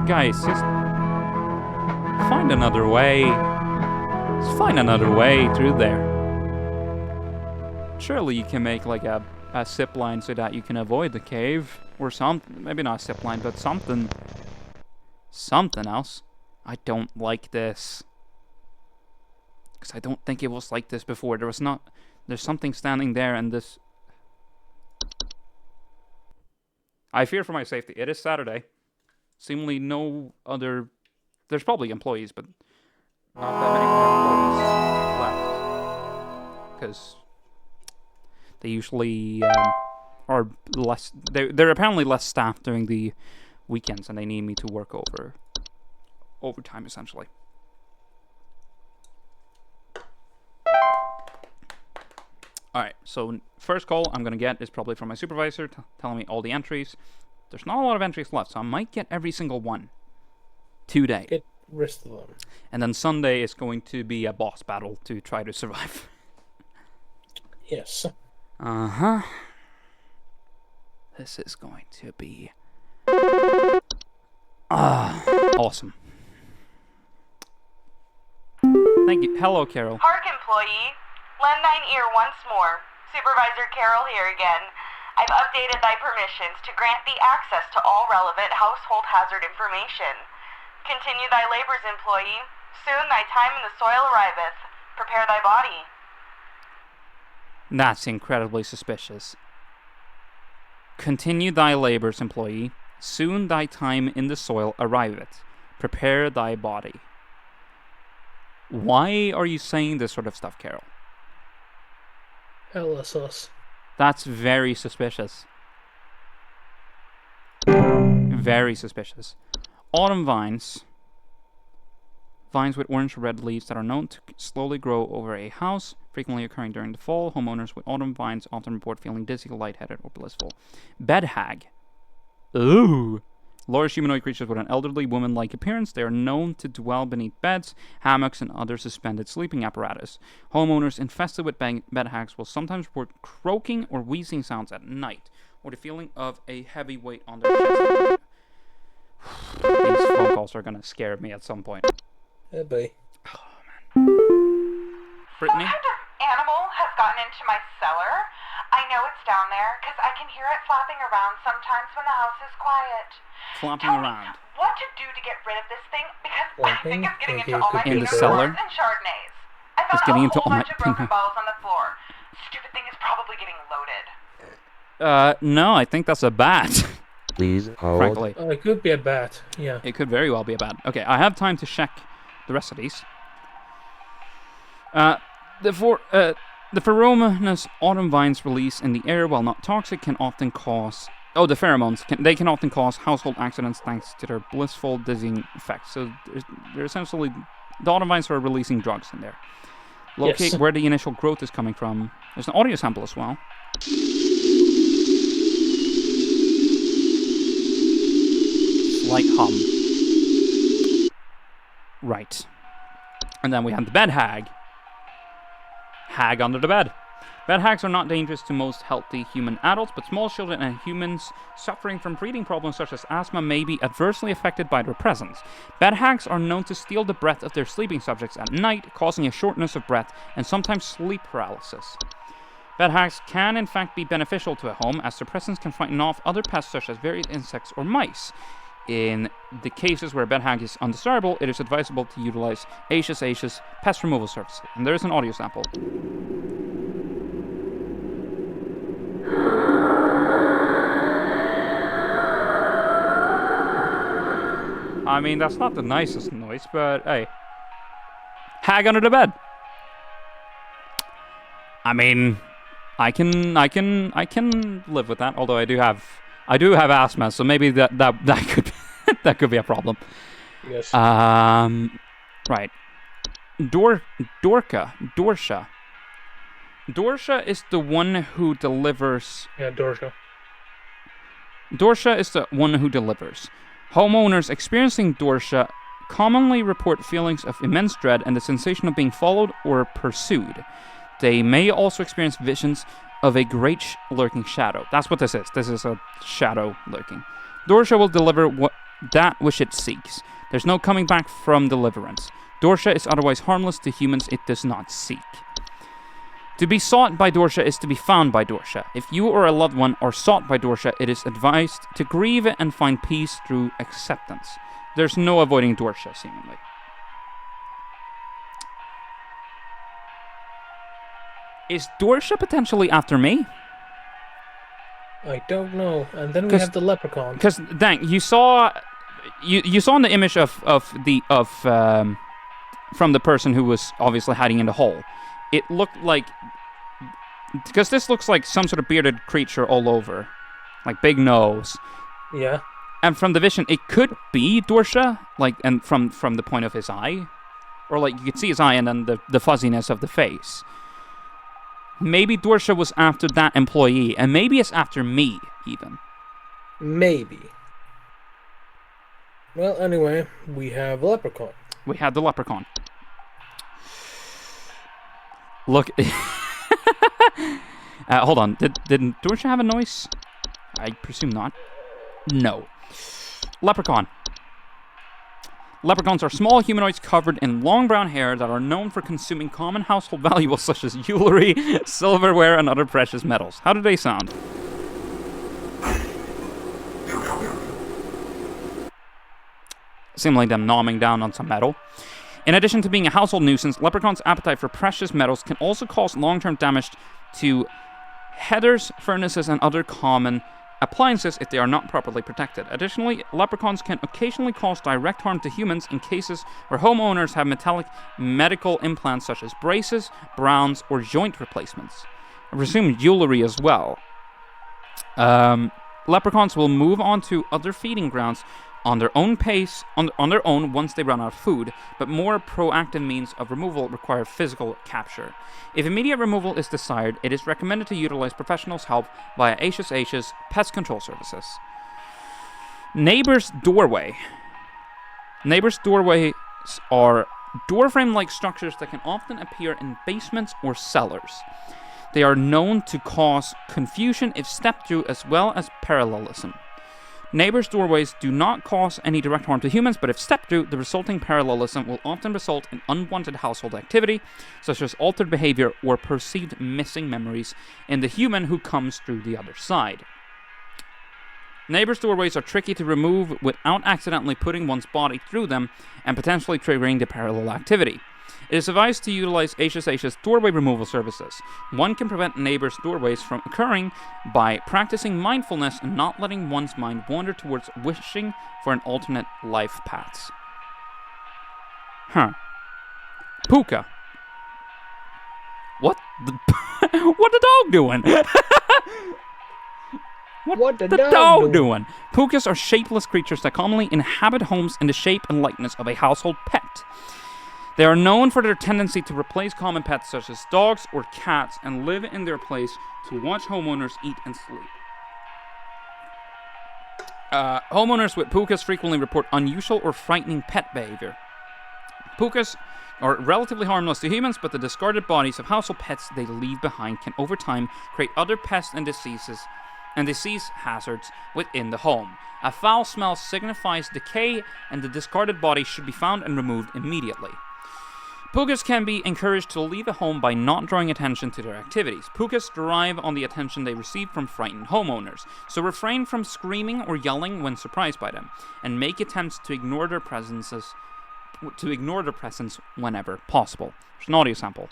Guys, just find another way. Just find another way through there. Surely you can make like a zip line so that you can avoid the cave. Or something. Maybe not a zip line, but something. Something else. I don't like this. Because I don't think it was like this before. There's something standing there and this... I fear for my safety. It is Saturday. Seemingly no other... There's probably employees, but not that many more employees left. Because they usually are less... They're apparently less staffed during the weekends, and they need me to work overtime, essentially. Alright, so first call I'm going to get is probably from my supervisor telling me all the entries. There's not a lot of entries left, so I might get every single one today. Get the rest of them. And then Sunday is going to be a boss battle to try to survive. Yes. Uh-huh. This is going to be... awesome. Thank you. Hello, Carol. Park employee, lend thine ear once more. Supervisor Carol here again. I've updated thy permissions to grant thee access to all relevant household hazard information. Continue thy labors, employee. Soon thy time in the soil arriveth. Prepare thy body. That's incredibly suspicious. Continue thy labors, employee. Soon thy time in the soil arriveth. Prepare thy body. Why are you saying this sort of stuff, Carol? Hella sus. That's very suspicious. Very suspicious. Autumn vines. Vines with orange or red leaves that are known to slowly grow over a house, frequently occurring during the fall. Homeowners with autumn vines often report feeling dizzy, lightheaded, or blissful. Bed hag. Ooh. Large humanoid creatures with an elderly woman-like appearance. They are known to dwell beneath beds, hammocks, and other suspended sleeping apparatus. Homeowners infested with bed hags will sometimes report croaking or wheezing sounds at night, or the feeling of a heavy weight on their chest. These phone calls are gonna scare me at some point. Hey, boy. Oh, man. Brittany? What kind of animal has gotten into my cellar? I know it's down there, because I can hear it flapping around sometimes when the house is quiet. Flopping around. What to do to get rid of this thing? Because I think it's getting into all my in the Pinot cellar. Noirs and Chardonnays. I It's found getting a into whole all my bunch of broken Pinot- bottles on the floor. Stupid thing is probably getting loaded. No, I think that's a bat. Please hold. Frankly. It could be a bat, yeah. It could very well be a bat. Okay, I have time to check the rest of these. The pheromones autumn vines release in the air, while not toxic, can often cause... Oh, the pheromones. They can often cause household accidents thanks to their blissful, dizzying effects. So they're essentially... The autumn vines are releasing drugs in there. Locate where the initial growth is coming from. There's an audio sample as well. Slight hum. Right. And then we have the bed hag. Hag under the bed. Bed hags are not dangerous to most healthy human adults, but small children and humans suffering from breathing problems such as asthma may be adversely affected by their presence. Bed hags are known to steal the breath of their sleeping subjects at night, causing a shortness of breath and sometimes sleep paralysis. Bed hags can in fact be beneficial to a home, as their presence can frighten off other pests such as various insects or mice. In the cases where a bed hag is undesirable, it is advisable to utilize HSH's pest removal services. And there is an audio sample. I mean, that's not the nicest noise, but hey. Hag under the bed. I mean, I can live with that, although I do have asthma, so maybe that could be, that could be a problem. Yes. Right. Dorsha. Dorsha is the one who delivers. Yeah, Dorsha. Dorsha is the one who delivers. Homeowners experiencing Dorsha commonly report feelings of immense dread and the sensation of being followed or pursued. They may also experience visions of a great lurking shadow. That's what this is. This is a shadow lurking. Dorsha will deliver that which it seeks. There's no coming back from deliverance. Dorsha is otherwise harmless to humans it does not seek. To be sought by Dorsha is to be found by Dorsha. If you or a loved one are sought by Dorsha, it is advised to grieve and find peace through acceptance. There's no avoiding Dorsha, seemingly. Is Dorsha potentially after me? I don't know. And then we have the leprechaun. Because, dang, you saw in the image from the person who was obviously hiding in the hole. It looked like, because this looks like some sort of bearded creature all over, like big nose. Yeah. And from the vision, it could be Dorsha, like, and from the point of his eye, or like you could see his eye and then the fuzziness of the face. Maybe Dorsha was after that employee, and maybe it's after me, even. Maybe. Well, anyway, we have Leprechaun. We had the Leprechaun. Look. Hold on. Didn't Dorsha have a noise? I presume not. No. Leprechaun. Leprechauns are small humanoids covered in long brown hair that are known for consuming common household valuables such as jewelry, silverware, and other precious metals. How do they sound? Seem like them gnawing down on some metal. In addition to being a household nuisance, leprechauns' appetite for precious metals can also cause long-term damage to heaters, furnaces, and other common appliances if they are not properly protected. Additionally, leprechauns can occasionally cause direct harm to humans in cases where homeowners have metallic medical implants such as braces, browns, or joint replacements. I presume jewelry as well. Leprechauns will move on to other feeding grounds on their own pace, on their own once they run out of food, but more proactive means of removal require physical capture. If immediate removal is desired, it is recommended to utilize professionals' help via HSH's pest control services. Neighbor's doorway. Neighbor's doorways are doorframe-like structures that can often appear in basements or cellars. They are known to cause confusion if stepped through as well as parallelism. Neighbors' doorways do not cause any direct harm to humans, but if stepped through, the resulting parallelism will often result in unwanted household activity, such as altered behavior or perceived missing memories in the human who comes through the other side. Neighbors' doorways are tricky to remove without accidentally putting one's body through them and potentially triggering the parallel activity. It is advised to utilize HSH's doorway removal services. One can prevent neighbors' doorways from occurring by practicing mindfulness and not letting one's mind wander towards wishing for an alternate life paths. Huh. Puka. What the what the dog doing? What the dog doing? Pukas are shapeless creatures that commonly inhabit homes in the shape and likeness of a household pet. They are known for their tendency to replace common pets such as dogs or cats and live in their place to watch homeowners eat and sleep. Homeowners with pukas frequently report unusual or frightening pet behavior. Pukas are relatively harmless to humans, but the discarded bodies of household pets they leave behind can over time create other pests and disease hazards within the home. A foul smell signifies decay, and the discarded body should be found and removed immediately. Pukas can be encouraged to leave a home by not drawing attention to their activities. Pukas derive on the attention they receive from frightened homeowners, so refrain from screaming or yelling when surprised by them, and make attempts to ignore their presence whenever possible. There's an audio sample.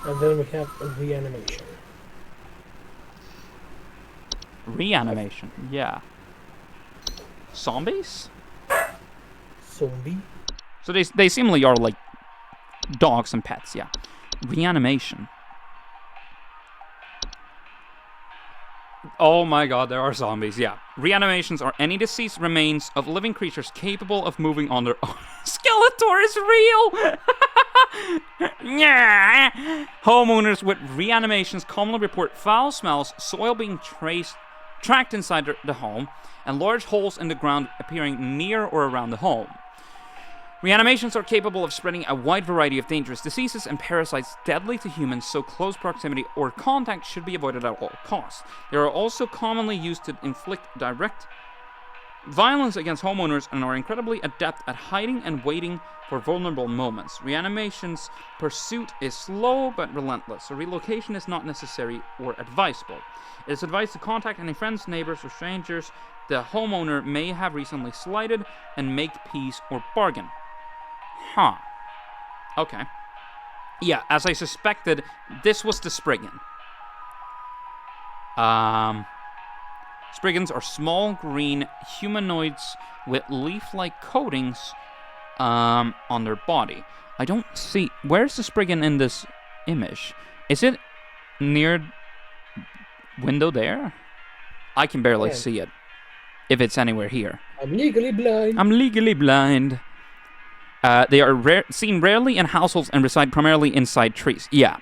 And then we have a reanimation. Reanimation, yeah. Zombies? Zombie? So they seemingly are like dogs and pets, yeah. Reanimation. Oh my god, there are zombies, yeah. Reanimations are any deceased remains of living creatures capable of moving on their own. Skeletor is real! Yeah. Homeowners with reanimations commonly report foul smells, soil being tracked inside the home, and large holes in the ground appearing near or around the home. Reanimations are capable of spreading a wide variety of dangerous diseases and parasites deadly to humans, so close proximity or contact should be avoided at all costs. They are also commonly used to inflict direct violence against homeowners and are incredibly adept at hiding and waiting for vulnerable moments. Reanimation's pursuit is slow but relentless, so relocation is not necessary or advisable. It is advised to contact any friends, neighbors, or strangers the homeowner may have recently slighted and make peace or bargain. Huh. Okay. Yeah, as I suspected, this was the Spriggan. Spriggans are small green humanoids with leaf-like coatings on their body. I don't see... Where's the Spriggan in this image? Is it near window there? I can barely see it. If it's anywhere here. I'm legally blind. I'm legally blind. They are seen rarely in households and reside primarily inside trees. Yeah.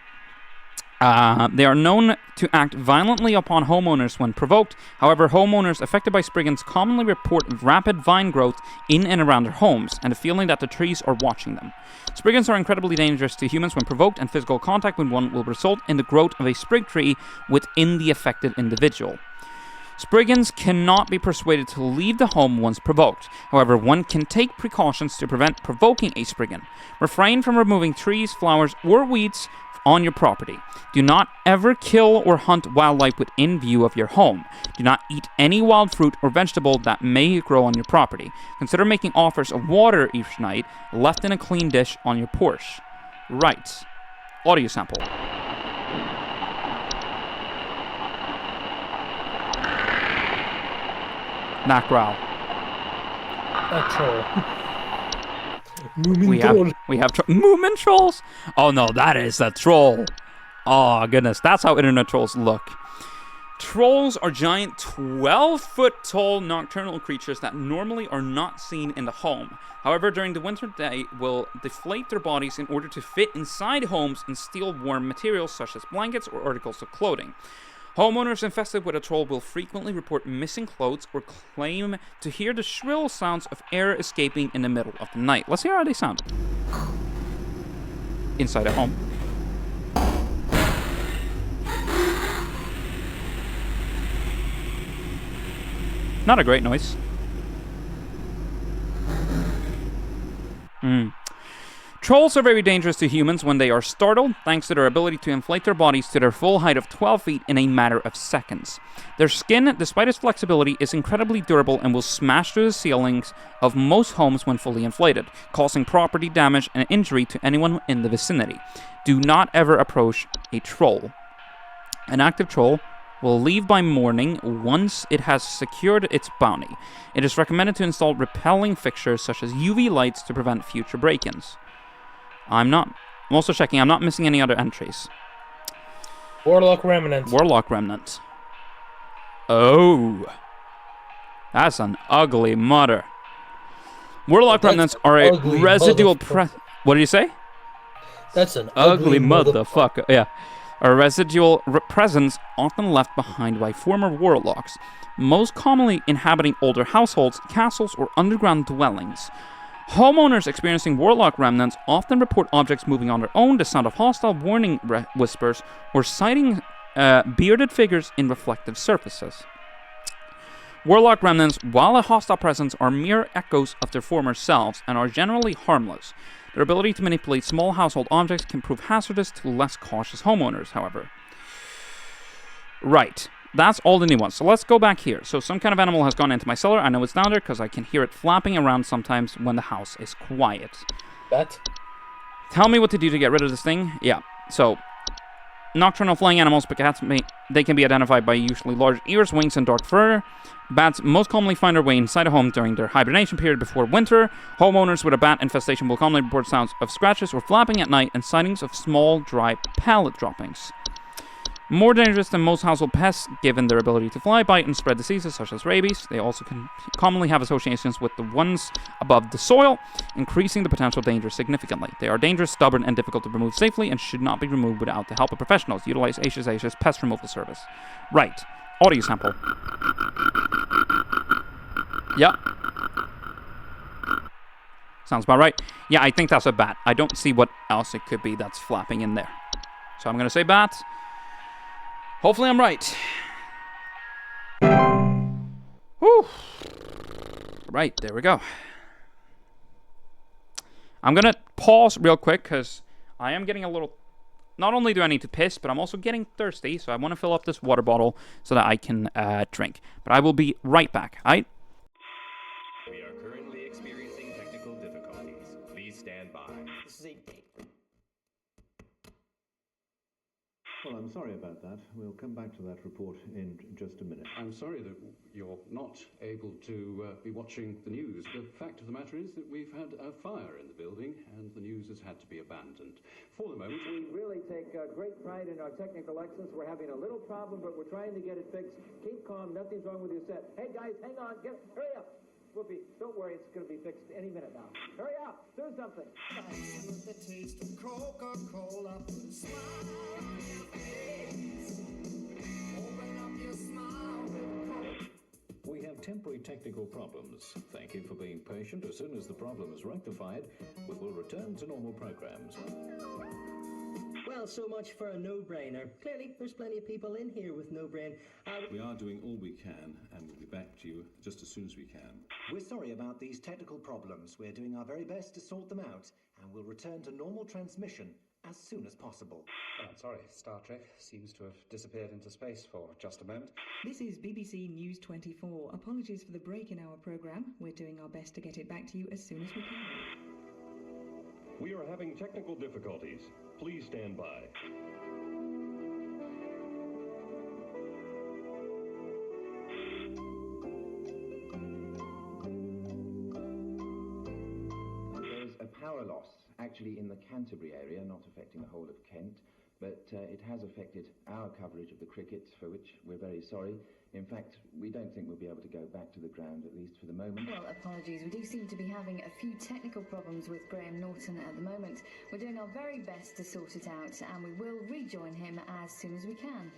They are known to act violently upon homeowners when provoked. However, homeowners affected by Spriggans commonly report rapid vine growth in and around their homes and a feeling that the trees are watching them. Spriggans are incredibly dangerous to humans when provoked, and physical contact with one will result in the growth of a sprig tree within the affected individual. Spriggans cannot be persuaded to leave the home once provoked. However, one can take precautions to prevent provoking a Spriggan. Refrain from removing trees, flowers, or weeds on your property. Do not ever kill or hunt wildlife within view of your home. Do not eat any wild fruit or vegetable that may grow on your property. Consider making offers of water each night, left in a clean dish on your porch. Right. Audio sample. Not growl. A troll. We have movement trolls. Oh no, that is a troll. Oh goodness, that's how internet trolls look. Trolls are giant 12-foot tall nocturnal creatures that normally are not seen in the home. However, during the winter they will deflate their bodies in order to fit inside homes and steal warm materials such as blankets or articles of clothing. Homeowners infested with a troll will frequently report missing clothes or claim to hear the shrill sounds of air escaping in the middle of the night. Let's hear how they sound. Inside a home. Not a great noise. Trolls are very dangerous to humans when they are startled, thanks to their ability to inflate their bodies to their full height of 12 feet in a matter of seconds. Their skin, despite its flexibility, is incredibly durable and will smash through the ceilings of most homes when fully inflated, causing property damage and injury to anyone in the vicinity. Do not ever approach a troll. An active troll will leave by morning once it has secured its bounty. It is recommended to install repelling fixtures such as UV lights to prevent future break-ins. I'm also checking, I'm not missing any other entries. Warlock Remnant. Warlock Remnant. Oh. That's an ugly mother. Warlock Remnants are a residual What did you say? That's an ugly motherfucker. Yeah. A residual presence often left behind by former warlocks, most commonly inhabiting older households, castles, or underground dwellings. Homeowners experiencing warlock remnants often report objects moving on their own, the sound of hostile warning whispers, or sighting bearded figures in reflective surfaces. Warlock remnants, while a hostile presence, are mere echoes of their former selves and are generally harmless. Their ability to manipulate small household objects can prove hazardous to less cautious homeowners, however. Right. That's all the new ones. So let's go back here. So some kind of animal has gone into my cellar. I know it's down there because I can hear it flapping around sometimes when the house is quiet. Bat? Tell me what to do to get rid of this thing. Yeah. So, nocturnal flying animals, but cats, they can be identified by usually large ears, wings, and dark fur. Bats most commonly find their way inside a home during their hibernation period before winter. Homeowners with a bat infestation will commonly report sounds of scratches or flapping at night and sightings of small, dry pellet droppings. More dangerous than most household pests, given their ability to fly, bite, and spread diseases such as rabies. They also can commonly have associations with the ones above the soil, increasing the potential danger significantly. They are dangerous, stubborn, and difficult to remove safely, and should not be removed without the help of professionals. Utilize HSH's Pest Removal Service. Right. Audio sample. Yep. Sounds about right. Yeah, I think that's a bat. I don't see what else it could be that's flapping in there. So I'm going to say bat. Hopefully I'm right. Whew. Right, there we go. I'm going to pause real quick because I am getting a little... Not only do I need to piss, but I'm also getting thirsty, so I want to fill up this water bottle so that I can drink. But I will be right back, alright? We are currently experiencing technical difficulties. Please stand by. This is a... Well, I'm sorry about that. We'll come back to that report in just a minute. I'm sorry that you're not able to be watching the news. The fact of the matter is that we've had a fire in the building and the news has had to be abandoned. For the moment... We really take great pride in our technical excellence. We're having a little problem, but we're trying to get it fixed. Keep calm. Nothing's wrong with your set. Hey, guys, hang on. Hurry up. Whoopi, don't worry. It's going to be fixed any minute now. Hurry up. Do something. With the taste of Coca-Cola, put a smile on your face. Open up your smile with Coke. We have temporary technical problems. Thank you for being patient. As soon as the problem is rectified, we will return to normal programs. Well, so much for a no-brainer. Clearly, there's plenty of people in here with no-brain. We are doing all we can, and we'll be back to you just as soon as we can. We're sorry about these technical problems. We're doing our very best to sort them out, and we'll return to normal transmission as soon as possible. I'm sorry, Star Trek seems to have disappeared into space for just a moment. This is BBC News 24. Apologies for the break in our programme. We're doing our best to get it back to you as soon as we can. We are having technical difficulties. Please stand by. There's a power loss, actually in the Canterbury area, not affecting the whole of Kent, but it has affected our coverage of the cricket, for which we're very sorry. In fact, we don't think we'll be able to go back to the ground, at least for the moment. Well, apologies. We do seem to be having a few technical problems with Graham Norton at the moment. We're doing our very best to sort it out, and we will rejoin him as soon as we can.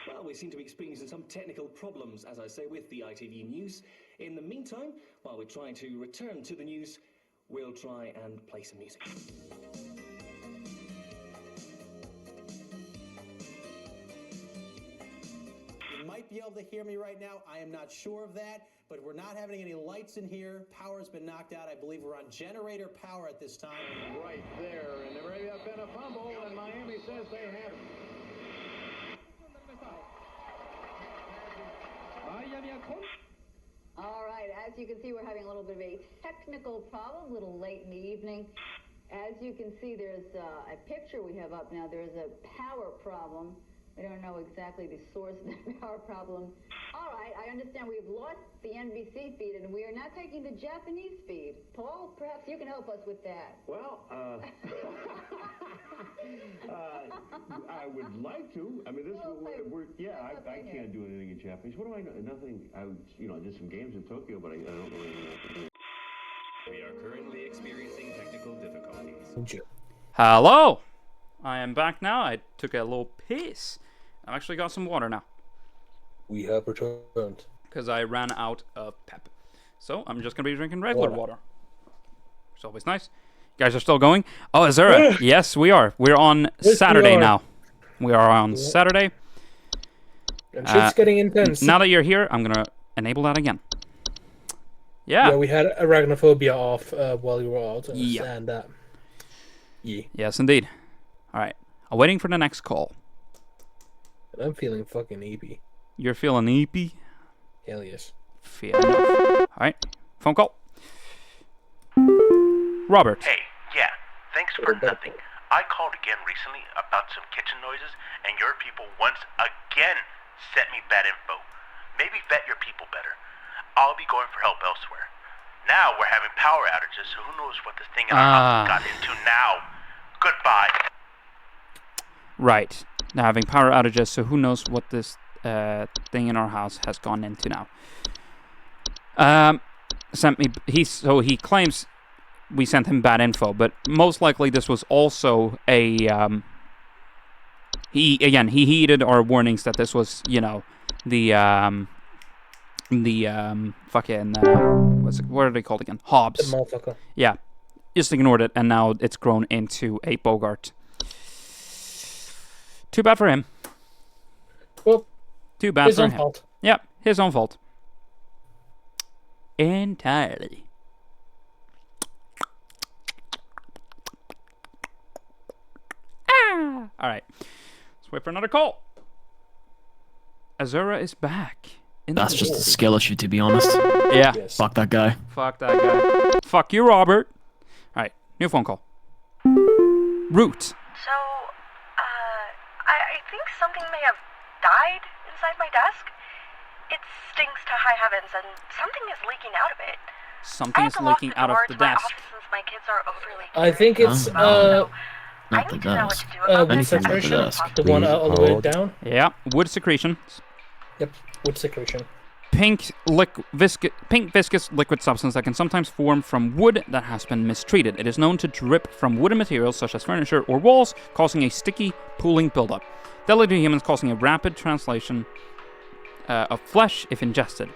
Well, we seem to be experiencing some technical problems, as I say, with the ITV News. In the meantime, while we're trying to return to the news, we'll try and play some music. You might be able to hear me right now. I am not sure of that, but we're not having any lights in here. Power's been knocked out. I believe we're on generator power at this time. Right there, and there may have been a fumble, and Miami says they have it. All right, as you can see, we're having a little bit of a technical problem, a little late in the evening. As you can see, there's a picture we have up now. There's a power problem. We don't know exactly the source of the power problem. All right, I understand we've lost the NBC feed, and we are now taking the Japanese feed. Paul, perhaps you can help us with that. Well, I would like to. I mean, this I can't do anything in Japanese. What do I know? Nothing. I did some games in Tokyo, but I don't know anything. We are currently experiencing technical difficulties. Hello! I am back now. I took a little piss. I've actually got some water now. We have returned. Because I ran out of pep. So I'm just going to be drinking regular water. It's always nice. You guys are still going? Oh, Azura. Yes, we are. We're on Yes, Saturday we are. now. We are on Saturday. And shit's getting intense. Now that you're here, I'm gonna enable that again. Yeah, we had arachnophobia off while you were out. Yeah. And yeah. Yes, indeed. All right. I'm waiting for the next call. And I'm feeling fucking eepy. You're feeling eepy? Hell yes. Fair enough. All right. Phone call. Robert. Hey, yeah, thanks for nothing. I called again recently about some kitchen noises, and your people once again sent me bad info. Maybe vet your people better. I'll be going for help elsewhere. Now we're having power outages, so who knows what this thing in our house got into now. Goodbye. Right. Now having power outages, so who knows what this thing in our house has gone into now. Sent me. He claims we sent him bad info, but most likely this was also a. He heeded our warnings that this was, you know, the fucking what are they called again? Hobbs. The motherfucker. Yeah, just ignored it, and now it's grown into a Bogart. Too bad for him. Well, too bad his for own him. fault. Yeah, his own fault. Entirely. All right, let's wait for another call. Azura is back. That's just a skill issue, to be honest. Yeah. Fuck that guy. Fuck that guy. Fuck you, Robert. All right, new phone call. Root. So, I think something may have died inside my desk. It stinks to high heavens, and something is leaking out of it. Something is leaking out of the desk. Since my kids are overly I think it's Not the desk. wood secretion. The one all the way down. Yeah, wood secretion. Yep, wood secretion. Pink viscous liquid substance that can sometimes form from wood that has been mistreated. It is known to drip from wooden materials such as furniture or walls, causing a sticky, pooling buildup. Deadly to humans, causing a rapid translation of flesh if ingested.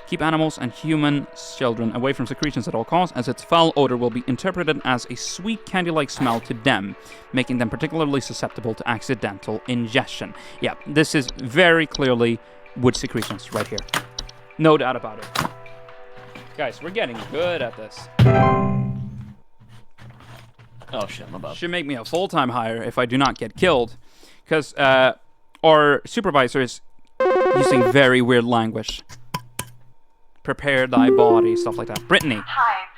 Keep animals and human children away from secretions at all costs, as its foul odor will be interpreted as a sweet candy-like smell to them, making them particularly susceptible to accidental ingestion. Yeah, this is very clearly wood secretions right here. No doubt about it. Guys, we're getting good at this. Oh shit, my bad. Should make me a full-time hire if I do not get killed. Because our supervisor is using very weird language. Prepare thy body, stuff like that. Brittany. Hi.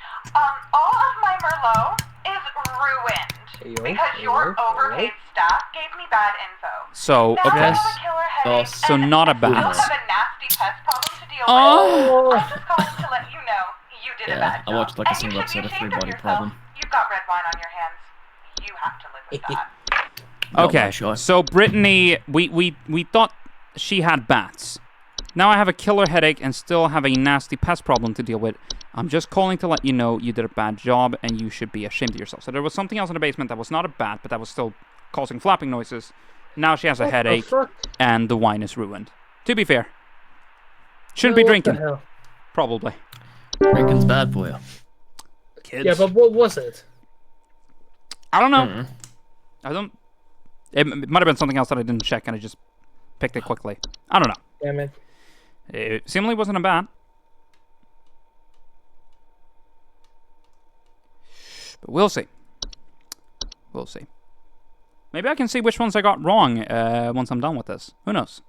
All of my Merlot is ruined because your overpaid staff gave me bad info. So, Now I okay. have a killer headache, So not a and I bat. still have a nasty pest problem to deal Oh. with. I'm just calling to let you know you did a bad Yeah, I job. watched like a And you single should be episode of ashamed Three Body yourself. Problem. You've got red wine on your hands. You have to live with that. Okay, so Brittany, we thought she had bats. Now I have a killer headache and still have a nasty pest problem to deal with. I'm just calling to let you know you did a bad job and you should be ashamed of yourself. So there was something else in the basement that was not a bat, but that was still causing flapping noises. Now she has a headache and the wine is ruined. To be fair. Shouldn't be What the drinking. hell? Probably. Drinking's bad for you. Kids. Yeah, but what was it? I don't know. I don't... It might have been something else that I didn't check and I just picked it quickly. I don't know. Damn it. It seemingly wasn't a bat. But we'll see. We'll see. Maybe I can see which ones I got wrong once I'm done with this. Who knows?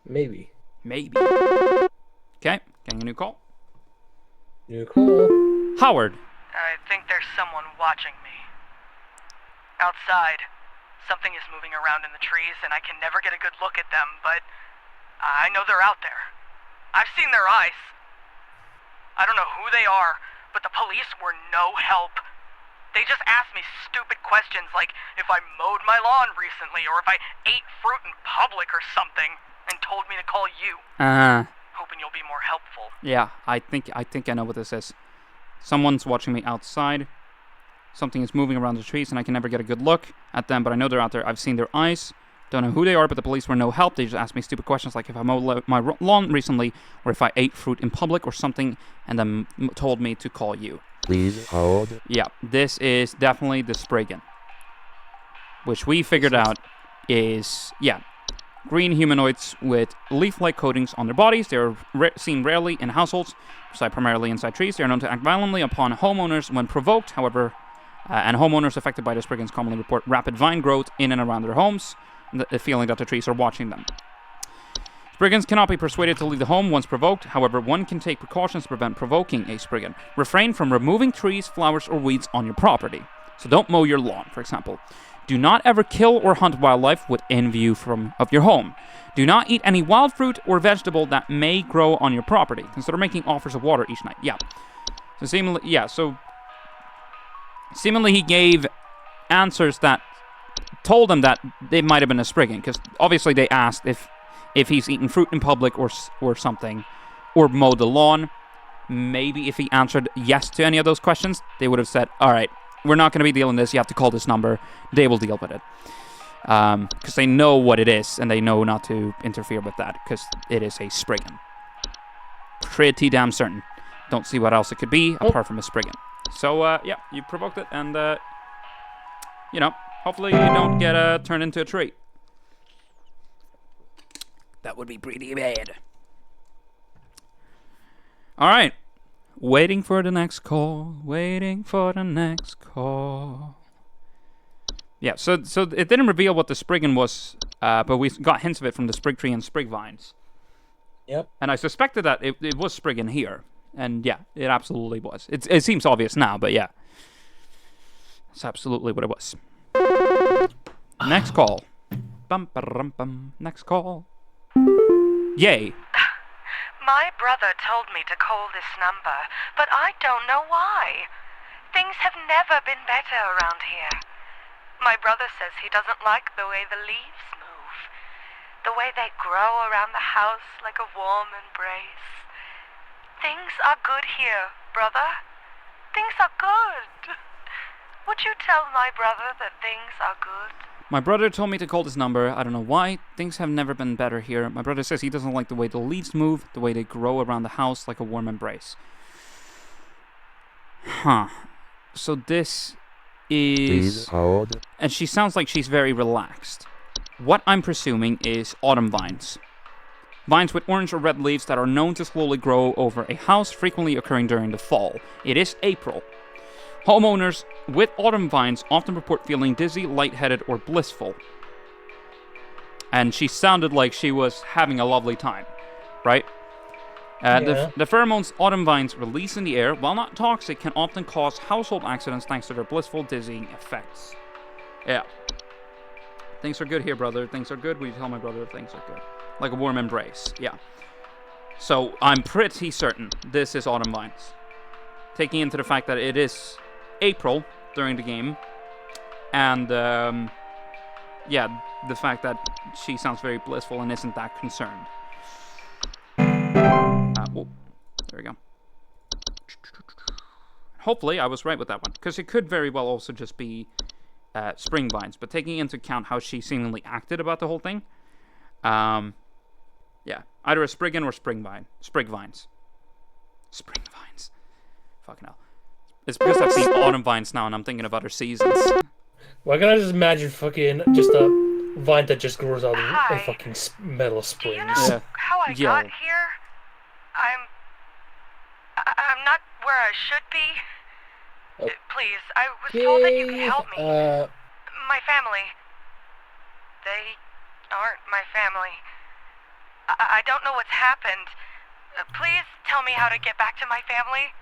Maybe. Maybe. Okay, getting a new call. New call. Howard. I think there's someone watching me. Outside, something is moving around in the trees, and I can never get a good look at them, but I know they're out there. I've seen their eyes. I don't know who they are, but the police were no help. They just asked me stupid questions like if I mowed my lawn recently or if I ate fruit in public or something, and told me to call you. Hoping you'll be more helpful. Yeah, I think I know what this is. Someone's watching me outside. Something is moving around the trees and I can never get a good look at them, but I know they're out there. I've seen their eyes. Don't know who they are, but the police were no help. They just asked me stupid questions like if I mowed my lawn recently or if I ate fruit in public or something, and then told me to call you. Please hold. Yeah, this is definitely the Spriggan. Which we figured out is, yeah, green humanoids with leaf-like coatings on their bodies. They are seen rarely in households, reside primarily inside trees. They are known to act violently upon homeowners when provoked, however, and homeowners affected by the Spriggans commonly report rapid vine growth in and around their homes, and the feeling that the trees are watching them. Spriggans cannot be persuaded to leave the home once provoked. However, one can take precautions to prevent provoking a Spriggan. Refrain from removing trees, flowers, or weeds on your property. So don't mow your lawn, for example. Do not ever kill or hunt wildlife within view of your home. Do not eat any wild fruit or vegetable that may grow on your property. Consider making offers of water each night. Yeah. So seemingly he gave answers that told them that they might have been a Spriggan, because obviously they asked if he's eaten fruit in public or something, or mowed the lawn. Maybe if he answered yes to any of those questions, they would have said, all right, we're not going to be dealing this. You have to call this number. They will deal with it. Because they know what it is, and they know not to interfere with that, because it is a Spriggan. Pretty damn certain. Don't see what else it could be, apart from a Spriggan. So, yeah, you provoked it, and, you know, hopefully you don't get turned into a tree. That would be pretty bad. Alright. Waiting for the next call. Waiting for the next call. Yeah, so it didn't reveal what the Spriggan was, but we got hints of it from the Sprig Tree and Sprig Vines. Yep. And I suspected that it was Spriggan here. And yeah, it absolutely was. It seems obvious now, but yeah. It's absolutely what it was. Next call. Bum, ba-rum, bum. Next call. Yay. My brother told me to call this number, but I don't know why. Things have never been better around here. My brother says he doesn't like the way the leaves move, the way they grow around the house like a warm embrace. Things are good here, brother. Things are good. Would you tell my brother that things are good? My brother told me to call this number. I don't know why. Things have never been better here. My brother says he doesn't like the way the leaves move, the way they grow around the house like a warm embrace. Huh. So this is... Please hold. And she sounds like she's very relaxed. What I'm presuming is autumn vines. Vines with orange or red leaves that are known to slowly grow over a house, frequently occurring during the fall. It is April. Homeowners with autumn vines often report feeling dizzy, lightheaded, or blissful. And she sounded like she was having a lovely time, right? The pheromones autumn vines release in the air, while not toxic, can often cause household accidents thanks to their blissful, dizzying effects. Yeah. Things are good here, brother. Things are good. Will you tell my brother things are good? Like a warm embrace. Yeah. So, I'm pretty certain this is autumn vines. Taking into the fact that it is April during the game, and yeah, the fact that she sounds very blissful and isn't that concerned. Oh, there we go. Hopefully I was right with that one, because it could very well also just be spring vines, but taking into account how she seemingly acted about the whole thing, yeah, either a Spriggan or sprig vines. Spring vines. Fucking hell. It's because I've seen autumn vines now and I'm thinking of other seasons. Why can't I just imagine fucking just a vine that just grows out of fucking metal springs? Do you know how I got here? I'm not where I should be. Please, I was told that you could help me. My family. They aren't my family. I don't know what's happened. Please tell me how to get back to my family.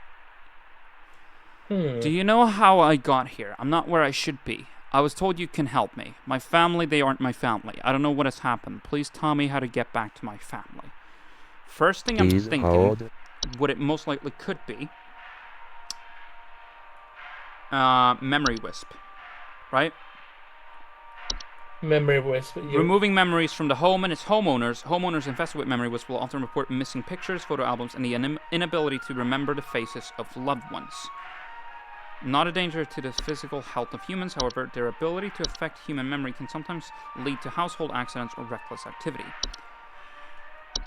Do you know how I got here? I'm not where I should be. I was told you can help me. My family, they aren't my family. I don't know what has happened. Please tell me how to get back to my family. First thing I'm thinking, what it most likely could be, memory wisp, right? Memory wisp. Removing memories from the home and its homeowners. Homeowners infested with memory wisp will often report missing pictures, photo albums, and the inability to remember the faces of loved ones. Not a danger to the physical health of humans, however, their ability to affect human memory can sometimes lead to household accidents or reckless activity.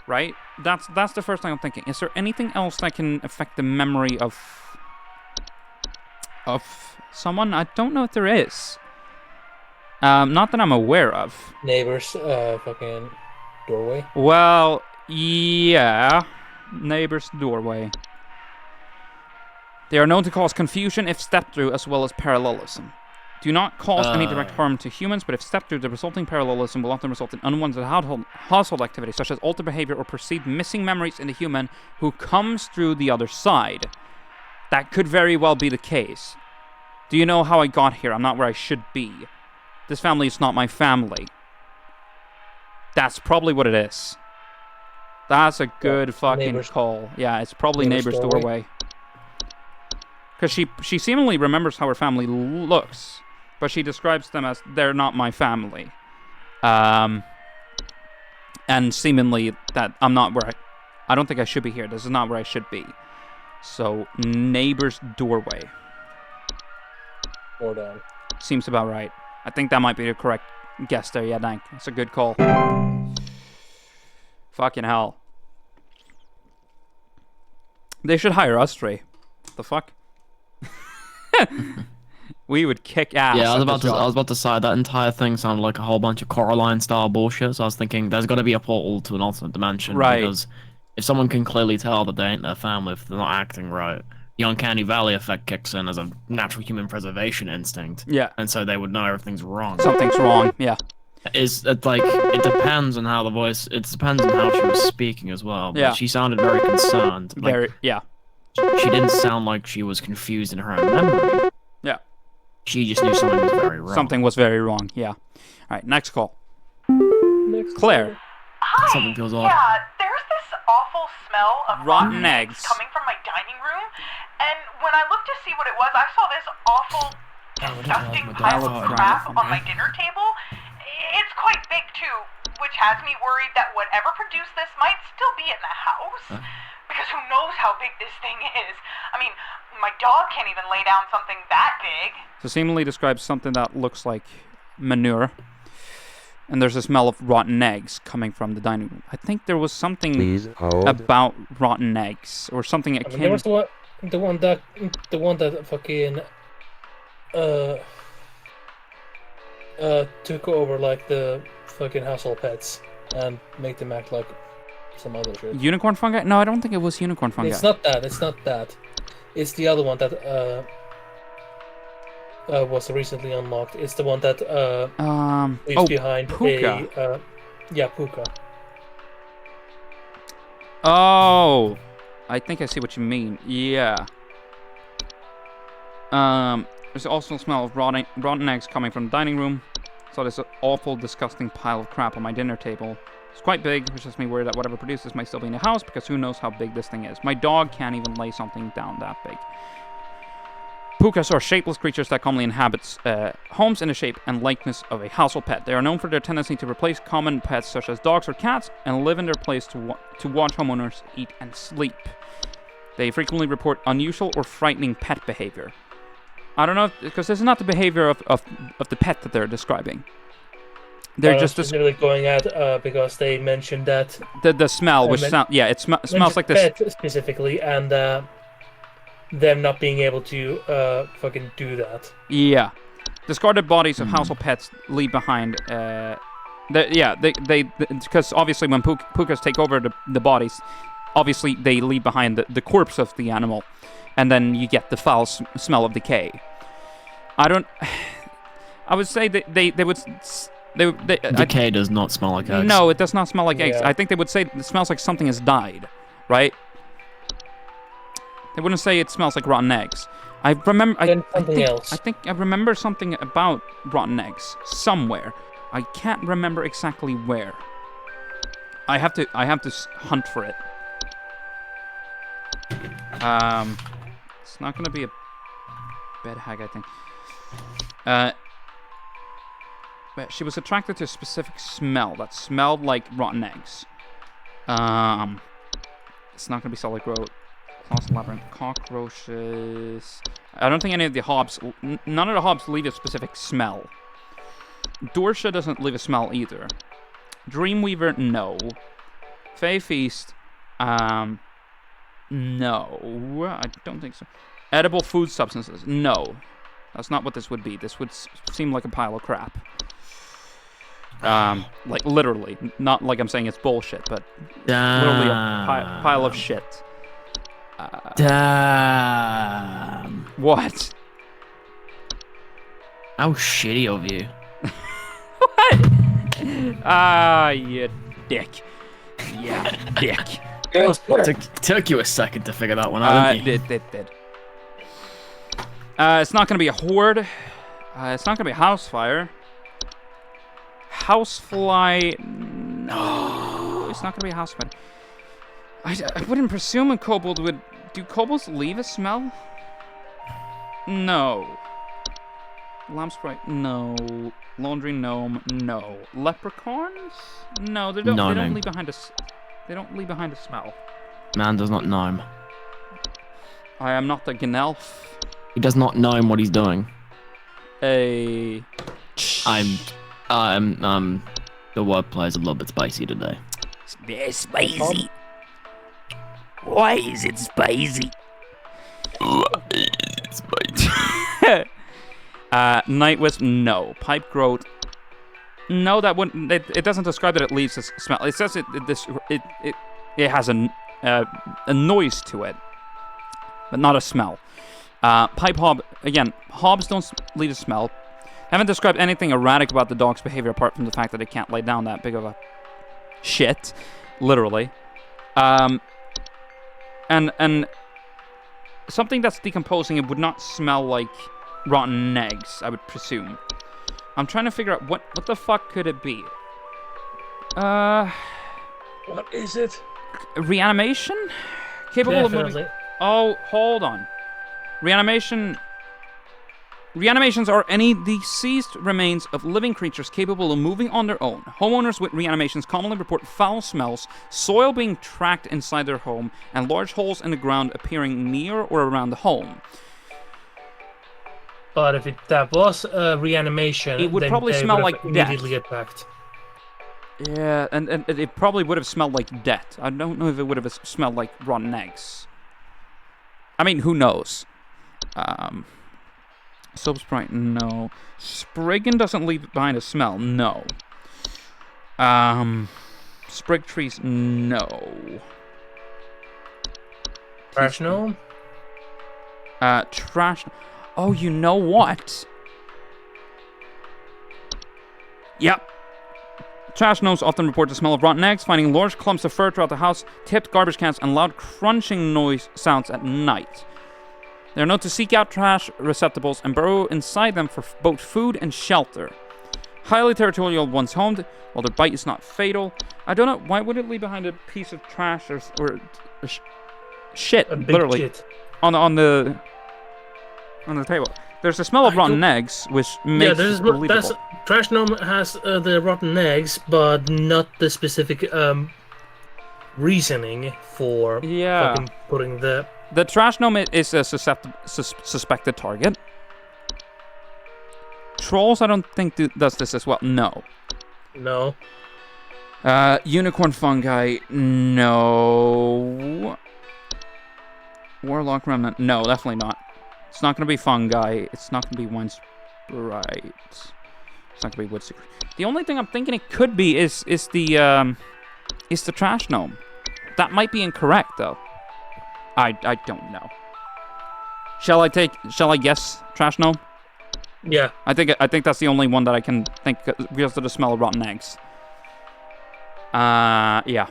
Right? That's the first thing I'm thinking. Is there anything else that can affect the memory of of someone. I don't know if there is. Not that I'm aware of. Neighbor's fucking doorway. Well, yeah. Neighbor's doorway. They are known to cause confusion if stepped through, as well as parallelism. Do not cause any direct harm to humans, but if stepped through, the resulting parallelism will often result in unwanted household activity, such as altered behavior or perceived missing memories in the human who comes through the other side. That could very well be the case. Do you know how I got here? I'm not where I should be. This family is not my family. That's probably what it is. That's a good fucking call. Yeah, it's probably neighbor's doorway. Because she seemingly remembers how her family looks, but she describes them as they're not my family. And seemingly that I'm not where I don't think I should be here. This is not where I should be. So, neighbor's doorway. Or down. Seems about right. I think that might be the correct guess there. Yeah, Dank. That's a good call. Fucking hell. They should hire us, Trey. The fuck? We would kick ass. Yeah, I was about to say that entire thing sounded like a whole bunch of Coraline style bullshit. So I was thinking there's got to be a portal to an alternate dimension, right? Because if someone can clearly tell that they ain't their family, if they're not acting right, the uncanny valley effect kicks in as a natural human preservation instinct. Yeah. And so they would know everything's wrong. Something's wrong. Yeah. It's like it depends on how the voice. It depends on how she was speaking as well. But yeah. She sounded very concerned. Very. Yeah. She didn't sound like she was confused in her own memory. Yeah. She just knew something was very wrong. Something was very wrong, yeah. Alright, next call. Claire. Hi. Something feels off. Yeah, there's this awful smell of rotten eggs coming from my dining room, and when I looked to see what it was, I saw this awful, disgusting pile of crap on my dinner table. It's quite big too, which has me worried that whatever produced this might still be in the house. Because who knows how big this thing is? I mean, my dog can't even lay down something that big. So seemingly describes something that looks like manure. And there's a smell of rotten eggs coming from the dining room. I think there was something about rotten eggs or something akin. There was the one that fucking took over like the fucking household pets and make them act like some other shit. Unicorn fungi? No, I don't think it was unicorn fungi. It's not that. It's the other one that was recently unlocked. It's the one that leaves behind Puka. Puka. Oh, I think I see what you mean. Yeah. There's also a smell of rotten eggs coming from the dining room. So there's an awful, disgusting pile of crap on my dinner table. It's quite big, which makes me worried that whatever produces might still be in the house, because who knows how big this thing is. My dog can't even lay something down that big. Pukas are shapeless creatures that commonly inhabit homes in the shape and likeness of a household pet. They are known for their tendency to replace common pets such as dogs or cats and live in their place to watch homeowners eat and sleep. They frequently report unusual or frightening pet behavior. I don't know, because this is not the behavior of the pet that they're describing. They're just specifically going at because they mentioned that the smell, which smells like this pet specifically, and them not being able to fucking do that. Yeah, discarded bodies of household pets leave behind. Because obviously when pukas take over the bodies, obviously they leave behind the corpse of the animal, and then you get the foul smell of decay. I would say that they would. Decay does not smell like eggs. No, it does not smell like eggs. I think they would say it smells like something has died, right? They wouldn't say it smells like rotten eggs. I remember. I think I remember something about rotten eggs somewhere. I can't remember exactly where. I have to hunt for it. It's not gonna be a bed hag, I think. But she was attracted to a specific smell that smelled like rotten eggs. It's not gonna be solid growth. Claws, labyrinth, cockroaches. I don't think any of the hobs. None of the hobs leave a specific smell. Dorsha doesn't leave a smell either. Dreamweaver, no. Fey Feast, no, I don't think so. Edible food substances. No. That's not what this would be. This would seem like a pile of crap. Like, literally. Not like I'm saying it's bullshit, but literally a pile of shit. Damn. What? How shitty of you. Ah, you dick. Yeah, dick. Took you a second to figure that one out, didn't you? It did. It's not gonna be a horde. It's not gonna be a house fire. Housefly. No. It's not gonna be a house fire. I wouldn't presume a kobold would. Do kobolds leave a smell? No. Lamp sprite? No. Laundry gnome? No. Leprechauns? No, they don't. They don't leave behind a. They don't leave behind a smell. Man does not gnome. I am not a gnelf. He does not know what he's doing. The wordplay is a little bit spicy today. It's very spicy. Why is it spicy? Night wisp, no. Pipe growth, no. That wouldn't. It doesn't describe that it leaves a smell. It says it has a noise to it, but not a smell. Pipe hob, again. Hobs don't leave a smell. Haven't described anything erratic about the dog's behavior apart from the fact that it can't lay down that big of a shit, literally. And something that's decomposing, it would not smell like rotten eggs, I would presume. I'm trying to figure out what the fuck could it be? What is it? Reanimation? Capable of moving. Oh, hold on. Reanimations are any deceased remains of living creatures capable of moving on their own. Homeowners with reanimations commonly report foul smells, soil being tracked inside their home, and large holes in the ground appearing near or around the home. But if that was a reanimation, it would then probably they smell would like have death. immediately attacked. Yeah, and it probably would have smelled like death. I don't know if it would have smelled like rotten eggs. I mean, who knows? Soap Sprite, no. Spriggan doesn't leave behind a smell, no. Sprig trees, no. Trash gnome? Trash. Oh, you know what? Yep. Trash gnomes often report the smell of rotten eggs, finding large clumps of fur throughout the house, tipped garbage cans, and loud crunching noise sounds at night. They are known to seek out trash receptacles and burrow inside them for both food and shelter. Highly territorial once homed, while their bite is not fatal. I don't know, why would it leave behind a piece of trash or shit, A big literally, shit. on the table? There's a smell of rotten eggs, which makes it believable. Trash gnome has the rotten eggs, but not the specific reasoning for fucking putting the... The trash gnome is a suspected target. Trolls, I don't think does this as well. No. No. Unicorn fungi, no. Warlock remnant, no, definitely not. It's not going to be fungi. It's not going to be one sprite. It's not going to be wood secret. The only thing I'm thinking it could be is the trash gnome. That might be incorrect though. I don't know. Shall I guess trash gnome? Yeah. I think that's the only one that I can think because of the smell of rotten eggs. Yeah.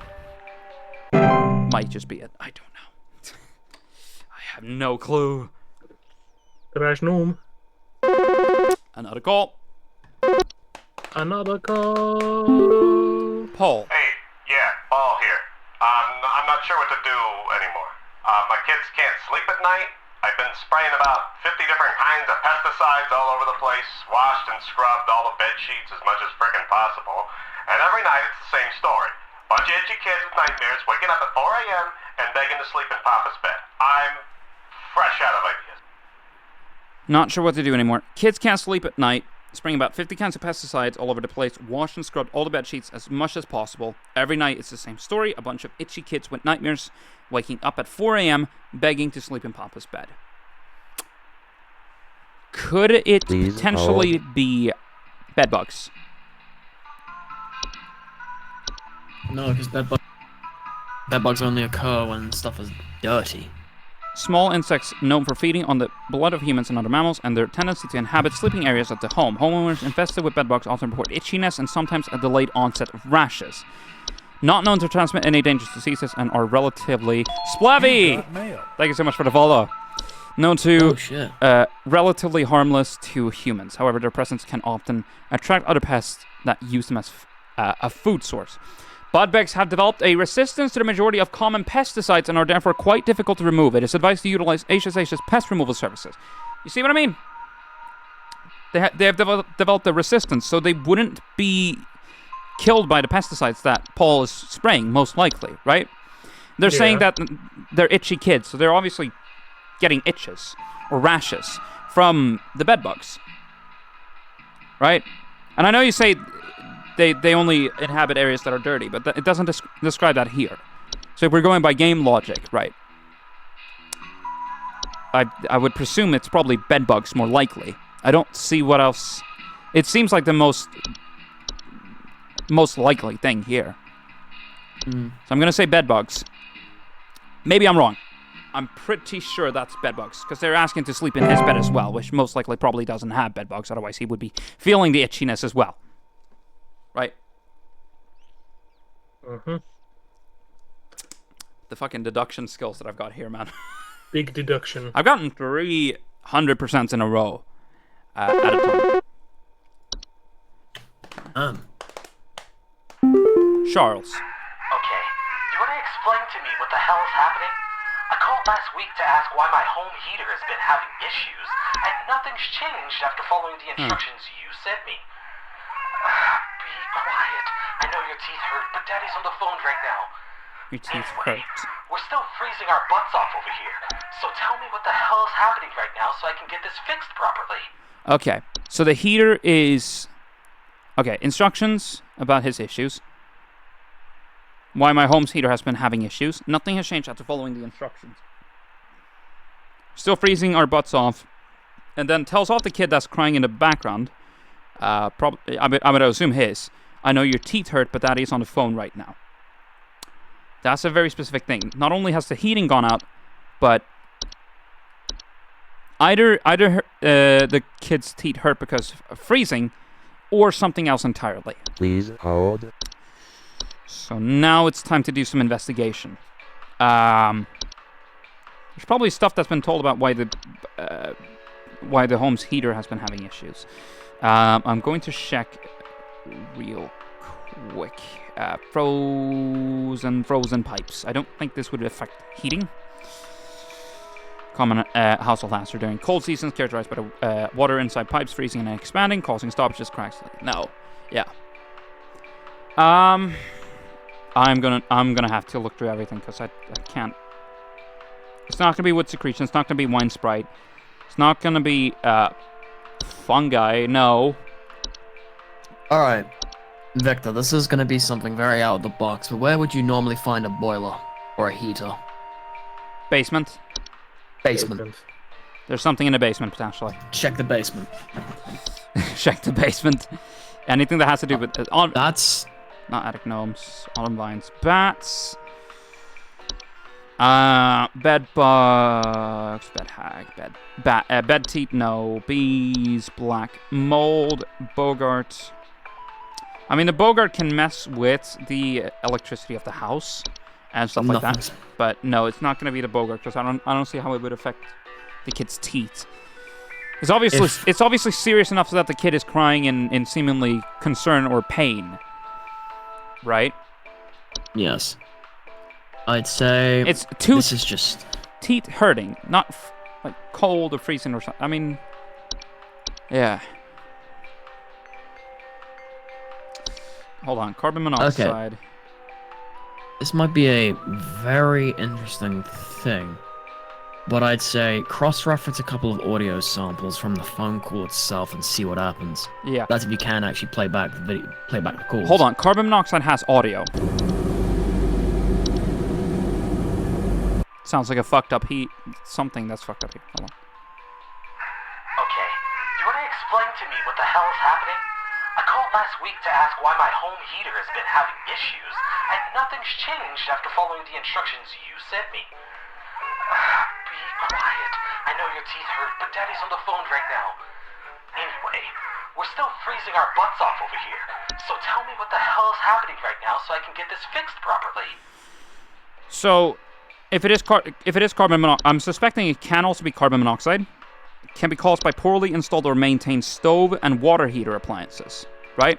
Might just be it. I don't know. I have no clue. Trash gnome. Another call. Another call. Paul. Hey, yeah, Paul here. I'm not sure what to do anymore. My kids can't sleep at night. I've been spraying about 50 different kinds of pesticides all over the place, washed and scrubbed all the bed sheets as much as frickin' possible, and every night it's the same story. Bunch of itchy kids with nightmares waking up at 4 a.m. and begging to sleep in Papa's bed. I'm fresh out of ideas. Not sure what to do anymore. Kids can't sleep at night. Spraying about 50 kinds of pesticides all over the place. Washed and scrubbed all the bed sheets as much as possible. Every night it's the same story. A bunch of itchy kids with nightmares waking up at 4 a.m. begging to sleep in Papa's bed. Could it potentially be bedbugs? No, because bedbugs only occur when stuff is dirty. Small insects known for feeding on the blood of humans and other mammals, and their tendency to inhabit sleeping areas at the home. Homeowners infested with bedbugs often report itchiness and sometimes a delayed onset of rashes. Not known to transmit any dangerous diseases and are relatively... Splavy! Thank you so much for the follow. Known to relatively harmless to humans. However, their presence can often attract other pests that use them as a food source. Bedbugs have developed a resistance to the majority of common pesticides and are therefore quite difficult to remove. It is advised to utilize HSH's pest removal services. You see what I mean? They have developed a resistance, so they wouldn't be killed by the pesticides that Paul is spraying, most likely, right? They're saying that they're itchy kids, so they're obviously getting itches or rashes from the bedbugs, right? And I know you say they only inhabit areas that are dirty, but it doesn't describe that here. So if we're going by game logic, right, I would presume it's probably bedbugs more likely. I don't see what else. It seems like the most likely thing here. So I'm gonna say bedbugs. Maybe I'm wrong. I'm pretty sure that's bedbugs, because they're asking to sleep in his bed as well, which most likely probably doesn't have bedbugs, otherwise he would be feeling the itchiness as well. Right? The fucking deduction skills that I've got here, man. Big deduction. I've gotten 300% in a row at a time. Charles. Okay, do you want to explain to me what the hell is happening? I called last week to ask why my home heater has been having issues, and nothing's changed after following the instructions you sent me. Be quiet. I know your teeth hurt, but Daddy's on the phone right now. Your teeth hurt. We're still freezing our butts off over here, so tell me what the hell is happening right now so I can get this fixed properly. Okay, so the heater is... Okay, instructions about his issues. Why my home's heater has been having issues. Nothing has changed after following the instructions. Still freezing our butts off. And then tells off the kid that's crying in the background. I'm going to assume his. I know your teeth hurt, but Daddy's on the phone right now. That's a very specific thing. Not only has the heating gone out, but either the kid's teeth hurt because of freezing, or something else entirely. Please hold. So now it's time to do some investigation. There's probably stuff that's been told about why the home's heater has been having issues. I'm going to check real quick. Frozen pipes. I don't think this would affect heating. Common household hazard during cold seasons, characterized by the water inside pipes freezing and expanding, causing stoppages, cracks. No. Yeah. I'm gonna have to look through everything because I can't. It's not gonna be wood secretion. It's not gonna be wine sprite. It's not gonna be fungi. No. All right, Victor. This is gonna be something very out of the box. But where would you normally find a boiler or a heater? Basement. Basement. There's something in the basement potentially. Check the basement. Check the basement. Anything that has to do with that's. Not attic gnomes, autumn vines, bats, bed bugs, bed hag, bed teeth, no, bees, black mold, bogart. I mean, the bogart can mess with the electricity of the house and stuff like that. But no, it's not going to be the bogart because I don't see how it would affect the kid's teeth. It's obviously serious enough so that the kid is crying in seemingly concern or pain. Right? Yes. I'd say it's this is just teeth hurting, not like cold or freezing or something. I mean, yeah. Hold on, carbon monoxide. Okay. This might be a very interesting thing, but I'd say cross-reference a couple of audio samples from the phone call itself and see what happens. Yeah. That's if you can actually play back the video, play back the calls. Hold on, carbon monoxide has audio. Sounds like a fucked up something that's fucked up here. Hold on. Okay, explain to me what the hell is happening? I called last week to ask why my home heater has been having issues, and nothing's changed after following the instructions you sent me. Be quiet. I know your teeth hurt, but Daddy's on the phone right now. Anyway, we're still freezing our butts off over here, so tell me what the hell is happening right now so I can get this fixed properly. So, if it is carbon monoxide, I'm suspecting it can also be carbon monoxide. It can be caused by poorly installed or maintained stove and water heater appliances, right?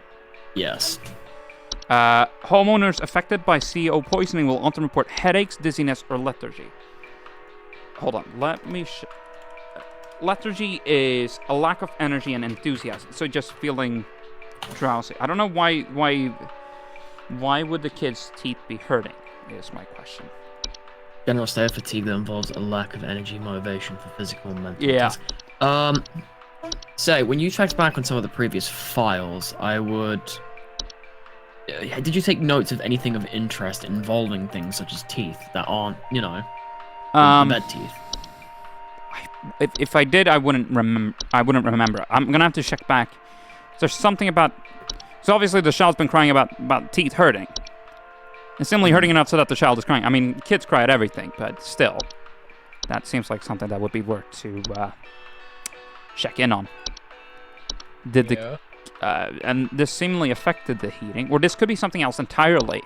Yes. Homeowners affected by CO poisoning will often report headaches, dizziness, or lethargy. Hold on, let me. Lethargy is a lack of energy and enthusiasm, so just feeling drowsy. I don't know why. Why would the kid's teeth be hurting? Is my question. General state of fatigue that involves a lack of energy, motivation for physical and mental Yeah. tasks. Say, when you checked back on some of the previous files, I would... did you take notes of anything of interest involving things such as teeth that aren't, you know, bed teeth? If I did, I wouldn't remember. I'm gonna have to check back. There's something about... So obviously the child's been crying about teeth hurting. It's simply hurting enough so that the child is crying. I mean, kids cry at everything, but still. That seems like something that would be worth to check in on. And this seemingly affected the heating. Or this could be something else entirely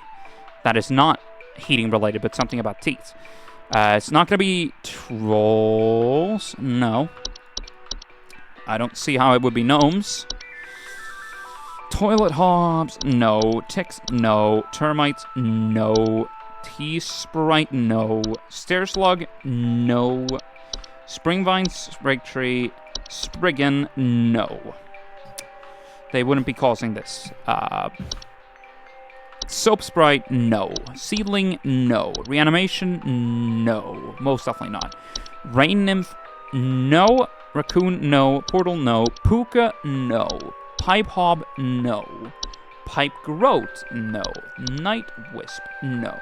that is not heating related, but something about teeth. It's not going to be trolls. No. I don't see how it would be gnomes. Toilet hobs, no. Ticks, no. Termites, no. Tea-sprite, no. Stair slug, no. Springvine, sprig tree, spriggan, no. They wouldn't be causing this. Soap sprite, no. Seedling, no. Reanimation, no. Most definitely not. Rain nymph, no. Raccoon, no. Portal, no. Puka, no. Pipe hob, no. Pipe groat, no. Night wisp, no.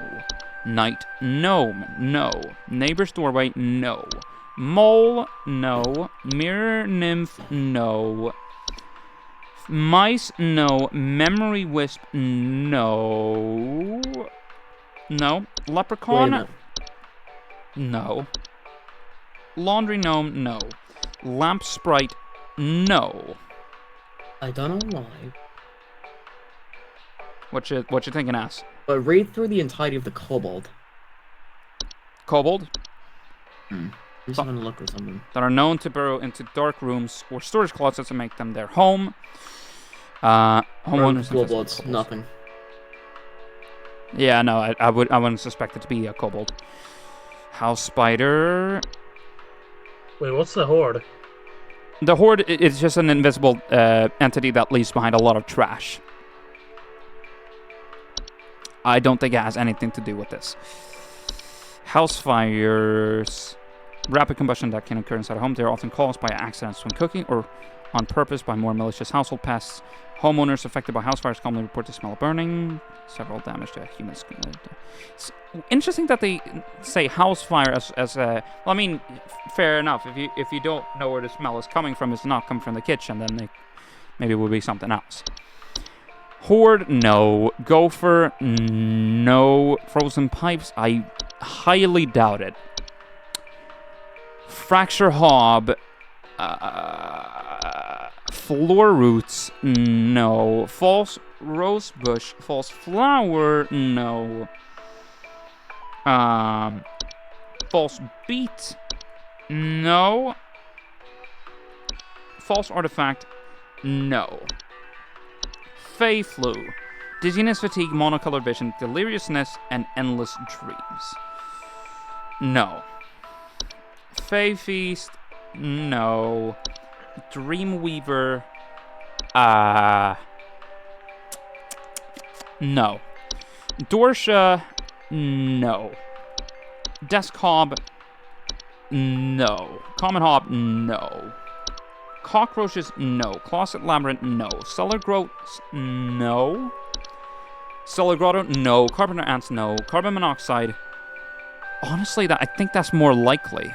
Night gnome, no. Neighbor's doorway, no. Mole, no. Mirror nymph, no. Mice, no. Memory wisp, no. No. Leprechaun, no. Laundry gnome, no. Lamp sprite, no. I don't know why. What you thinking, ass? But read through the entirety of the kobold. Kobold? Just having a look at something. That are known to burrow into dark rooms or storage closets and make them their home. Homeowners. Kobolds, nothing. Yeah, no, I wouldn't suspect it to be a kobold. House spider. Wait, what's the horde? The horde is just an invisible entity that leaves behind a lot of trash. I don't think it has anything to do with this. House fires. Rapid combustion that can occur inside a home. They are often caused by accidents when cooking or on purpose by more malicious household pests. Homeowners affected by house fires commonly report the smell of burning. Several damage to humans. It's interesting that they say house fire as a... Well, I mean, fair enough. If you don't know where the smell is coming from, it's not coming from the kitchen, then maybe it would be something else. Horde, no. Gopher, no. Frozen pipes, I highly doubt it. Fracture hob, floor roots, no. False rose bush, false flower, no. False beet, no. False artifact, no. Fey flu, dizziness, fatigue, monocolored vision, deliriousness, and endless dreams. No. Fey feast, no. Dreamweaver, no. Dorsha, no. Desk hob, no. Common hob, no. Cockroaches, no. Closet labyrinth, no. Cellar growths, no. Cellar grotto, no. Carpenter ants, no. Carbon monoxide. Honestly, I think that's more likely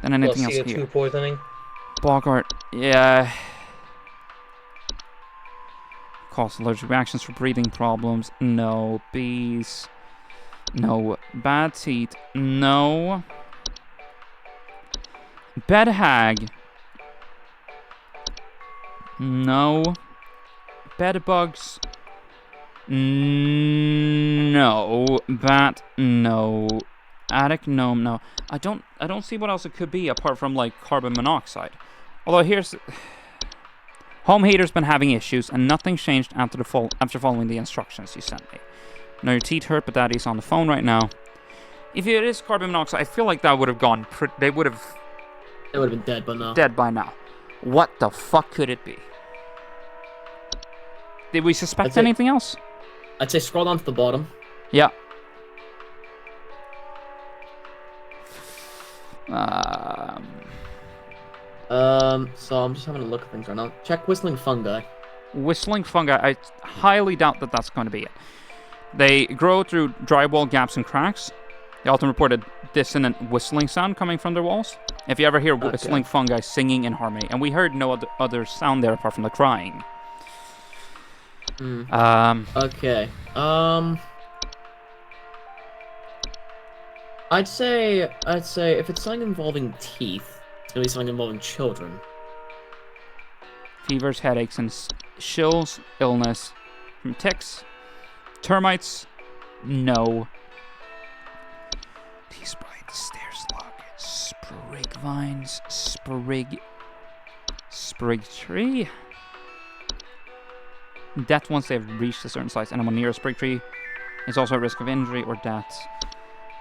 than anything else CO2 here. poisoning? Bogart, yeah. Cause allergic reactions for breathing problems. No. Bees. No. Bad teeth. No. Bed hag. No. Bed bugs. No. Bat. No. Attic gnome. No. I don't see what else it could be apart from like carbon monoxide. Although here's home heater's been having issues and nothing changed after following the instructions you sent me. Now your teeth hurt, but Daddy's on the phone right now. If it is carbon monoxide, I feel like that would have gone. They would have been dead by now. Dead by now. What the fuck could it be? Did we suspect anything else? I'd say scroll down to the bottom. Yeah. So I'm just having a look at things right now. Check whistling fungi. Whistling fungi. I highly doubt that that's going to be it. They grow through drywall gaps and cracks. They often report a dissonant whistling sound coming from their walls. If you ever hear whistling fungi singing in harmony, and we heard no other sound there apart from the crying. Okay. I'd say if it's something involving teeth, it's gonna be something involving children. Fevers, headaches, and chills, illness from ticks, termites, no. T-sprite, stair slug, sprig vines, sprig tree. Death once they have reached a certain size. Anyone near a sprig tree is also at risk of injury or death.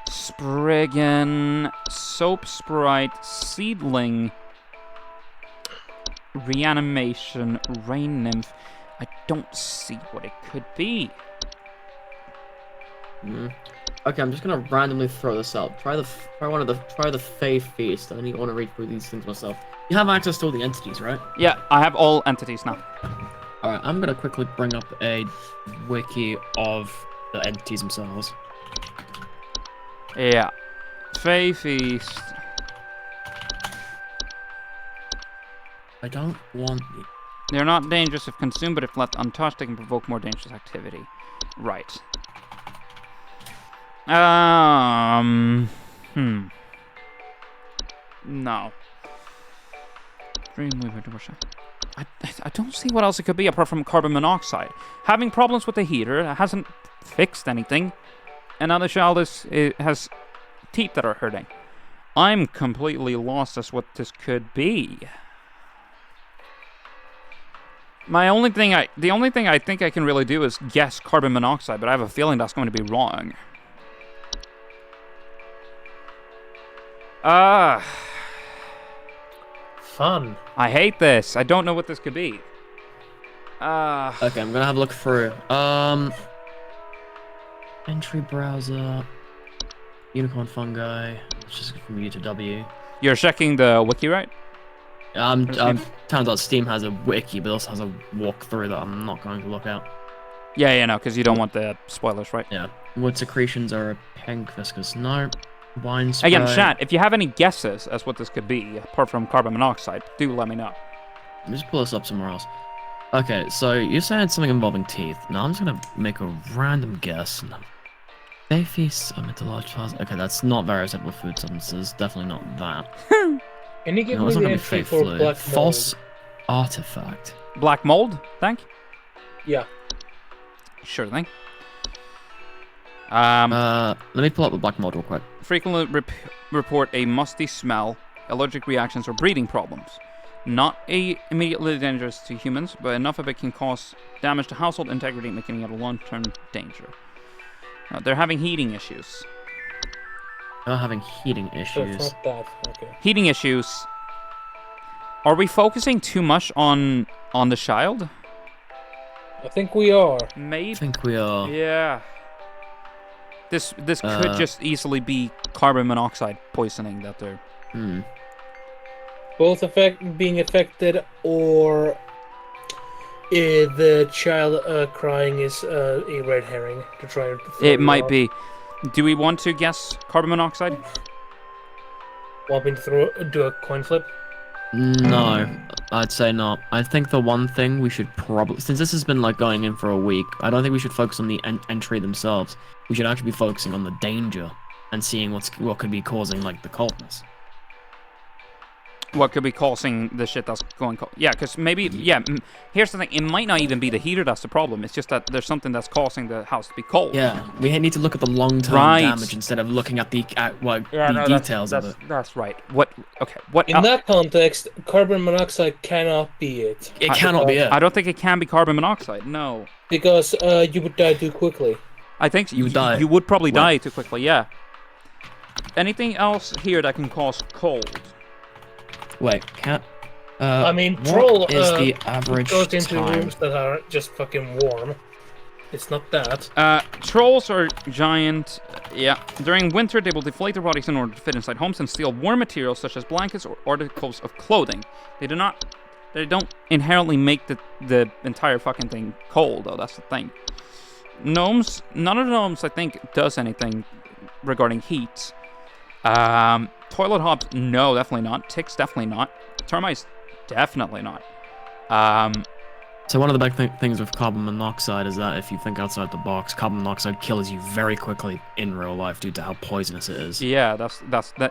Spriggan, soap sprite, seedling, reanimation, rain nymph. I don't see what it could be. Okay, I'm just gonna randomly throw this out. Try the Fey Feast. I need to want to read through these things myself. You have access to all the entities, right? Yeah, I have all entities now. Alright, I'm gonna quickly bring up a wiki of the entities themselves. Yeah. Fey Feast. I don't want... They're not dangerous if consumed, but if left untouched, they can provoke more dangerous activity. Right. No. I don't see what else it could be apart from carbon monoxide. Having problems with the heater hasn't fixed anything. And now the child has teeth that are hurting. I'm completely lost as what this could be. The only thing I think I can really do is guess carbon monoxide, but I have a feeling that's going to be wrong. Fun. I hate this. I don't know what this could be. Okay, I'm gonna have a look through. Entry browser. Unicorn fungi. Let's just go from U to W. You're checking the wiki, right? Turns out Steam has a wiki, but also has a walkthrough that I'm not going to look at. Yeah, no, because you don't want the spoilers, right? Yeah. Wood secretions are a pink viscous. No. Wine spray. Again, chat, if you have any guesses as what this could be, apart from carbon monoxide, do let me know. Let me just pull this up somewhere else. Okay, so you said something involving teeth. Now I'm just gonna make a random guess. They feast amid large files. Okay, that's not various edible food substances. Definitely not that. Can you give me the entry for black mold? False artifact. Black mold, thank? Yeah. Sure thing. Let me pull up the black mold real quick. Frequently report a musty smell, allergic reactions, or breathing problems. Not immediately dangerous to humans, but enough of it can cause damage to household integrity, making it a long-term danger. They're having heating issues. They're having heating issues. That's not that. Okay. Heating issues. Are we focusing too much on the child? I think we are. Maybe. I think we are. Yeah. This could just easily be carbon monoxide poisoning that they're... Both being affected, or the child crying is a red herring to try and... It might be. Do we want to guess carbon monoxide? Want me to do a coin flip? No, I'd say not. I think the one thing we should probably, since this has been like going in for a week, I don't think we should focus on the entry themselves. We should actually be focusing on the danger and seeing what could be causing like the coldness. What could be causing the shit that's going cold? Yeah, because maybe, yeah, here's the thing, it might not even be the heater that's the problem, it's just that there's something that's causing the house to be cold. Yeah, we need to look at the long-term damage instead of looking at the details of it. That's right. What, okay, what In that context, carbon monoxide cannot be it. It cannot be it. I don't think it can be carbon monoxide, no. Because you would die too quickly. I think you would die. You would probably die too quickly, yeah. Anything else here that can cause cold? Wait, can't... I mean, what troll is the average goes into time? rooms that are just fucking warm. It's not that. Trolls are giant. Yeah. During winter, they will deflate their bodies in order to fit inside homes and steal warm materials such as blankets or articles of clothing. They don't inherently make the entire fucking thing cold, though. That's the thing. Gnomes, none of the gnomes, I think, does anything regarding heat. Toilet hobs, no, definitely not. Ticks, definitely not. Termites, definitely not. So one of the big things with carbon monoxide is that if you think outside the box, carbon monoxide kills you very quickly in real life due to how poisonous it is. Yeah,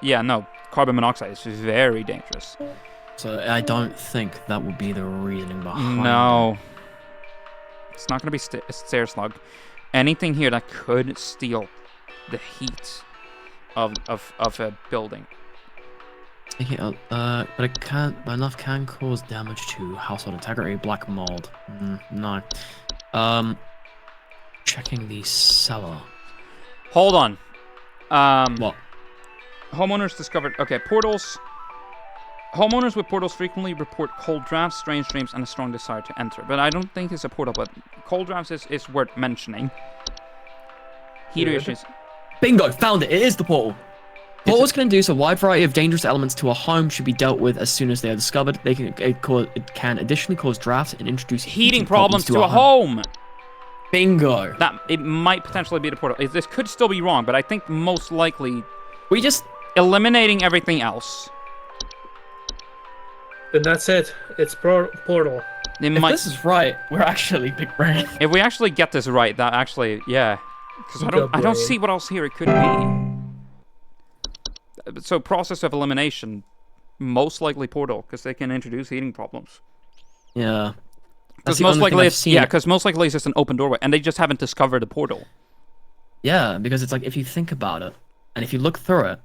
yeah, no. Carbon monoxide is very dangerous. So I don't think that would be the reasoning behind it. No. It's not going to be stair slug. Anything here that could steal the heat of a building. But it can't. But enough can cause damage to household integrity. Black mold. No. Checking the cellar. Hold on. What? Homeowners discovered. Okay, portals. Homeowners with portals frequently report cold drafts, strange dreams, and a strong desire to enter. But I don't think it's a portal. But cold drafts is worth mentioning. Heater issues. Bingo! Found it! It is the portal! Portals can induce a wide variety of dangerous elements to a home should be dealt with as soon as they are discovered. It can additionally cause drafts and introduce heating problems to a home! Bingo! It might potentially be the portal. This could still be wrong, but I think most likely... We just... Eliminating everything else. Then that's it. It's portal. If this is right, we're actually big brain. If we actually get this right, that actually... Yeah. Because I don't see what else here it could be. So process of elimination, most likely portal, because they can introduce heating problems. Yeah. Because most likely it's just an open doorway, and they just haven't discovered the portal. Yeah, because it's like if you think about it, and if you look through it,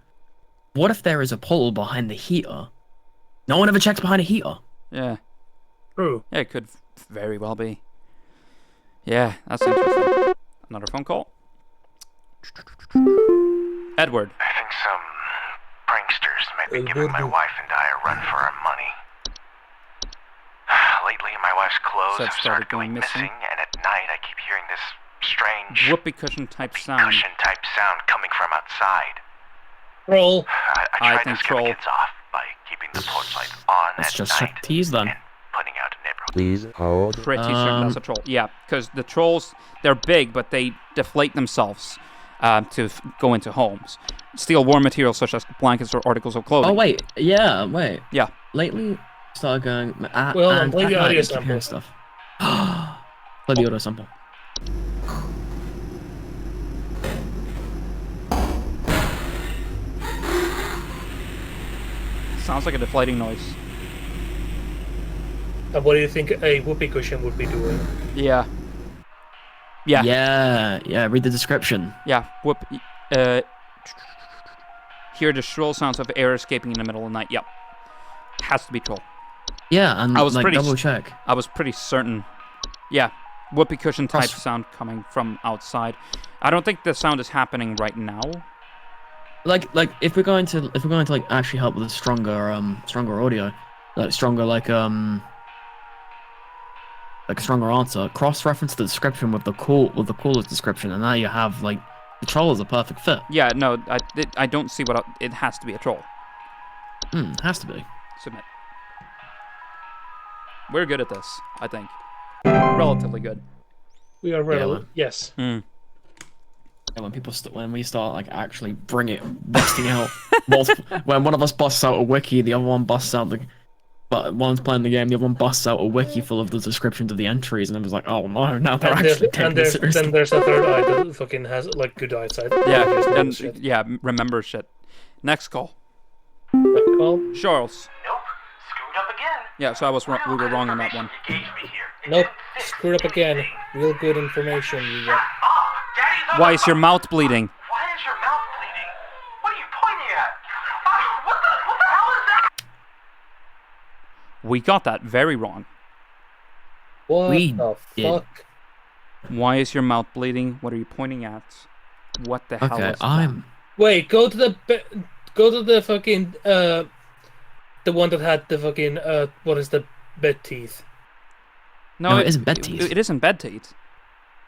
what if there is a portal behind the heater? No one ever checks behind a heater. Yeah. True. Yeah, it could very well be. Yeah, that's interesting. Another phone call. Edward. I think some pranksters might be giving my wife and I a run for our money. Lately, my wife's clothes have started going missing, and at night I keep hearing this strange whoopee cushion type sound coming from outside. Troll. I tried to scare the kids off by keeping the porch light on Let's at just night check these then. and putting out a neighborhood. Please hold. Pretty certain that's a troll. Yeah, because the trolls, they're big, but they deflate themselves to go into homes. Steal warm materials such as blankets or articles of clothing. Oh, wait. Yeah, wait. Yeah. Lately, started going... Well, play the audio sample. Stuff. Play the audio sample. Sounds like a deflating noise. And what do you think a whoopee cushion would be doing? Yeah. Yeah. Yeah, read the description. Yeah, hear the shrill sounds of air escaping in the middle of the night. Yep. Has to be troll. Yeah, and I was pretty double check. I was pretty certain. Yeah, whoopee cushion type sound coming from outside. I don't think the sound is happening right now. Like if we're going to like actually help with a stronger audio, like stronger a stronger answer, cross-reference the description with the coolest description, and now you have like the troll is a perfect fit. Yeah, no, I don't see what it has to be a troll. Has to be. Submit. We're good at this, I think. Relatively good. We are yes. And when we start like actually busting out, when one of us busts out a wiki, the other one busts out But one's playing the game, the other one busts out a wiki full of the descriptions of the entries, and I was like, oh no, now they're And actually taking this seriously. then there's a third eye that fucking has like good eyesight. Yeah, and remember shit. Next call. Next call. Charles. Nope. Screwed up again. Yeah, so we were wrong on that one. Nope. Screwed up again. Real good information you got. Why is your mouth bleeding? Why is your mouth bleeding? What are you pointing at? What the hell is that? We got that very wrong. What the fuck? Why is your mouth bleeding? What are you pointing at? What the hell is that? Wait, go to the fucking the one that had the fucking what is the bed teeth? No, it isn't bed teeth. It isn't bed teeth.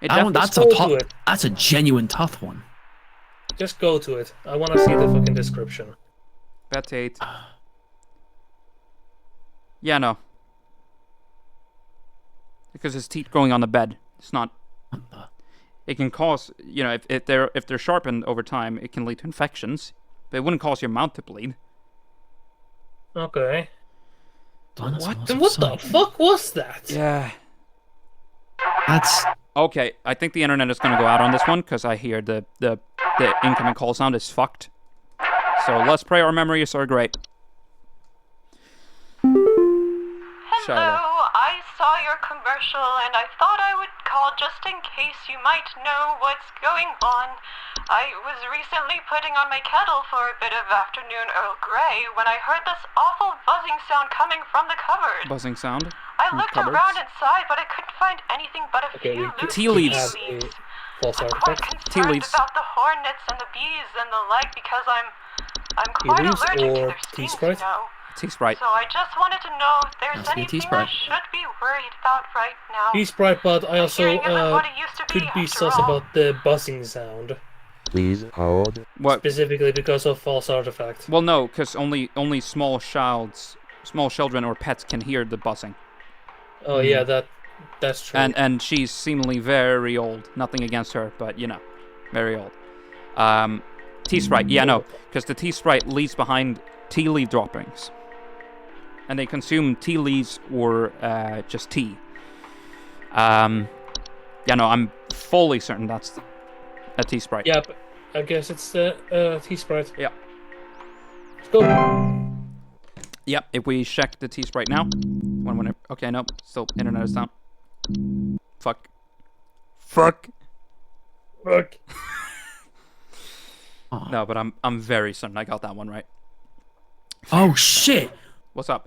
That's a genuine tough one. Just go to it. I want to see the fucking description. Bed teeth. Yeah, no. Because his teeth growing on the bed. It's not. It can cause, if they're sharpened over time, it can lead to infections. But it wouldn't cause your mouth to bleed. Okay. What the fuck was that? Yeah. That's okay. I think the internet is gonna go out on this one because I hear the incoming call sound is fucked. So let's pray our memories are great. Hello, I saw your commercial and I thought I would call just in case you might know what's going on. I was recently putting on my kettle for a bit of afternoon Earl Grey when I heard this awful buzzing sound coming from the cupboard. Buzzing sound? I looked around inside, but I couldn't find anything but a few loose tea leaves. I'm quite concerned about the hornets and the bees and the like because I'm quite allergic to their stings, you know. Tea Sprite. So I just wanted to know if there's anything I should be worried about right now. He's bright, but I also could be sus about the buzzing sound. Please hold. What? Specifically because of false artifact. Well, no, because only small children or pets can hear the buzzing. Oh yeah, that's true. And she's seemingly very old. Nothing against her, but very old. Tea Sprite. Yeah, no, because the Tea Sprite leaves behind tea leaf droppings. And they consume tea leaves or just tea. Yeah, no, I'm fully certain that's a Tea Sprite. Yeah, but I guess it's the Tea Sprite. Yeah. Let's go. Yep, if we check the Tea Sprite now. Okay, no, still internet is down. Fuck. No, but I'm very certain I got that one right. Oh shit! What's up?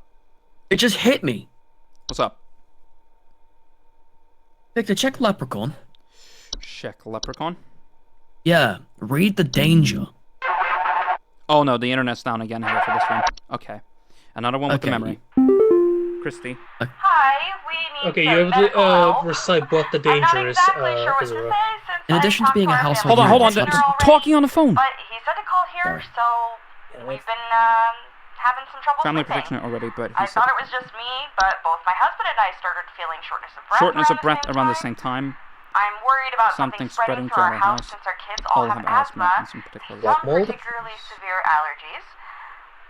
It just hit me. What's up? Victor, check Leprechaun. Check Leprechaun? Yeah, read the danger. Oh no, the internet's down again here for this one. Okay. Another one with the memory. Christy. Hi, we need Okay, you have to recite what the danger is, Isra. In addition to being a household Hold on. Talking on the phone. But he said to call here, so we've been having some trouble Family sleeping. prediction already, but I he said thought it was just me, but both my husband and I started feeling shortness of breath. shortness of breath around the same time. I'm worried about Something spreading spreading through our house since our kids all have asthma, and some particular some particularly severe allergies.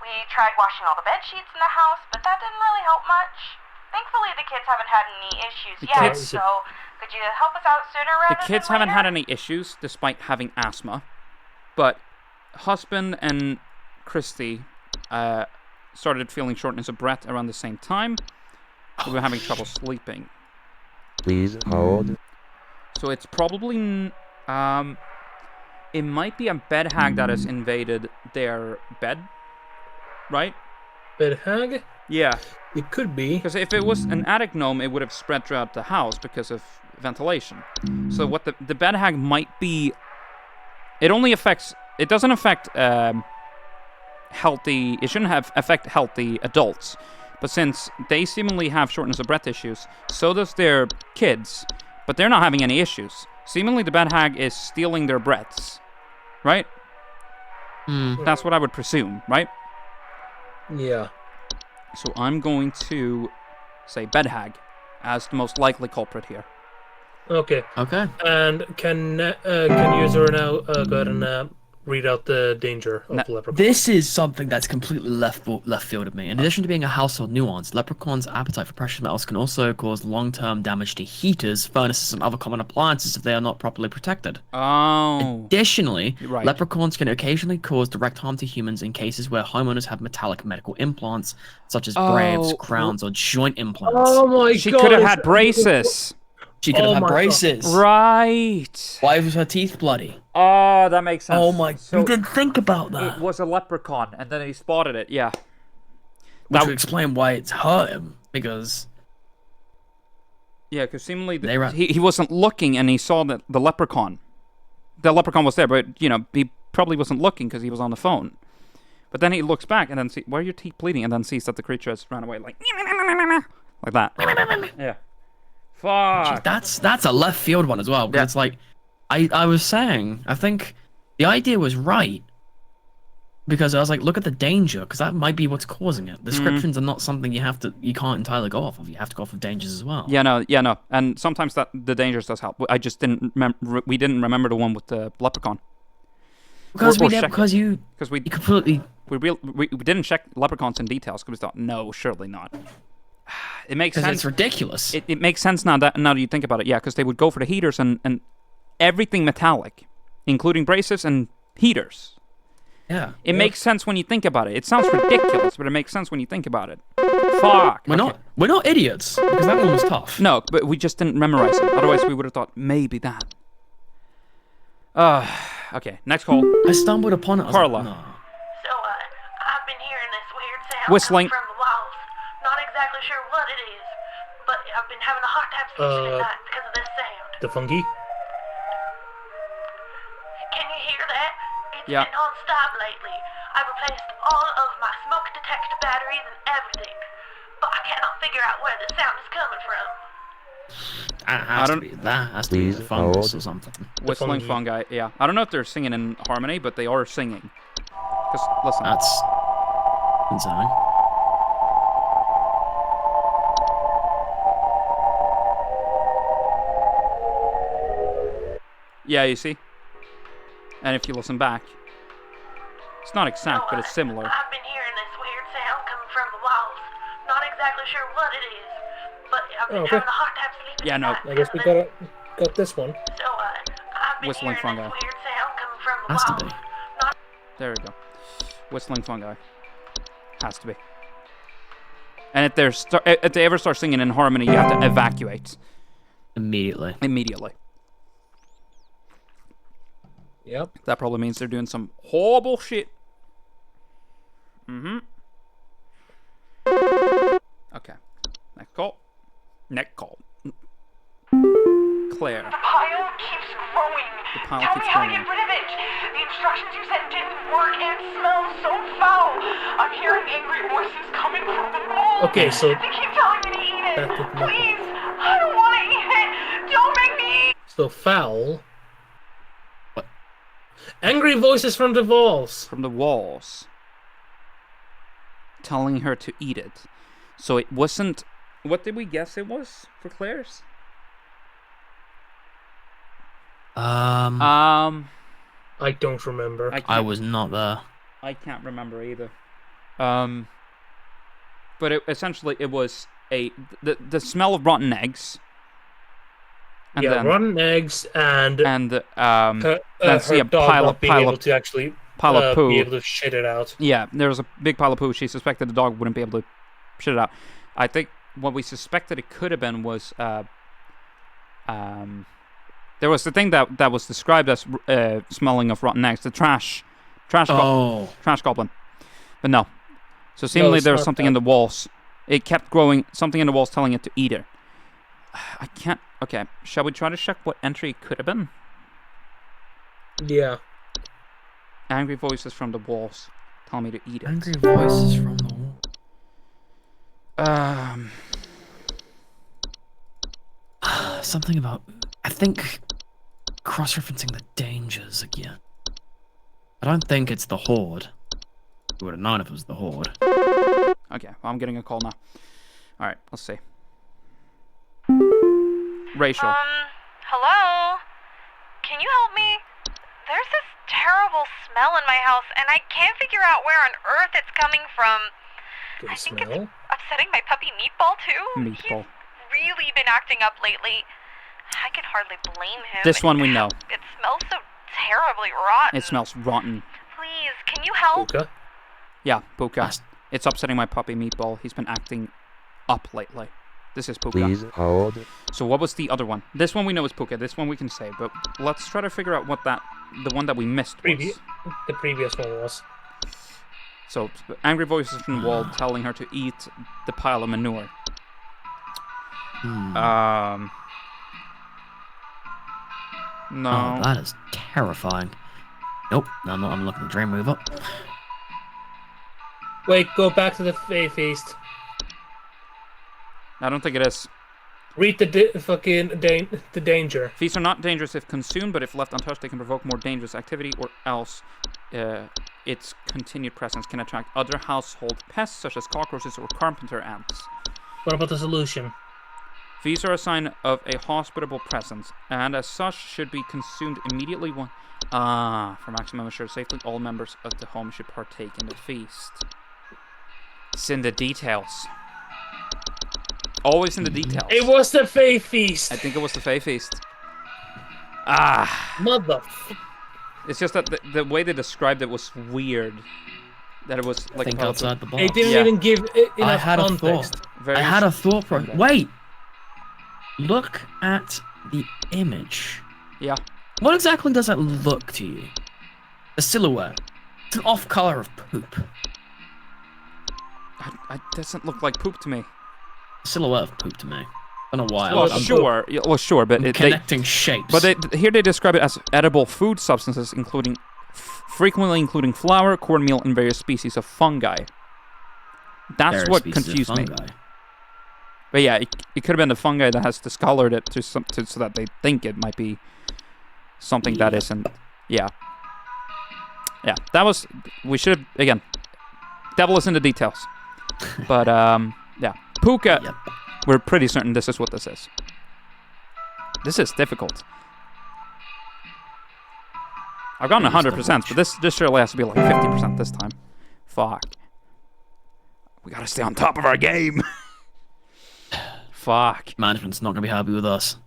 We tried washing all the bed sheets in the house, but that didn't really help much. Thankfully, the kids haven't had any issues yet, so could you help us out sooner rather The kids haven't had any issues despite having asthma, but husband and Christy started feeling shortness of breath around the same time. We were having trouble sleeping. Please hold. So it's probably it might be a bed hag that has invaded their bed, right? Bed hag? Yeah. It could be. Because if it was an attic gnome, it would have spread throughout the house because of ventilation. So what the bed hag might be, it doesn't affect healthy, it shouldn't affect healthy adults. But since they seemingly have shortness of breath issues, so does their kids, but they're not having any issues. Seemingly the bed hag is stealing their breaths, right? That's what I would presume, right? Yeah. So I'm going to say bed hag as the most likely culprit here. Okay. Okay. And can user now go ahead and read out the danger of leprechauns. This is something that's completely left field of me. In addition to being a household nuance, leprechauns' appetite for precious metals can also cause long-term damage to heaters, furnaces, and other common appliances if they are not properly protected. Oh. Additionally, Right. leprechauns can occasionally cause direct harm to humans in cases where homeowners have metallic medical implants, such as braves, crowns, or joint implants. Oh my She god! could have had braces. She could have had my braces. God. Right. Why was her teeth bloody? Oh, that makes sense. Oh my! So you didn't think about that. It was a leprechaun, and then he spotted it. Yeah. Which would explain why it's hurt him, because... Yeah, because seemingly They ran- he wasn't looking, and he saw the leprechaun. The leprechaun was there, but, you know, he probably wasn't looking because he was on the phone. But then he looks back and then see, why are your teeth bleeding? And then sees that the creature has run away, like that. Yeah. Fuck. Jeez, that's a left field one as well, because it's like... I was saying, I think the idea was right, because I was like, look at the danger, because that might be what's causing it. Descriptions are not something you can't entirely go off of. You have to go off of dangers as well. Yeah, no. And sometimes the dangers does help. I just didn't we didn't remember the one with the leprechaun. Because we completely... We didn't check leprechauns in details, because we thought, no, surely not. It makes sense. It's ridiculous. It makes sense now that you think about it, yeah, because they would go for the heaters and everything metallic, including braces and heaters. Yeah. It makes sense when you think about it. It sounds ridiculous, but it makes sense when you think about it. Fuck. We're not idiots, because that one was tough. No, but we just didn't memorize it. Otherwise, we would have thought maybe that. Okay, next call. I stumbled upon it. Carla. So, I've been hearing this weird sound Whistling. coming from the walls. Not exactly sure what it is, but I've been having a hard time sleeping at night because of this sound. The fungi? Can you hear that? It's Yeah. been non-stop lately. I've replaced all of my smoke detector batteries and everything, but I cannot figure out where the sound is coming from. That has to be the fungus or something. Whistling fungi, yeah. I don't know if they're singing in harmony, but they are singing. Because, listen. That's concerning. Yeah, you see? And if you listen back, it's not exact, but it's similar. I've been hearing this weird sound coming from the walls. Not exactly sure what it is, but I've been having a hard time sleeping Yeah, at no. night I guess we got this one. So, I've been Whistling hearing fungi. this weird sound coming from the Has to walls. be. There we go. Whistling fungi. Has to be. And if they ever start singing in harmony, you have to evacuate. Immediately. Yep. That probably means they're doing some horrible shit. Mm-hmm. Okay. Next call. Claire. The pile keeps growing. The pile Tell keeps me how to growing. get rid of it. The instructions you sent didn't work and it smells so foul. I'm hearing angry voices coming from the wall. Okay, so... They keep telling me to eat it. That did nothing. Please, I don't want to eat it. Don't make me eat. So foul. What? Angry voices from the walls. From the walls. Telling her to eat it. So it wasn't... What did we guess it was for Claire's? I don't remember. I was not there. I can't remember either. But essentially it was the smell of rotten eggs. And yeah, then, rotten eggs and then see her a dog pile not of being able to actually poo. be able to shit it out. Yeah, there was a big pile of poo. She suspected the dog wouldn't be able to shit it out. I think what we suspected it could have been was there was the thing that was described as smelling of rotten eggs, the trash goblin. But no. So seemingly there was something in the walls. It kept growing, something in the walls telling it to eat it. I can't... Okay, shall we try to check what entry it could have been? Yeah. Angry voices from the walls tell me to eat it. Angry voices from the wall. Something about... I think... cross-referencing the dangers again. I don't think it's the Horde. We would have known if it was the Horde. Okay, well, I'm getting a call now. Alright, let's see. Rachel. Hello? Can you help me? There's this terrible smell in my house, and I can't figure out where on earth it's coming from. Good smell. Upsetting my puppy Meatball, too? Meatball. He's really been acting up lately. I can hardly blame him. This one we know. It smells so terribly rotten. It smells rotten. Please, can you help? Puka? Yeah, Puka. It's upsetting my puppy Meatball. He's been acting up lately. This is Puka. Please hold. So what was the other one? This one we know is Puka. This one we can say, but let's try to figure out what the one that we missed was. The previous one was. So, angry voices from the wall telling her to eat the pile of manure. No. Oh, that is terrifying. Nope, I'm not. I'm looking at Dream Mover. Wait, go back to the Fae Feast. I don't think it is. Read the the danger. Feasts are not dangerous if consumed, but if left untouched, they can provoke more dangerous activity, or else its continued presence can attract other household pests, such as cockroaches or carpenter ants. What about the solution? Feasts are a sign of a hospitable presence, and as such should be consumed immediately. For maximum assured safety, all members of the home should partake in the feast. It's in the details. Always in the details. It was the Fae Feast. I think it was the Fae Feast. Mother. It's just that the way they described it was weird. That it was like outside the box. It didn't even give enough context. I had a thought. Wait. Look at the image. Yeah. What exactly does that look to you? A silhouette. It's an off color of poop. It doesn't look like poop to me. Silhouette of poop to me. I don't know why. Well, sure. Well, sure, but connecting shapes. But here they describe it as edible food substances, frequently including flour, cornmeal, and various species of fungi. That's what confused me. But yeah, it could have been the fungi that has discolored it so that they think it might be something that isn't. Yeah. Yeah, that was. We should have again. Devil is in the details. But yeah, Puka. Yep. We're pretty certain this is what this is. This is difficult. I've gotten 100%, but this surely has to be like 50% this time. Fuck. We gotta stay on top of our game. Fuck. Management's not gonna be happy with us.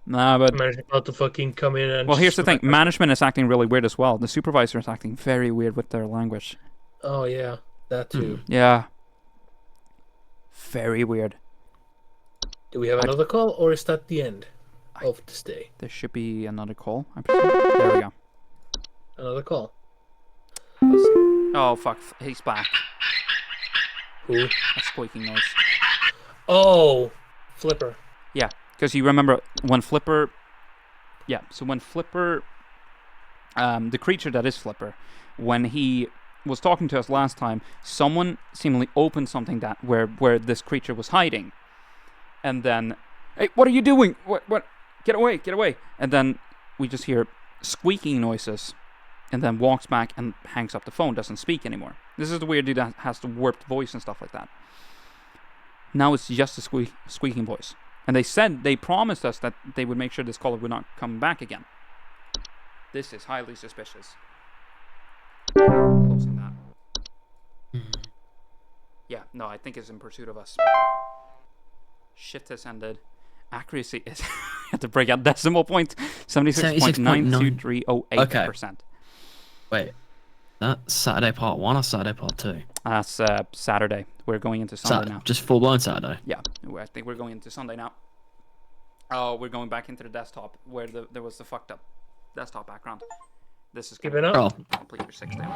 Nah, but management about to fucking come in and. Well, here's the thing. Management is acting really weird as well. The supervisor is acting very weird with their language. Oh yeah, that too. Yeah. Very weird. Do we have another call, or is that the end of this day? There should be another call. I presume. There we go. Another call. Oh fuck! He's back. Who? A squeaking noise. Oh, Flipper. Yeah, because you remember when Flipper. Yeah, so when Flipper, the creature that is Flipper, when he was talking to us last time, someone seemingly opened something that where this creature was hiding, and then, hey, what are you doing? What? Get away! Get away! And then we just hear squeaking noises, and then walks back and hangs up the phone. Doesn't speak anymore. This is the weird dude that has the warped voice and stuff like that. Now it's just a squeaking voice. And they promised us that they would make sure this caller would not come back again. This is highly suspicious. Closing that. Yeah, no, I think it's in pursuit of us. Shift has ended. Accuracy is at the breakout decimal point 76.92308%. Okay. Wait. That's Saturday part 1 or Saturday part 2? That's Saturday. We're going into Sunday now. Just full blown Saturday? Yeah, I think we're going into Sunday now. Oh, we're going back into the desktop where there was the fucked up desktop background. This is giving up. Complete your 6 damage.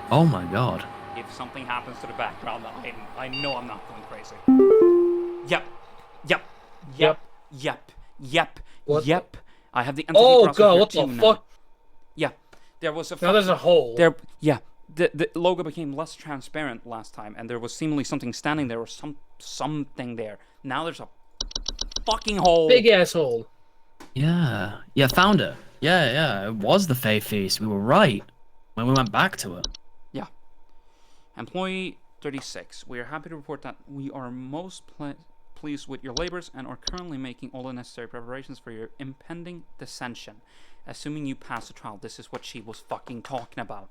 Oh my god. If something happens to the background, I know I'm not going crazy. Yep. What? Yep. I have the entity Oh processor god, what too the now. fuck? Yeah. There was a now there's a hole. Yeah. The logo became less transparent last time, and there was seemingly something standing there or something there. Now there's a fucking hole. Big asshole. Yeah. Yeah, found it. Yeah. It was the Fae Feast. We were right when we went back to it. Yeah. Employee 36. We are happy to report that we are most pleased with your labors and are currently making all the necessary preparations for your impending dissension. Assuming you pass the trial, this is what she was fucking talking about.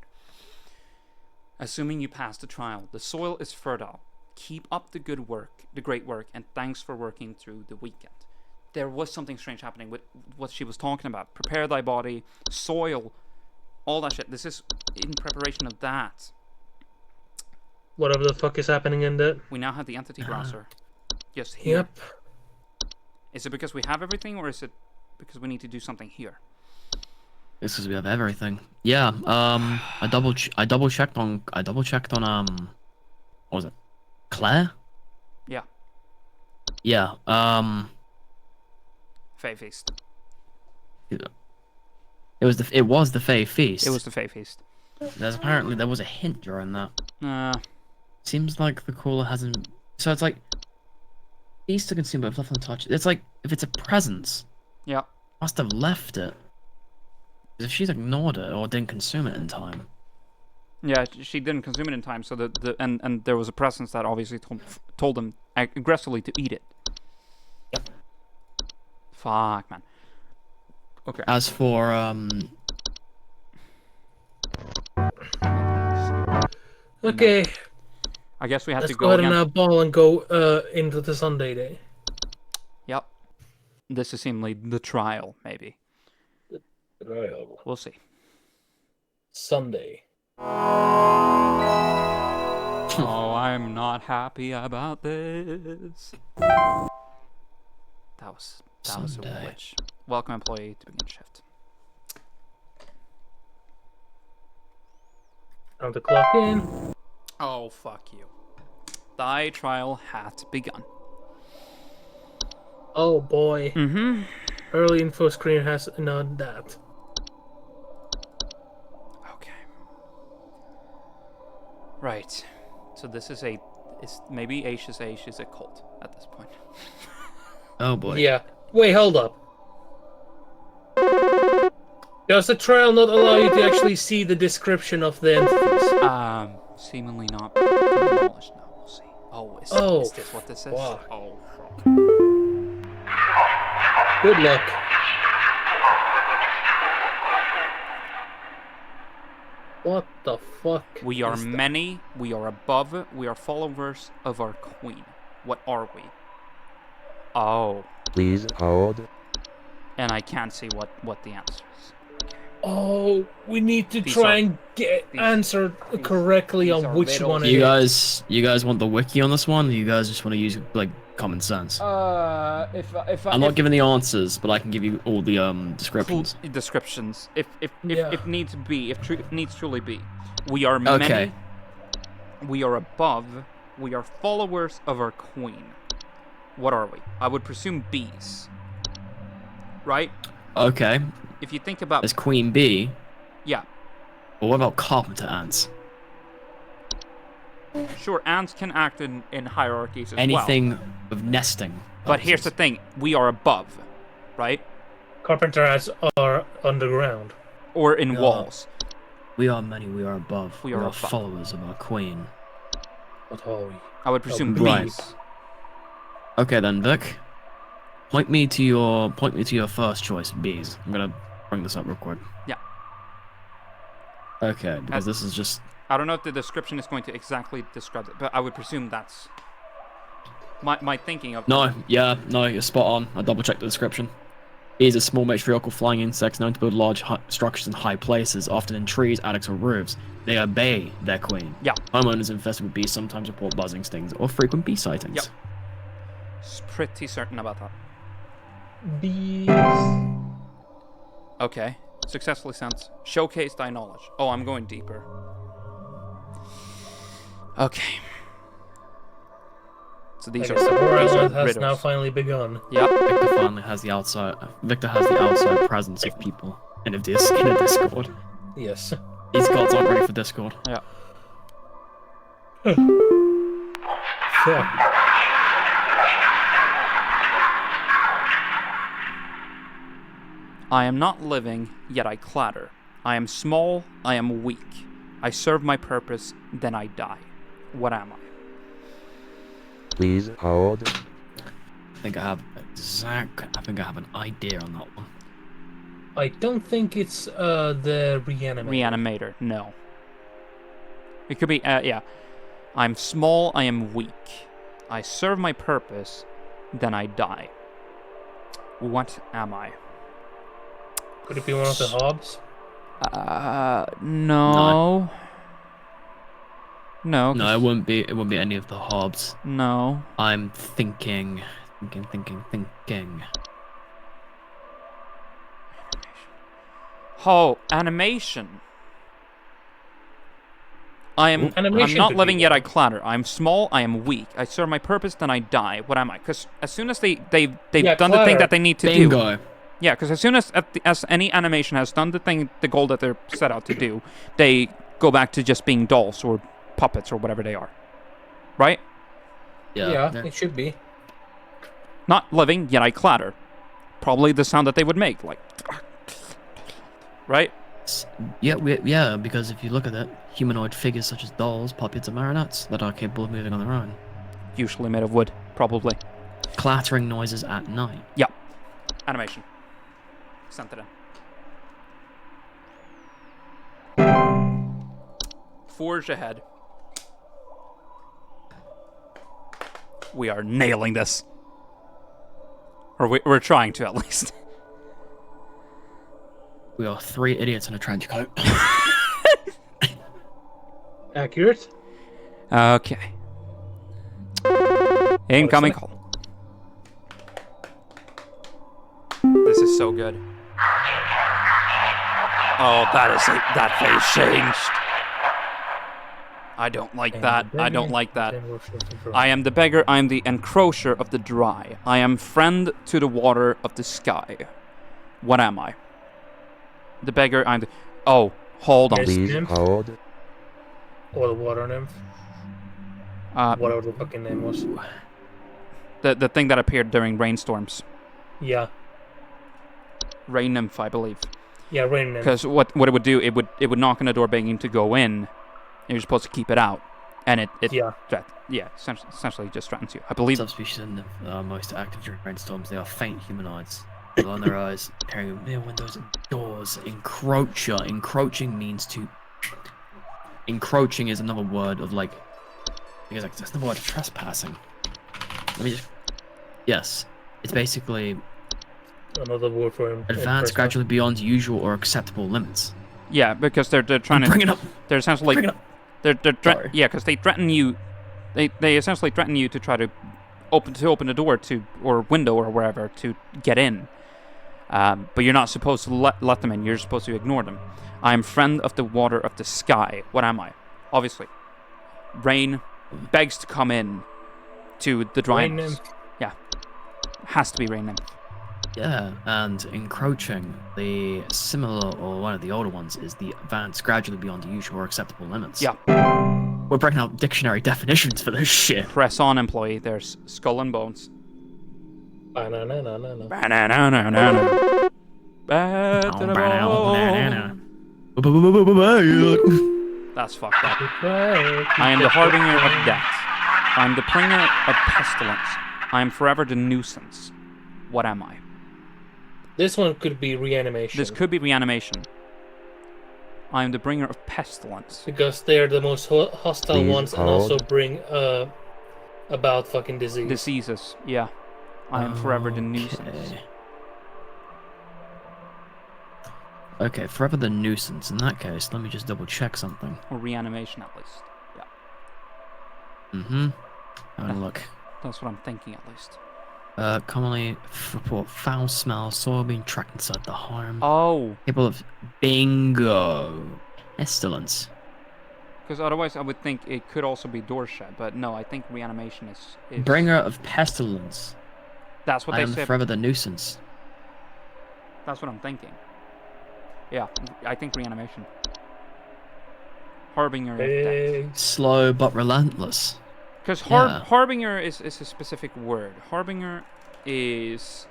Assuming you pass the trial, the soil is fertile. Keep up the good work, the great work, and thanks for working through the weekend. There was something strange happening with what she was talking about. Prepare thy body, soil, all that shit. This is in preparation of that. Whatever the fuck is happening in that. We now have the entity browser. Just here. Yep. Is it because we have everything, or is it because we need to do something here? This is we have everything. Yeah. I double checked on what was it? Claire? Yeah. Yeah. Fae Feast. It was the Fae Feast. It was the Fae Feast. There was a hint during that. Seems like the caller hasn't. So it's like feast to consume, but if left untouched, it's like if it's a presence. Yeah. Must have left it. If she's ignored it or didn't consume it in time. Yeah, she didn't consume it in time, so and there was a presence that obviously told them aggressively to eat it. Yep. Fuck, man. Okay. As for Okay. I guess we have Let's to go go ahead again. and ball and go into the Sunday day. Yep. This is seemingly the trial, maybe. Trial. We'll see. Sunday. Oh, I'm not happy about this. That was a glitch. Welcome, employee, to begin shift. Time to clock in. Oh, fuck you. Thy trial hath begun. Oh boy. Mm-hmm. Early info screen has none that. Right. So this is maybe Aisha's Aish is a cult at this point. Oh boy. Yeah. Wait, hold up. Does the trial not allow you to actually see the description of the entities? Seemingly not knowledge now. We'll see. Oh, is this what this is? Fuck. Oh, fuck. Good luck. What the fuck? We are is that? many, we are above, we are followers of our queen. What are we? Oh. Please hold. And I can't see what the answer is. Oh, we need to These try are- and get answered correctly these on are which riddles. one it You is. guys want the wiki on this one? Or you guys just want to use like common sense? If I'm not giving the answers, but I can give you all the descriptions. descriptions, if Yeah. needs be, if needs truly be, we are Okay. many, we are above, we are followers of our queen. What are we? I would presume bees, right? Okay. If you think about, There's Queen Bee. yeah, But what about carpenter ants? sure, ants can act in hierarchies as well. Anything with nesting. But here's the thing: we are above, right? Carpenter ants are underground. Or in Yeah. walls. We are many, we are above. We are above. followers of our queen. What are we? I would presume Right. bees. Okay then, Vic. Point me to your first choice, bees. I'm gonna bring this up real quick. Yeah. Okay, because this is just I don't know if the description is going to exactly describe it, but I would presume that's my thinking of. no, you're spot on. I double checked the description. Bees are small matriarchal flying insects known to build large structures in high places, often in trees, attics, or roofs. They obey their queen. Yeah. Homeowners infested with bees sometimes report buzzing, stings, or frequent bee sightings. Yep. Pretty certain about that. Bees. Okay. Successfully sent. Showcase thy knowledge. Oh, I'm going deeper. Okay. So these I are guess the horizon has riddles. now finally begun. Yep. Victor finally has the outside. Victor has the outside presence of people in a Discord. Yes. These gods aren't ready for Discord. Yeah. Fuck. I am not living, yet I clatter. I am small, I am weak. I serve my purpose, then I die. What am I? Please hold. think I have an idea on that one. I don't think it's the reanimator. Reanimator, no. It could be, yeah. I'm small, I am weak. I serve my purpose, then I die. What am I? Could it be one of the hobs? No. No. No, it wouldn't be. It wouldn't be any of the hobs. No. I'm thinking. Oh, animation. I'm not living yet I clatter. I'm small, I am weak. I serve my purpose, then I die. What am I? Because as soon as they've done the thing that they need to do. Yeah, because as soon as any animation has done the goal that they're set out to do, they go back to just being dolls or puppets or whatever they are. Right? Yeah, it should be. Not living, yet I clatter. Probably the sound that they would make, like... Right? Yeah, because if you look at it, humanoid figures such as dolls, puppets, and marionettes that are capable of moving on their own. Usually made of wood, probably. Clattering noises at night. Yep. Animation. Sent it in. Forge ahead. We are nailing this. Or we're trying to, at least. We are 3 idiots in a trench coat. Accurate. Okay. Incoming call. This is so good. Oh, that face changed. I don't like that. I don't like that. I am the beggar. I am the encroacher of the dry. I am friend to the water of the sky. What am I? The beggar. I'm the. Oh, hold on. Please hold. Or the water nymph. Whatever the fucking name was. The thing that appeared during rainstorms. Yeah. Rain nymph, I believe. Yeah, rain nymph. Because what it would do, it would knock on the door begging to go in. And you're supposed to keep it out, and it essentially just threatens you. I believe. Subspecies in the most active during rainstorms. They are faint humanoids, below their eyes, carrying near windows and doors. Encroacher. Encroaching means to. Encroaching is another word of like. Because like, that's the word of trespassing. Let me just. Yes, it's basically. Another word for advance gradually beyond usual or acceptable limits. Yeah, because they're trying to. Bring it up. They're essentially. Bring it up. Yeah, because they threaten you. They essentially threaten you to try to open the door to or window or wherever to get in. But you're not supposed to let them in. You're supposed to ignore them. I am friend of the water of the sky. What am I? Obviously, rain begs to come in to the dryness. Yeah, has to be rain nymph. Yeah, and encroaching, the similar or one of the older ones is the advance gradually beyond the usual or acceptable limits. Yeah. We're breaking out dictionary definitions for this shit. Press on, employee. There's skull and bones. Banana. Back to the bone. That's fucked up. I am the harbinger of death. I am the bringer of pestilence. I am forever the nuisance. What am I? This one could be reanimation. This could be reanimation. I am the bringer of pestilence. Because they're the most hostile ones and also bring about fucking disease. Diseases, yeah. I am forever the nuisance. Okay, forever the nuisance. In that case, let me just double check something. Or reanimation at least. Yeah. Mm-hmm. Having a look. That's what I'm thinking at least. Commonly report foul smell, soil being tracked inside the home. Oh. People of bingo. Pestilence. Because otherwise I would think it could also be door shut, but no, I think reanimation is... Bringer of pestilence. That's what I they am said. Forever the nuisance. That's what I'm thinking. Yeah, I think reanimation. Harbinger of death. Slow but relentless. Because harbinger is a specific word. Harbinger is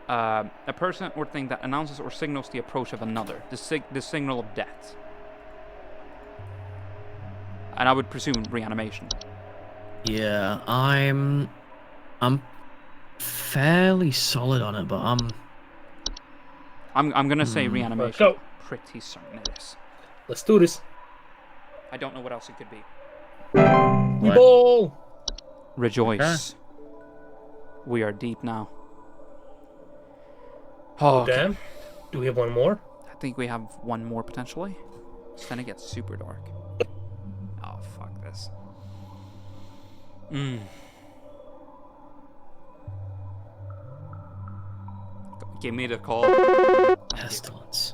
a person or thing that announces or signals the approach of another. The signal of death. And I would presume reanimation. Yeah, I'm fairly solid on it, but I'm gonna say reanimation. Go. Pretty certain it is. Let's do this. I don't know what else it could be. We ball. Rejoice. We are deep now. Oh, okay. damn. Do we have one more? I think we have one more potentially. Then it gets super dark. Oh, fuck this. Give me the call. Pestilence.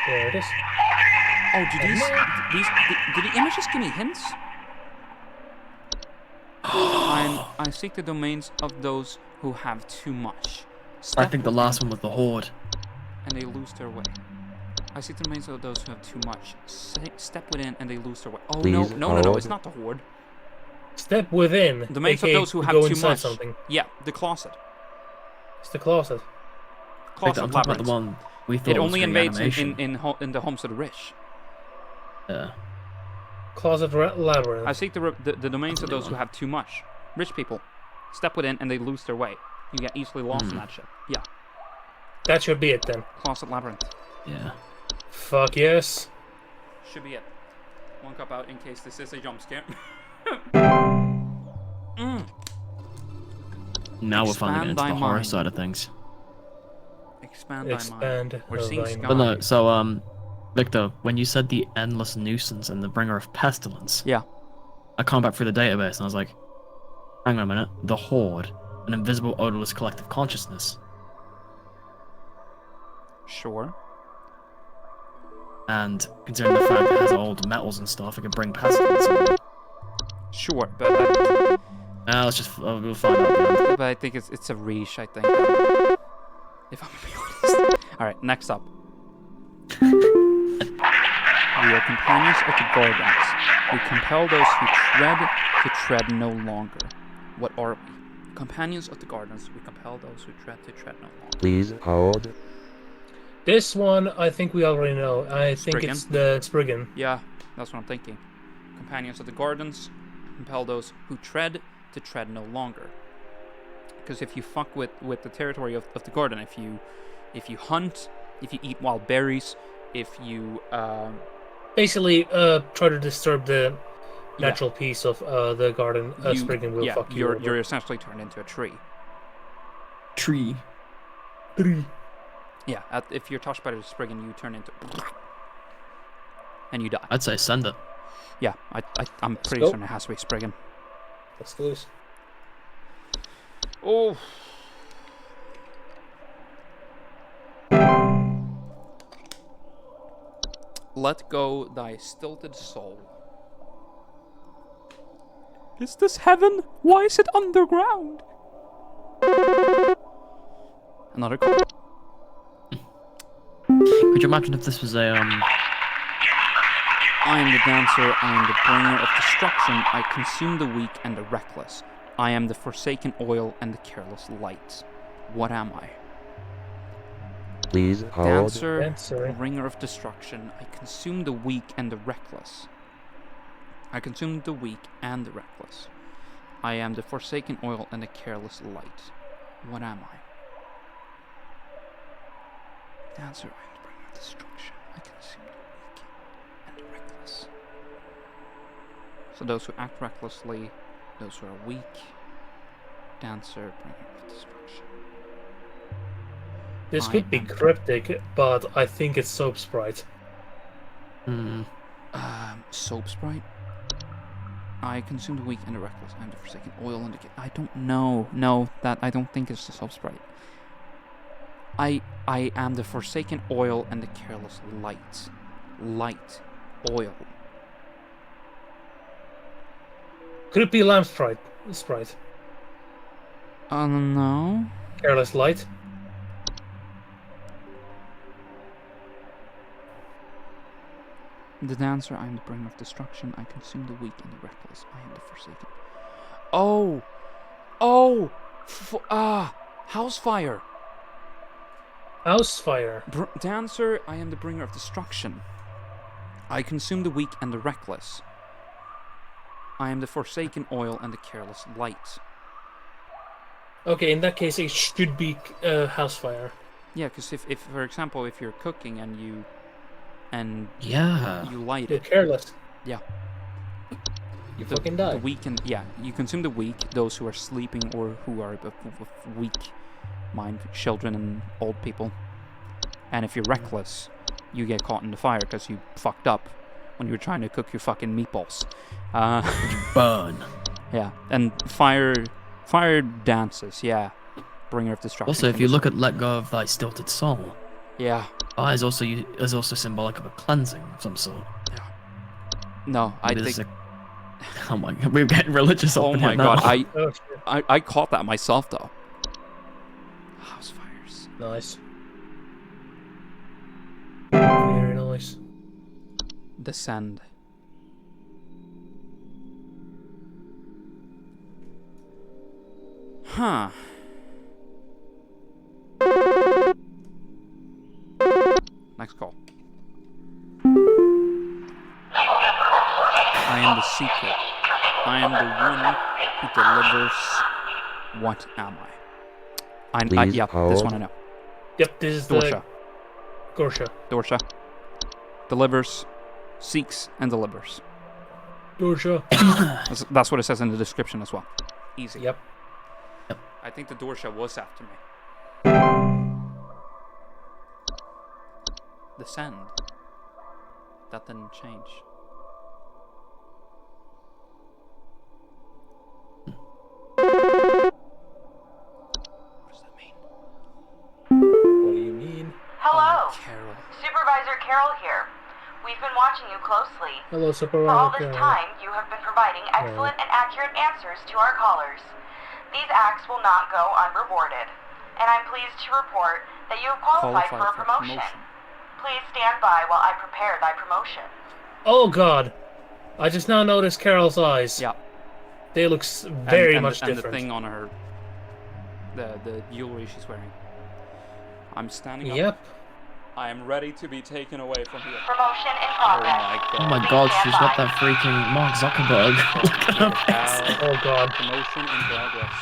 There it is. Oh, do do the images give me hints? I seek the domains of those who have too much. I think the last one was the Horde. And they lose their way. I seek the domains of those who have too much. Step within and they lose their way. Oh, Please no, it's not the Horde. Step within. The domains of aka those who have go too inside much. Something. Yeah, the closet. It's the closet. Closet I'm talking about labyrinth. the one we thought It was only invades reanimation. in the homes of the rich. Yeah. Closet labyrinth. I seek the domains of those who have too much. Rich people. Step within and they lose their way. You get easily lost in that shit. Yeah. That should be it then. Closet labyrinth. Yeah. Fuck yes. Should be it. One cup out in case this is a jump scare. Now we're finally getting into the horror mind. side of things. Expand thy mind. We're thy seeing mind. sky. But no, so Victor, when you said the endless nuisance and the bringer of pestilence, yeah, I come back through the database and I was like, hang on a minute, the Horde, an invisible, odorless collective consciousness. Sure. And considering the fact that it has old metals and stuff, it can bring pestilence. Sure, but let's just we'll find out. But I think it's a reach. I think. If I'm gonna be honest. All right, next up. We are companions of the Gardens. We compel those who tread to tread no longer. What are we? Companions of the Gardens. We compel those who tread to tread no longer. Please hold. This one, I think we already know. I think Spriggan? it's the Spriggan. Yeah, that's what I'm thinking. Companions of the Gardens. Compel those who tread to tread no longer. Because if you fuck with the territory of the garden, if you hunt, if you eat wild berries, if you basically try to disturb the natural peace of the garden, Spriggan will fuck you over. You're essentially turned into a tree. Tree. Yeah, if you're touched by the Spriggan, you turn into and you die. I'd say send it. Yeah, I'm pretty go. certain it has to be Spriggan. Let's do this. Oh. Let go thy stilted soul. Is this heaven? Why is it underground? Another call. Could you imagine if this was a I am the dancer, I am the bringer of destruction, I consume the weak and the reckless. I am the forsaken oil and the careless light. What am I? Please hold. Dancer, bringer of destruction, I consume the weak and the reckless. I consume the weak and the reckless. I am the forsaken oil and the careless light. What am I? Dancer, I am the bringer of destruction, I consume the weak and the reckless. So those who act recklessly, those who are weak, dancer, bringer of destruction. This could be cryptic, but I think it's Soap Sprite. Soap Sprite? I consume the weak and the reckless. I am the forsaken oil and the... I don't know. No, that I don't think it's the Soap Sprite. I am the forsaken oil and the careless light. Light. Oil. Could it be Lamp Sprite? No. Careless Light? The dancer, I am the bringer of destruction. I consume the weak and the reckless. I am the forsaken. Oh! Oh! Housefire! Housefire. Dancer, I am the bringer of destruction. I consume the weak and the reckless. I am the forsaken oil and the careless light. Okay, in that case, it should be house fire. Yeah, because if, for example, if you're cooking and you Yeah. you light You're it. careless. Yeah. You fucking die. The weak and you consume the weak, those who are sleeping or who are weak mind, children and old people. And if you're reckless, you get caught in the fire because you fucked up when you were trying to cook your fucking meatballs. Burn. Yeah, and fire dances. Yeah, bringer of destruction. Also, if you look at "Let Go of Thy Stilted Soul," yeah, fire is also symbolic of a cleansing of some sort. Yeah. No, Maybe I this think. Oh my god, we're getting religious. Oh up in my here now. god, I caught that myself though. House fires. Nice. Very nice. Descend. Huh. Next call. I am the secret. I am the one who delivers. What am I? Please yeah, hold. this one I know. Yep, this is Dorsha. Dorsha. Delivers, seeks, and delivers. Dorsha. That's what it says in the description as well. Easy. Yep. I think the Dorsha was after me. Descend. That didn't change. What does that mean? What do you mean? Hello. Carol. Supervisor Carol here. We've been watching you closely. Hello, For all Supervisor this Carol. time, you have been providing excellent and accurate answers to our callers. These acts will not go unrewarded, and I'm pleased to report that you have qualified for a promotion. Please stand by while I prepare thy promotion. Oh god. I just now noticed Carol's eyes. Yeah. They look very and much and different. the thing on her, the jewelry she's wearing. I'm standing up. Yep. I am ready to be taken away from here. Promotion in progress. Oh my god, she's got that freaking Mark Zuckerberg. Look at her face. Oh god. Promotion in progress.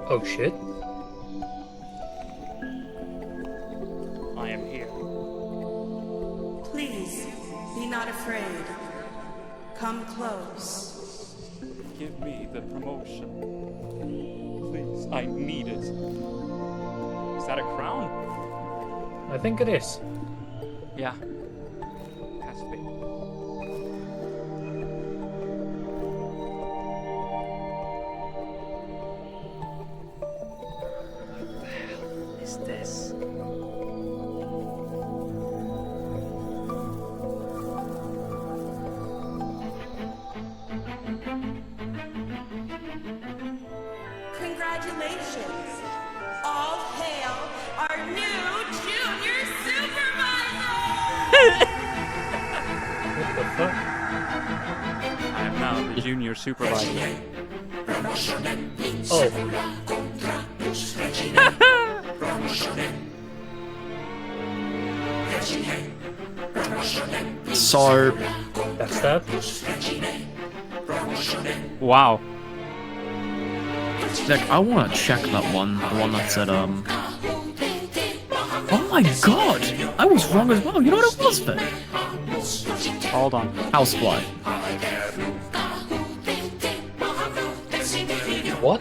Oh shit. I am here. Please, be not afraid. Come close. Give me the promotion. Please, I need it. Is that a crown? I think it is. Yeah. Has to be. What the hell is this? Congratulations. All hail our new junior supervisor! What the fuck? I am now the junior supervisor. Oh. So that's that. Wow. Jack, I want to check that one. The one that said, Oh my god! I was wrong as well. You know what it was then? Hold on. Housefly. What?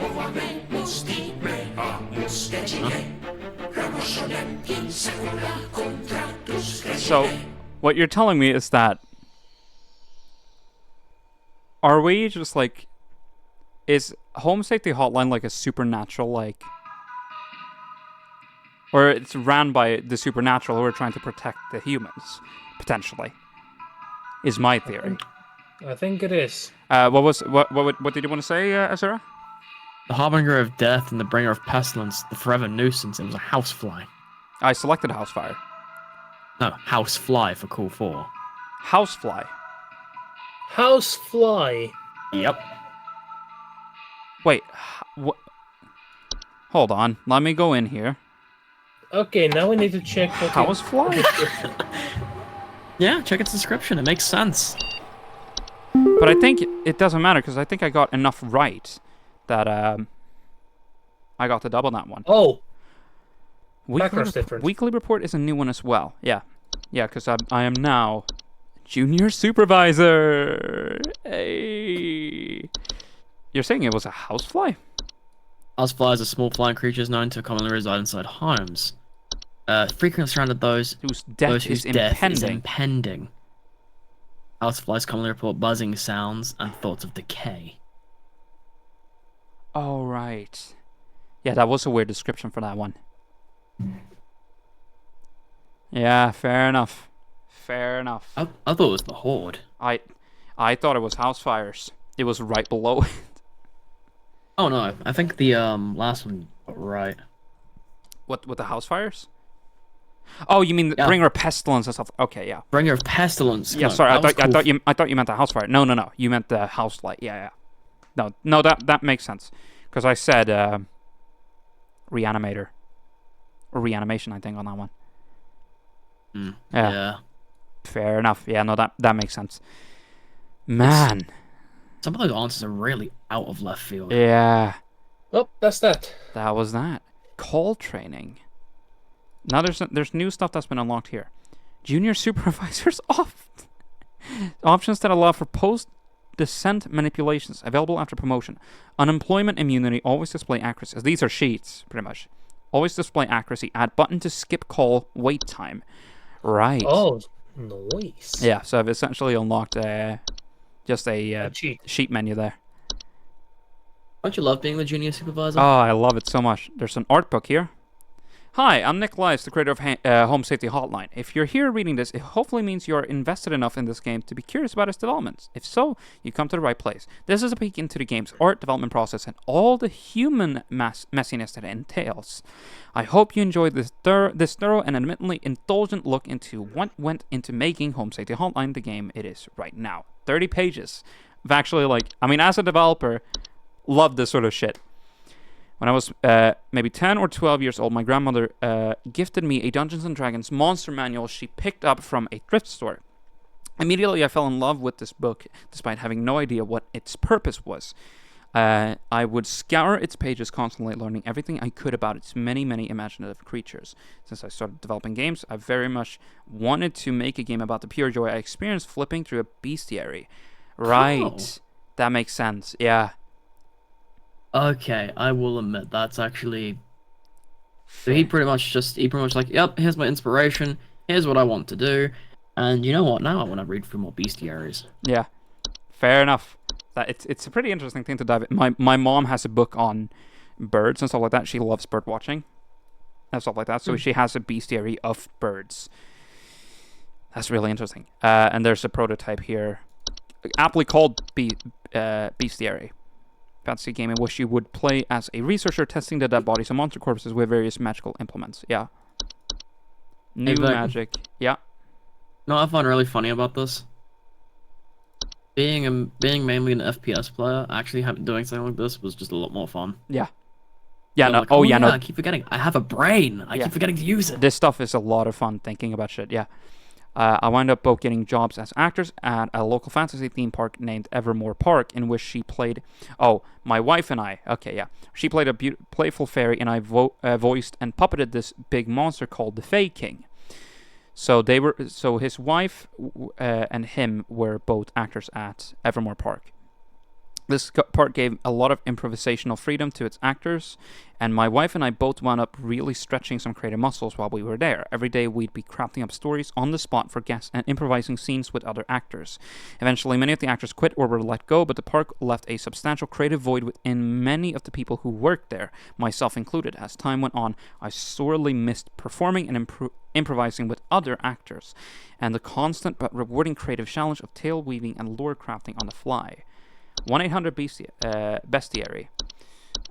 So, what you're telling me is that are we just like, is Home Safety Hotline like a supernatural, like, or it's ran by the supernatural who are trying to protect the humans, potentially, is my theory. I think it is. What did you want to say, Azura? The harbinger of death and the bringer of pestilence, the forever nuisance. It was a housefly. I selected Housefire. No, housefly for Cool 4. Housefly. Housefly. Yep. Wait, what? Hold on. Let me go in here. Okay, now we need to check what Housefly? Yeah, check its description. It makes sense. But I think it doesn't matter, because I think I got enough right that I got to double that one. Oh! Weekly report is a new one as well. Yeah. Yeah, because I am now junior supervisor. Hey. You're saying it was a housefly? Houseflies are small flying creatures known to commonly reside inside homes. Frequently surrounded those whose death is impending. Houseflies commonly report buzzing sounds and thoughts of decay. Oh, right. Yeah, that was a weird description for that one. Yeah, fair enough. Fair enough. I thought it was the Horde. I thought it was house fires. It was right below it. Oh no, I think the last one got right. What the house fires? Oh, you mean the Bringer of Pestilence and stuff? Okay, yeah. Bringer of Pestilence. Yeah, sorry. I thought you meant the house fire. No. You meant the house light. Yeah. No, that makes sense. Because I said reanimator or reanimation. I think on that one. Yeah. Fair enough. Yeah, no, that makes sense. Man. Some of those answers are really out of left field. Yeah. Oh, that's that. That was that. Call training. Now there's new stuff that's been unlocked here. Junior supervisors off. Options that allow for post-descent manipulations available after promotion. Unemployment immunity. Always display accuracy. These are sheets, pretty much. Always display accuracy. Add button to skip call wait time. Right. Oh, nice. Yeah, so I've essentially unlocked just a sheet menu there. Don't you love being the junior supervisor? Oh, I love it so much. There's an art book here. Hi, I'm Nick Lives, the creator of Home Safety Hotline. If you're here reading this, it hopefully means you're invested enough in this game to be curious about its developments. If so, you come to the right place. This is a peek into the game's art development process and all the human messiness that it entails. I hope you enjoyed this thorough and admittedly indulgent look into what went into making Home Safety Hotline the game it is right now. 30 pages. I've actually, as a developer, love this sort of shit. When I was maybe 10 or 12 years old, my grandmother gifted me a Dungeons & Dragons monster manual she picked up from a thrift store. Immediately, I fell in love with this book, despite having no idea what its purpose was. I would scour its pages constantly, learning everything I could about its many, many imaginative creatures. Since I started developing games, I very much wanted to make a game about the pure joy I experienced flipping through a bestiary. Right. Oh. That makes sense. Yeah. Okay, I will admit that's actually. So he pretty much like, yep, here's my inspiration, here's what I want to do, and you know what? Now I want to read through more bestiaries. Yeah, fair enough. It's a pretty interesting thing to dive in. My mom has a book on birds and stuff like that. She loves bird watching and stuff like that. So she has a bestiary of birds. That's really interesting. And there's a prototype here, aptly called Bestiary. Fantasy game in which you would play as a researcher testing the dead bodies of monster corpses with various magical implements. Yeah. New magic. Yeah. No, I find really funny about this. Being mainly an FPS player, actually doing something like this was just a lot more fun. Yeah. Yeah. So no. like, Oh yeah. yeah, No. I keep forgetting. I have a brain. I keep forgetting to use it. This stuff is a lot of fun thinking about shit. Yeah. I wound up both getting jobs as actors at a local fantasy theme park named Evermore Park, in which she played. Oh, my wife and I. Okay, yeah. She played a playful fairy, and I voiced and puppeted this big monster called the Fae King. So his wife and him were both actors at Evermore Park. This part gave a lot of improvisational freedom to its actors, and my wife and I both wound up really stretching some creative muscles while we were there. Every day we'd be crafting up stories on the spot for guests and improvising scenes with other actors. Eventually, many of the actors quit or were let go, but the park left a substantial creative void within many of the people who worked there, myself included. As time went on, I sorely missed performing and improvising with other actors, and the constant but rewarding creative challenge of tale weaving and lore crafting on the fly. 1-800 Bestiary.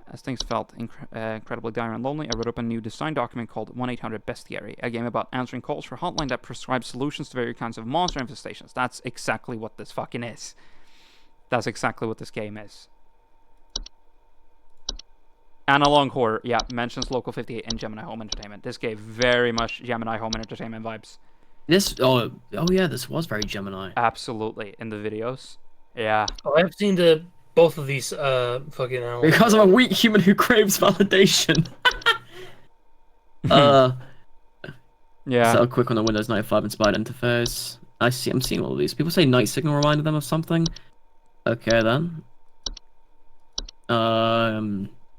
As things felt incredibly dire and lonely, I wrote up a new design document called 1-800 Bestiary, a game about answering calls for hotline that prescribes solutions to various kinds of monster infestations. That's exactly what this fucking is. That's exactly what this game is. Analog Horror, yeah, mentions Local 58 and Gemini Home Entertainment. This gave very much Gemini Home Entertainment vibes. This, oh yeah, this was very Gemini. Absolutely, in the videos. Yeah. Oh, I've seen both of these fucking. Because I'm a weak human who craves validation. Yeah. So quick on the Windows 95 inspired interface. I'm seeing all of these. People say Night Signal reminded them of something. Okay then.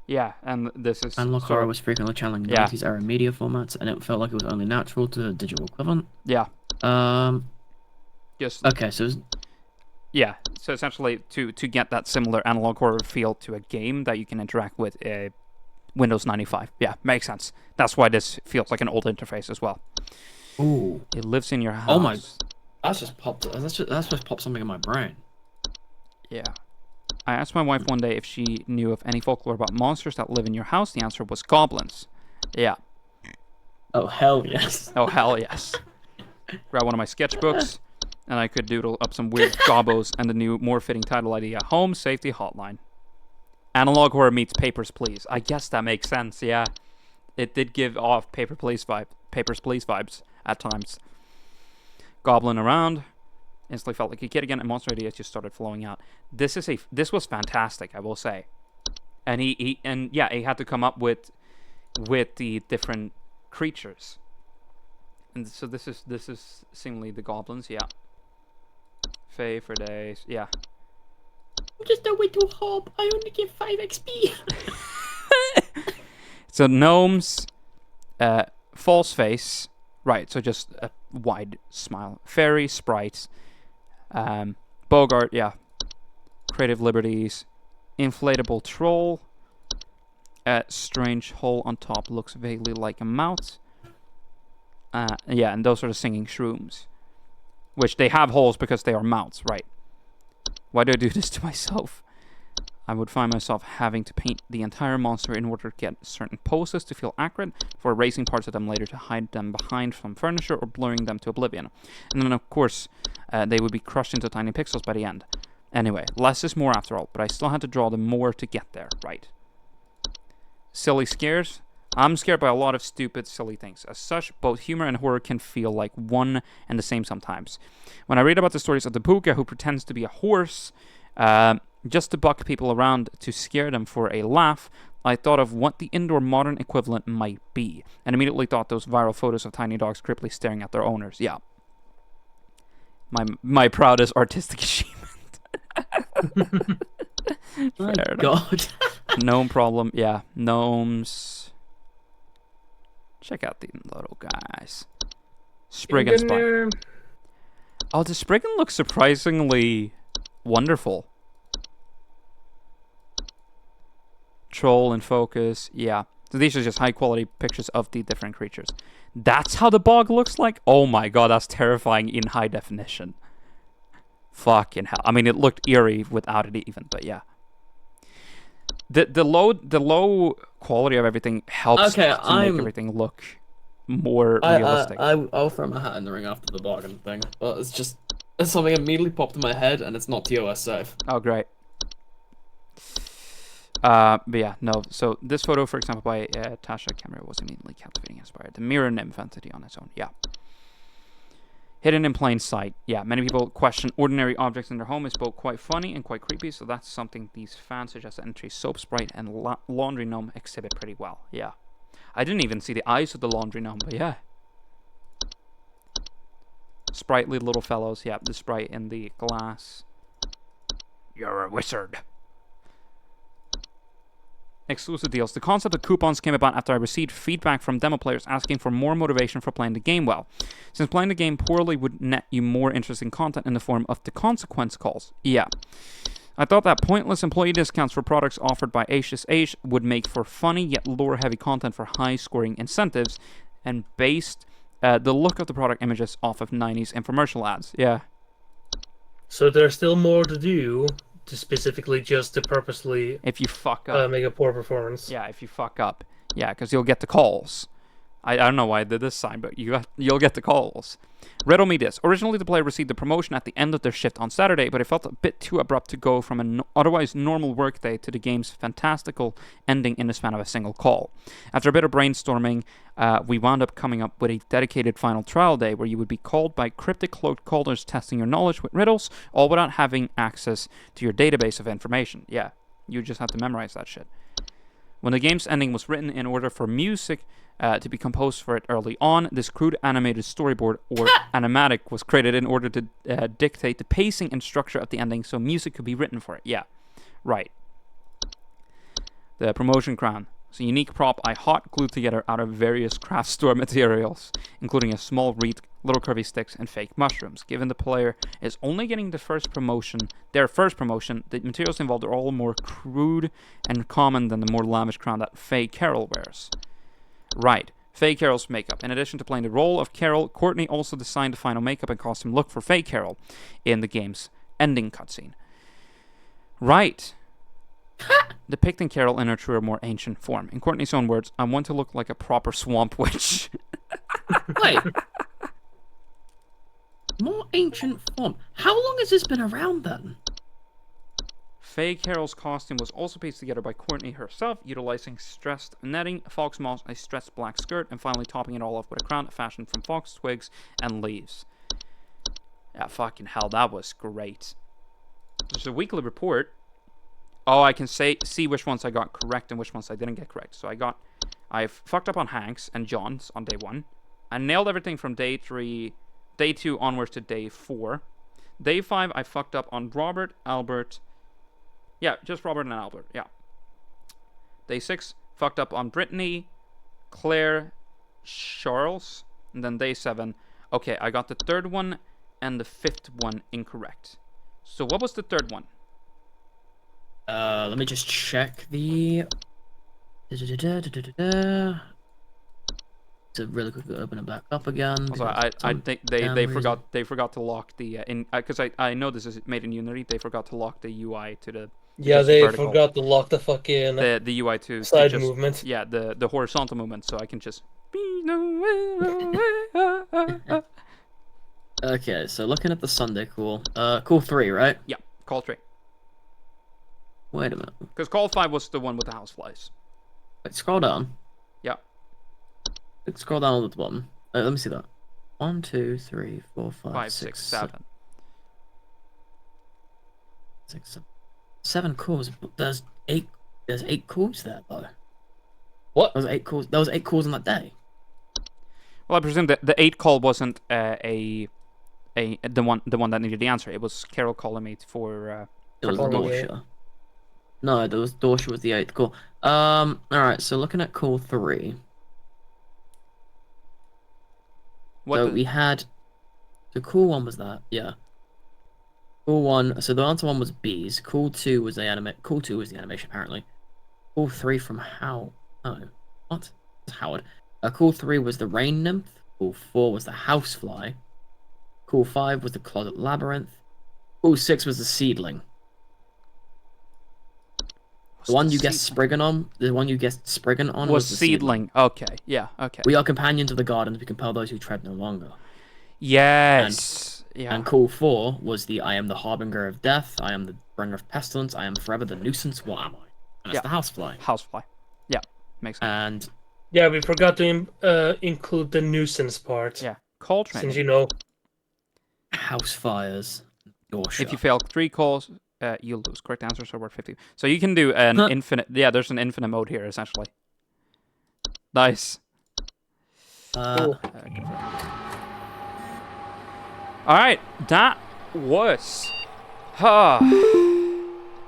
Yeah, and this is. Analog Horror was frequently channeling 90s era media formats, and it felt like it was only natural to the digital equivalent. Yeah. Just. Okay, so. Yeah, so essentially to get that similar Analog Horror feel to a game that you can interact with Windows 95. Yeah, makes sense. That's why this feels like an old interface as well. Ooh. It lives in your house. Oh my. That's just popped something in my brain. Yeah. I asked my wife one day if she knew of any folklore about monsters that live in your house. The answer was goblins. Yeah. Oh, hell yes. Oh, hell yes. Grab one of my sketchbooks, and I could doodle up some weird gobbos and the new, more fitting title idea, Home Safety Hotline. Analog Horror meets Papers, Please. I guess that makes sense, yeah. It did give off Papers, Please vibes at times. Goblin around. Instantly felt like a kid again, and monster ideas just started flowing out. This was fantastic, I will say. And he had to come up with the different creatures. And so this is seemingly the goblins, yeah. Fae for days, yeah. I'm just a little hob. I only get 5 XP. So gnomes, false face, right? So just a wide smile. Fairy sprites. Bogart, yeah. Creative liberties. Inflatable troll. Strange hole on top looks vaguely like a mouth. Yeah, and those are the singing shrooms. Which they have holes because they are mouths, right? Why do I do this to myself? I would find myself having to paint the entire monster in order to get certain poses to feel accurate, for erasing parts of them later to hide them behind some furniture or blurring them to oblivion. And then, of course, they would be crushed into tiny pixels by the end. Anyway, less is more after all, but I still had to draw them more to get there, right? Silly scares? I'm scared by a lot of stupid, silly things. As such, both humor and horror can feel like one and the same sometimes. When I read about the stories of the puka who pretends to be a horse, just to buck people around to scare them for a laugh, I thought of what the indoor modern equivalent might be, and immediately thought those viral photos of tiny dogs creepily staring at their owners. Yeah. My proudest artistic achievement. My God. Gnome problem. Yeah. Gnomes. Check out these little guys. Spriggan Spire. Oh, the Spriggan looks surprisingly wonderful. Troll in focus. Yeah. So these are just high quality pictures of the different creatures. That's how the bog looks like? Oh my god, that's terrifying in high definition. Fucking hell. I mean, it looked eerie without it even, but yeah. The low quality of everything helps to make everything look more realistic. I'll throw my hat in the ring after the bargain thing, but it's something immediately popped in my head, and it's not TOS safe. Oh, great. But yeah, no. So this photo, for example, by Tasha Camera was immediately captivating, inspired. The mirror nymph entity on its own. Yeah. Hidden in plain sight. Yeah, many people question ordinary objects in their home is both quite funny and quite creepy, so that's something these fans suggest that entry soap sprite and laundry gnome exhibit pretty well. Yeah. I didn't even see the eyes of the laundry gnome, but yeah. Sprightly little fellows. Yeah, the sprite in the glass. You're a wizard. Exclusive deals. The concept of coupons came about after I received feedback from demo players asking for more motivation for playing the game well, since playing the game poorly would net you more interesting content in the form of the consequence calls. Yeah. I thought that pointless employee discounts for products offered by HSH would make for funny yet lore-heavy content for high-scoring incentives, and based the look of the product images off of 90s infomercial ads. Yeah. So there's still more to do to specifically just to purposely if you fuck up make a poor performance. Yeah, if you fuck up. Yeah, because you'll get the calls. I don't know why I did this sign, but you'll get the calls. Riddle me this. Originally, the player received the promotion at the end of their shift on Saturday, but it felt a bit too abrupt to go from an otherwise normal workday to the game's fantastical ending in the span of a single call. After a bit of brainstorming, we wound up coming up with a dedicated final trial day where you would be called by cryptic cloaked callers testing your knowledge with riddles, all without having access to your database of information. Yeah, you just have to memorize that shit. When the game's ending was written in order for music to be composed for it early on, this crude animated storyboard or animatic was created in order to dictate the pacing and structure of the ending so music could be written for it. Yeah, right. The promotion crown. It's a unique prop I hot glued together out of various craft store materials, including a small reed, little curvy sticks, and fake mushrooms. Given the player is only getting their first promotion, the materials involved are all more crude and common than the more lavish crown that Faye Carroll wears. Right. Faye Carroll's makeup. In addition to playing the role of Carroll, Courtney also designed the final makeup and costume look for Faye Carroll in the game's ending cutscene. Right. Depicting Carol in her truer, more ancient form. In Courtney's own words, I want to look like a proper swamp witch. Wait. More ancient form. How long has this been around then? Faye Carroll's costume was also pieced together by Courtney herself, utilizing stressed netting, fox moss, a stressed black skirt, and finally topping it all off with a crown fashioned from fox twigs and leaves. Yeah, fucking hell, that was great. There's a weekly report. Oh, I can see which ones I got correct and which ones I didn't get correct. So I fucked up on Hank's and John's on day 1. I nailed everything from day 2 onwards to day 4. Day 5, I fucked up on Robert, Albert. Yeah, just Robert and Albert, yeah. Day 6, fucked up on Brittany, Claire, Charles. And then day 7, okay, I got the 3rd one and the 5th one incorrect. So what was the 3rd one? Let me just check the... To really quickly open it back up again. Also, I think they forgot to lock the because I know this is made in Unity. They forgot to lock the UI to the they vertical. forgot to lock the fucking the UI to side movement. Yeah, the horizontal movement, so I can just. Okay, so looking at the Sunday call, call 3, right? Yeah, call 3. Wait a minute. Because call 5 was the one with the houseflies. Wait, scroll down. Yeah. Scroll down at the bottom. Let me see that. 1, 2, 3, 4, 5, 6, 7. 6, 7. 7 calls. There's 8. There's 8 calls there though. What? There was 8 calls. There was 8 calls on that day. Well, I presume that the 8 call wasn't the one that needed the answer. It was Carol calling me for. It was Dorsha. No, there was Dorsha was the 8th call. Alright, so looking at call 3. So we had the call 1 was that, yeah. Call 1, so the answer 1 was bees. Call 2 was the animation apparently. Call 3 from How? Oh, what? It's Howard. Call 3 was the rain nymph. Call 4 was the housefly. Call 5 was the closet labyrinth. Call 6 was the seedling. The one you guessed Spriggan on. The one you guessed Spriggan on was the seedling. Okay, yeah, okay. We are companions of the gardens. We compel those who tread no longer. Yes. And call 4 was the I am the harbinger of death. I am the bringer of pestilence. I am forever the nuisance. What am I? And that's the housefly. Housefly. Yeah, makes sense. And yeah, we forgot to include the nuisance part. Yeah, call train. Since you know, house fires. If you fail 3 calls. You'll lose. Correct answers are worth 50. So you can do an infinite... Yeah, there's an infinite mode here, essentially. Nice. Alright, that was...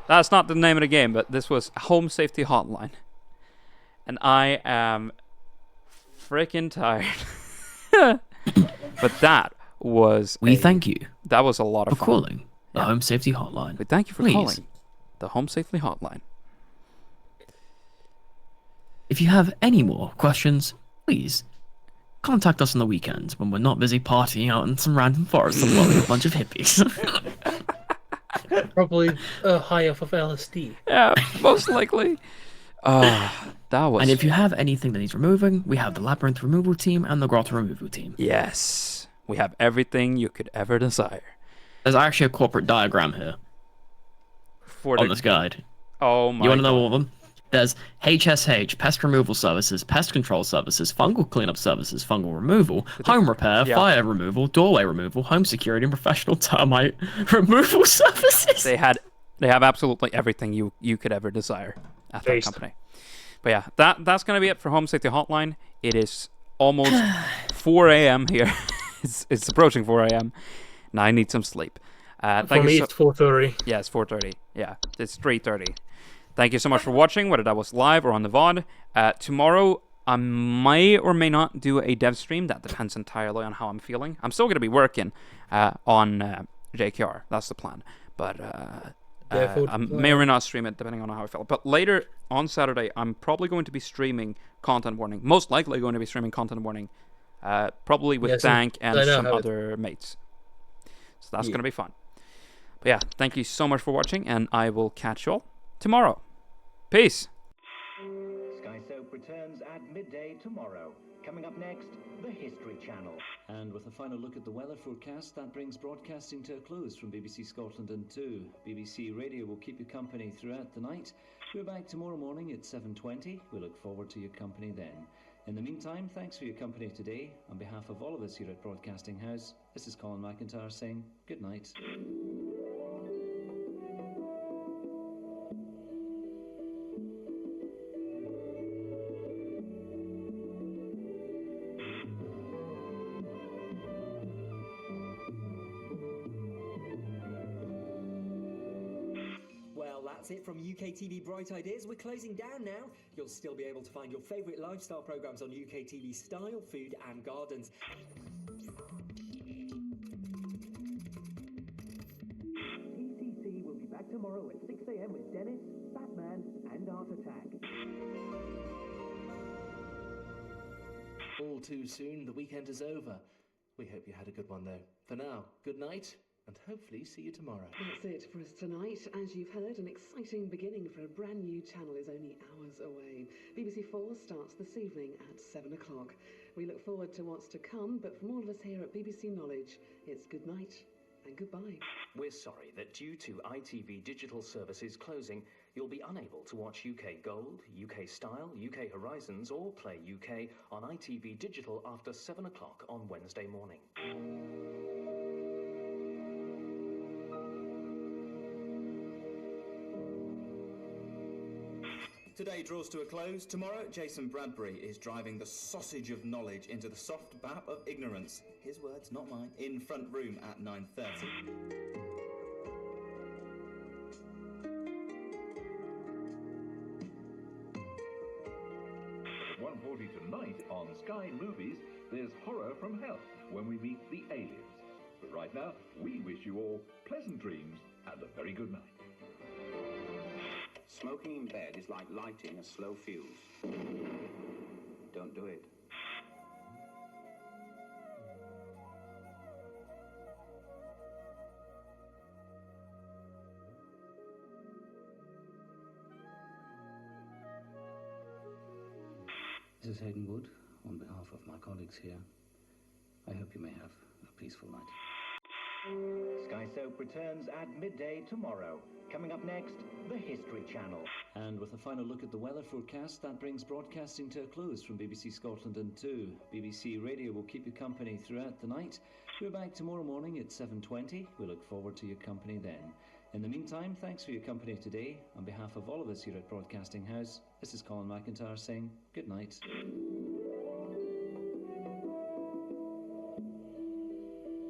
That's not the name of the game, but this was Home Safety Hotline. And I am freaking tired. But that was... thank you. That was a lot of fun. For calling. The Home Safety Hotline. But thank you for calling the Home Safety Hotline. If you have any more questions, please contact us on the weekends when we're not busy partying out in some random forest alone with a bunch of hippies. Probably high off of LSD. Yeah, most likely. That was. And if you have anything that needs removing, we have the labyrinth removal team and the grotto removal team. Yes, we have everything you could ever desire. There's actually a corporate diagram here on this guide. Oh my! You want to know all of them? There's HSH, Pest Removal Services, Pest Control Services, Fungal Cleanup Services, Fungal Removal, Home Repair, Fire Removal, Doorway Removal, Home Security, and Professional Termite Removal Services. They have absolutely everything you could ever desire at that company. But yeah, that's gonna be it for Home Safety Hotline. It is almost 4 a.m. here. it's approaching 4 a.m. Now I need some sleep. For me, it's 4:30. Yeah, it's 4:30. Yeah, it's 3:30. Thank you so much for watching, whether that was live or on the VOD. Tomorrow, I may or may not do a dev stream. That depends entirely on how I'm feeling. I'm still going to be working on JKR. That's the plan. But I may or may not stream it, depending on how I feel. But later on Saturday, I'm probably going to be streaming Content Warning. Most likely going to be streaming Content Warning. Probably with Dank and some other mates. So that's going to be fun. But yeah, thank you so much for watching, and I will catch you all tomorrow. Peace. Sky Soap returns at midday tomorrow. Coming up next, the History Channel. And with a final look at the weather forecast, that brings broadcasting to a close from BBC Scotland and 2. BBC Radio will keep you company throughout the night. We're back tomorrow morning at 7:20. We look forward to your company then. In the meantime, thanks for your company today. On behalf of all of us here at Broadcasting House, this is Colin McIntyre saying good night. That's it from UK TV Bright Ideas. We're closing down now. You'll still be able to find your favourite lifestyle programmes on UK TV Style, Food and Gardens. TCC will be back tomorrow at 6 a.m. with Dennis, Batman and Art Attack. All too soon, the weekend is over. We hope you had a good one though. For now, good night. And hopefully see you tomorrow. That's it for us tonight. As you've heard, an exciting beginning for a brand new channel is only hours away. BBC 4 starts this evening at 7 o'clock. We look forward to what's to come, but from all of us here at BBC Knowledge, it's good night and goodbye. We're sorry that due to ITV Digital Services closing, you'll be unable to watch UK Gold, UK Style, UK Horizons or Play UK on ITV Digital after 7 o'clock on Wednesday morning. Today draws to a close. Tomorrow, Jason Bradbury is driving the sausage of knowledge into the soft bap of ignorance. His words, not mine. In Front Room at 9:30. At 1:40 tonight on Sky Movies, there's Horror from Hell when we meet the aliens. But right now, we wish you all pleasant dreams and a very good night. Smoking in bed is like lighting a slow fuse. Don't do it. This is Hayden Wood, on behalf of my colleagues here. I hope you may have a peaceful night. Sky Soap returns at midday tomorrow. Coming up next, the History Channel. And with a final look at the weather forecast, that brings broadcasting to a close from BBC Scotland and 2. BBC Radio will keep you company throughout the night. We're back tomorrow morning at 7:20. We look forward to your company then. In the meantime, thanks for your company today. On behalf of all of us here at Broadcasting House, this is Colin McIntyre saying good night.